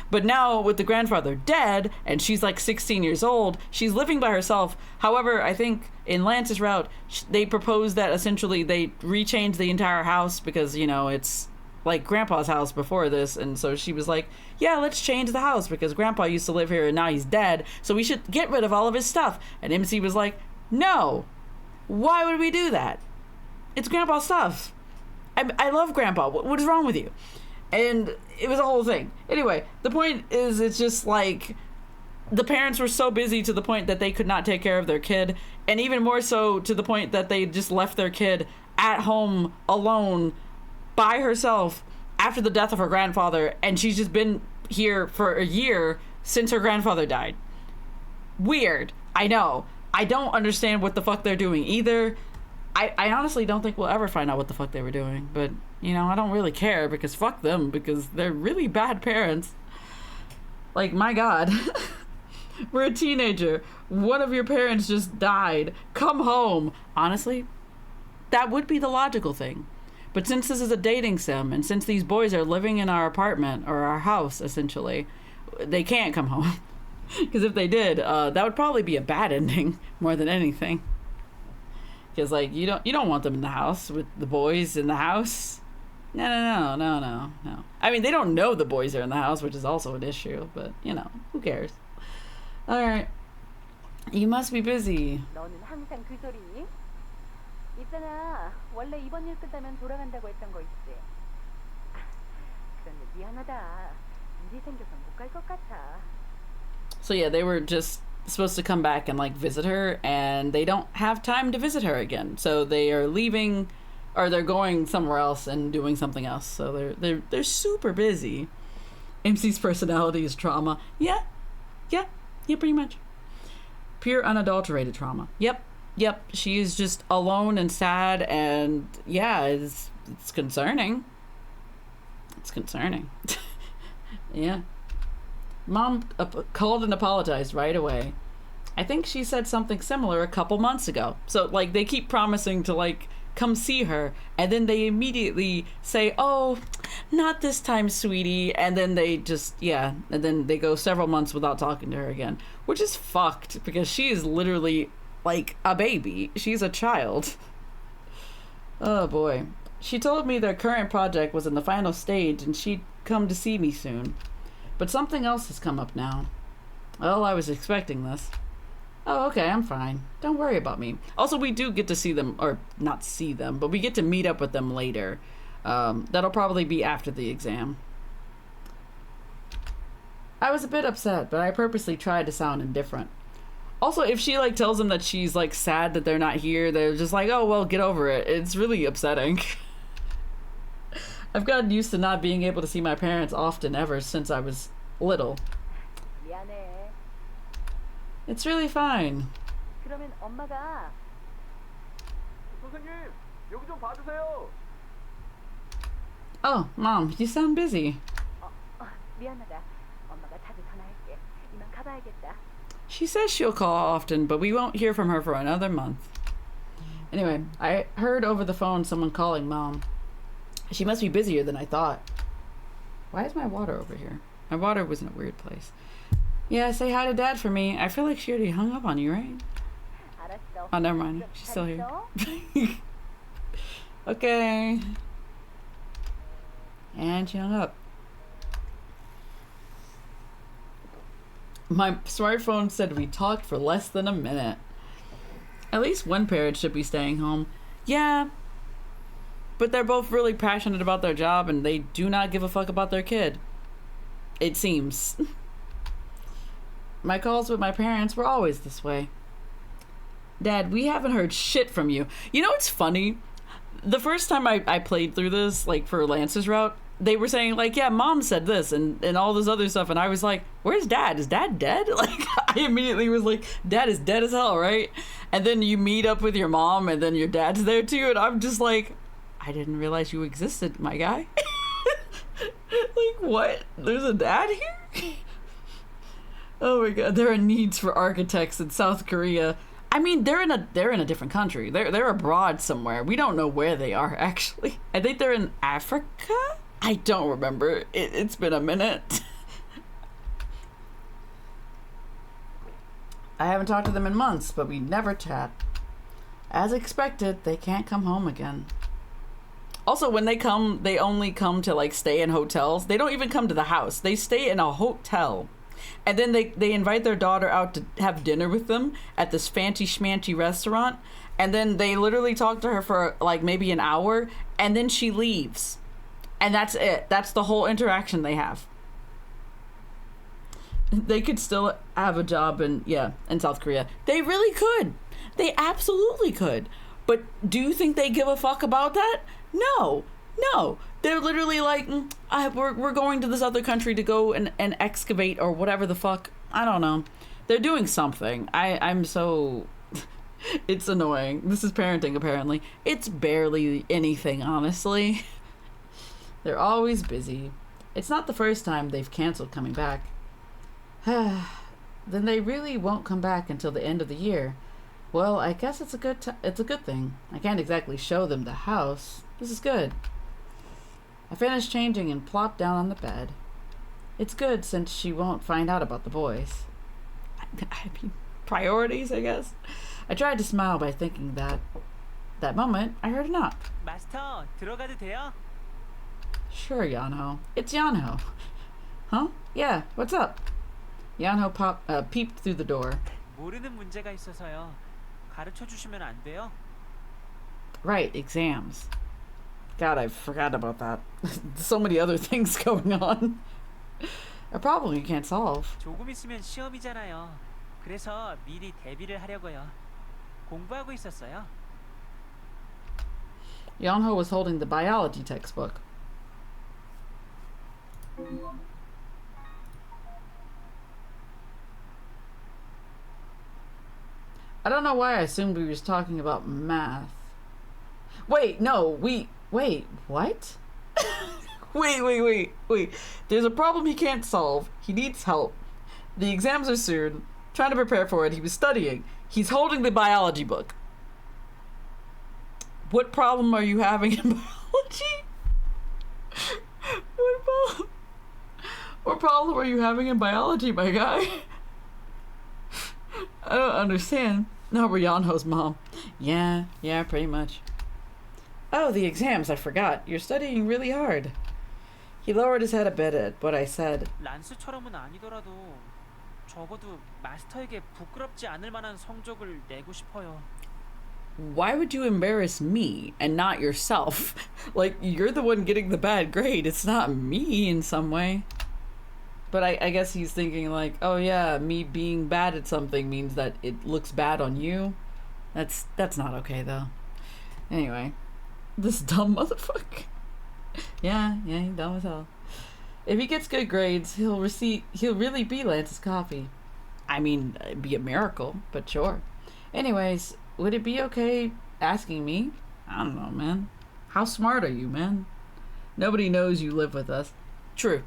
But now with the grandfather dead, and she's like 16 years old, she's living by herself. However, I think in Lance's route, they proposed that essentially they rechange the entire house because, you know, it's like Grandpa's house before this. And so she was like, yeah, let's change the house because Grandpa used to live here and now he's dead. So we should get rid of all of his stuff. And MC was like, no, why would we do that? It's Grandpa's stuff. I love Grandpa. What is wrong with you? And it was a whole thing. Anyway, the point is, it's just like the parents were so busy to the point that they could not take care of their kid. And even more so to the point that they just left their kid at home alone by herself after the death of her grandfather, and she's just been here for a year since her grandfather died. Weird. I know. I don't understand what the fuck they're doing either. I honestly don't think we'll ever find out what the fuck they were doing. But, you know, I don't really care because fuck them, because they're really bad parents. Like, my God. We're a teenager. One of your parents just died. Come home. Honestly, that would be the logical thing. But since this is a dating sim, and since these boys are living in our apartment, or our house, essentially, they can't come home. Because if they did, that would probably be a bad ending more than anything. Because, like, you don't want them in the house with the boys in the house. No. I mean, they don't know the boys are in the house, which is also an issue. But, you know, who cares? All right. You must be busy. 너는 항상 그 소리? 있잖아. 원래 이번 일 끝나면 돌아간다고 했던 거 있지. 그런데 미안하다. 일이 생겨서 못 갈 것 같아. So yeah, they were just supposed to come back and like visit her, and they don't have time to visit her again. So they are leaving, or they're going somewhere else and doing something else. So they're super busy. MC's personality is trauma. Yeah, pretty much. Pure unadulterated trauma. Yep. She is just alone and sad, and yeah, it's concerning. It's concerning. Yeah. Mom called and apologized right away. I think she said something similar a couple months ago. So, like, they keep promising to, like, come see her, and then they immediately say, oh, not this time, sweetie, and then they just, yeah, and then they go several months without talking to her again, which is fucked, because she is literally, like, a baby. She's a child. Oh, boy. She told me their current project was in the final stage, and she'd come to see me soon. But something else has come up now. Well, I was expecting this. Oh, okay, I'm fine. Don't worry about me. Also, we do get to see them, or not see them, but we get to meet up with them later. That'll probably be after the exam. I was a bit upset, but I purposely tried to sound indifferent. Also, if she, like, tells them that she's, like, sad that they're not here, they're just like, oh, well, get over it. It's really upsetting. I've gotten used to not being able to see my parents often ever since I was little. 미안해. It's really fine. 그러면 엄마가 선생님, 여기 좀 봐주세요. Oh, Mom, you sound busy. 미안하다. 엄마가 자주 전화할게. 이만 가봐야겠다. She says she'll call often, but we won't hear from her for another month. Anyway, I heard over the phone someone calling Mom. She must be busier than I thought. Why is my water over here? My water was in a weird place. Yeah, say hi to Dad for me. I feel like she already hung up on you, right? 알았어. Oh, never mind. She's still here. Okay. And she hung up. My smartphone said we talked for less than a minute. At least one parent should be staying home. Yeah. But they're both really passionate about their job, and they do not give a fuck about their kid. It seems. My calls with my parents were always this way. Dad, we haven't heard shit from you. You know what's funny? The first time I played through this, like, for Lance's route, they were saying, like, yeah, Mom said this and all this other stuff, and I was like, where's Dad? Is Dad dead? Like, I immediately was like, Dad is dead as hell, right? And then you meet up with your mom, and then your dad's there too, and I'm just like, I didn't realize you existed, my guy. Like, what? There's a dad here? Oh my god, there are needs for architects in South Korea. I mean, they're in a different country. They're abroad somewhere. We don't know where they are, actually. I think they're in Africa? I don't remember. It's been a minute. I haven't talked to them in months, but we never chat. As expected, they can't come home again. Also, when they come, they only come to, like, stay in hotels. They don't even come to the house. They stay in a hotel. And then they invite their daughter out to have dinner with them at this fancy schmancy restaurant. And then they literally talk to her for, like, maybe an hour. And then she leaves. And that's it. That's the whole interaction they have. They could still have a job in South Korea. They really could. They absolutely could. But do you think they give a fuck about that? No. No, they're literally like, we're going to this other country to go and excavate or whatever the fuck. I don't know. They're doing something. I'm so... It's annoying. This is parenting, apparently. It's barely anything, honestly. They're always busy. It's not the first time they've canceled coming back. Then they really won't come back until the end of the year. Well, I guess it's a good thing. I can't exactly show them the house. This is good. I finished changing and plopped down on the bed. It's good since she won't find out about the boys. I mean, priorities, I guess. I tried to smile by thinking that. That moment, I heard a knock. 마스터, 들어가도 돼요? Sure, Yeong-Ho. It's Yeong-Ho. Huh? Yeah, what's up? Yeong-Ho peeped through the door. 모르는 문제가 있어서요. 가르쳐 주시면 안 돼요? Right, exams. God, I forgot about that. So many other things going on. A problem you can't solve. 조금 있으면 시험이잖아요. 그래서 미리 대비를 하려고요. 공부하고 있었어요. Yeong-Ho was holding the biology textbook. I don't know why I assumed we was talking about math. Wait, no, wait, what? wait. There's a problem he can't solve. He needs help. The exams are soon. Trying to prepare for it, he was studying. He's holding the biology book. What problem are you having in biology? What problem are you having in biology, my guy? I don't understand. No, we're Yeong-Ho's mom. Yeah, pretty much. Oh, the exams, I forgot. You're studying really hard. He lowered his head a bit at what I said. 란스처럼은 아니더라도 적어도 마스터에게 부끄럽지 않을 만한 성적을 내고 싶어요. Why would you embarrass me and not yourself? Like, you're the one getting the bad grade. It's not me in some way. But I guess he's thinking like, oh yeah, me being bad at something means that it looks bad on you. That's not okay though. Anyway, this dumb motherfucker. Yeah, he dumb as hell. If he gets good grades, he'll really be Lance's copy. I mean, it'd be a miracle, but sure. Anyways, would it be okay asking me? I don't know, man. How smart are you, man? Nobody knows you live with us. True.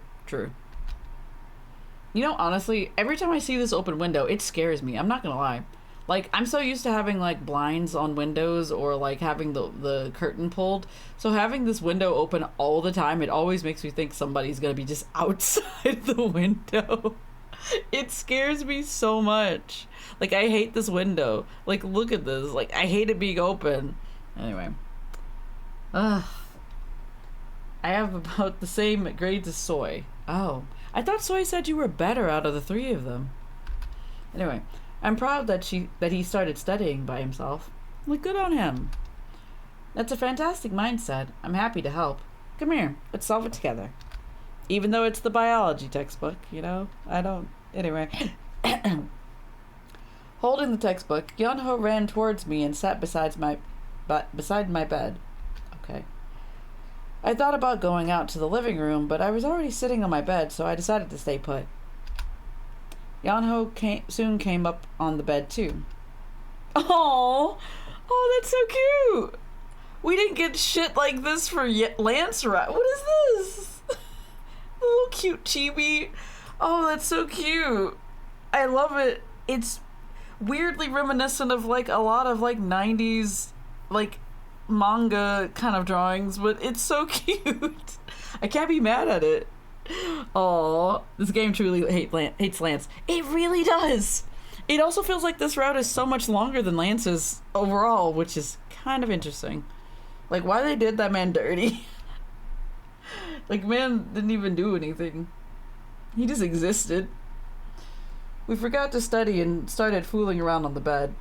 You know, honestly, every time I see this open window, it scares me. I'm not gonna lie. Like, I'm so used to having, like, blinds on windows or, like, having the curtain pulled. So having this window open all the time, it always makes me think somebody's gonna be just outside the window. It scares me so much. Like, I hate this window. Like, look at this. Like, I hate it being open. Anyway. I have about the same grades as Soy. Oh. I thought Soy said you were better out of the three of them. Anyway, I'm proud that he started studying by himself. Like, good on him. That's a fantastic mindset. I'm happy to help. Come here, let's solve it together. Even though it's the biology textbook, you know? Anyway. Holding the textbook, Yeong-Ho ran towards me and sat beside my bed. Okay. I thought about going out to the living room, but I was already sitting on my bed, so I decided to stay put. Yeong-Ho soon came up on the bed, too. Oh, that's so cute! We didn't get shit like this for Lance, right? What is this? A little cute chibi. Oh, that's so cute. I love it. It's weirdly reminiscent of, like, a lot of, like, 90s, like, manga kind of drawings, but it's so cute. I can't be mad at it. Oh, this game truly hates Lance. It really does. It also feels like this route is so much longer than Lance's overall, which is kind of interesting. Like, why they did that man dirty? Like, man didn't even do anything. He just existed. We forgot to study and started fooling around on the bed.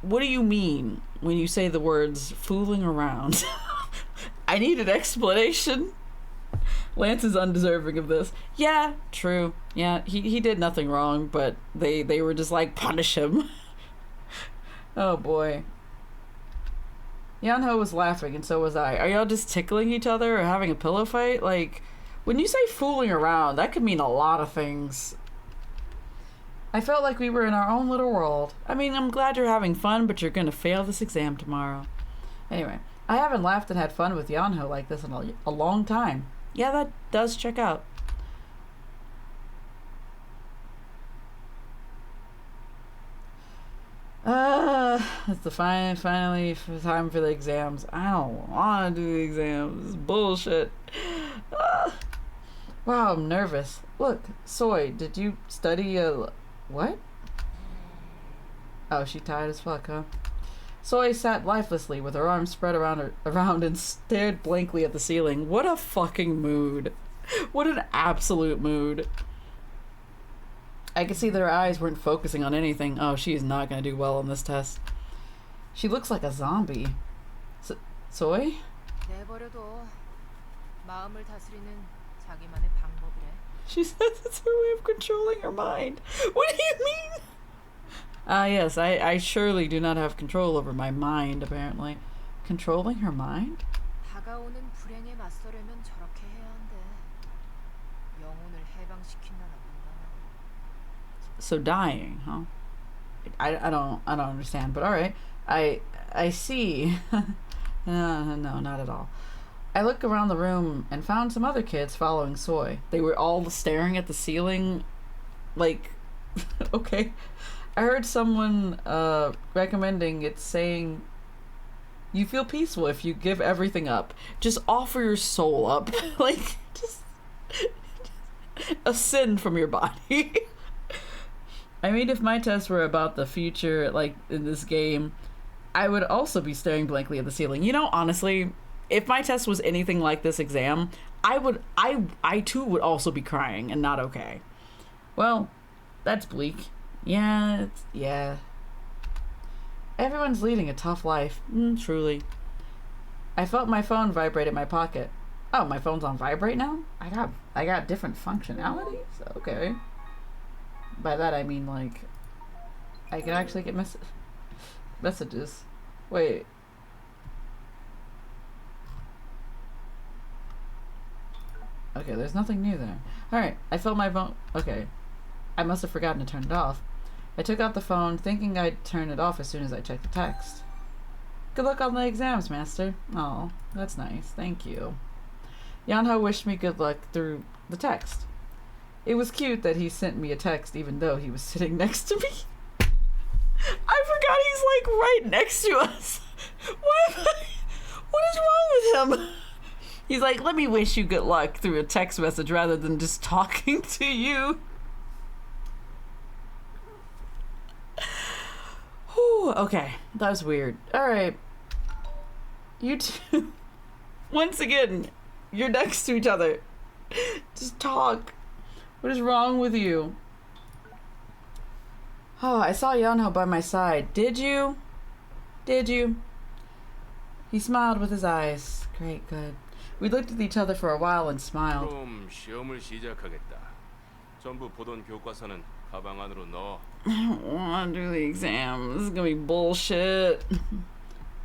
What do you mean when you say the words fooling around? I need an explanation. Lance is undeserving of this. Yeah, true. Yeah, he did nothing wrong, but they were just like, punish him. Oh boy. Yeong-Ho was laughing, and so was I. Are y'all just tickling each other or having a pillow fight? Like, when you say fooling around, that could mean a lot of things. I felt like we were in our own little world. I mean, I'm glad you're having fun, but you're gonna fail this exam tomorrow. Anyway, I haven't laughed and had fun with Yeong-Ho like this in a long time. Yeah, that does check out. It's the finally time for the exams. I don't want to do the exams. This is bullshit. Wow, I'm nervous. Look, Soy, did you study what? Oh, she tired as fuck, huh? Soy sat lifelessly with her arms spread around and stared blankly at the ceiling. What a fucking mood. What an absolute mood. I could see that her eyes weren't focusing on anything. Oh, she is not going to do well on this test. She looks like a zombie. Soy? 내버려둬. 마음을 다스리는 자기만의 방법이래. She says it's her way of controlling her mind. What do you mean? Yes, I surely do not have control over my mind, apparently. Controlling her mind? 다가오는 불행에 맞서려면 저렇게 해야 한대. 영혼을 해방시킨다나 본다. So dying, huh? I don't understand, but alright. I see. No, not at all. I looked around the room and found some other kids following Soy. They were all staring at the ceiling like okay. I heard someone recommending it, saying you feel peaceful if you give everything up. Just offer your soul up. Like just ascend from your body. I mean, if my tests were about the future, like in this game, I would also be staring blankly at the ceiling. You know, honestly, if my test was anything like this exam, I too would also be crying and not okay. Well, that's bleak. Yeah. Everyone's leading a tough life. Truly. I felt my phone vibrate in my pocket. Oh, my phone's on vibrate now? I got different functionalities? Okay. By that I mean, like, I can actually get messages. Wait. Okay, there's nothing new there. Alright, I felt my phone. Okay. I must have forgotten to turn it off. I took out the phone, thinking I'd turn it off as soon as I checked the text. Good luck on the exams, Master. Oh, that's nice. Thank you. Yeong-Ho wished me good luck through the text. It was cute that he sent me a text even though he was sitting next to me. I forgot he's like right next to us. What is wrong with him? He's like, let me wish you good luck through a text message rather than just talking to you. Whew, okay, that was weird. Alright. You two, once again, you're next to each other. Just talk. What is wrong with you? Oh, I saw Yeong-Ho by my side. Did you? Did you? He smiled with his eyes. Great, good. We looked at each other for a while and smiled. 그럼 시험을 시작하겠다. 전부 보던 교과서는 가방 안으로 넣어. I don't want to do the exam. This is gonna be bullshit.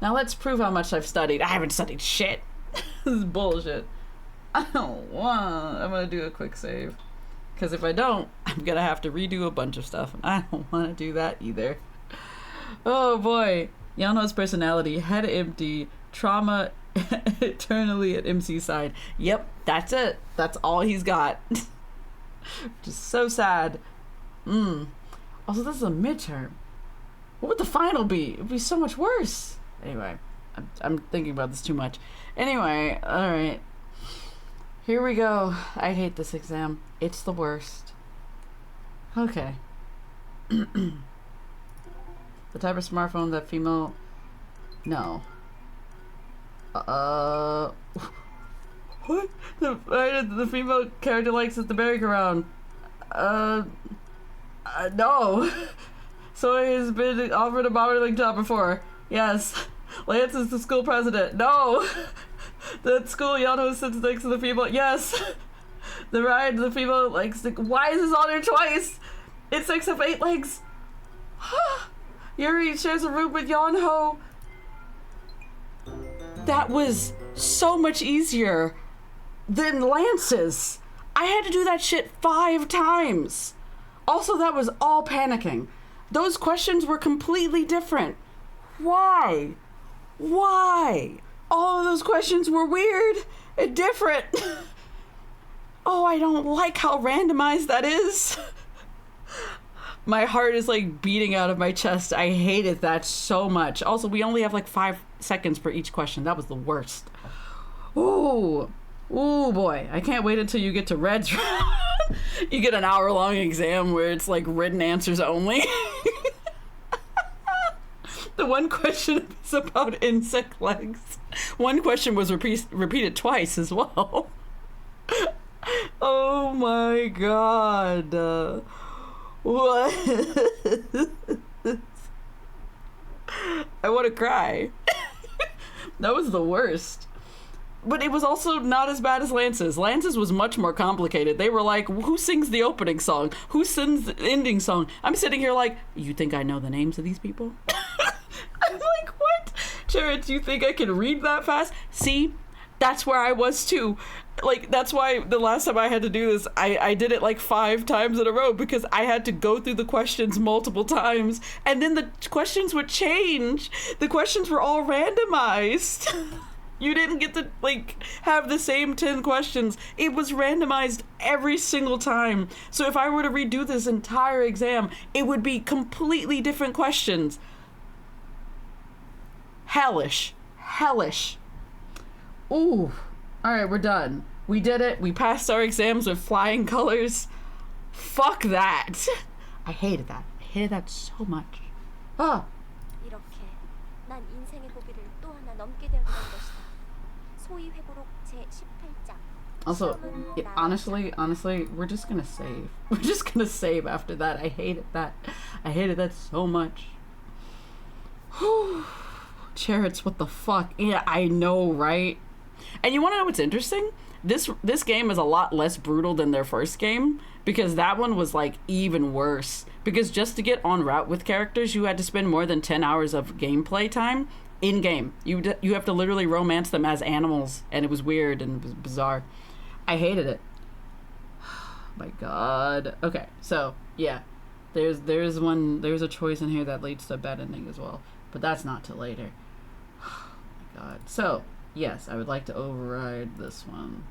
Now let's prove how much I've studied. I haven't studied shit. This is bullshit. I don't want. I'm gonna do a quick save. Because if I don't, I'm gonna have to redo a bunch of stuff. And I don't want to do that either. Oh boy. Yeong-Ho's personality, head empty, trauma eternally at MC's side. Yep, that's it. That's all he's got. Just so sad. Also, this is a midterm. What would the final be? It would be so much worse. Anyway, I'm thinking about this too much. Anyway, alright. Here we go. I hate this exam. It's the worst. Okay. The type of smartphone that female... No. What? The female character likes is the merry-go-round. No. So he's been offered a modeling job before. Yes. Lance is the school president. No. The school Yeong-Ho sits next to the female. Yes. The ride the female likes to... Why is this on there twice? It 6 of 8 legs. Yuri shares a room with Yeong-Ho. that was so much easier than Lance's. I had to do that shit 5 times. Also, that was all panicking. Those questions were completely different. Why? All of those questions were weird and different. Oh, I don't like how randomized that is. My heart is like beating out of my chest. I hated that so much. Also, we only have like 5 seconds for each question. That was the worst. Ooh boy. I can't wait until you get to Red's round. You get an hour-long exam where it's like written answers only. The one question is about insect legs. One question was repeated twice as well. Oh my god. What? I want to cry. That was the worst. But it was also not as bad as Lance's. Lance's was much more complicated. They were like, who sings the opening song? Who sings the ending song? I'm sitting here like, you think I know the names of these people? I'm like, what? Jared, do you think I can read that fast? See? That's where I was too. Like, that's why the last time I had to do this, I did it like 5 times in a row because I had to go through the questions multiple times. And then the questions would change. The questions were all randomized. You didn't get to, like, have the same 10 questions. It was randomized every single time. So if I were to redo this entire exam, it would be completely different questions. Hellish. Ooh. Alright, we're done. We did it. We passed our exams with flying colors. Fuck that. I hated that. I hated that so much. Oh. 이렇게 난 인생의 고비를 또 하나 넘게 되었던 것이다. 소위 회고록 제18장. Also, honestly, we're just gonna save. We're just gonna save after that. I hated that. I hated that so much. Whew. Chariots, what the fuck? Yeah, I know, right? And you want to know what's interesting? This game is a lot less brutal than their first game because that one was like even worse. Because just to get en route with characters, you had to spend more than 10 hours of gameplay time in game. You have to literally romance them as animals, and it was weird and it was bizarre. I hated it. My God. Okay, so yeah, there's a choice in here that leads to a bad ending as well, but that's not till later. Oh my God. So yes, I would like to override this one.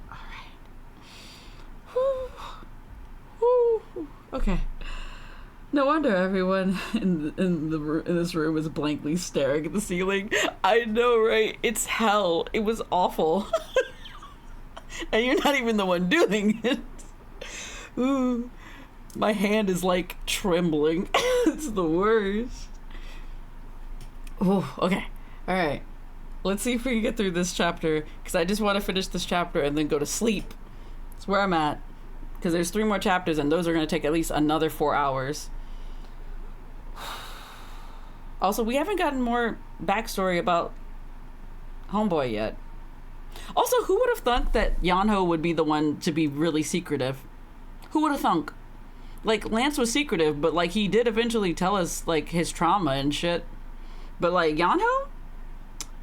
All right. Whew. Okay. No wonder everyone in this room is blankly staring at the ceiling. I know, right? It's hell. It was awful. And you're not even the one doing it. Ooh. My hand is like trembling. It's the worst. Ooh, okay. Alright. Let's see if we can get through this chapter, because I just want to finish this chapter and then go to sleep. That's where I'm at. Because there's 3 more chapters, and those are going to take at least another 4 hours. Also, we haven't gotten more backstory about Homeboy yet. Also, who would have thunk that Yeong-Ho would be the one to be really secretive? Who would have thunk? Like, Lance was secretive, but, like, he did eventually tell us, like, his trauma and shit. But, like, Yeong-Ho?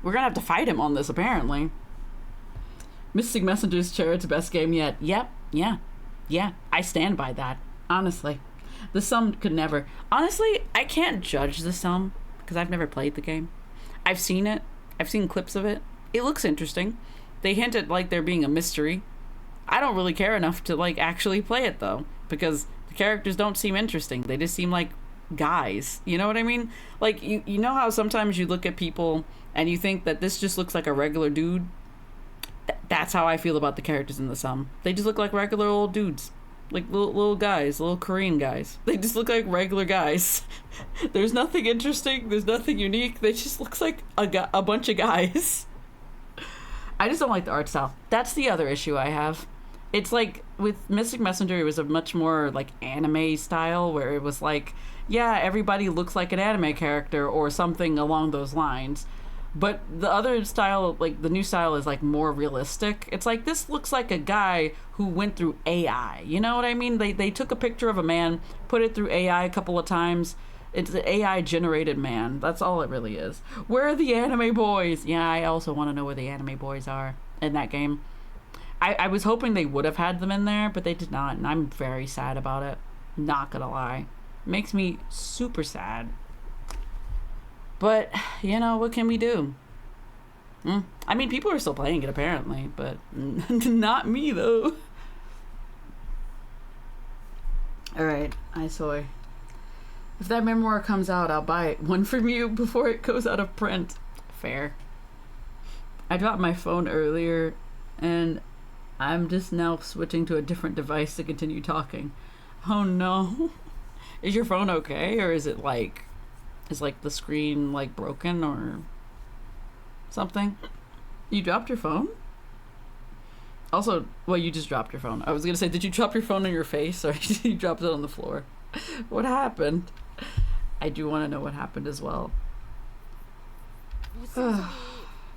We're gonna have to fight him on this, apparently. Mystic Messenger's Chariot's best game yet. Yep, yeah. I stand by that. Honestly. The Sum could never. Honestly, I can't judge The Sum, because I've never played the game. I've seen it. I've seen clips of it. It looks interesting. They hint at, like, there being a mystery. I don't really care enough to, like, actually play it, though, because the characters don't seem interesting. They just seem like guys. You know what I mean? Like, you know how sometimes you look at people and you think that this just looks like a regular dude? That's how I feel about the characters in The Sum. They just look like regular old dudes. Like little guys, little Korean guys. They just look like regular guys. There's nothing interesting. There's nothing unique. They just looks like a bunch of guys. I just don't like the art style. That's the other issue I have. It's like with Mystic Messenger, it was a much more like anime style where it was like, yeah, everybody looks like an anime character or something along those lines. But the other style, like the new style, is like more realistic. It's like, this looks like a guy who went through AI. You know what I mean? They took a picture of a man, put it through AI a couple of times. It's an AI generated man. That's all it really is. Where are the anime boys? Yeah, I also want to know where the anime boys are in that game. I was hoping they would have had them in there, but they did not, and I'm very sad about it. Not gonna lie. Makes me super sad. But, you know, what can we do? I mean, people are still playing it apparently, but not me though. Alright, I soy. If that memoir comes out, I'll buy it. One from you before it goes out of print. Fair. I dropped my phone earlier, and I'm just now switching to a different device to continue talking. Oh no. Is your phone okay? Or is it like... Is like the screen like broken or something? You dropped your phone? Also, well, you just dropped your phone. I was gonna say, did you drop your phone on your face or did you drop it on the floor? What happened? I do want to know what happened as well. 무슨 소리?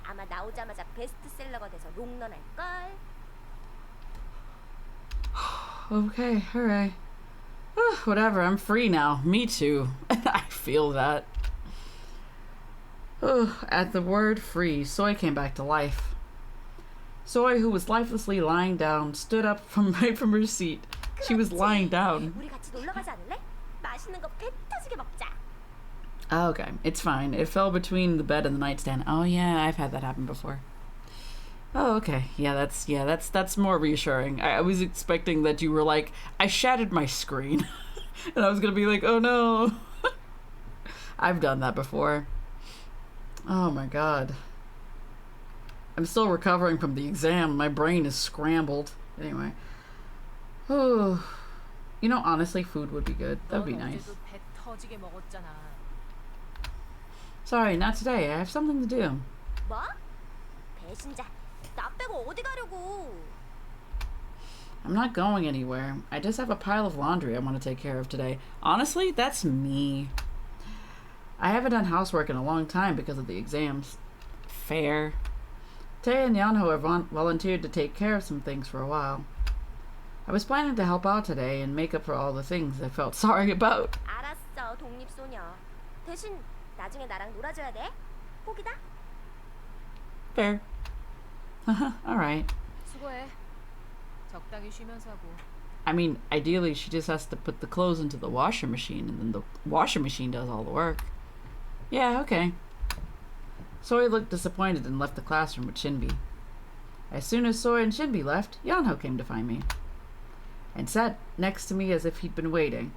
아마 나오자마자 베스트셀러가 돼서 롱런 할걸? Okay, alright. Whatever, I'm free now. Me too. I feel that. At the word free, Soy came back to life. Soy, who was lifelessly lying down, stood up right from her seat. She was lying down. 우리 같이 놀러 가지 않을래? 맛있는 거 배 터지게 먹자. Oh, okay, it's fine. It fell between the bed and the nightstand. Oh yeah, I've had that happen before. Oh, okay. Yeah, that's more reassuring. I was expecting that you were like, I shattered my screen. And I was gonna be like, oh no. I've done that before. Oh my god. I'm still recovering from the exam. My brain is scrambled. Anyway. Oh. You know, honestly, food would be good. That would be nice. 배 터지게 먹었잖아. Sorry, not today. I have something to do. 뭐? 배신자. 나 빼고 어디 가려고? I'm not going anywhere. I just have a pile of laundry I want to take care of today. Honestly, that's me. I haven't done housework in a long time because of the exams. Fair. Tae and Yeong-Ho have volunteered to take care of some things for a while. I was planning to help out today and make up for all the things I felt sorry about. 알았어, 독립소녀. 대신 나중에 나랑 놀아줘야 돼. 포기다? Fair. Alright. 수고해. 적당히 쉬면서 하고. I mean, ideally she just has to put the clothes into the washer machine and then the washer machine does all the work. Yeah, okay. Soy looked disappointed and left the classroom with Shinbi. As soon as Soy and Shinbi left, Yeong-Ho came to find me. And sat next to me as if he'd been waiting.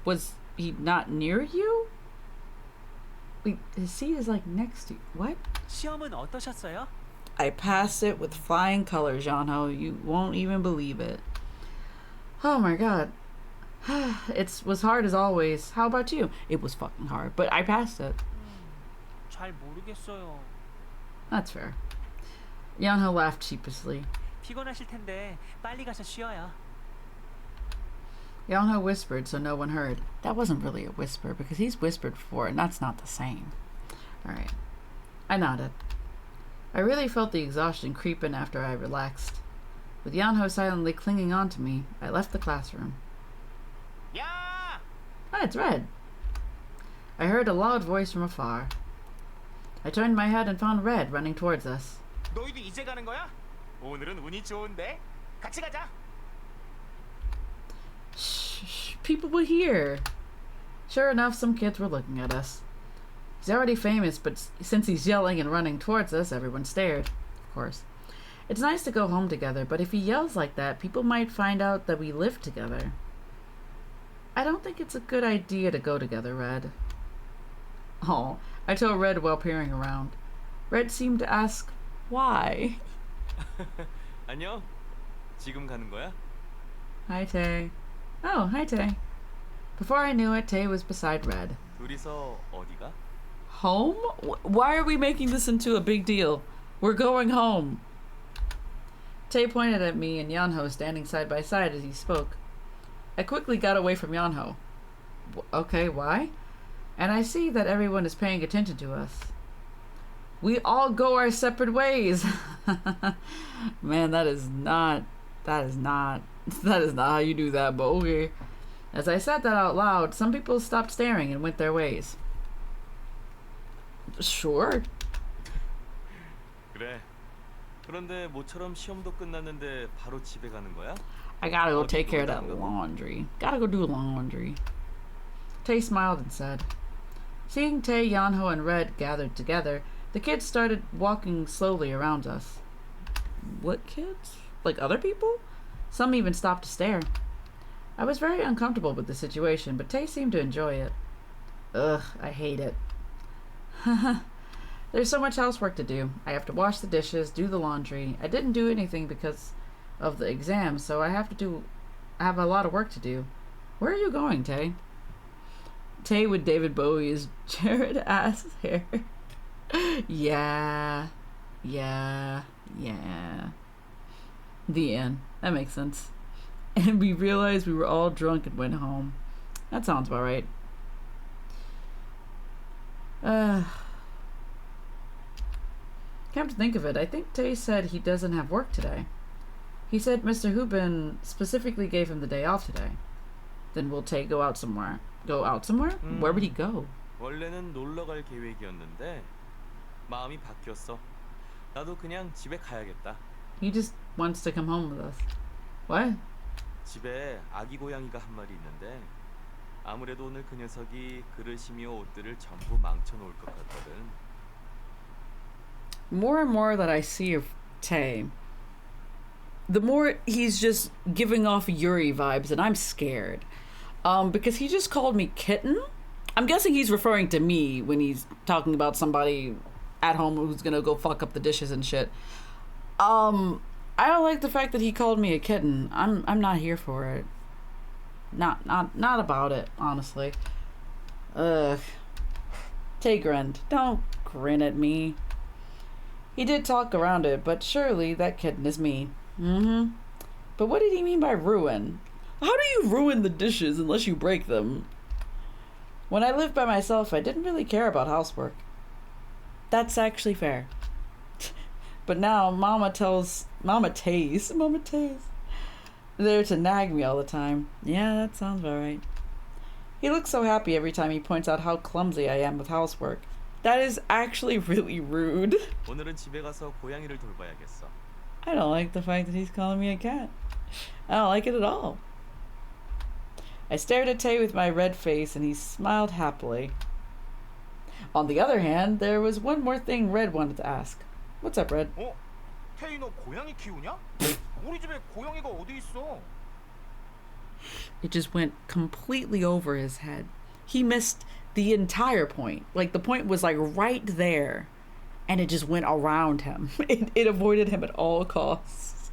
Was he not near you? Wait, his seat is like next to you. What? 시험은 어떠셨어요? I passed it with flying colors, Yeong-Ho. You won't even believe it. Oh my god. It was hard as always. How about you? It was fucking hard, but I passed it. 잘 모르겠어요. That's fair. Yeong-Ho laughed sheepishly. 피곤하실 텐데 빨리 가서 쉬어요. Yeong-Ho whispered so no one heard. That wasn't really a whisper because he's whispered before and that's not the same. Alright. I nodded. I really felt the exhaustion creep in after I relaxed. With Yeong-Ho silently clinging on to me, I left the classroom. 야! Ah, it's Red. I heard a loud voice from afar. I turned my head and found Red running towards us. 너희도 이제 가는 거야? 오늘은 운이 좋은데. 같이 가자. Shh, people were here. Sure enough, some kids were looking at us. He's already famous, but since he's yelling and running towards us, everyone stared. Of course. It's nice to go home together, but if he yells like that, people might find out that we live together. I don't think it's a good idea to go together, Red. Oh, I told Red while peering around. Red seemed to ask, why? 안녕. 지금 가는 거야? Hi, Tae. Oh, hi, Tae. Before I knew it, Tae was beside Red. 둘이서 어디가? Home? Why are we making this into a big deal? We're going home. Tae pointed at me and Yeong-Ho standing side by side as he spoke. I quickly got away from Yeong-Ho. Okay, why? And I see that everyone is paying attention to us. We all go our separate ways. Man, that is not how you do that, but okay. As I said that out loud, some people stopped staring and went their ways. Sure. 그래. 그런데 모처럼 시험도 끝났는데 바로 집에 가는 거야? I gotta go take care of that laundry. Gotta go do laundry. Tay smiled and said. Seeing Tay, Yeong-Ho, and Red gathered together, the kids started walking slowly around us. What kids? Like other people? Some even stopped to stare. I was very uncomfortable with the situation, but Tay seemed to enjoy it. Ugh, I hate it. There's so much housework to do. I have to wash the dishes, do the laundry. I didn't do anything because of the exam, so I have a lot of work to do. Where are you going, Tay? Tay with David Bowie's Jared ass hair. Yeah. The end. That makes sense. And we realized we were all drunk and went home. That sounds about right. Come to think of it, I think Tay said he doesn't have work today. He said Mr. Hubin specifically gave him the day off today. Then will Tay go out somewhere? Go out somewhere? Where would he go? 원래는 놀러 갈 계획이었는데 마음이 바뀌었어. 나도 그냥 집에 가야겠다. He just wants to come home with us. What? 집에 아기 고양이가 한 마리 있는데 아무래도 오늘 그 녀석이 그릇이며 옷들을 전부 망쳐놓을 것 같거든. More and more that I see of Tay, the more he's just giving off Yuri vibes, and I'm scared. Because he just called me kitten. I'm guessing he's referring to me when he's talking about somebody at home who's gonna go fuck up the dishes and shit. I don't like the fact that he called me a kitten. I'm not here for it. Not about it, honestly. Ugh. Tay grinned. Don't grin at me. He did talk around it, but surely that kitten is me. But what did he mean by ruin? How do you ruin the dishes unless you break them? When I lived by myself, I didn't really care about housework. That's actually fair. But now Mama Tays, there to nag me all the time. Yeah, that sounds about right. He looks so happy every time he points out how clumsy I am with housework. That is actually really rude. 오늘은 집에 가서 고양이를 돌봐야겠어. I don't like the fact that he's calling me a cat. I don't like it at all. I stared at Tay with my red face and he smiled happily. On the other hand, there was one more thing Red wanted to ask. What's up, Red? 어? 태희 너 고양이 키우냐? 우리 집에 고양이가 어디 있어? It just went completely over his head. He missed the entire point. Like, the point was like right there. And it just went around him. It avoided him at all costs.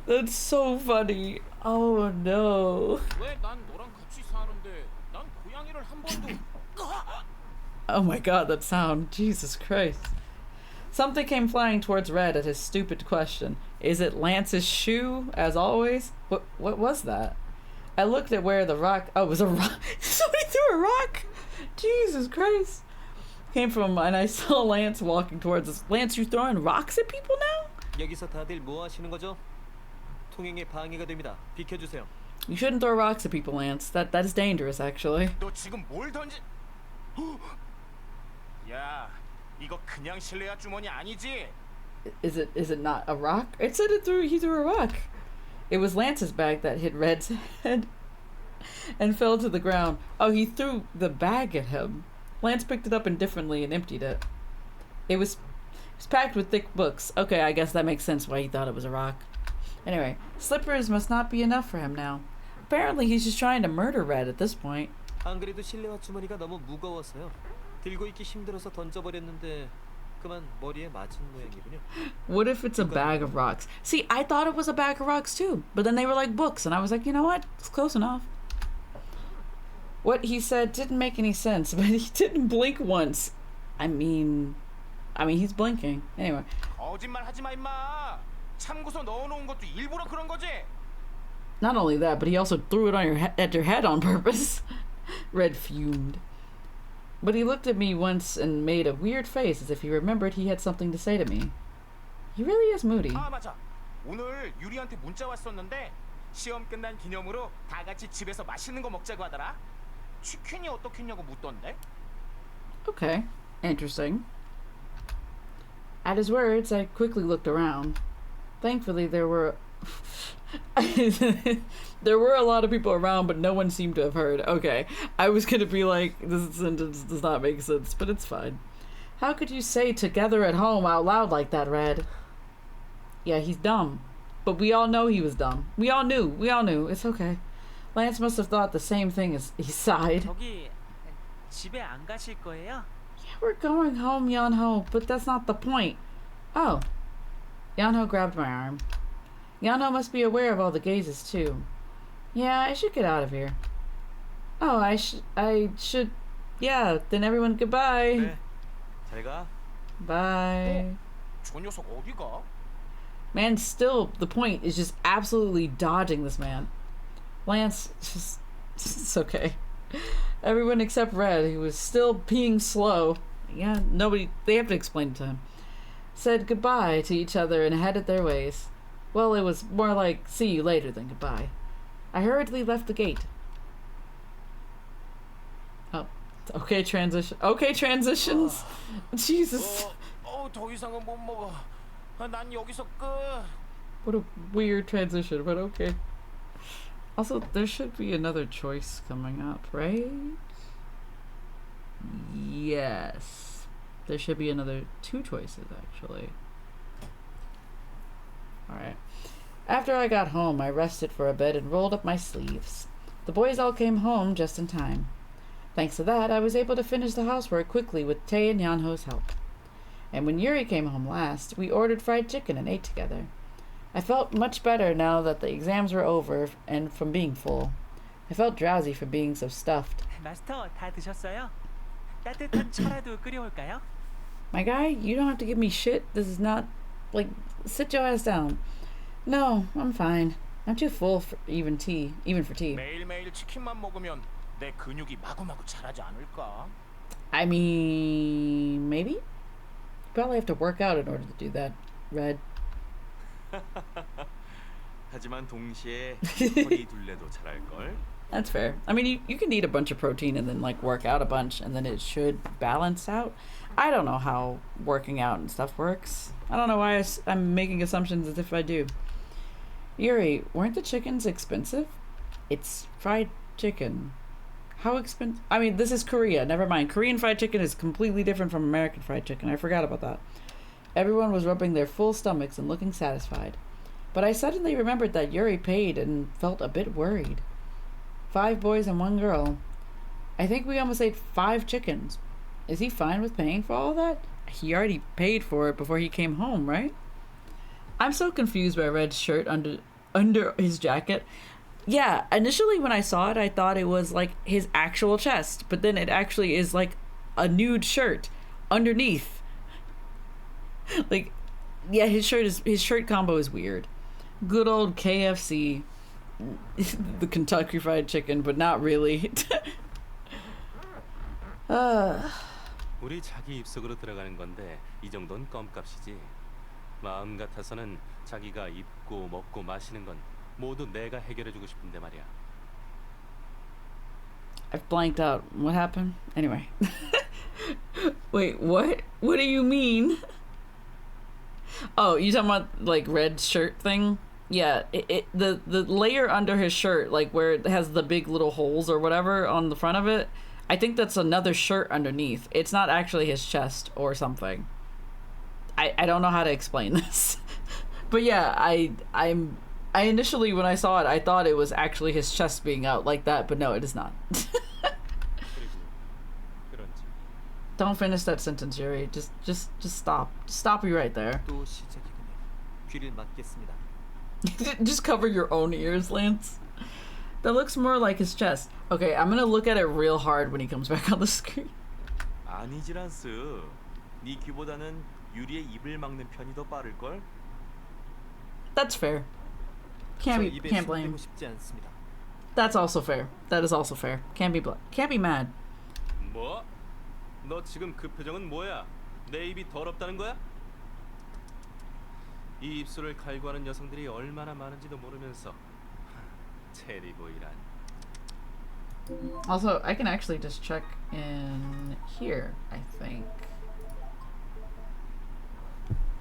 That's so funny. Oh no. 왜 난 너랑 같이 사는데 난 고양이를 한 번도 Oh my god, that sound. Jesus Christ. Something came flying towards Red at his stupid question. Is it Lance's shoe, as always? What was that? I looked at where the rock... Oh, it was a rock. Somebody threw a rock! Jesus Christ. Came from, and I saw Lance walking towards us. Lance, you throwing rocks at people now? 여기서 다들 뭐 하시는 거죠? 통행에 방해가 됩니다. 비켜주세요. You shouldn't throw rocks at people, Lance. That is dangerous, actually. 너 지금 뭘 던지... 야, 이거 그냥 실내화 주머니 아니지? Is it not a rock? It said he threw a rock. It was Lance's bag that hit Red's head and fell to the ground. Oh, he threw the bag at him. Lance picked it up indifferently and emptied it. It was packed with thick books. Okay, I guess that makes sense why he thought it was a rock. Anyway, slippers must not be enough for him now. Apparently he's just trying to murder Red at this point. 안 그래도 실내화 주머니가 너무 무거워서요. 들고 있기 힘들어서 던져버렸는데 그만 머리에 맞은 모양이군요. What if it's a bag of rocks? See, I thought it was a bag of rocks too, but then they were like books, and I was like, you know what? It's close enough. What he said didn't make any sense, but he didn't blink once. I mean, he's blinking. Anyway. 거짓말 하지 마 임마. 참고서 넣어놓은 것도 일부러 그런 거지? Not only that, but he also threw it on at your head on purpose. Red fumed. But he looked at me once and made a weird face as if he remembered he had something to say to me. He really is moody. 아 맞아. 오늘 유리한테 문자 왔었는데 시험 끝난 기념으로 다 같이 집에서 맛있는 거 먹자고 하더라. 치킨이 어떻겠냐고 묻던데. Okay, interesting. At his words, I quickly looked around. Thankfully, there were there were a lot of people around, but no one seemed to have heard. Okay, I was gonna be like, this sentence does not make sense, but it's fine. How could you say "together at home" out loud like that, Red? Yeah, he's dumb, but we all know he was dumb. We all knew. It's okay. Lance must have thought the same thing as he sighed. 저기 집에 안 가실 거예요? Yeah, we're going home, Yeong-Ho, but that's not the point. Oh. Yeong-Ho grabbed my arm. Yeong-Ho must be aware of all the gazes, too. Yeah, I should get out of here. Oh, I should... Yeah, then everyone goodbye. 그래, 잘 가. Bye. 저 녀석 어디 가? Man, still, the point is just absolutely dodging this man. Lance, just... It's okay. Everyone except Red, who was still being slow. Yeah, nobody... They have to explain it to him. Said goodbye to each other and headed their ways. Well, it was more like see you later than goodbye. I hurriedly left the gate. Oh, okay, transition. Okay, transitions. Jesus. 더 이상은 못 먹어. 난 여기서 끝. What a weird transition, but okay. Also, there should be another choice coming up, right? Yes. There should be another 2 choices, actually. Alright. After I got home, I rested for a bit and rolled up my sleeves. The boys all came home just in time. Thanks to that, I was able to finish the housework quickly with Tae and Yeong-Ho's help. And when Yuri came home last, we ordered fried chicken and ate together. I felt much better now that the exams were over and from being full. I felt drowsy from being so stuffed. 마스터 다 드셨어요? 따뜻한 차라도 끓여올까요? My guy, you don't have to give me shit. This is not... Like, sit your ass down. No, I'm fine. I'm too full for even for tea. 매일매일 치킨만 먹으면 내 근육이 마구마구 자라지 않을까? I mean, maybe? You probably have to work out in order to do that, Red. 하지만 동시에 허리 둘레도 자랄 걸. That's fair. I mean, you can eat a bunch of protein and then, like, work out a bunch, and then it should balance out. I don't know how working out and stuff works. I don't know why I'm making assumptions as if I do. Yuri, weren't the chickens expensive? It's fried chicken. How expensive? I mean, this is Korea. Never mind. Korean fried chicken is completely different from American fried chicken. I forgot about that. Everyone was rubbing their full stomachs and looking satisfied. But I suddenly remembered that Yuri paid and felt a bit worried. 5 boys and 1 girl. I think we almost ate 5 chickens. Is he fine with paying for all that? He already paid for it before he came home, right? I'm so confused by Red's shirt under his jacket. Yeah, initially when I saw it, I thought it was like his actual chest, but then it actually is like a nude shirt underneath. Like, yeah, his shirt combo is weird. Good old KFC, the Kentucky Fried Chicken, but not really. 우리 자기 입속으로 들어가는 건데 이 정도는 껌값이지. 마음 같아서는 자기가 입고 먹고 마시는 건 모두 내가 해결해주고 싶은데 말이야. I've blanked out. What happened? Anyway. Wait, what? What do you mean? Oh, you talking about like red shirt thing? Yeah, the layer under his shirt, like where it has the big little holes or whatever on the front of it, I think that's another shirt underneath. It's not actually his chest or something. I don't know how to explain this. But yeah, I initially when I saw it, I thought it was actually his chest being out like that, but no, it is not. Don't finish that sentence, Yuri. Just stop. Stop you right there. 또 시작이군요. 귀를 막겠습니다. Just cover your own ears, Lance. That looks more like his chest. Okay, I'm gonna look at it real hard when he comes back on the screen. 아니지 란스. 네 귀보다는 유리의 입을 막는 편이 더 빠를 걸. That's fair. Can't blame. 싶지 않습니다. That's also fair. That is also fair. Can't be mad. 뭐? 너 지금 그 표정은 뭐야? 내 입이 더럽다는 거야? 이 입술을 갈구하는 여성들이 얼마나 많은지도 모르면서 체리보이란. Also, I can actually just check in here, I think.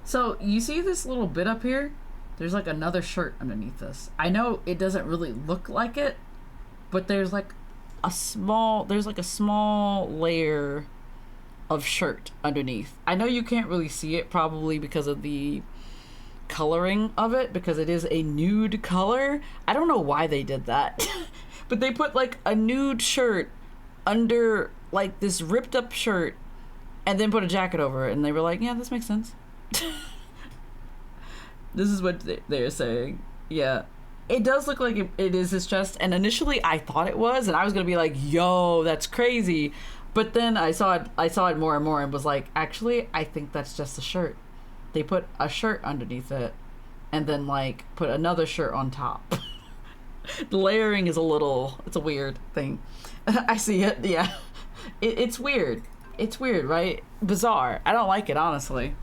So, you see this little bit up here? There's like another shirt underneath this. I know it doesn't really look like it, but there's like a small layer of shirt underneath. I know you can't really see it probably because of the coloring of it, because it is a nude color. I don't know why they did that. But they put like a nude shirt under like this ripped up shirt and then put a jacket over it, and they were like, yeah, this makes sense. This is what they're saying. Yeah. It does look like it is his chest, and initially I thought it was, and I was gonna be like, yo, that's crazy. But then I saw it more and more and was like, actually, I think that's just a shirt. They put a shirt underneath it and then like put another shirt on top. The layering is it's a weird thing. I see it, yeah. It's weird. It's weird, right? Bizarre. I don't like it, honestly.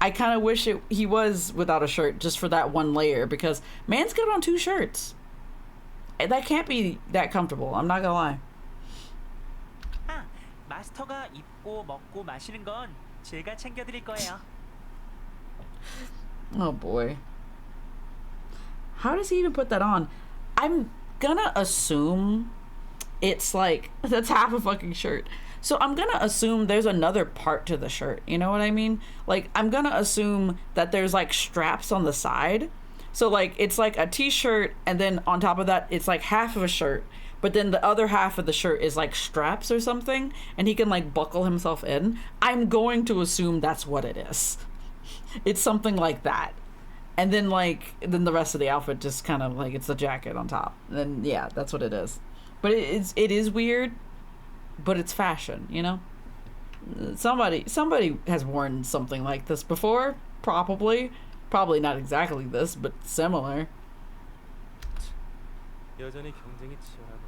I kind of wish he was without a shirt just for that one layer, because man's got on 2 shirts. That can't be that comfortable. I'm not gonna lie. 아, 마스터가 입고 먹고 마시는 건 제가 챙겨드릴 거예요. Oh boy. How does he even put that on? I'm gonna assume it's like, that's half a fucking shirt. So I'm gonna assume there's another part to the shirt. You know what I mean? Like, I'm gonna assume that there's like straps on the side. So like, it's like a t-shirt, and then on top of that, it's like half of a shirt. But then the other half of the shirt is like straps or something, and he can like buckle himself in. I'm going to assume that's what it is. It's something like that. And then then the rest of the outfit just kind of like, it's the jacket on top. And yeah, that's what it is. But it is weird, but it's fashion, you know? Somebody has worn something like this before, probably not exactly this, but similar. 여전히 경쟁이 치열하고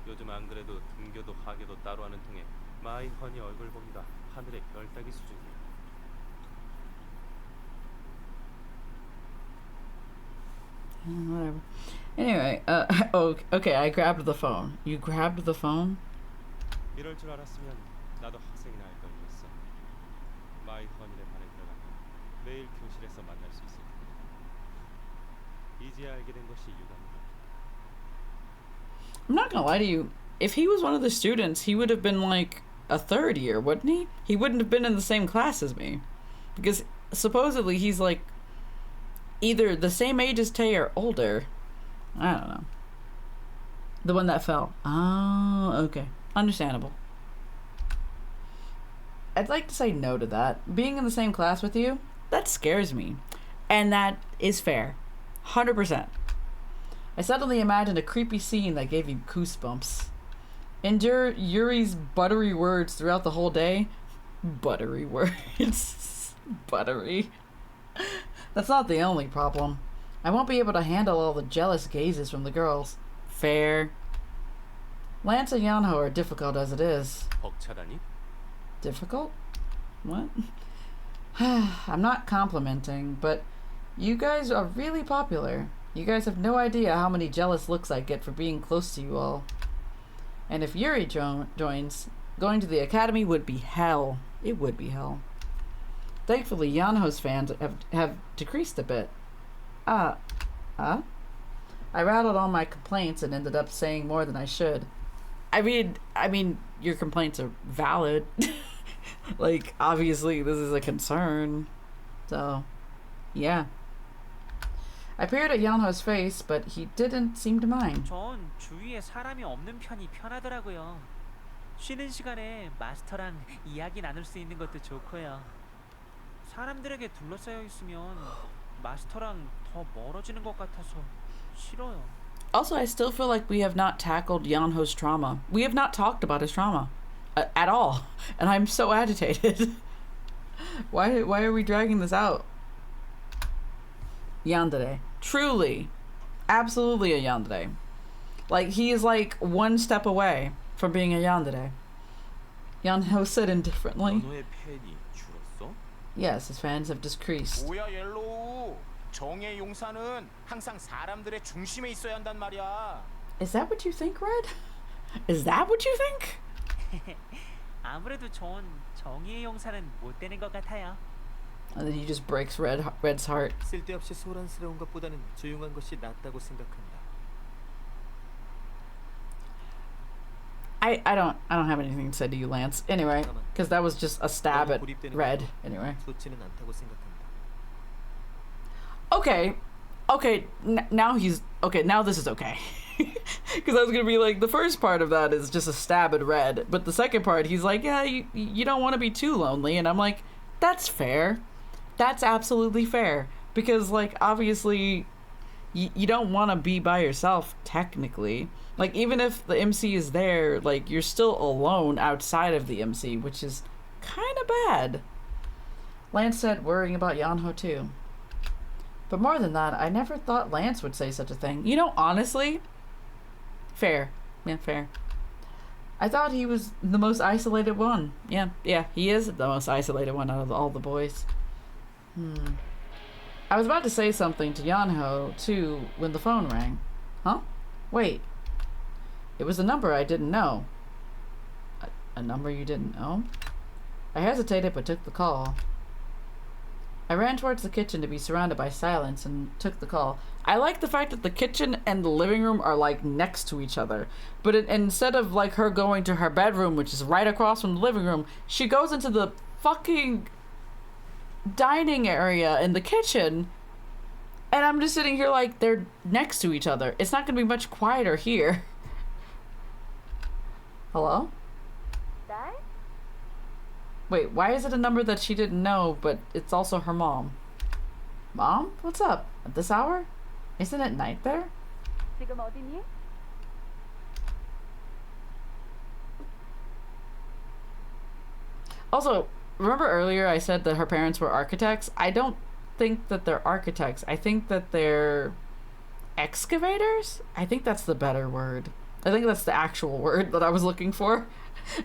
요즘 안 그래도 등교도 하계도 따로 하는 통에 마이 허니 얼굴 보기가 하늘의 별 따기 수준이야. Whatever. Anyway, okay, I grabbed the phone. You grabbed the phone? 이럴 줄 알았으면 나도 학생이나 할 걸 그랬어. 마이 허니의 반에 들어가면 매일 교실에서 만날 수 있을 텐데. 이제야 알게 된 것이 유감이다. I'm not gonna lie to you. If he was one of the students, he would have been like a 3rd year, wouldn't he? He wouldn't have been in the same class as me. Because supposedly he's like either the same age as Tay or older. I don't know. The one that fell. Oh, okay. Understandable. I'd like to say no to that. Being in the same class with you, that scares me. And that is fair. 100%. I suddenly imagined a creepy scene that gave you goosebumps. Endure Yuri's buttery words throughout the whole day. Buttery words. Buttery. That's not the only problem. I won't be able to handle all the jealous gazes from the girls. Fair. Lance and Yeong-Ho are difficult as it is. 벅차다니? Difficult? What? I'm not complimenting, but you guys are really popular. You guys have no idea how many jealous looks I get for being close to you all. And if Yuri joins, going to the academy would be hell. It would be hell. Thankfully, Yeong-Ho's fans have decreased a bit. I rattled all my complaints and ended up saying more than I should. I mean, your complaints are valid. Like, obviously, this is a concern. So, yeah. I peered at Yeong-Ho's face, but he didn't seem to mind. 전 주위에 사람이 없는 편이 편하더라고요. 쉬는 시간에 마스터랑 이야기 나눌 수 있는 것도 좋고요. 사람들에게 둘러싸여 있으면 마스터랑 더 멀어지는 것 같아서 싫어요. Also, I still feel like we have not tackled Yeong-Ho's trauma. We have not talked about his trauma at all, and I'm so agitated. Why are we dragging this out? Yandere. Truly. Absolutely a yandere. Like, he is like one step away from being a yandere. Yeong-Ho said indifferently. 연호의 팬이 줄었어? Yes, his fans have decreased. 뭐야 옐로우. 정의의 용사는 항상 사람들의 중심에 있어야 한단 말이야. Is that what you think, Red? Is that what you think? 아무래도 존 정의의 용사는 못 되는 것 같아요. And then he just breaks Red's heart. 쓸데없이 소란스러운 것보다는 조용한 것이 낫다고 생각한다. I don't have anything to say to you, Lance. Anyway, because that was just a stab at Red. Anyway. 좋지는 않다고 생각한다. Okay. Now he's okay. Now this is okay. Because I was gonna be like, the first part of that is just a stab at Red, but the second part, he's like, yeah, you don't want to be too lonely, and I'm like, that's fair. That's absolutely fair. Because like obviously, you don't want to be by yourself technically. Like, even if the MC is there, like, you're still alone outside of the MC, which is kind of bad. Lance said worrying about Yeong-Ho too. But more than that, I never thought Lance would say such a thing. You know, honestly, fair. Yeah, fair. I thought he was the most isolated one. Yeah, he is the most isolated one out of all the boys. I was about to say something to Yeong-Ho too when the phone rang. Huh? Wait. It was a number I didn't know. A number you didn't know? I hesitated but took the call. I ran towards the kitchen to be surrounded by silence and took the call. I like the fact that the kitchen and the living room are like next to each other. But instead of like her going to her bedroom, which is right across from the living room, she goes into the fucking dining area in the kitchen. And I'm just sitting here like they're next to each other. It's not going to be much quieter here. Hello? 딸? Wait, why is it a number that she didn't know, but it's also her mom? Mom? What's up? At this hour? Isn't it night there? 지금 어디니? Also, remember earlier I said that her parents were architects? I don't think that they're architects. I think that they're excavators? I think that's the better word. I think that's the actual word that I was looking for.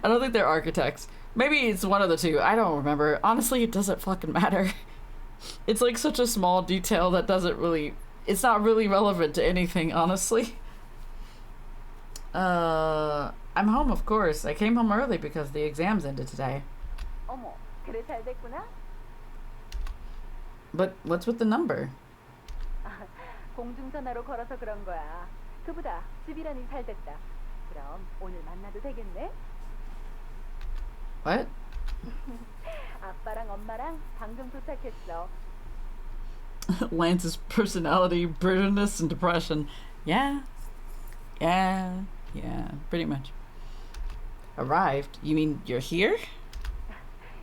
I don't think they're architects. Maybe it's one of the two. I don't remember. Honestly, it doesn't fucking matter. It's like such a small detail that doesn't really... It's not really relevant to anything, honestly. I'm home, of course. I came home early because the exams ended today. 어머, 그래 잘 됐구나. But what's with the number? 공중전화로 걸어서 그런 거야. 그보다 집이라니 잘 됐다. 그럼 오늘 만나도 되겠네? What? 아빠랑 엄마랑 방금 도착했어. Lance's personality, bitterness, and depression. Yeah, pretty much. Arrived? You mean you're here?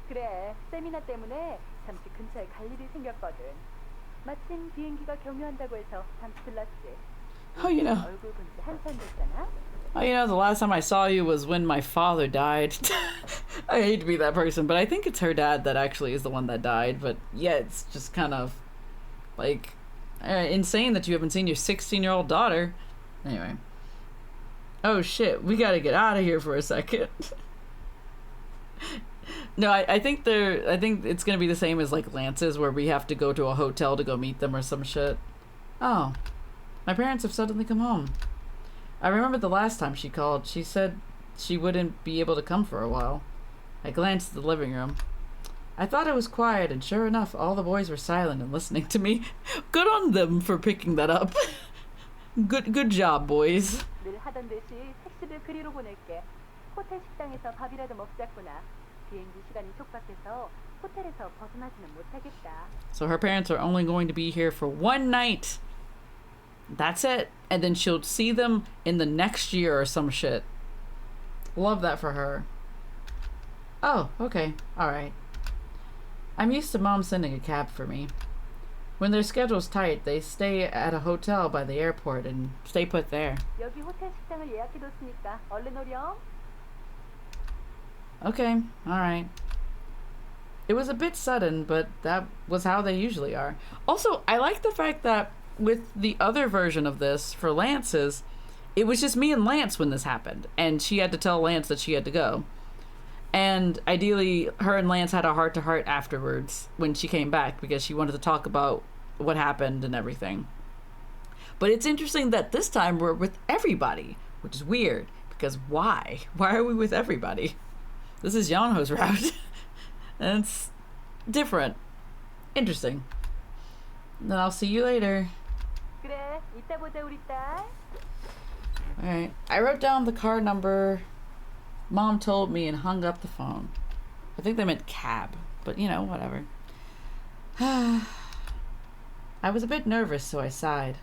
그래, 세미나 때문에 잠시 근처에 갈 일이 생겼거든. 마침 비행기가 경유한다고 해서 잠시 들렀지. Oh, you know. 얼굴 본 지 한참 됐잖아. Oh, you know, the last time I saw you was when my father died. I hate to be that person, but I think it's her dad that actually is the one that died. But yeah, it's just kind of like insane that you haven't seen your 16-year-old daughter. Anyway. Oh shit, we gotta get out of here for a second. No, I think it's gonna be the same as like Lance's, where we have to go to a hotel to go meet them or some shit. Oh, my parents have suddenly come home. I remember the last time she called. She said she wouldn't be able to come for a while. I glanced at the living room. I thought it was quiet, and sure enough, all the boys were silent and listening to me. Good on them for picking that up. Good job, boys. 늘 하던 듯이 택시를 그리로 보낼게. 호텔 식당에서 밥이라도 먹자꾸나. 비행기 시간이 촉박해서 호텔에서 벗어나지는 못하겠다. So her parents are only going to be here for one night. That's it. And then she'll see them in the next year or some shit. Love that for her. Oh, okay. Alright. I'm used to mom sending a cab for me. When their schedule's tight, they stay at a hotel by the airport and stay put there. 여기 호텔 식당을 예약해뒀으니까 얼른 오렴. Okay, alright. It was a bit sudden, but that was how they usually are. Also, I like the fact that with the other version of this, for Lance's, it was just me and Lance when this happened, and she had to tell Lance that she had to go. And ideally, her and Lance had a heart-to-heart afterwards when she came back, because she wanted to talk about what happened and everything. But it's interesting that this time we're with everybody, which is weird, because why? Why are we with everybody? This is Yeong-Ho's route. And it's different. Interesting. Then I'll see you later. 그래, 이따 보자 우리 딸. Alright. I wrote down the car number Mom told me and hung up the phone. I think they meant cab, but you know, whatever. I was a bit nervous, so I sighed.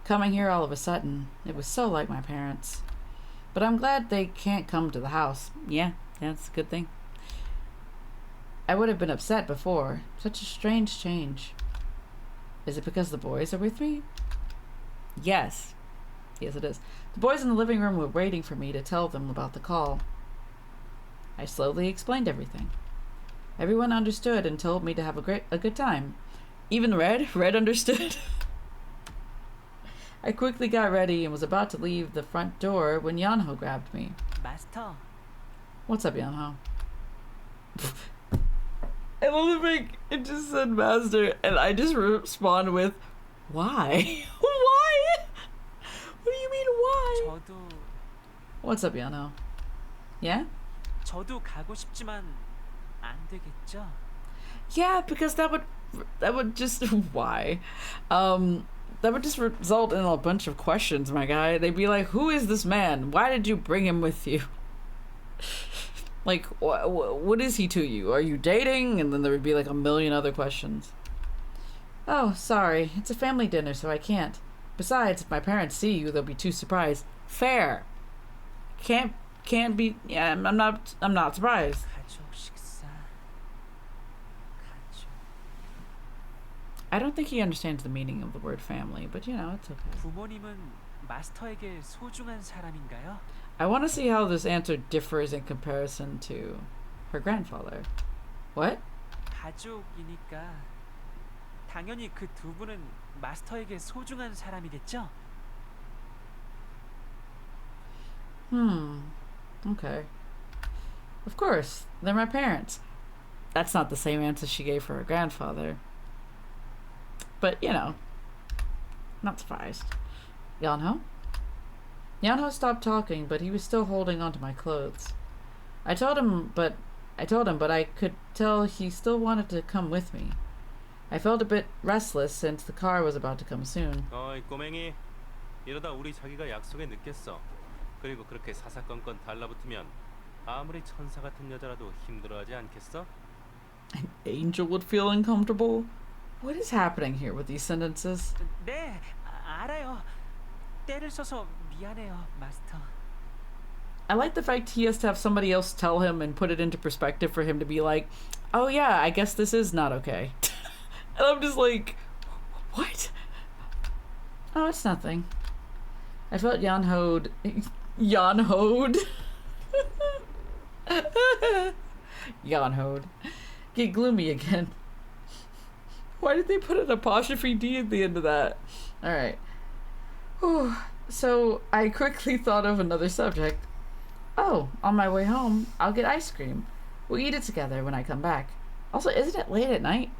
Coming here all of a sudden, it was so like my parents. But I'm glad they can't come to the house. Yeah, that's a good thing. I would have been upset before. Such a strange change. Is it because the boys are with me? Yes. Yes, it is. The boys in the living room were waiting for me to tell them about the call. I slowly explained everything. Everyone understood and told me to have a good time. Even Red? Red understood. I quickly got ready and was about to leave the front door when Yeong-Ho grabbed me. 마스터. What's up, Yeong-Ho? I love the fact it just said master, and I just respond with, why? Why? What do you mean, why? 저도 What's up, Yeong-Ho? Yeah? 저도 가고 싶지만 안 되겠죠? Yeah, because that would just why? That would just result in a bunch of questions, my guy. They'd be like, who is this man? Why did you bring him with you? Like, what is he to you? Are you dating? And then there would be like a million other questions. Oh, sorry. It's a family dinner, so I can't. Besides, if my parents see you, they'll be too surprised. Fair. Can't be. Yeah, I'm not surprised. 가족 식사. 가족. I don't think he understands the meaning of the word family, but you know, it's okay. 부모님은 마스터에게 소중한 사람인가요? I want to see how this answer differs in comparison to her grandfather. What? 가족이니까 당연히 그 두 분은 마스터에게 소중한 사람이겠죠? Okay. Of course, they're my parents. That's not the same answer she gave for her grandfather. But, you know, not surprised. Yeong-Ho? Yeong-Ho stopped talking, but he was still holding onto my clothes. I told him, but I could tell he still wanted to come with me. I felt a bit restless since the car was about to come soon. 어이 꼬맹이, 이러다 우리 자기가 약속에 늦겠어. 그리고 그렇게 사사건건 달라붙으면 아무리 천사 같은 여자라도 힘들어하지 않겠어? An angel would feel uncomfortable? What is happening here with these sentences? 네, 알아요. 때를 써서 미안해요, 마스터. I like the fact he has to have somebody else tell him and put it into perspective for him to be like, oh yeah, I guess this is not okay. And I'm just like, what? Oh, it's nothing. I felt Yeong-Ho'd get gloomy again. Why did they put an apostrophe D at the end of that? Alright. So I quickly thought of another subject. Oh, on my way home, I'll get ice cream. We'll eat it together when I come back. Also, isn't it late at night?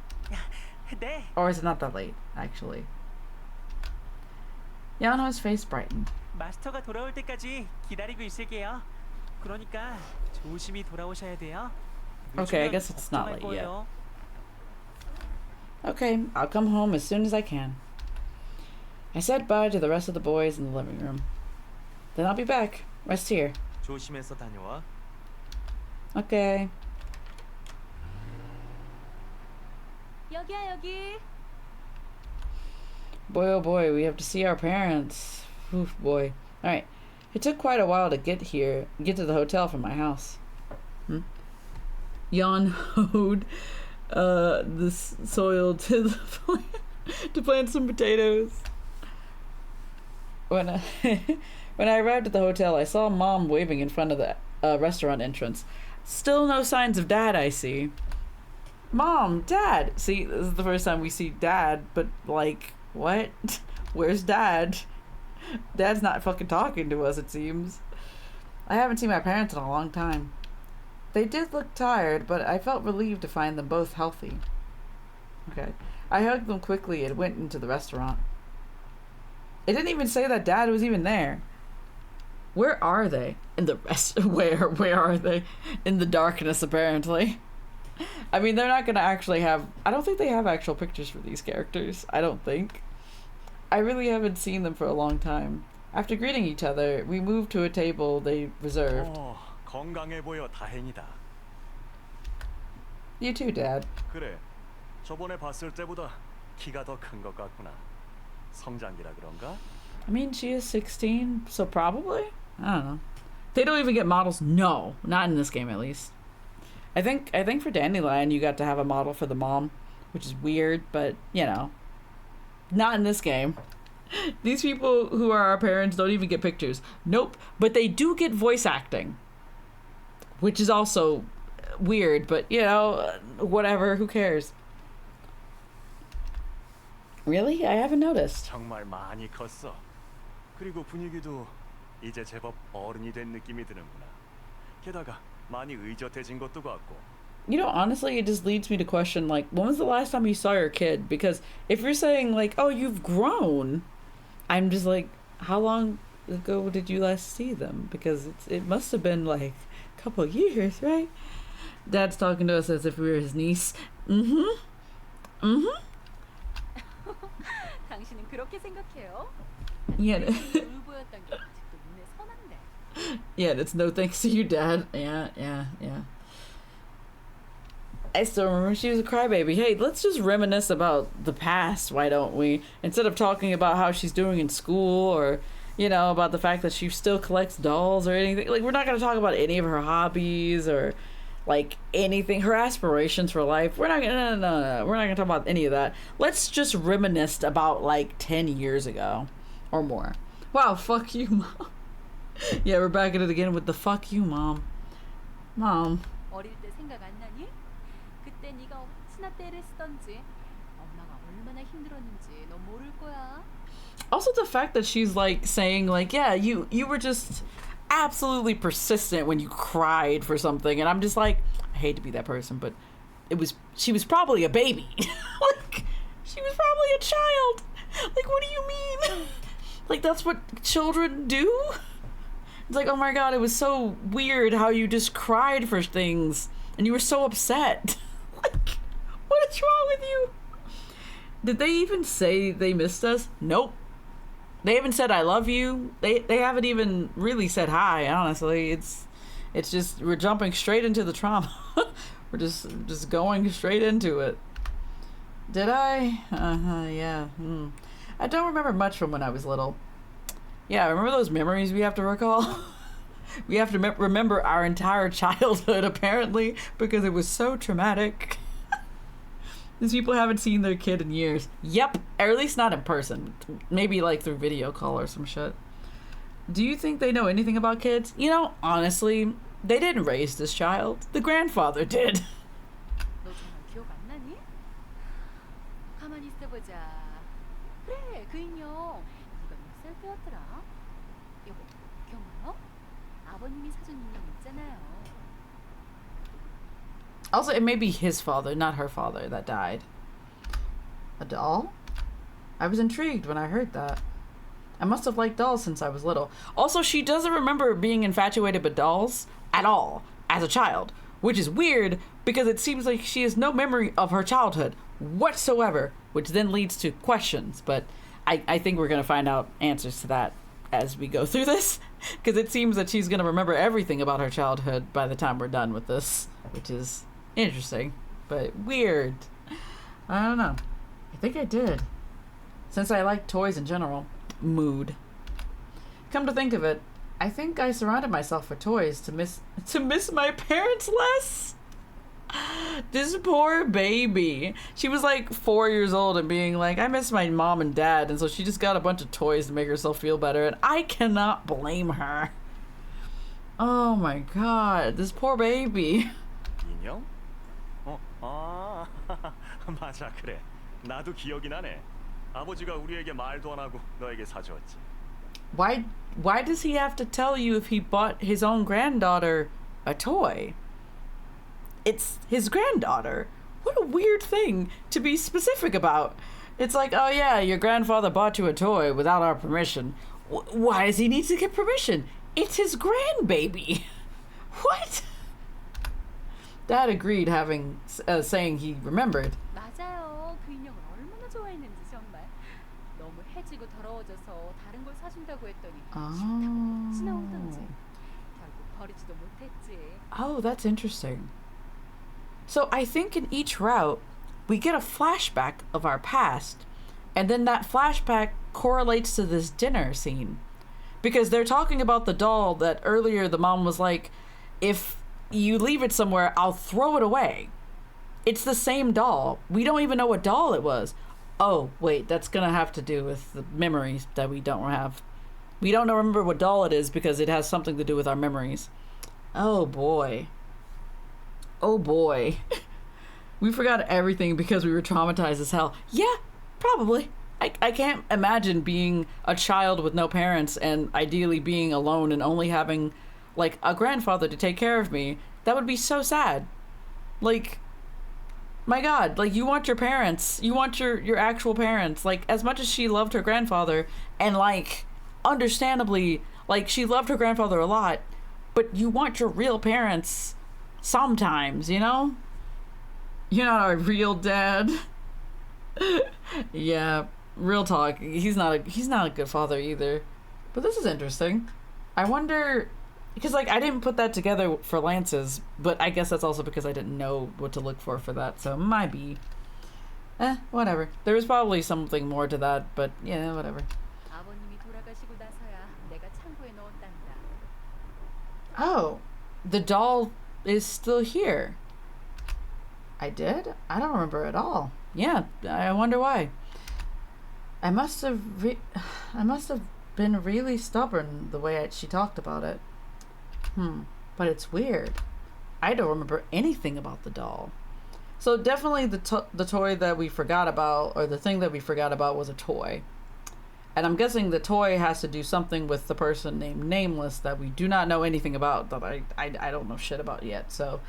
네. Or is it not that late, actually? Yeong-Ho's face brightened. 마스터가 돌아올 때까지 기다리고 있을게요. 그러니까 조심히 돌아오셔야 돼요. Okay, I 늦으면 guess it's not 걱정할 late yet. 거예요. Okay, I'll come home as soon as I can. I said bye to the rest of the boys in the living room. Then I'll be back. Rest here. 조심해서 다녀와. Okay. 여기야 여기. Boy, oh boy, we have to see our parents. Oof, boy. Alright. It took quite a while to get to the hotel from my house. Yeong-Ho'd the soil to the plant, to plant some potatoes. When I arrived at the hotel, I saw Mom waving in front of the restaurant entrance. Still no signs of Dad, I see. Mom, Dad! See, this is the first time we see Dad, but like, what? Where's Dad? Dad's not fucking talking to us, it seems. I haven't seen my parents in a long time. They did look tired, but I felt relieved to find them both healthy. Okay. I hugged them quickly and went into the restaurant. It didn't even say that Dad was even there. Where are they? In the rest? Where are they? In the darkness, apparently. I mean, they're not gonna actually have... I don't think they have actual pictures for these characters. I don't think. I really haven't seen them for a long time. After greeting each other, we moved to a table they reserved. 건강해 보여 다행이다. You too, Dad. 그래, 저번에 봤을 때보다 키가 더 큰 것 같구나. 성장기라 그런가? I mean, she is 16, so probably? I don't know. They don't even get models? No, not in this game at least. I think for Dandelion you got to have a model for the mom, which is weird, but you know, not in this game. These people who are our parents don't even get pictures. Nope, but they do get voice acting, which is also weird, but you know, whatever, who cares? Really? I haven't noticed. 정말 많이 컸어. 그리고 분위기도 이제 제법 어른이 된 느낌이 드는구나. 게다가 많이 의젓해진 것도 같고. You know, honestly, it just leads me to question, like, when was the last time you saw your kid? Because if you're saying, like, oh, you've grown, I'm just like, how long ago did you last see them? Because it must have been, like, a couple of years, right? Dad's talking to us as if we were his niece. 당신은 그렇게 생각해요? Yeah. 보였던 게 아직도 눈에 선한데. Yeah, it's no thanks to you, Dad. Yeah. I still remember she was a crybaby. Hey, let's just reminisce about the past, why don't we? Instead of talking about how she's doing in school or, you know, about the fact that she still collects dolls or anything. Like, we're not going to talk about any of her hobbies or, like, anything. Her aspirations for life. We're not going to, no. We're not going to talk about any of that. Let's just reminisce about, like, 10 years ago or more. Wow, fuck you, Mom. Yeah, we're back at it again with the fuck you, Mom. Mom. 어릴 때 생각 안 나니? 그때 네가 어찌나 때를 쓰던지 엄마가 얼마나 힘들었는지 너 모를 거야. Also the fact that she's like saying like, yeah, you were just absolutely persistent when you cried for something, and I'm just like, I hate to be that person, but she was probably a baby. Like, she was probably a child. Like, what do you mean? Like, that's what children do? It's like, oh my god, it was so weird how you just cried for things and you were so upset. Like, what is wrong with you? Did they even say they missed us? Nope. They haven't said I love you. They haven't even really said hi, honestly. It's just, we're jumping straight into the trauma. We're just going straight into it. Did I? Yeah. I don't remember much from when I was little. Yeah, remember those memories we have to recall? We have to remember our entire childhood, apparently, because it was so traumatic. These people haven't seen their kid in years. Yep, or at least not in person. Maybe like through video call or some shit. Do you think they know anything about kids? You know, honestly, they didn't raise this child. The grandfather did. 너 정말 기억 안 나니? 가만히 있어보자. 그래, 그 인형. 이거 몇 살 때였더라? 여보, 기억나요? 아버님이 사준 인형 있잖아요. Also, it may be his father, not her father, that died. A doll? I was intrigued when I heard that. I must have liked dolls since I was little. Also, she doesn't remember being infatuated with dolls at all as a child, which is weird because it seems like she has no memory of her childhood whatsoever, which then leads to questions. But I think we're going to find out answers to that as we go through this, because it seems that she's going to remember everything about her childhood by the time we're done with this, which is interesting, but weird. I don't know. I think I did. Since I like toys in general. Mood. Come to think of it, I think I surrounded myself with toys to miss my parents less. This poor baby. She was like 4 years old and being like, I miss my mom and dad, and so she just got a bunch of toys to make herself feel better, and I cannot blame her. Oh my god, this poor baby. 인형? 맞아, 그래. 나도 기억이 나네. 아버지가 우리에게 말도 안 하고 너에게 사주었지. Why does he have to tell you if he bought his own granddaughter a toy? It's his granddaughter. What a weird thing to be specific about. It's like, oh yeah, your grandfather bought you a toy without our permission. Why does he need to get permission? It's his grandbaby. What? Dad agreed, saying he remembered. 맞아요. 그 인형을 얼마나 좋아했는지 정말. 너무 해지고 더러워져서 다른 걸 사준다고 했더니 싫다고 어찌나 울던지. 결국 버리지도 못했지. Oh, that's interesting. So I think in each route, we get a flashback of our past, and then that flashback correlates to this dinner scene. Because they're talking about the doll that earlier the mom was like, if you leave it somewhere, I'll throw it away. It's the same doll. We don't even know what doll it was. Oh, wait, that's gonna have to do with the memories that we don't have. We don't remember what doll it is because it has something to do with our memories. Oh boy. Oh boy. We forgot everything because we were traumatized as hell. Yeah, probably. I can't imagine being a child with no parents and ideally being alone and only having like a grandfather to take care of me. That would be so sad. Like, my God, like you want your parents, you want your actual parents. Like as much as she loved her grandfather and like understandably, like she loved her grandfather a lot, but you want your real parents sometimes, you know? You're not a real dad. Yeah, real talk. He's not a good father either. But this is interesting. I wonder, because like I didn't put that together for Lance's, but I guess that's also because I didn't know what to look for that. So might be. Whatever. There was probably something more to that, but yeah, whatever. 아버님이 돌아가시고 나서야 내가 창고에 넣었단다. Oh, the doll is still here. I did? I don't remember at all. Yeah, I wonder why. I must have been really stubborn the way she talked about it. But it's weird. I don't remember anything about the doll. So definitely the toy that we forgot about, or the thing that we forgot about, was a toy. And I'm guessing the toy has to do something with the person named Nameless that we do not know anything about, that I don't know shit about yet. So,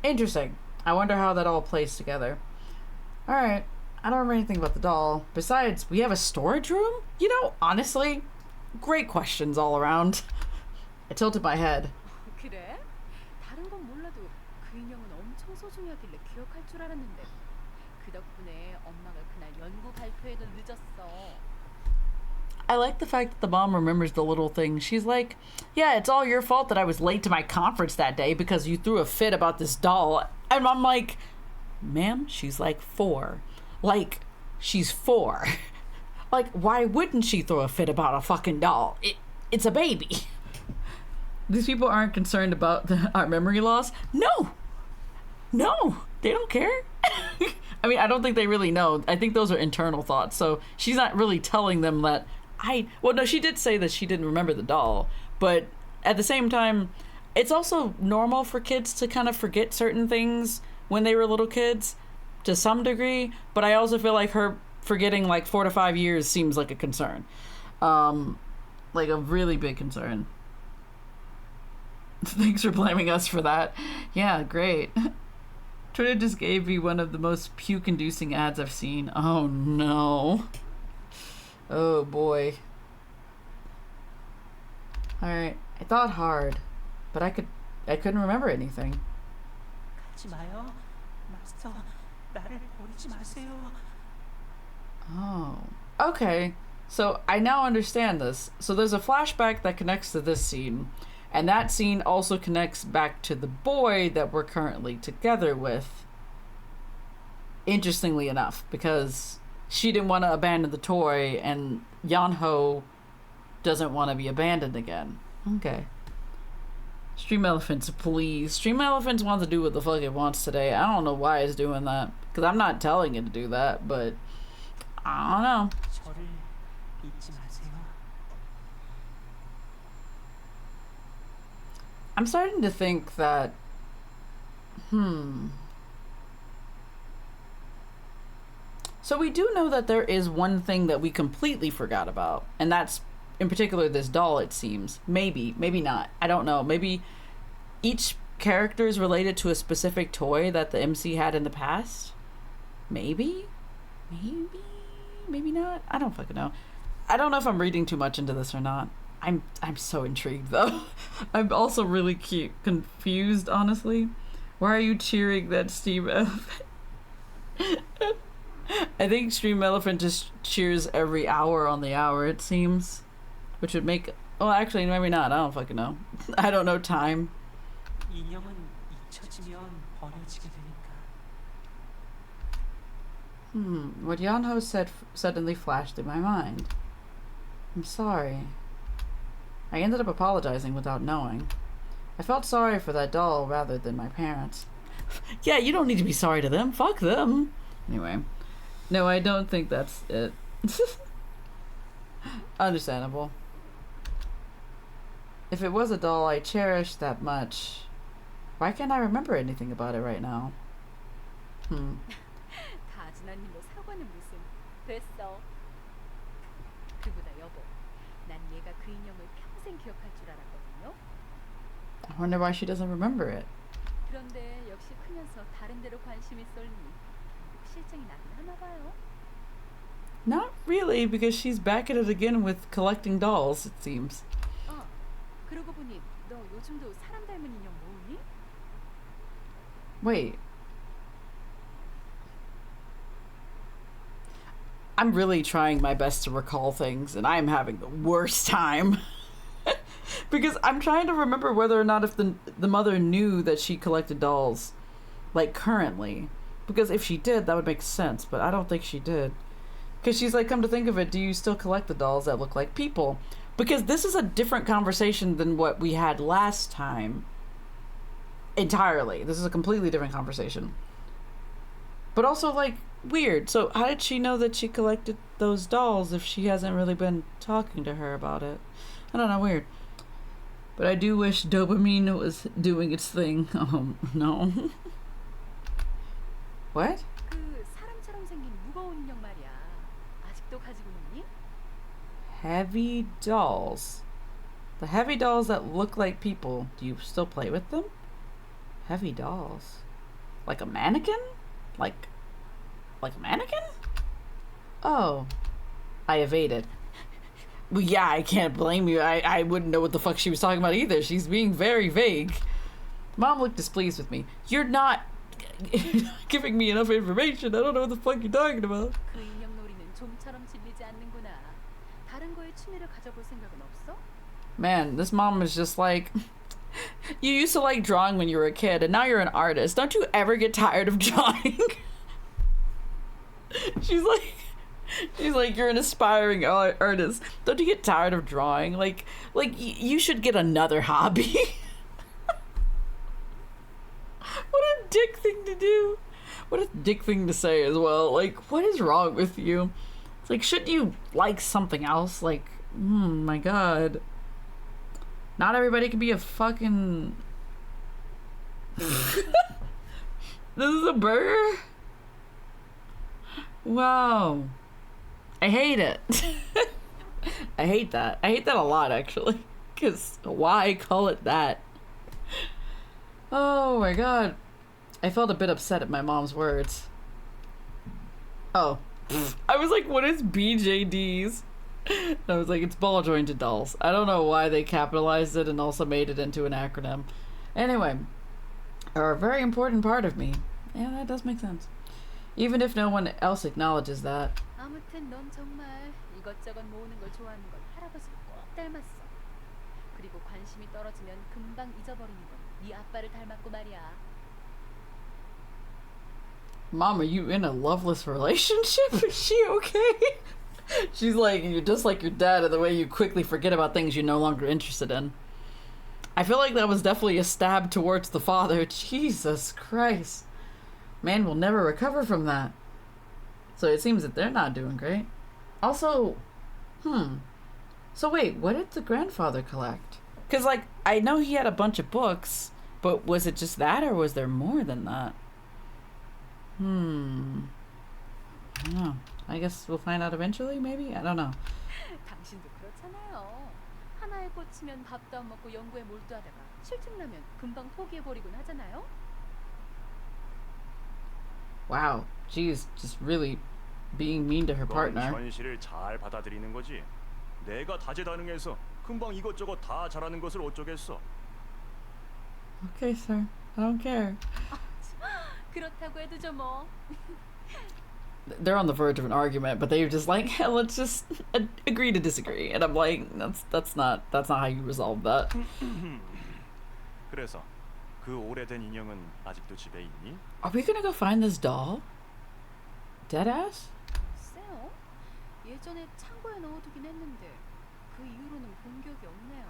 interesting. I wonder how that all plays together. Alright, I don't remember anything about the doll. Besides, we have a storage room? You know, honestly, great questions all around. I tilted my head. 그래? 다른 건 몰라도 그 인형은 엄청 소중하길래 기억할 줄 알았는데 그 덕분에 엄마가 그날 연구 발표에도 늦었어. I like the fact that the mom remembers the little things. She's like, yeah, it's all your fault that I was late to my conference that day because you threw a fit about this doll. And I'm like, ma'am, she's like 4. Like, she's 4. Like, why wouldn't she throw a fit about a fucking doll? It's a baby. These people aren't concerned about our memory loss. No, they don't care. I mean, I don't think they really know. I think those are internal thoughts. So she's not really telling them that well, no, she did say that she didn't remember the doll, but at the same time, it's also normal for kids to kind of forget certain things when they were little kids to some degree, but I also feel like her forgetting like 4 to 5 years seems like a concern. Like a really big concern. Thanks for blaming us for that. Yeah, great. Twitter just gave me one of the most puke-inducing ads I've seen. Oh no. Oh boy. Alright, I thought hard, but I couldn't remember anything. 가지 마요. 마스터, 나를 버리지 마세요. Oh. Okay. So I now understand this. So there's a flashback that connects to this scene, and that scene also connects back to the boy that we're currently together with. Interestingly enough, because she didn't want to abandon the toy, and Yeong-Ho doesn't want to be abandoned again. Okay. Stream Elephants, please. Stream Elephants wants to do what the fuck it wants today. I don't know why it's doing that. Because I'm not telling it to do that, but I don't know. 저를 잊지 마세요. I'm starting to think that So we do know that there is one thing that we completely forgot about, and that's in particular this doll, it seems. Maybe not. I don't know. Maybe each characters related to a specific toy that the MC had in the past? Maybe? Maybe not? I don't fucking know. I don't know if I'm reading too much into this or not. I'm so intrigued though. I'm also really confused, honestly. Why are you cheering that Steam Elephant? I think Stream Elephant just cheers every hour on the hour, it seems. Which would make... Oh, actually, maybe not. I don't fucking know. I don't know time. 인형은 잊혀지면 버려지게 되니까. What Yeong-Ho said suddenly flashed through my mind. I'm sorry. I ended up apologizing without knowing. I felt sorry for that doll rather than my parents. Yeah, you don't need to be sorry to them. Fuck them. Anyway. No, I don't think that's it. Understandable. If it was a doll I cherished that much, why can't I remember anything about it right now? 다준아님의 사과는 무슨. 됐어. 그보다 여보, 난 얘가 그 인형을 평생 기억할 줄 알았거든요. I wonder why she doesn't remember it. 그런데 역시 크면서 다른 데로 관심이 쏠리니 실증이 나긴 하나 봐요. Not really, because she's back at it again with collecting dolls, it seems. 그러고 보니 너 요즘도 사람 닮은 인형 모으니? Wait. I'm really trying my best to recall things, and I'm having the worst time. Because I'm trying to remember whether or not if the mother knew that she collected dolls, like, currently. Because if she did, that would make sense, but I don't think she did. Because she's like, come to think of it, do you still collect the dolls that look like people? Because this is a different conversation than what we had last time. Entirely. This is a completely different conversation. But also, like, weird. So how did she know that she collected those dolls if she hasn't really been talking to her about it? I don't know, weird. But I do wish dopamine was doing its thing. Oh, no. What? 그 사람처럼 생긴 무거운 인형 말이야. 아직도 가지고 있니? Heavy dolls. The heavy dolls that look like people. Do you still play with them? Heavy dolls. Like a mannequin? Like a mannequin? Oh. I evaded. Well, yeah, I can't blame you. I wouldn't know what the fuck she was talking about either. She's being very vague. Mom looked displeased with me. You're not giving me enough information. I don't know what the fuck you're talking about. 그 인형 놀이는 좀처럼 질리지 않는구나. 다른 거에 취미를 가져볼 생각은 없어? Man, this mom is just like... You used to like drawing when you were a kid, and now you're an artist. Don't you ever get tired of drawing? She's like, you're an aspiring artist. Don't you get tired of drawing? Like you should get another hobby. What a dick thing to do. What a dick thing to say as well. Like, what is wrong with you? It's like, shouldn't you like something else? Like, my god. Not everybody can be a fucking... This is a burger? Wow. I hate it. I hate that. I hate that a lot, actually. Because why call it that? Oh my god. I felt a bit upset at my mom's words. Oh. I was like, what is BJDs? I was like, it's ball jointed dolls. I don't know why they capitalized it and also made it into an acronym. Anyway, are a very important part of me. Yeah, that does make sense. Even if no one else acknowledges that. 아무튼 넌 정말 이것저것 모으는 걸 좋아하는 건 할아버지를 꼭 닮았어. 그리고 관심이 떨어지면 금방 잊어버리는 건 네 아빠를 닮았고 말이야. Mom, are you in a loveless relationship? Is she okay? She's like, you're just like your dad in the way you quickly forget about things you're no longer interested in. I feel like that was definitely a stab towards the father. Jesus Christ. Man will never recover from that. So it seems that they're not doing great. Also, so wait, what did the grandfather collect? Because, like, I know he had a bunch of books, but was it just that, or was there more than that? I don't know. I guess we'll find out eventually, maybe? I don't know. 당신도 그렇잖아요. 하나에 꽂히면 밥도 안 먹고 연구에 몰두하다가 실증나면 금방 포기해버리곤 하잖아요. Wow, she's just really being mean to her 넌 partner. 현실을 잘 받아들이는 거지. 내가 다재다능해서 금방 이것저것 다 잘하는 것을 어쩌겠어. Okay, sir. I don't care. 그렇다고 해도죠 뭐. They're on the verge of an argument, but they're just like, "Hell, let's just agree to disagree." And I'm like, that's not how you resolve that. 그래서 그 오래된 인형은 아직도 집에 있니? Are we gonna go find this doll? Deadass? 글쎄요. 예전에 창고에 넣어두긴 했는데 그 이후로는 본 기억이 없네요.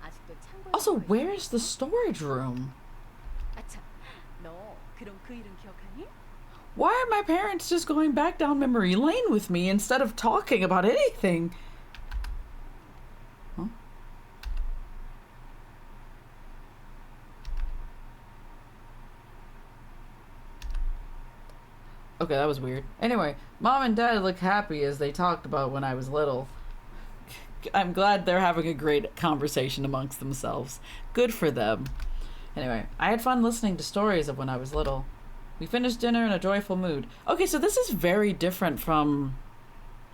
아직도 창고에. Also, where's the storage room? 아참, 너 그럼 그 이름 기억하니? Why are my parents just going back down memory lane with me instead of talking about anything? Huh? Okay, that was weird. Anyway, Mom and Dad look happy as they talked about when I was little. I'm glad they're having a great conversation amongst themselves. Good for them. Anyway, I had fun listening to stories of when I was little. We finished dinner in a joyful mood. Okay, so this is very different from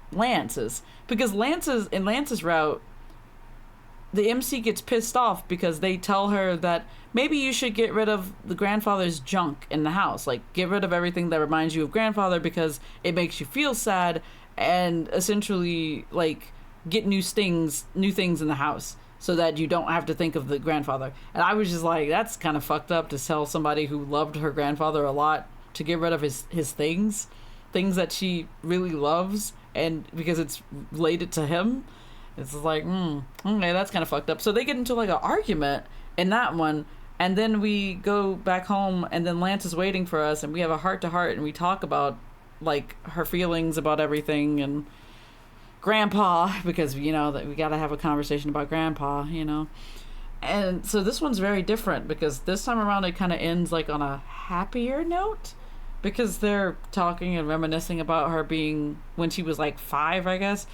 Lance's. Because in Lance's route, the MC gets pissed off because they tell her that maybe you should get rid of the grandfather's junk in the house. Like, get rid of everything that reminds you of grandfather because it makes you feel sad, and essentially, like, get new things in the house so that you don't have to think of the grandfather. And I was just like, that's kind of fucked up to tell somebody who loved her grandfather a lot to get rid of his things that she really loves, and because it's related to him. It's like, okay, that's kind of fucked up. So they get into like an argument in that one, and then we go back home, and then Lance is waiting for us, and we have a heart-to-heart, and we talk about like her feelings about everything and Grandpa, because you know that we got to have a conversation about Grandpa, you know. And so this one's very different because this time around it kind of ends like on a happier note, because they're talking and reminiscing about her being when she was like 5, I guess.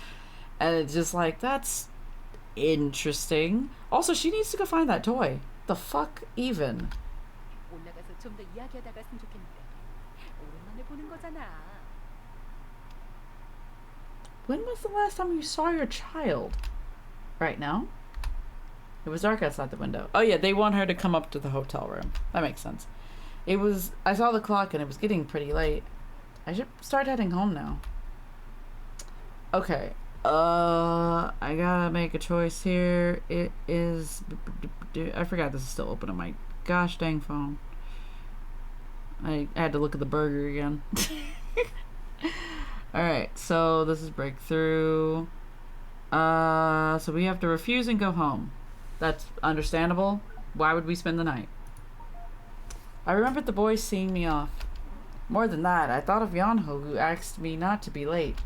And it's just like, that's interesting. Also, she needs to go find that toy. The fuck even. 올라가서 좀 더 이야기하다 갔으면 좋겠는데. 오랜만에 보는 거잖아. When was the last time you saw your child? Right now? It was dark outside the window. Oh yeah, they want her to come up to the hotel room. That makes sense. I saw the clock and it was getting pretty late. I should start heading home now. Okay. I gotta make a choice here. It is... I forgot this is still open on my gosh dang phone. I had to look at the burger again. Alright, so this is breakthrough. So we have to refuse and go home. That's understandable. Why would we spend the night? I remembered the boys seeing me off. More than that, I thought of Yeong-Ho, who asked me not to be late.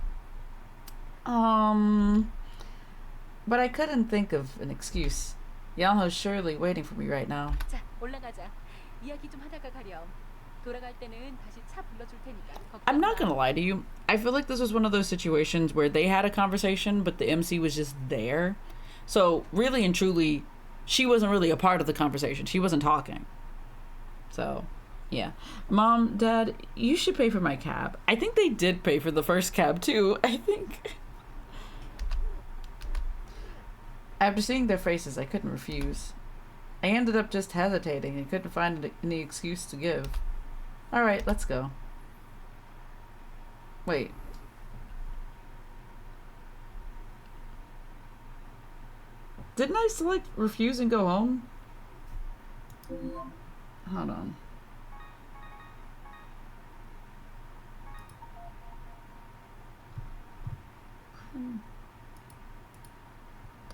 But I couldn't think of an excuse. Yeong-Ho's surely waiting for me right now. 자, 올라가자. 이야기 좀 하다가 가렴. 돌아갈 때는 다시 차 불러줄 테니까. I'm not gonna lie to you. I feel like this was one of those situations where they had a conversation, but the MC was just there. So really and truly, she wasn't really a part of the conversation. She wasn't talking. So, yeah. Mom, Dad, you should pay for my cab. I think they did pay for the first cab too. I think. After seeing their faces, I couldn't refuse. I ended up just hesitating and couldn't find any excuse to give. Alright, let's go. Wait. Didn't I select refuse and go home? Hold on.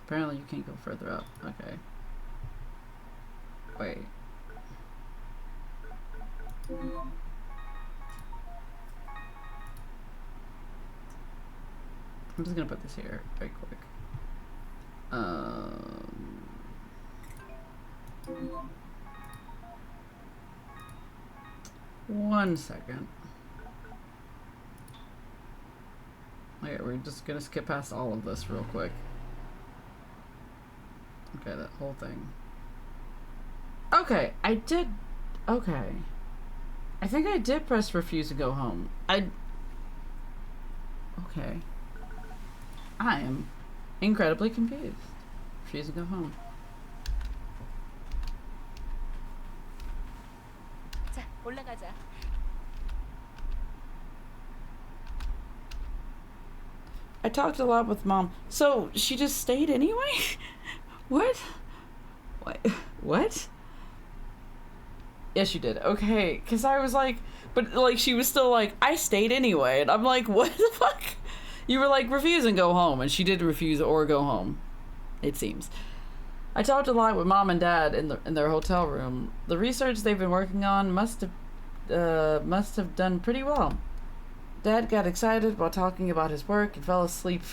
Apparently you can't go further up. Okay. Wait. I'm just gonna put this here very quick. 1 second. Okay, we're just gonna skip past all of this real quick. Okay, that whole thing. Okay, I did. Okay. I think I did press refuse to go home. Okay. I am incredibly confused. Refuse to go home. 자, 올라가자. I talked a lot with Mom. So, she just stayed anyway? What? What? Yes, you did. Okay, because I was like, but like, she was still like, I stayed anyway. And I'm like, what the fuck? You were like, refuse and go home. And she did refuse or go home, it seems. I talked a lot with Mom and Dad in their hotel room. The research they've been working on must have done pretty well. Dad got excited while talking about his work and fell asleep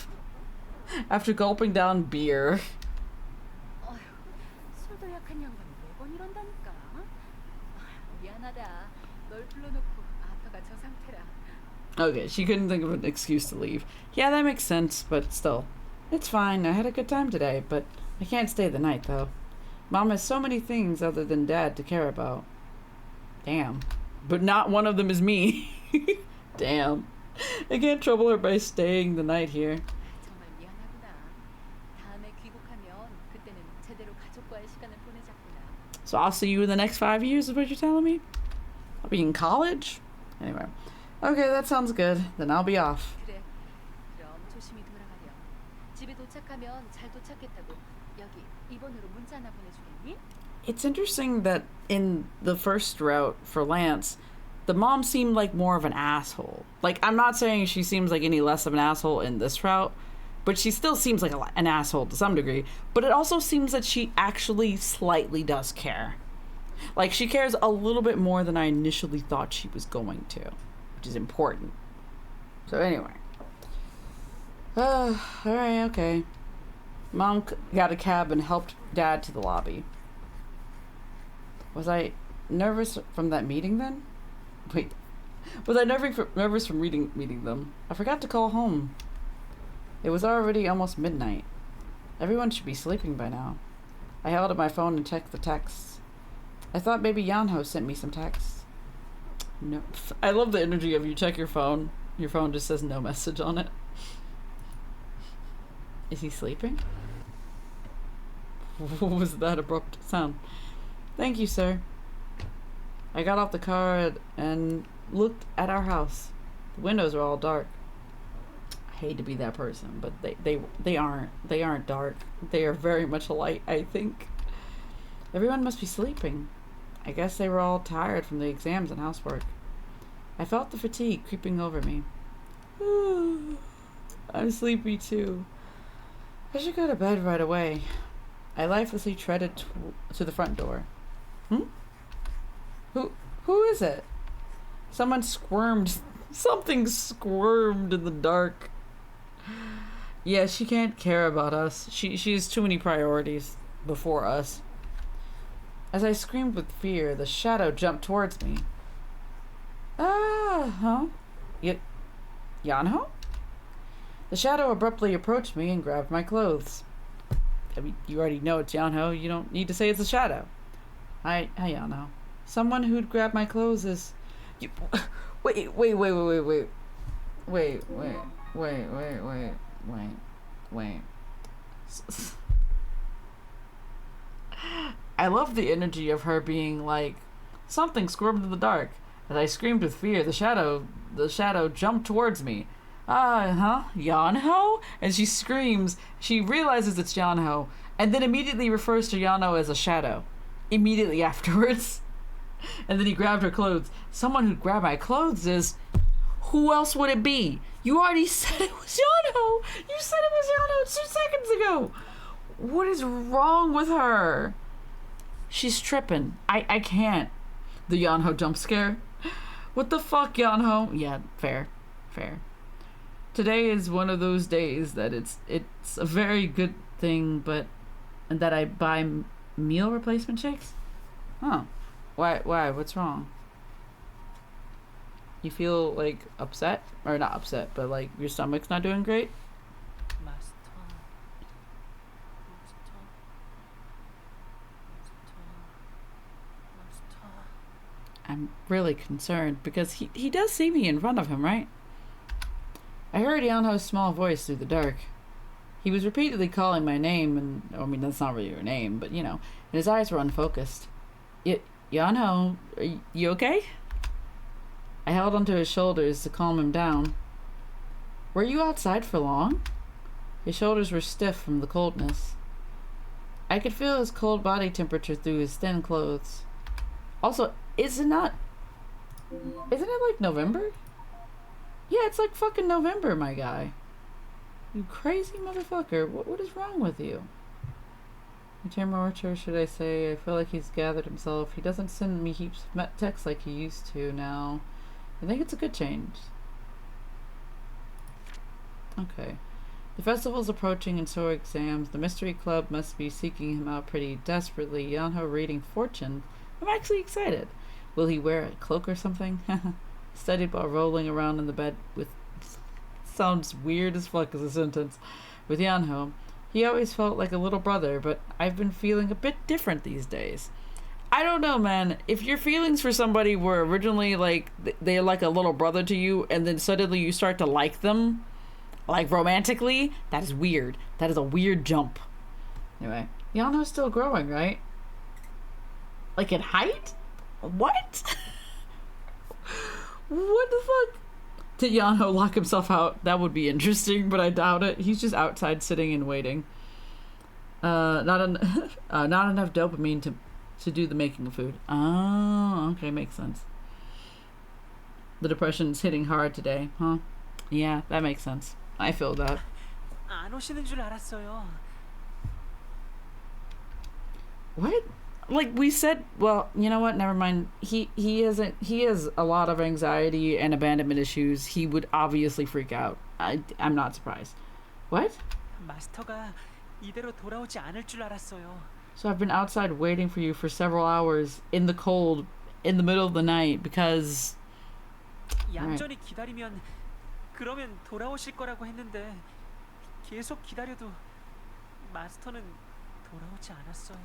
after gulping down beer. 어휴, 술도 약한 양반이 매번 이런다니까. 미안하다. 널 불러놓고 아빠가 저 상태라. Okay, she couldn't think of an excuse to leave. Yeah, that makes sense, but still. It's fine, I had a good time today, but I can't stay the night, though. Mom has so many things other than Dad to care about. Damn. But not one of them is me. Damn. I can't trouble her by staying the night here. 정말 미안하구나. 다음에 귀국하면 그때는 제대로 가족과의 시간을 보내자꾸나. So I'll see you in the next 5 years, is what you're telling me? I'll be in college? Anyway. Okay, that sounds good. Then I'll be off. 그래. 그럼 조심히 돌아가렴. 집에 도착하면 잘 도착했다고 여기 이번으로 문자 하나 보내주겠니? It's interesting that in the first route for Lance, the mom seemed like more of an asshole. Like, I'm not saying she seems like any less of an asshole in this route, but she still seems like an asshole to some degree. But it also seems that she actually slightly does care. Like, she cares a little bit more than I initially thought she was going to, which is important. So anyway. Alright, okay. Mom got a cab and helped Dad to the lobby. Was I nervous from that meeting then? Wait, was I nervous from meeting them? I forgot to call home. It was already almost midnight. Everyone should be sleeping by now. I held up my phone and checked the texts. I thought maybe Yeong-Ho sent me some texts. No. I love the energy of you check your phone. Your phone just says no message on it. Is he sleeping? What was that abrupt sound? Thank you, sir. I got off the car and looked at our house. The windows are all dark. I hate to be that person, but they aren't dark. They are very much light, I think. Everyone must be sleeping. I guess they were all tired from the exams and housework. I felt the fatigue creeping over me. I'm sleepy too. I should go to bed right away. I lifelessly treaded to the front door. Who is it? Someone squirmed. Something squirmed in the dark. Yeah, she can't care about us. She has too many priorities before us. As I screamed with fear, the shadow jumped towards me. Yeong-Ho? The shadow abruptly approached me and grabbed my clothes. I mean, you already know it's Yeong-Ho. You don't need to say it's a shadow. Hi, Yeong-Ho. Someone who'd grab my clothes is... Wait. I love the energy of her being like, something squirmed in the dark. As I screamed with fear, the shadow jumped towards me. Yeong-Ho? And she screams. She realizes it's Yeong-Ho, and then immediately refers to Yeong-Ho as a shadow. Immediately afterwards. And then he grabbed her clothes. Someone who'd grab my clothes is... Who else would it be? You already said it was Yeong-Ho! You said it was Yeong-Ho 2 seconds ago! What is wrong with her? She's tripping. I can't. The Yeong-Ho jump scare. What the fuck, Yeong-Ho? Yeah, fair. Today is one of those days that it's a very good thing, but... And that I buy meal replacement shakes? Huh. Why? What's wrong? You feel, like, upset? Or not upset, but, like, your stomach's not doing great? I'm really concerned because he does see me in front of him, right? I heard Yeong-Ho's small voice through the dark. He was repeatedly calling my name, and I mean, that's not really your name, but you know, and his eyes were unfocused. Yeong-Ho, are you okay? I held onto his shoulders to calm him down. Were you outside for long? His shoulders were stiff from the coldness. I could feel his cold body temperature through his thin clothes. Also, isn't it like November? Yeah, it's like fucking November, my guy. You crazy motherfucker. What is wrong with you? Or should I say? I feel like he's gathered himself. He doesn't send me heaps of texts like he used to now. I think it's a good change. Okay. The festival's approaching and so are exams. The mystery club must be seeking him out pretty desperately. Yeong-Ho reading fortune. I'm actually excited. Will he wear a cloak or something? Studied while rolling around in the bed with... Sounds weird as fuck as a sentence. With Yeong-Ho. He always felt like a little brother, but I've been feeling a bit different these days. I don't know, man. If your feelings for somebody were originally like... They're like a little brother to you, and then suddenly you start to like them... Like, romantically, that is weird. That is a weird jump. Anyway, Yeong-Ho's still growing, right? Like, in height? What? What the fuck? Did Yeong-Ho lock himself out? That would be interesting, but I doubt it. He's just outside sitting and waiting. Not enough dopamine to do the making of food. Oh, okay, makes sense. The depression's hitting hard today, huh? Yeah, that makes sense. I feel that. 안 오시는 줄 알았어요. What? Like we said, well, you know what? Never mind. He has a lot of anxiety and abandonment issues. He would obviously freak out. I'm not surprised. What? 마스터가 이대로 돌아오지 않을 줄 알았어요. So I've been outside waiting for you for several hours in the cold, in the middle of the night because. 얌전히 기다리면 그러면 돌아오실 거라고 했는데 계속 기다려도 마스터는 돌아오지 않았어요.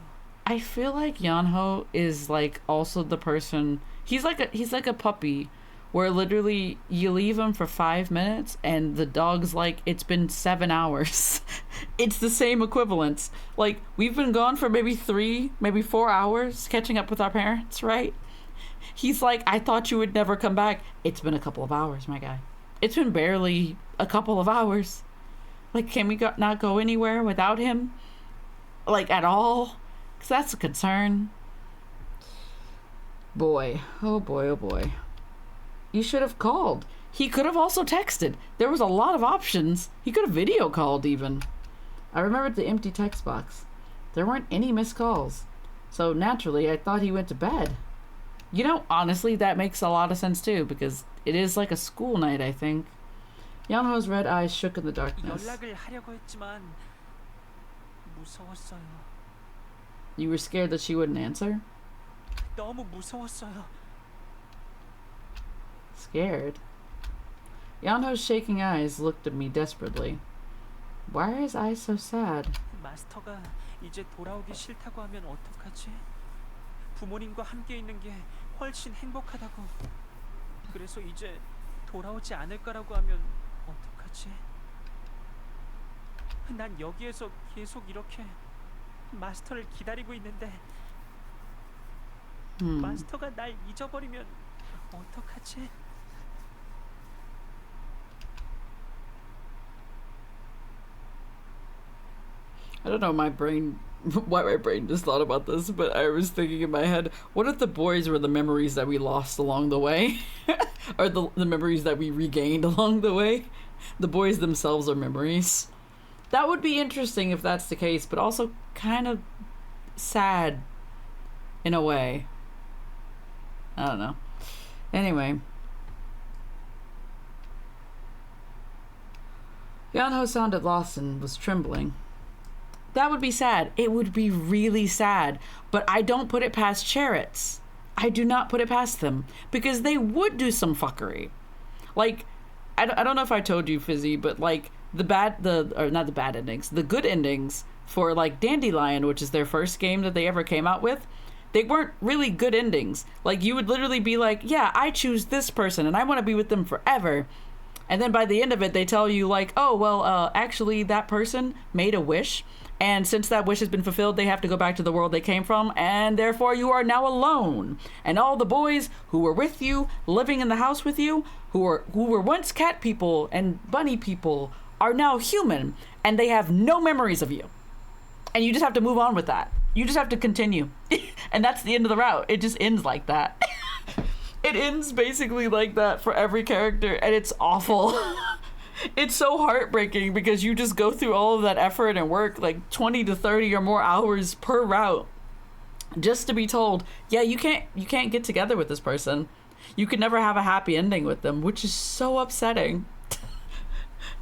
I feel like Yeong-Ho is like also the person. He's like a puppy, where literally you leave him for 5 minutes and the dog's like it's been 7 hours. It's the same equivalence. Like we've been gone for maybe 3, maybe 4 hours catching up with our parents, right? He's like, I thought you would never come back. It's been a couple of hours, my guy. It's been barely a couple of hours. Like, can we not go anywhere without him? Like, at all? Because that's a concern. Boy. Oh, boy, oh, boy. You should have called. He could have also texted. There was a lot of options. He could have video called, even. I remembered the empty text box. There weren't any missed calls. So, naturally, I thought he went to bed. You know, honestly, that makes a lot of sense too, because it is like a school night, I think. Yeong-Ho's red eyes shook in the darkness. 연락을 하려고 했지만 무서웠어요. You were scared that she wouldn't answer? 너무 무서웠어요. Scared? Yeong-Ho's shaking eyes looked at me desperately. Why are his eyes so sad? 마스터가 이제 돌아오기 싫다고 하면 어떡하지? 부모님과 함께 있는 게 훨씬 행복하다고. 그래서 이제 돌아오지 않을 거라고 하면 어떡하지? 난 여기에서 계속 이렇게 마스터를 기다리고 있는데 마스터가 날 잊어버리면 어떡하지? I don't know why my brain just thought about this, but I was thinking in my head, what if the boys were the memories that we lost along the way? Or the memories that we regained along the way? The boys themselves are memories. That would be interesting if that's the case, but also kind of sad in a way. I don't know. Anyway. Yeong-Ho sounded lost and was trembling. That would be sad. It would be really sad. But I don't put it past chariots. I do not put it past them. Because they would do some fuckery. Like, I don't know if I told you, Fizzy, but like, not the bad endings, the good endings for like Dandelion, which is their first game that they ever came out with, they weren't really good endings. Like, you would literally be like, yeah, I choose this person and I want to be with them forever. And then by the end of it, they tell you like, oh, well, actually that person made a wish. And since that wish has been fulfilled, they have to go back to the world they came from. And therefore you are now alone. And all the boys who were with you, living in the house with you, who were once cat people and bunny people, are now human. And they have no memories of you. And you just have to move on with that. You just have to continue. And that's the end of the route. It just ends like that. It ends basically like that for every character, and it's awful. It's so heartbreaking because you just go through all of that effort and work, like 20 to 30 or more hours per route, just to be told, yeah, you can't get together with this person. You could never have a happy ending with them, which is so upsetting.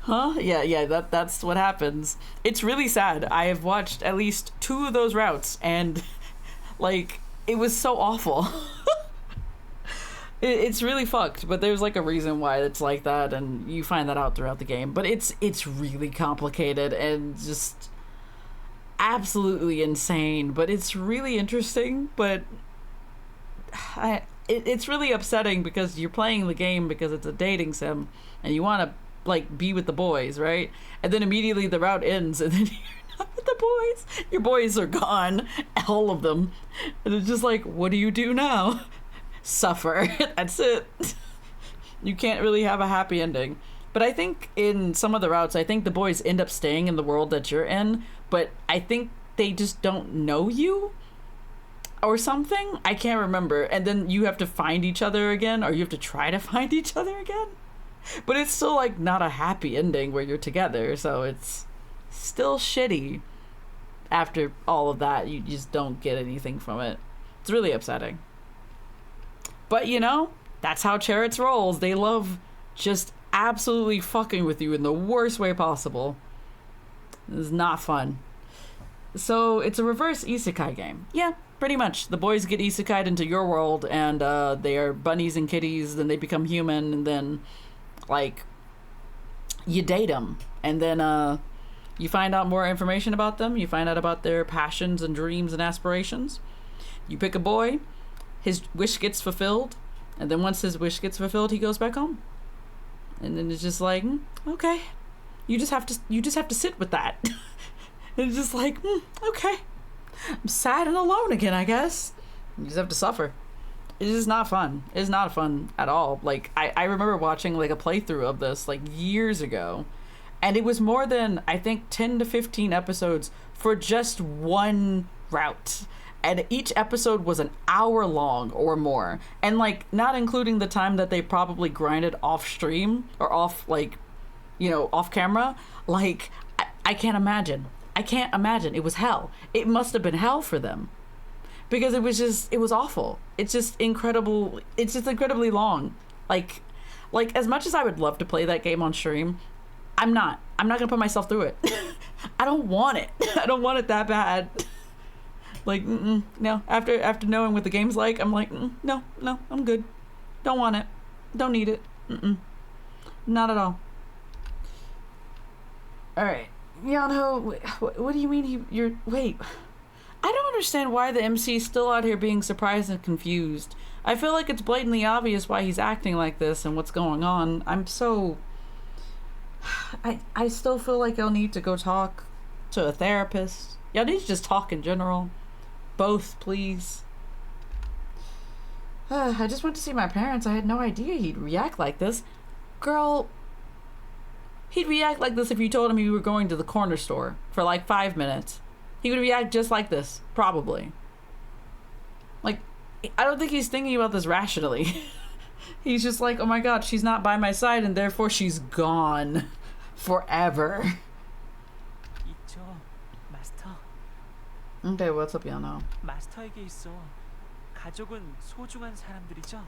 Huh? Yeah, that's what happens. It's really sad. I have watched at least 2 of those routes, and like, it was so awful. It's really fucked, but there's like a reason why it's like that, and you find that out throughout the game. But it's really complicated and just absolutely insane, but it's really interesting. But it's really upsetting because you're playing the game because it's a dating sim and you want to like be with the boys, right? And then immediately the route ends and then you're not with the boys. Your boys are gone, all of them. And it's just like, what do you do now? Suffer. That's it. You can't really have a happy ending. But I think in some of the routes, I think the boys end up staying in the world that you're in, but I think they just don't know you or something. I can't remember. And then you have to find each other again, or you have to try to find each other again. But it's still like not a happy ending where you're together, so it's still shitty. After all of that, you just don't get anything from it. It's really upsetting. But, you know, that's how Chariots rolls. They love just absolutely fucking with you in the worst way possible. It's not fun. So, it's a reverse isekai game. Yeah, pretty much. The boys get isekai'd into your world, and they are bunnies and kitties, then they become human, and then, like, you date them. And then, you find out more information about them. You find out about their passions and dreams and aspirations. You pick a boy. His wish gets fulfilled, and then once his wish gets fulfilled, he goes back home. And then it's just like, okay, you just have to sit with that. And it's just like, okay, I'm sad and alone again, I guess. You just have to suffer. It's just not fun. It's not fun at all. Like, I remember watching like a playthrough of this like years ago, and it was more than, I think, 10 to 15 episodes for just one route. And each episode was an hour long or more. And, like, not including the time that they probably grinded off stream or off, like, you know, off camera. Like, I can't imagine. I can't imagine. It was hell. It must have been hell for them. Because it was awful. It's just incredible. It's just incredibly long. Like, as much as I would love to play that game on stream, I'm not going to put myself through it. I don't want it. I don't want it that bad. Like, no. After knowing what the game's like, I'm like, no, I'm good. Don't want it. Don't need it. Not at all. All right. Yeong-Ho, what do you mean you're... Wait. I don't understand why the MC's still out here being surprised and confused. I feel like it's blatantly obvious why he's acting like this and what's going on. I'm so... I still feel like I'll need to go talk to a therapist. Y'all need to just talk in general. Both, please. I just went to see my parents. I had no idea he'd react like this. Girl, he'd react like this if you told him you were going to the corner store for like 5 minutes. He would react just like this, probably. Like, I don't think he's thinking about this rationally. He's just like, oh my god, she's not by my side and therefore she's gone forever. Okay, what's up, Yeong-Ho? 마스터에게 있어. 가족은 소중한 사람들이죠.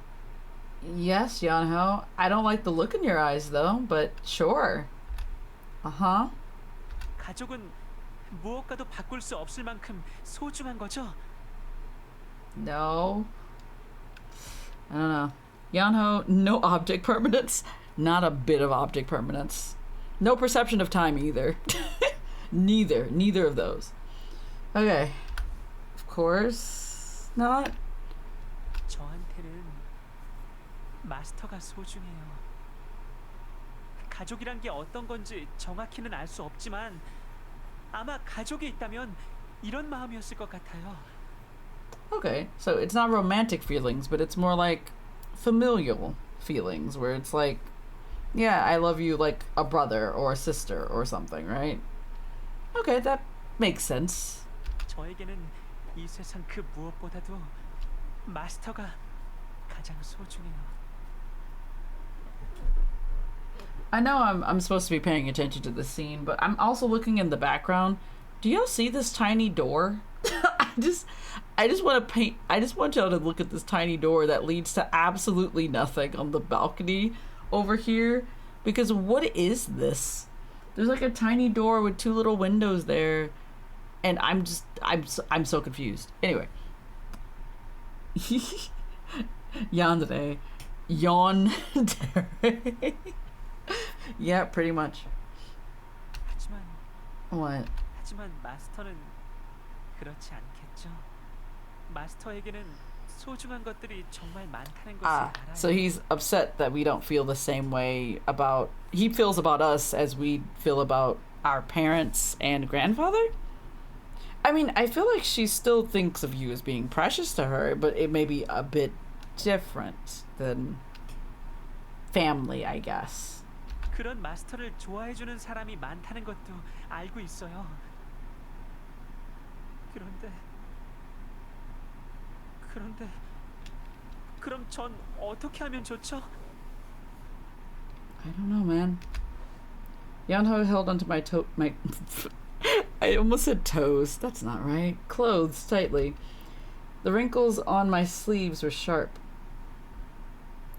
Yes, Yeong-Ho. I don't like the look in your eyes, though, but sure. Uh-huh. 가족은 무엇과도 바꿀 수 없을 만큼 소중한 거죠. No. I don't know. Yeong-Ho, no object permanence. Not a bit of object permanence. No perception of time either. Neither of those. Okay. Of course. not? 저한테는 마스터가 소중해요. 가족이란 게 어떤 건지 정확히는 알 수 없지만 아마 가족이 있다면 이런 마음이었을 것 같아요. Okay, so it's not romantic feelings, but it's more like familial feelings, where it's like, yeah, I love you like a brother or a sister or something, right? Okay, that makes sense. 저에게는 이 세상 그 무엇보다도 마스터가 가장 소중해요. I know I'm supposed to be paying attention to the scene, but I'm also looking in the background. Do y'all see this tiny door? I just want y'all to look at this tiny door that leads to absolutely nothing on the balcony over here, because what is this? There's like a tiny door with 2 little windows there, and I'm so confused. Anyway. Yandere. Yandere. Yeah, pretty much. 하지만 What? 하지만 마스터는 그렇지 않겠죠. 마스터에게는 소중한 것들이 정말 많다는 것을 알아요. So he's upset that we don't feel the same way about, he feels about us as we feel about our parents and grandfather? I mean, I feel like she still thinks of you as being precious to her, but it may be a bit different than family, I guess. 그런 마스터를 좋아해주는 사람이 많다는 것도 알고 있어요. 그럼 전 어떻게 하면 좋죠? I don't know, man. Yeong-Ho held onto my I almost said toes. That's not right. Clothes tightly. The wrinkles on my sleeves were sharp,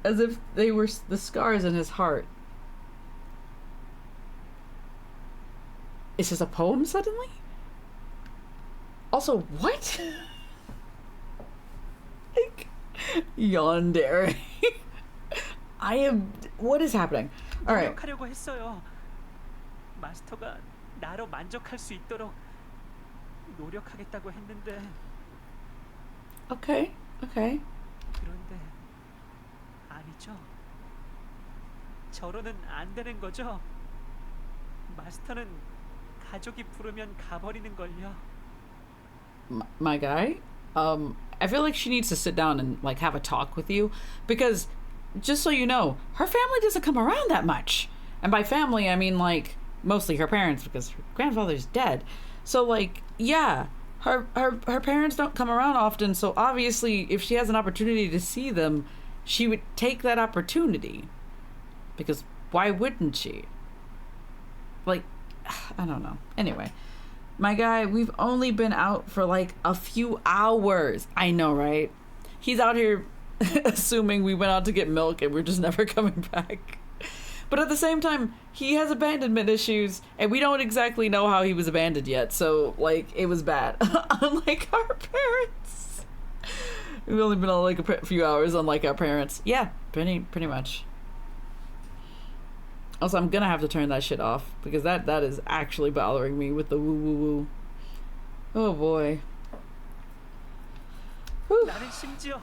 as if they were the scars in his heart. Is this a poem suddenly? Also, what? Like, yandere. I am. What is happening? All right. 노력하려고 했어요. 마스터가 나로 만족할 수 있도록 노력하겠다고 했는데. Okay. 그런데 아니죠. 저로는 안 되는 거죠. 마스터는 가족이 부르면 가버리는 걸요. My guy, I feel like she needs to sit down and like have a talk with you, because just so you know, her family doesn't come around that much. And by family, I mean like mostly her parents, because her grandfather's dead. So like, yeah, her parents don't come around often, so obviously if she has an opportunity to see them, she would take that opportunity. Because why wouldn't she? Like, I don't know. Anyway, my guy, we've only been out for like a few hours. I know, right? He's out here assuming we went out to get milk and we're just never coming back. But at the same time, he has abandonment issues, and we don't exactly know how he was abandoned yet. So, like, it was bad. Unlike our parents. We've only been on like a few hours, unlike our parents. Yeah, pretty much. Also, I'm gonna have to turn that shit off, because that is actually bothering me with the woo woo woo. Oh boy. Whew. 나는 심지어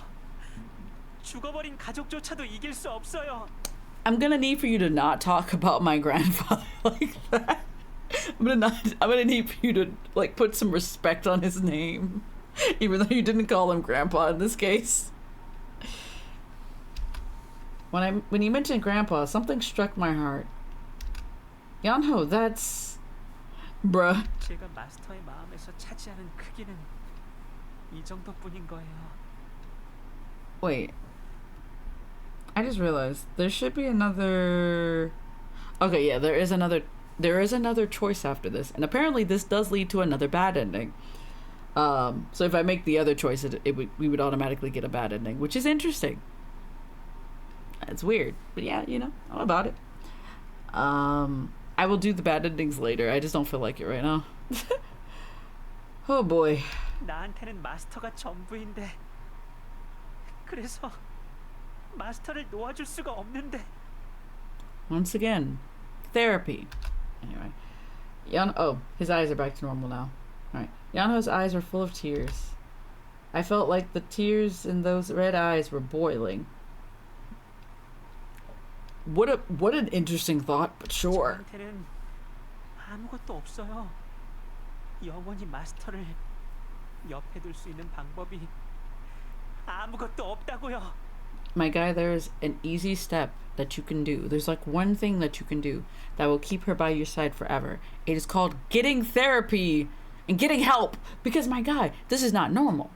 죽어버린 가족조차도 이길 수 없어요. I'm gonna need for you to not talk about my grandfather like that. I'm gonna need for you to like put some respect on his name, even though you didn't call him grandpa in this case. When you mentioned grandpa, something struck my heart. Yeong-Ho, that's... bruh. 제가 마스터의 마음에서 차지하는 크기는 이 정도뿐인 거예요. Wait. I just realized there should be another... Okay, yeah, there is another choice after this, and apparently this does lead to another bad ending. So if I make the other choice, we would automatically get a bad ending, which is interesting. It's weird, but yeah, you know, I'm about it. I will do the bad endings later. I just don't feel like it right now. Oh boy. 나한테는 마스터가 전부인데 그래서 마스터를 놓아줄 수가 없는데. Once again, therapy. Anyway, his eyes are back to normal now. All right, Yeong-Ho's eyes are full of tears. I felt like the tears in those red eyes were boiling. What an interesting thought, but sure. 저한테는 아무것도 없어요. 영원히 마스터를 옆에 둘 수 있는 방법이 아무것도 없다고요. My guy, there's an easy step that you can do. There's like one thing that you can do that will keep her by your side forever. It is called getting therapy and getting help. Because my guy, this is not normal.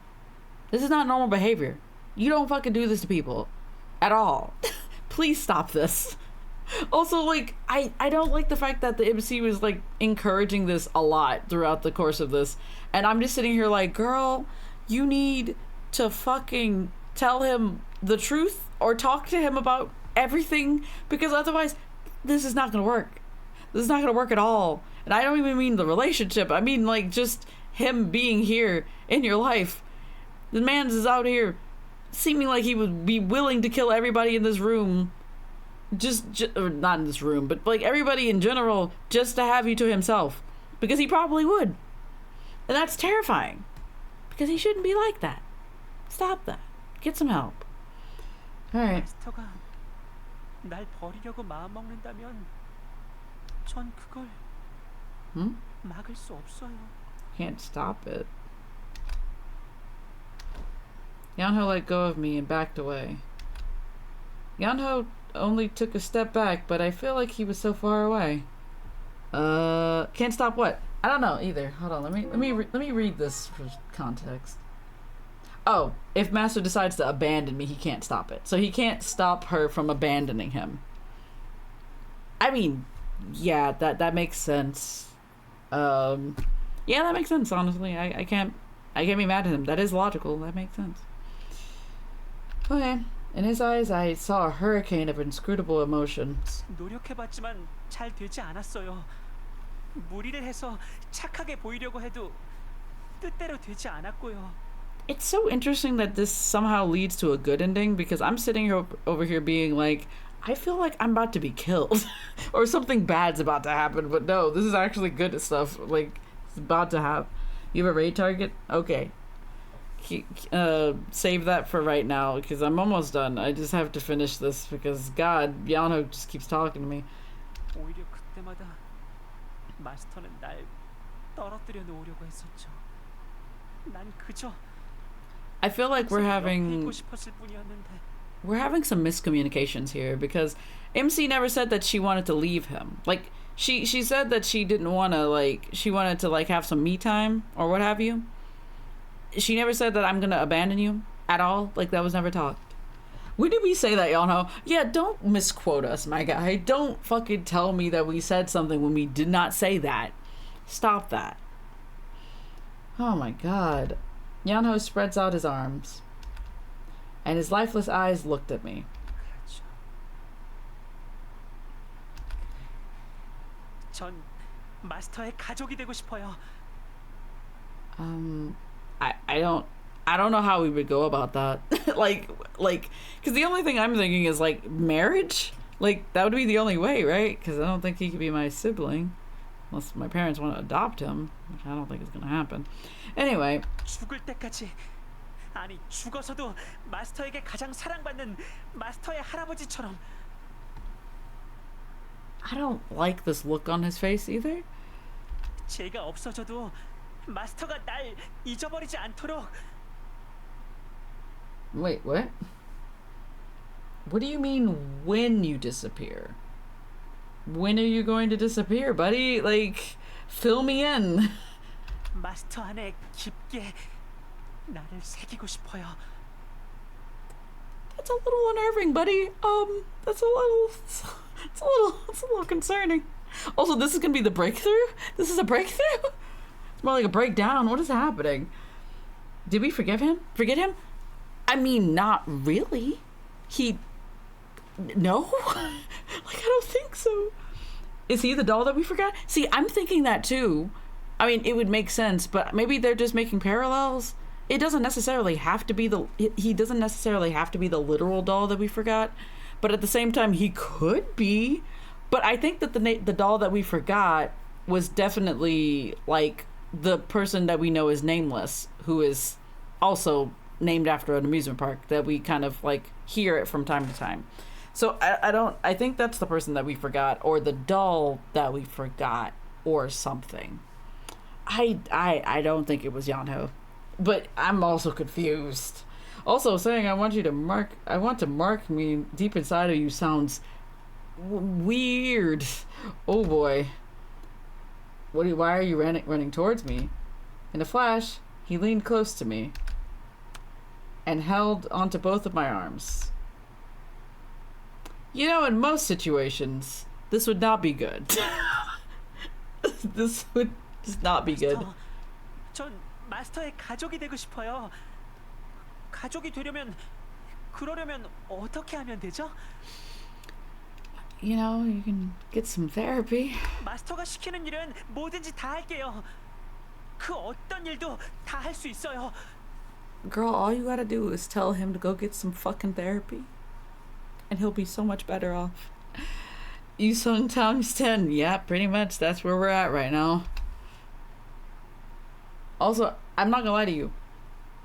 This is not normal behavior. You don't fucking do this to people at all. Please stop this. Also, like, I don't like the fact that the MC was like encouraging this a lot throughout the course of this. And I'm just sitting here like, girl, you need to fucking tell him the truth or talk to him about everything, because otherwise this is not gonna work. This is not gonna work at all. And I don't even mean the relationship. I mean like just him being here in your life. The man is out here seeming like he would be willing to kill everybody in this room. Just or not in this room, but like everybody in general, just to have you to himself. Because he probably would. And that's terrifying. Because he shouldn't be like that. Stop that. Get some help. Alright. 마스터가 날 버리려고 마음먹는다면 전 그걸 막을 수 없어요. Can't stop it. Yeong-Ho let go of me and backed away. Yeong-Ho only took a step back, but I feel like he was so far away. Can't stop what? I don't know either. Hold on, let me read this for context. Oh, if Master decides to abandon me, he can't stop it. So he can't stop her from abandoning him. I mean, yeah, that makes sense. Yeah, that makes sense, honestly. I can't be mad at him. That is logical. That makes sense. Okay. In his eyes, I saw a hurricane of inscrutable emotions. 노력해봤지만 잘 되지 않았어요. 무리를 해서 착하게 보이려고 해도 뜻대로 되지 않았고요. It's so interesting that this somehow leads to a good ending, because I'm sitting here over here being like, I feel like I'm about to be killed or something bad's about to happen, but no, this is actually good stuff. Like, it's about to happen. You have a raid target? Okay. Save that for right now, because I'm almost done. I just have to finish this because God, Yeong-Ho just keeps talking to me. 오히려 그때마다 마스터는 날 떨어뜨려 놓으려고 했었죠. 난 그저 I feel like we're having 싶었을 뿐이었는데. We're having some miscommunications here, because MC never said that she wanted to leave him. Like, she said that she didn't want to, like, she wanted to, like, have some me time or what have you. She never said that I'm gonna abandon you at all. Like, that was never talked. When did we say that, Yeong-Ho? Yeah, don't misquote us, my guy. Don't fucking tell me that we said something when we did not say that. Stop that. Oh my God. Yeong-Ho spreads out his arms, and his lifeless eyes looked at me. 전 마스터의 가족이 되고 싶어요. I don't know how we would go about that. like, because the only thing I'm thinking is like marriage. Like, that would be the only way, right? Because I don't think he could be my sibling, unless my parents want to adopt him, which I don't think is gonna happen. Anyway. 죽을 때까지, 아니 죽어서도 마스터에게 가장 사랑받는 마스터의 할아버지처럼. I don't like this look on his face either. 제가 없어져도 마스터가 날 잊어버리지 않도록. Wait, what? What do you mean when you disappear? When are you going to disappear, buddy? Like, fill me in. 마스터 안에 깊게 나를 새기고 싶어요. That's a little unnerving, buddy. It's a little concerning. Also, this is gonna be the breakthrough? This is a breakthrough? It's more like a breakdown. What is happening? Did we forget him? I mean, not really. No? Like, I don't think so. Is he the doll that we forgot? See, I'm thinking that too. I mean, it would make sense, but maybe they're just making parallels. It doesn't necessarily have to be he doesn't necessarily have to be the literal doll that we forgot, but at the same time, he could be. But I think that the doll that we forgot was definitely like the person that we know is nameless, who is also named after an amusement park that we kind of like hear it from time to time. So I think that's the person that we forgot, or the doll that we forgot, or something. I don't think it was Yeong-Ho, but I'm also confused. Also, saying I want to mark me deep inside of you sounds weird. Oh boy. Why are you running towards me? In a flash, he leaned close to me and held onto both of my arms. You know, in most situations, this would not be good. This would just not be good. 전 마스터의 가족이 되고 싶어요. 가족이 되려면 그러려면 어떻게 하면 되죠? You know, you can get some therapy. 마스터가 시키는 일은 뭐든지 다 할게요. 그 어떤 일도 다 할 수 있어요. Girl, all you gotta do is tell him to go get some fucking therapy, and he'll be so much better off. Yusung times 10. Yeah, pretty much. That's where we're at right now. Also, I'm not gonna lie to you.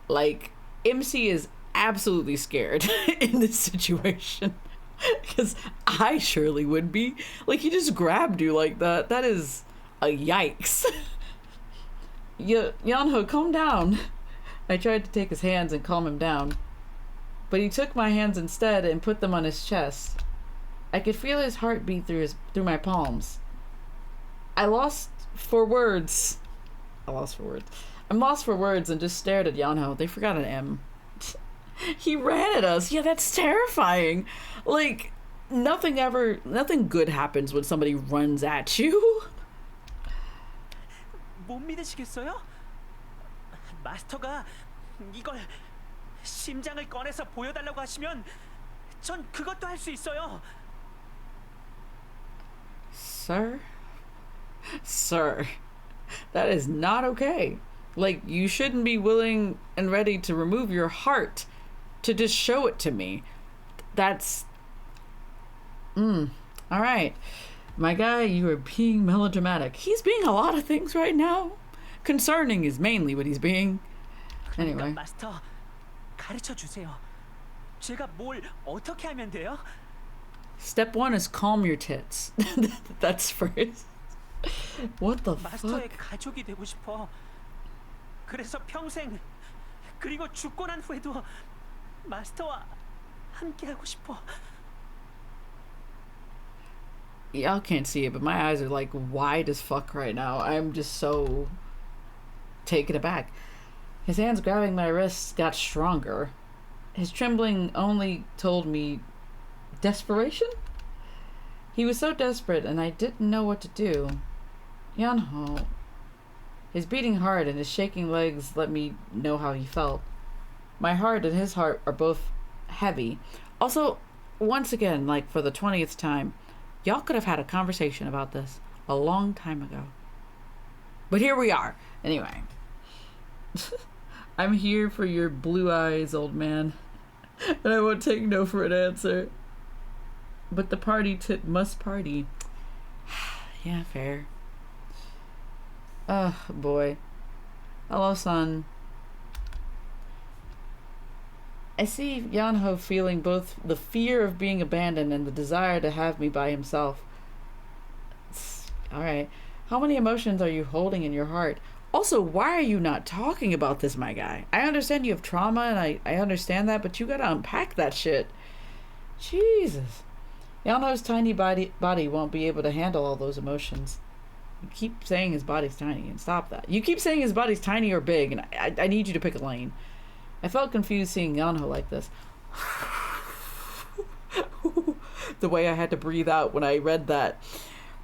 Like, MC is absolutely scared in this situation. Because I surely would be. Like, he just grabbed you like that. That is a yikes. Yeong-Ho, calm down. I tried to take his hands and calm him down, but he took my hands instead and put them on his chest. I could feel his heart beat through my palms. I'm lost for words and just stared at Yeong-Ho. They forgot an M. He ran at us. Yeah, that's terrifying. Like, nothing good happens when somebody runs at you. 못 믿으시겠어요? 마스터가 이걸 심장을 꺼내서 보여달라고 하시면 전 그것도 할 수 있어요. Sir, that is not okay. Like, you shouldn't be willing and ready to remove your heart to just show it to me. That's all right. My guy, you are being melodramatic. He's being a lot of things right now. Concerning is mainly what he's being. Anyway. 마스터, 가르쳐 주세요. 제가 뭘 어떻게 하면 돼요? Step 1 is calm your tits. That's first. What the 마스터의 fuck? 가족이 되고 싶어. 그래서 평생, 그리고 죽고 난 후에도 마스터와 함께 하고 싶어. Y'all can't see it, but my eyes are like wide as fuck right now. I'm just so taken aback. His hands grabbing my wrists got stronger. His trembling only told me desperation? He was so desperate and I didn't know what to do. Yeong-Ho. His beating heart and his shaking legs let me know how he felt. My heart and his heart are both heavy. Also, once again, like for the 20th time, y'all could have had a conversation about this a long time ago. But here we are. Anyway. I'm here for your blue eyes, old man. And I won't take no for an answer. But the party tip must party. Yeah, fair. Oh, boy. Hello, son. I see Yeong-Ho feeling both the fear of being abandoned and the desire to have me by himself. Alright. How many emotions are you holding in your heart? Also, why are you not talking about this, my guy? I understand you have trauma, and I understand that, but you gotta unpack that shit. Jesus. Yeong-Ho's tiny body won't be able to handle all those emotions. You keep saying his body's tiny, and stop that. You keep saying his body's tiny or big, and I need you to pick a lane. I felt confused seeing Yeong-Ho like this. The way I had to breathe out when I read that.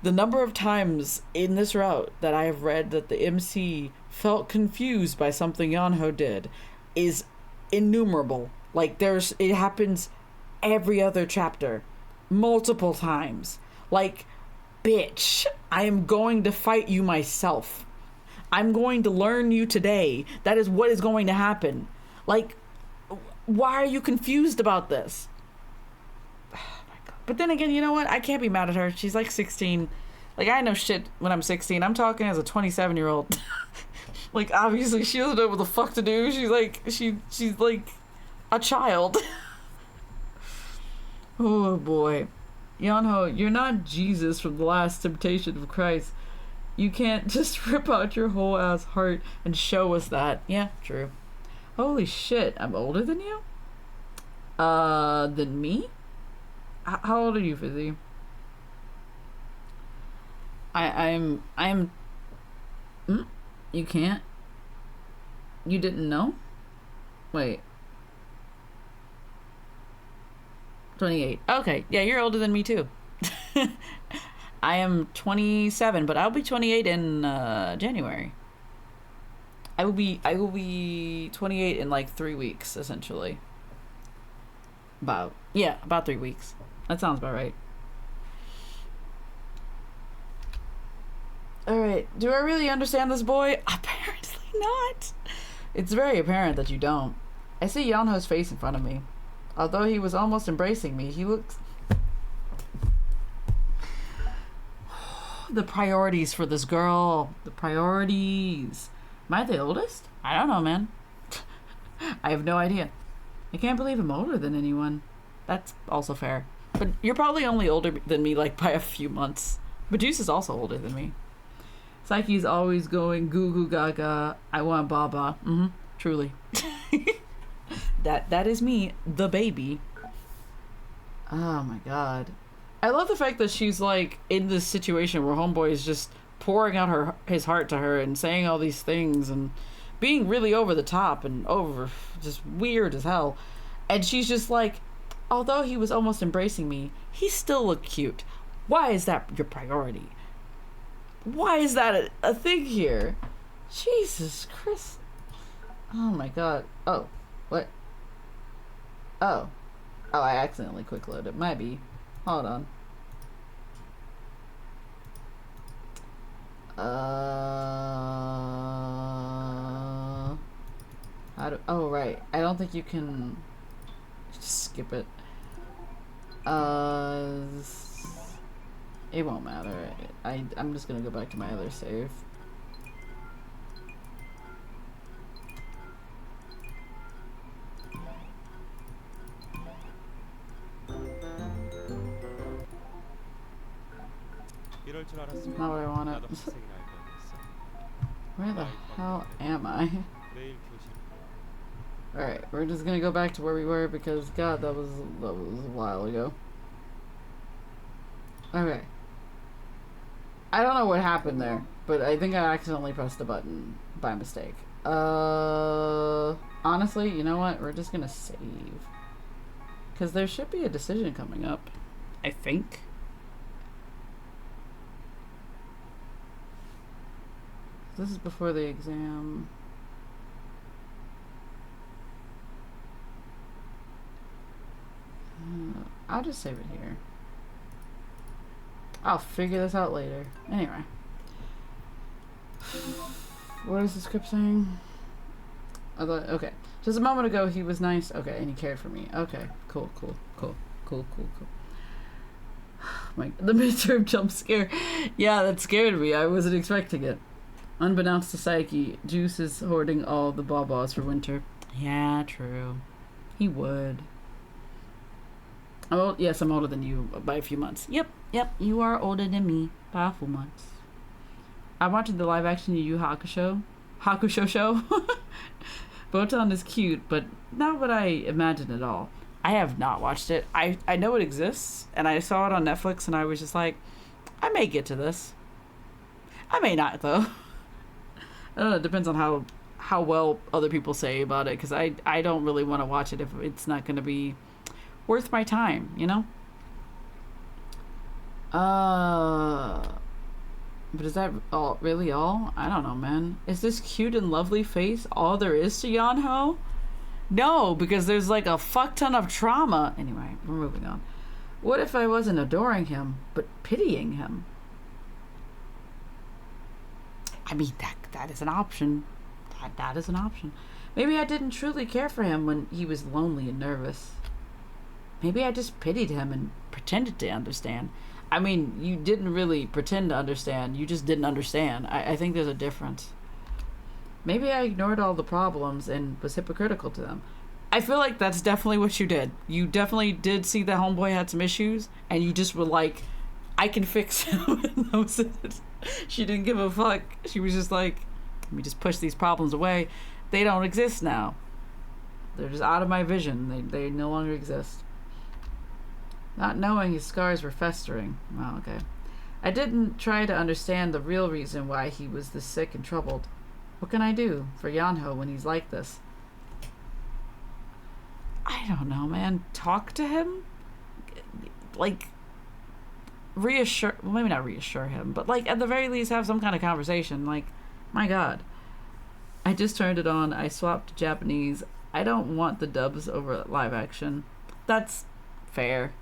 The number of times in this route that I have read that the MC felt confused by something Yeong-Ho did is innumerable. Like, it happens every other chapter. Multiple times. Like, bitch, I am going to fight you myself. I'm going to learn you today. That is what is going to happen. Like, why are you confused about this? Oh my God. But then again, you know what? I can't be mad at her. She's like 16. Like, I know shit when I'm 16. I'm talking as a 27-year-old. Like, obviously she doesn't know what the fuck to do. She's like, she's like a child. Oh boy. Yeong-Ho, you're not Jesus from the last temptation of Christ. You can't just rip out your whole ass heart and show us that. Yeah, true. Holy shit, I'm older than you? Than me? How old are you, Fizzy? I'm you can't? You didn't know? Wait. 28. Okay, yeah, you're older than me too. I am 27, but I'll be 28 in January. I will be 28 in like 3 weeks, essentially. About 3 weeks. That sounds about right. Alright, do I really understand this boy? Apparently not. It's very apparent that you don't. I see Yeong-Ho's face in front of me. Although he was almost embracing me, he looks... The priorities for this girl. The priorities. Am I the oldest? I don't know, man. I have no idea. I can't believe I'm older than anyone. That's also fair. But you're probably only older than me, like, by a few months. But Juice is also older than me. Psyche's always going goo goo gaga. I want Baba. Truly. That is me, the baby. Oh my god. I love the fact that she's like in this situation where homeboy is just pouring out his heart to her and saying all these things and being really over the top and just weird as hell. And she's just like, although he was almost embracing me, he still looked cute. Why is that your priority? Why is that a thing here? Jesus Christ. Oh my god. Oh, what? Oh, I accidentally quick loaded. Might be. Hold on. Oh right. I don't think you can just skip it. It won't matter. I'm just gonna go back to my other save. Not what I wanted. Where the hell am I? Alright, we're just gonna go back to where we were because god, that was a while ago. Okay. I don't know what happened there, but I think I accidentally pressed the button by mistake. Honestly, you know what? We're just gonna save. Because there should be a decision coming up. I think. This is before the exam. I'll just save it here. I'll figure this out later. Anyway. What is the script saying? Okay. Just a moment ago he was nice. Okay, and he cared for me. Okay. Cool. The midterm jump scare. Yeah, that scared me. I wasn't expecting it. Unbeknownst to Psyche, Juice is hoarding all the bawbaws for winter. Yeah, true. He would. Oh, yes, I'm older than you by a few months. Yep, you are older than me by a few months. I'm watching the live action Yu Yu Hakusho show. Botan is cute, but not what I imagined at all. I have not watched it. I know it exists, and I saw it on Netflix, and I was just like, I may get to this. I may not, though. I don't know, it depends on how well other people say about it, because I don't really want to watch it if it's not going to be worth my time, you know? But is that really all? I don't know, man. Is this cute and lovely face all there is to Yeong-Ho? No, because there's like a fuck ton of trauma. Anyway, we're moving on. What if I wasn't adoring him, but pitying him? I mean, that is an option. That is an option. Maybe I didn't truly care for him when he was lonely and nervous. Maybe I just pitied him and pretended to understand. I mean, you didn't really pretend to understand. You just didn't understand. I think there's a difference. Maybe I ignored all the problems and was hypocritical to them. I feel like that's definitely what you did. You definitely did see that homeboy had some issues, and you just were like, I can fix him. And that was it. She didn't give a fuck. She was just like, let me just push these problems away. They don't exist now. They're just out of my vision. They no longer exist. Not knowing his scars were festering. Oh, okay. I didn't try to understand the real reason why he was this sick and troubled. What can I do for Yeong-Ho when he's like this? I don't know, man. Talk to him? Like, reassure... Well, maybe not reassure him, but, like, at the very least have some kind of conversation. Like, my God. I just turned it on. I swapped to Japanese. I don't want the dubs over live action. That's fair.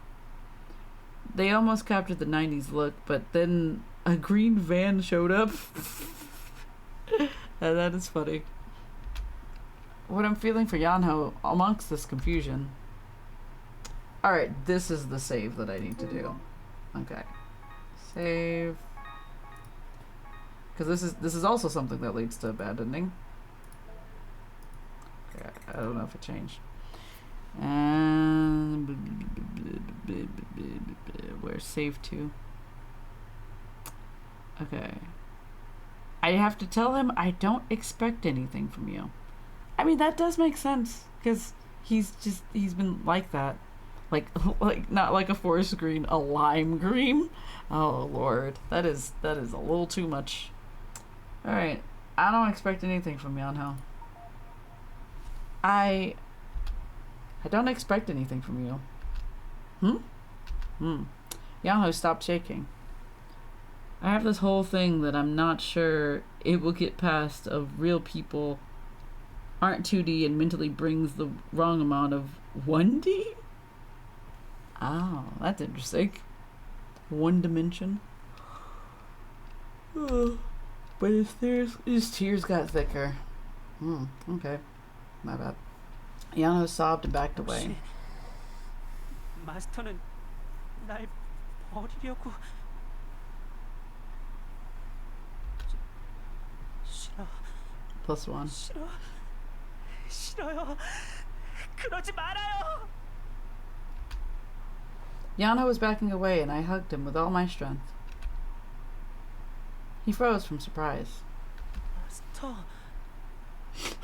They almost captured the 90s look, but then a green van showed up. That is funny. What I'm feeling for Yeong-Ho amongst this confusion. Alright, this is the save that I need to do. Okay. Save. Because this is also something that leads to abandoning. Okay, I don't know if it changed. And where's save to? Okay. I have to tell him I don't expect anything from you. I mean, that does make sense, because he's been like that. Like not like a forest green, a lime green. Oh Lord, that is a little too much. Alright, I don't expect anything from Yeong-Ho. I don't expect anything from you. Yeong-Ho stopped shaking. I have this whole thing that I'm not sure it will get past of real people aren't 2D and mentally brings the wrong amount of 1D? Oh, that's interesting. One dimension. Oh, but his tears got thicker. Okay. My bad. Yeong-Ho sobbed and backed away. 마스터는 날 버리려고 싫어. +1. 싫어요. 그러지 말아요. Yeong-Ho was backing away and I hugged him with all my strength. He froze from surprise. 마스터.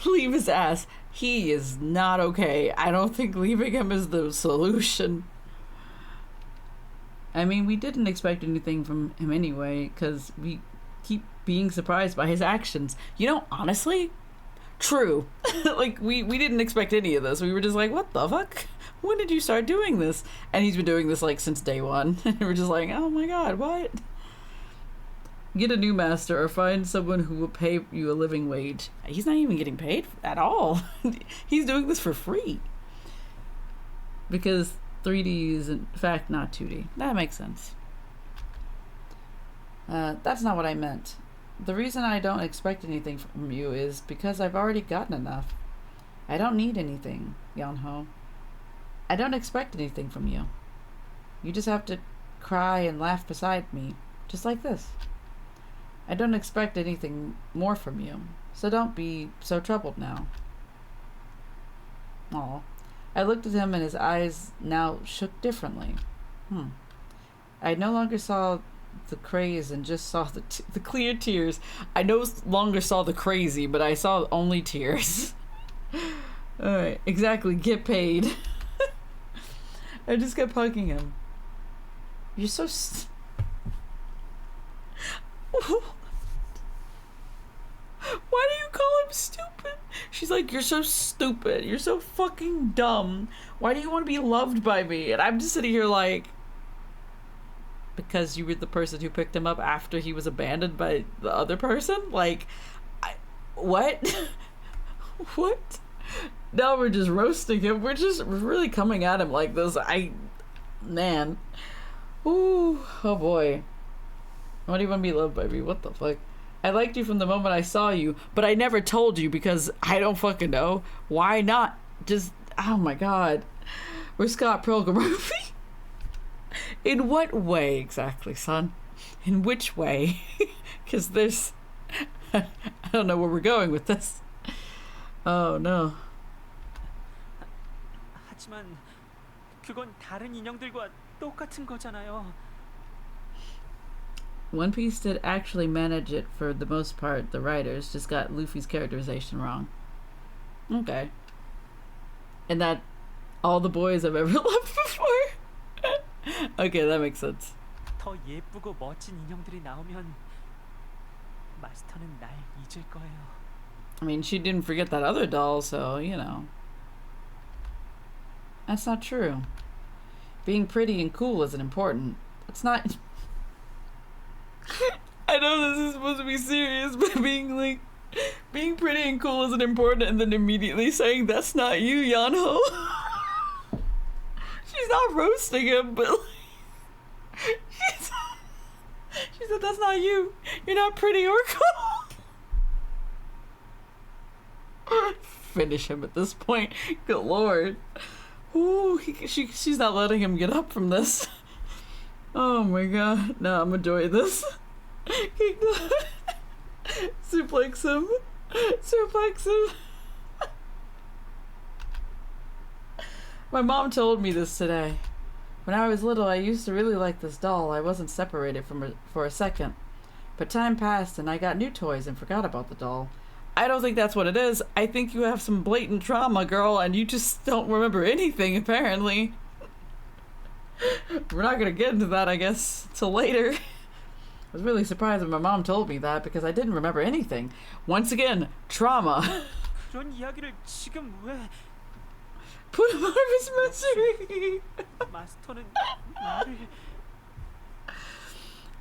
Leave his ass. He is not okay. I don't think leaving him is the solution. I mean, we didn't expect anything from him anyway, because we keep being surprised by his actions. You know, honestly, true. Like, we didn't expect any of this. We were just like, what the fuck? When did you start doing this? And he's been doing this, like, since day one. And we're just like, oh my god, what? Get a new master or find someone who will pay you a living wage. He's not even getting paid at all. He's doing this for free. Because 3D is in fact not 2D. That makes sense. That's not what I meant. The reason I don't expect anything from you is because I've already gotten enough. I don't need anything, Yeong-Ho. I don't expect anything from you. You just have to cry and laugh beside me, just like this. I don't expect anything more from you, so don't be so troubled now. Aw. I looked at him and his eyes now shook differently. I no longer saw the craze and just saw the clear tears. I no longer saw the crazy, but I saw only tears. Alright, exactly, get paid. I just kept hugging him. You're so Why do you call him stupid? She's like, you're so stupid. You're so fucking dumb. Why do you want to be loved by me? And I'm just sitting here like, because you were the person who picked him up after he was abandoned by the other person? Like, what? What? Now we're just roasting him. We're really coming at him like this. Man. Ooh, oh boy. Why do you want to be loved by me? What the fuck? I liked you from the moment I saw you, but I never told you because I don't fucking know. Why not? Just, oh my god. We're Scott Pilgrim movie. In what way exactly, son? In which way? Because there's... I don't know where we're going with this. Oh no. 하지만 그건 다른 인형들과 똑같은 거잖아요. One Piece did actually manage it for the most part. The writers just got Luffy's characterization wrong. Okay. And that all the boys have ever loved before? Okay, that makes sense. 더 예쁘고 멋진 인형들이 나오면 마스터는 날 잊을 거예요. I mean, she didn't forget that other doll, so, you know. That's not true. Being pretty and cool isn't important. It's not... I know this is supposed to be serious, but being pretty and cool isn't important, and then immediately saying, that's not you, Yeong-Ho. She's not roasting him, but she said, that's not you. You're not pretty or cool. Finish him at this point. Good lord. Ooh, she's not letting him get up from this. Oh my god. No, I'm enjoying this. Suplex him. Suplex him. My mom told me this today. When I was little, I used to really like this doll. I wasn't separated from her for a second. But time passed and I got new toys and forgot about the doll. I don't think that's what it is. I think you have some blatant trauma, girl, and you just don't remember anything, apparently. We're not gonna get into that, I guess, till later. I was really surprised when my mom told me that because I didn't remember anything. Once again, trauma. 그런 이야기를 지금 왜? Put him out of his misery. 마스터는 나를...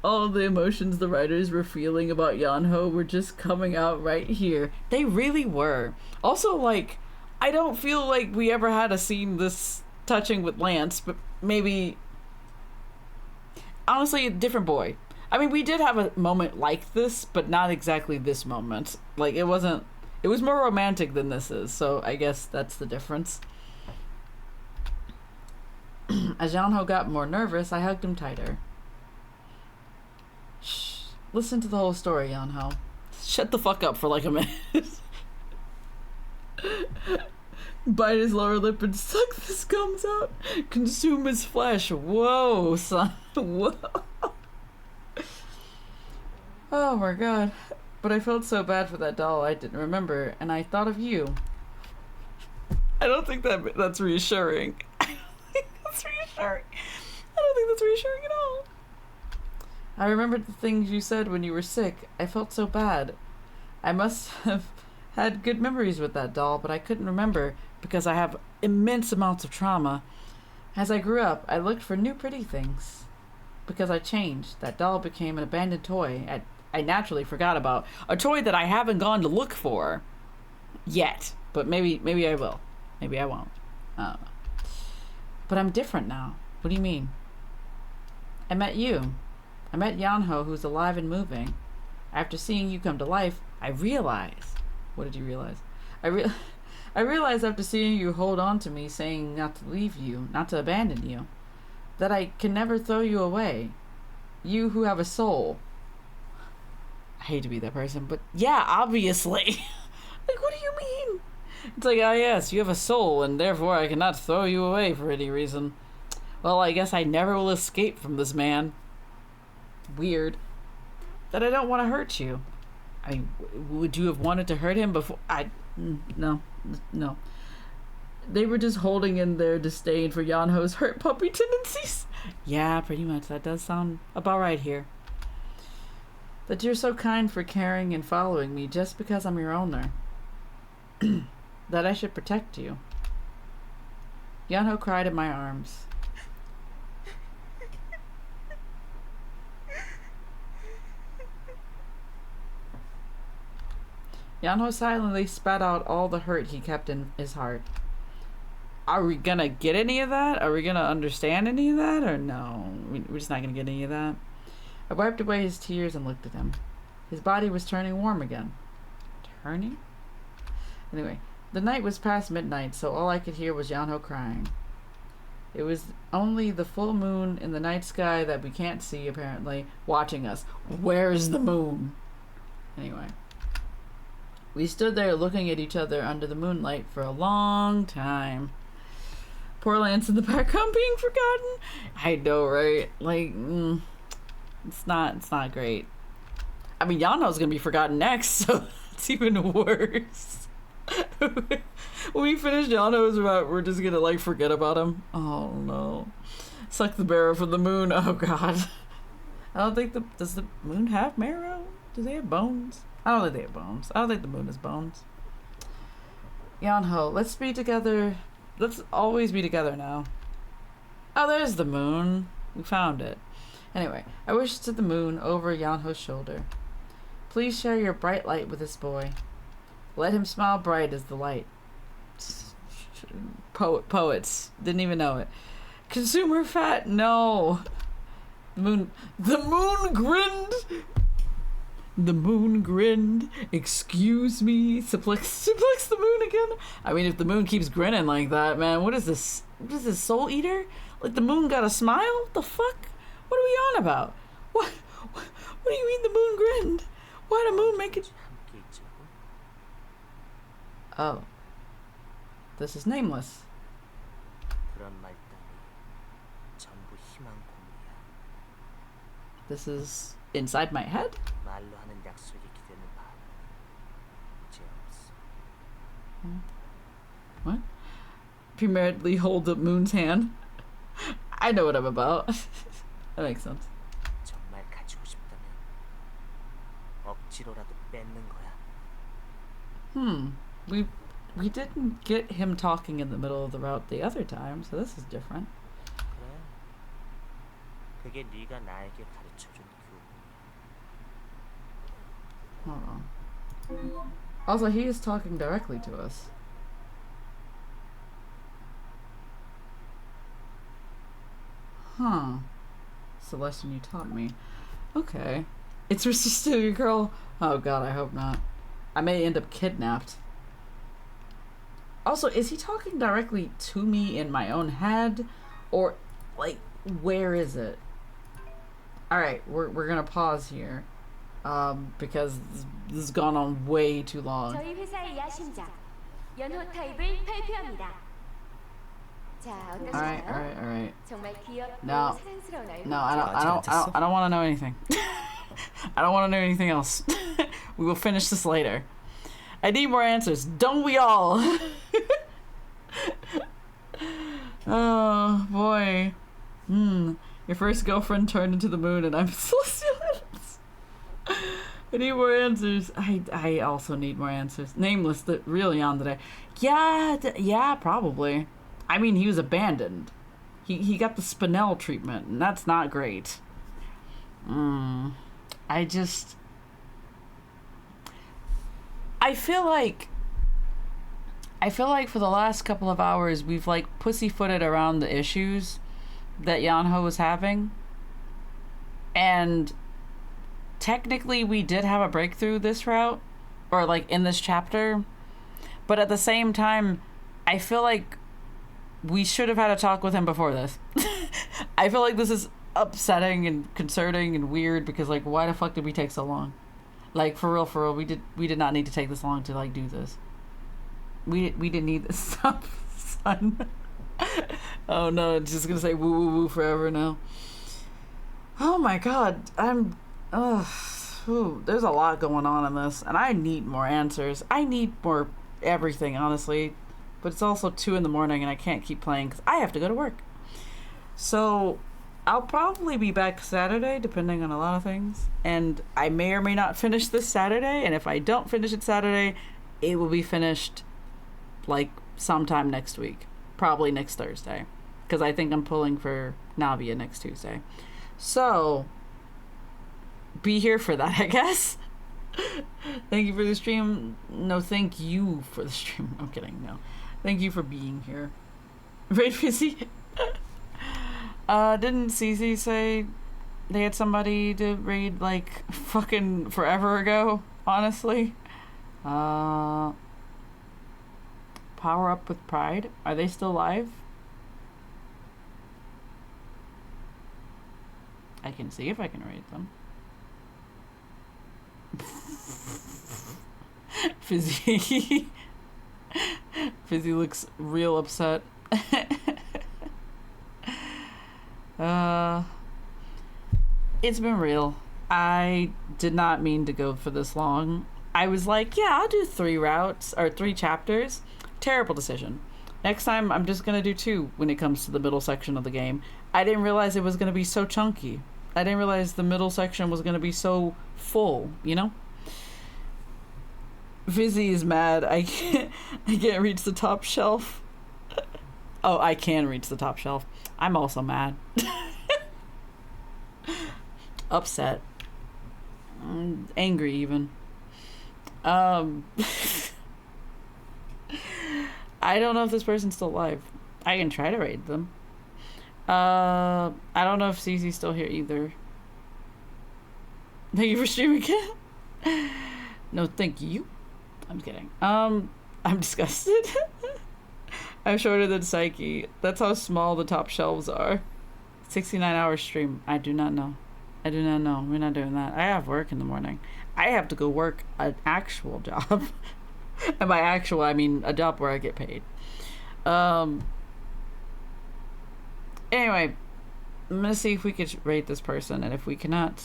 All the emotions the writers were feeling about Yeong-Ho were just coming out right here. They really were. Also, like, I don't feel like we ever had a scene this touching with Lance, but maybe... Honestly, a different boy. I mean, we did have a moment like this, but not exactly this moment. Like, it wasn't... It was more romantic than this is, so I guess that's the difference. As Yeong-Ho got more nervous, I hugged him tighter. Shh. Listen to the whole story, Yeong-Ho. Shut the fuck up for like a minute. Bite his lower lip and suck the scums out. Consume his flesh. Whoa, son. Whoa. Oh my god. But I felt so bad for that doll I didn't remember, and I thought of you. I don't think that's reassuring. I don't think that's reassuring. I don't think that's reassuring at all. I remembered the things you said when you were sick. I felt so bad. I must have had good memories with that doll, but I couldn't remember because I have immense amounts of trauma. As I grew up, I looked for new pretty things. Because I changed, that doll became an abandoned toy I naturally forgot about. A toy that I haven't gone to look for yet. But maybe I will. Maybe I won't. I don't know. But I'm different now. What do you mean? I met you. I met Yeong-Ho, who's alive and moving. After seeing you come to life, I realized... What did you realize? I realized after seeing you hold on to me, saying not to leave you, not to abandon you, that I can never throw you away. You who have a soul. I hate to be that person, but yeah, obviously. Like, what do you mean? It's like, ah, yes, you have a soul, and therefore I cannot throw you away for any reason. Well, I guess I never will escape from this man. Weird. That I don't want to hurt you. I mean, would you have wanted to hurt him before? No. They were just holding in their disdain for Yeong-Ho's hurt puppy tendencies. Yeah, pretty much. That does sound about right here. That you're so kind for caring and following me just because I'm your owner. That I should protect you. Yeong-Ho cried in my arms. Yeong-Ho silently spat out all the hurt he kept in his heart. Are we gonna get any of that? Are we gonna understand any of that? Or no? We're just not gonna get any of that. I wiped away his tears and looked at him. His body was turning warm again. Turning? Anyway, the night was past midnight, so all I could hear was Yeong-Ho crying. It was only the full moon in the night sky that we can't see, apparently, watching us. Where's the moon? Anyway. We stood there looking at each other under the moonlight for a long time. Poor Lance in the background being forgotten. I know, right? Like, it's not great. I mean, Yeong-Ho's gonna be forgotten next, so it's even worse. When we finish Yeong-Ho's route, we're just gonna like forget about him. Oh no. Suck the marrow from the moon. Oh god. I don't think does the moon have marrow? Do they have bones? I don't think they have bones. I don't think the moon has bones. Yeong-Ho, let's be together. Let's always be together now. Oh, there's the moon. We found it. Anyway, I wish to the moon over Yeong-Ho's shoulder. Please share your bright light with this boy. Let him smile bright as the light. Poets. Didn't even know it. Consumer fat? No. The moon grinned. The moon grinned. Excuse me. Suplex the moon again. I mean, if the moon keeps grinning like that, man, what is this? What is this, Soul Eater? Like the moon got a smile? What the fuck? What are we on about? What do you mean the moon grinned? Why the moon make it? Oh. This is nameless. This is inside my head? What? Premaritably hold the moon's hand. I know what I'm about. That makes sense. We didn't get him talking in the middle of the route the other time, so this is different. Hold on. Also, he is talking directly to us. Huh. Celestian, you taught me. Okay. It's resisted your girl. Oh god, I hope not. I may end up kidnapped. Also, is he talking directly to me in my own head? Or, like, where is it? Alright, we're gonna pause here. Because this has gone on way too long. 저희 회사의 야심작 연호 타입을 발표합니다. 자, 어떠신가요? Alright. 정말 귀엽고 No. 사랑스러운 얼굴. No, I don't want to know anything. I don't want to know anything else. We will finish this later. I need more answers. Don't we all? Oh boy. Your first girlfriend turned into the moon, and I'm celestial. I need more answers. I also need more answers. Nameless, the real yandere. Yeah, probably. I mean, he was abandoned. He got the Spinel treatment, and that's not great. I feel like for the last couple of hours we've like pussyfooted around the issues that Yeong-Ho was having, and technically we did have a breakthrough this route, or like in this chapter, but at the same time I feel like we should have had a talk with him before this. I feel like this is upsetting and concerning and weird, because like, why the fuck did we take so long? Like, for real, we did not need to take this long to like do this. We didn't need this stuff, son. Oh no, it's just gonna say woo woo woo forever now. Oh my god, there's a lot going on in this, and I need more answers. I need more everything, honestly. But it's also 2 in the morning, and I can't keep playing because I have to go to work. So I'll probably be back Saturday, depending on a lot of things. And I may or may not finish this Saturday. And if I don't finish it Saturday, it will be finished like sometime next week. Probably next Thursday. Because I think I'm pulling for Navia next Tuesday. So be here for that, I guess. Thank you for the stream. No, thank you for the stream. I'm kidding, no. Thank you for being here. Raid busy. Didn't Cece say they had somebody to raid like fucking forever ago? Honestly. Power Up with Pride. Are they still live? I can see if I can raid them. Fizzy. Fizzy looks real upset. It's been real. I did not mean to go for this long. I was like, yeah, I'll do 3 routes or 3 chapters. Terrible decision. Next time, I'm just gonna do 2 when it comes to the middle section of the game. I didn't realize it was gonna be so chunky. I didn't realize the middle section was gonna be so full, you know? Fizzy is mad. I can't reach the top shelf. Oh, I can reach the top shelf. I'm also mad. Upset. Angry even. I don't know if this person's still alive. I can try to raid them. I don't know if Cece's still here either. Thank you for streaming again. No, thank you. I'm kidding. I'm disgusted. I'm shorter than Psyche. That's how small the top shelves are. 69-hour stream. I do not know. I do not know. We're not doing that. I have work in the morning. I have to go work an actual job. And by actual, I mean a job where I get paid. Anyway, I'm gonna see if we could rate this person, and if we cannot,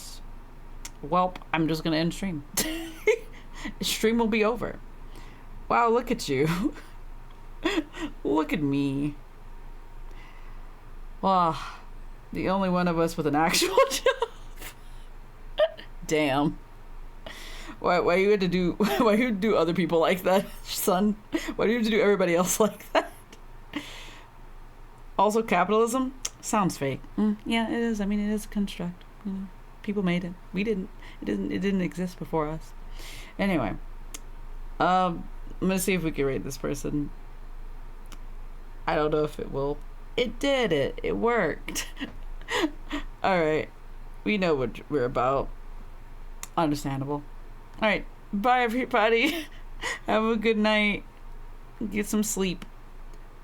welp, I'm just gonna end stream. Stream will be over. Wow, look at you. Look at me. Wow, the only one of us with an actual job. Damn. Why you had to do? Why you do other people like that, son? Why do you have to do everybody else like that? Also, capitalism sounds fake. Yeah, it is. I mean, it is a construct. You know, people made it. We didn't. It didn't exist before us. Anyway, I'm gonna see if we can rate this person. I don't know if it will. It did it. It worked. All right, we know what we're about. Understandable. All right, bye everybody. Have a good night. Get some sleep.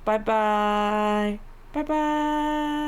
Bye bye. Bye bye.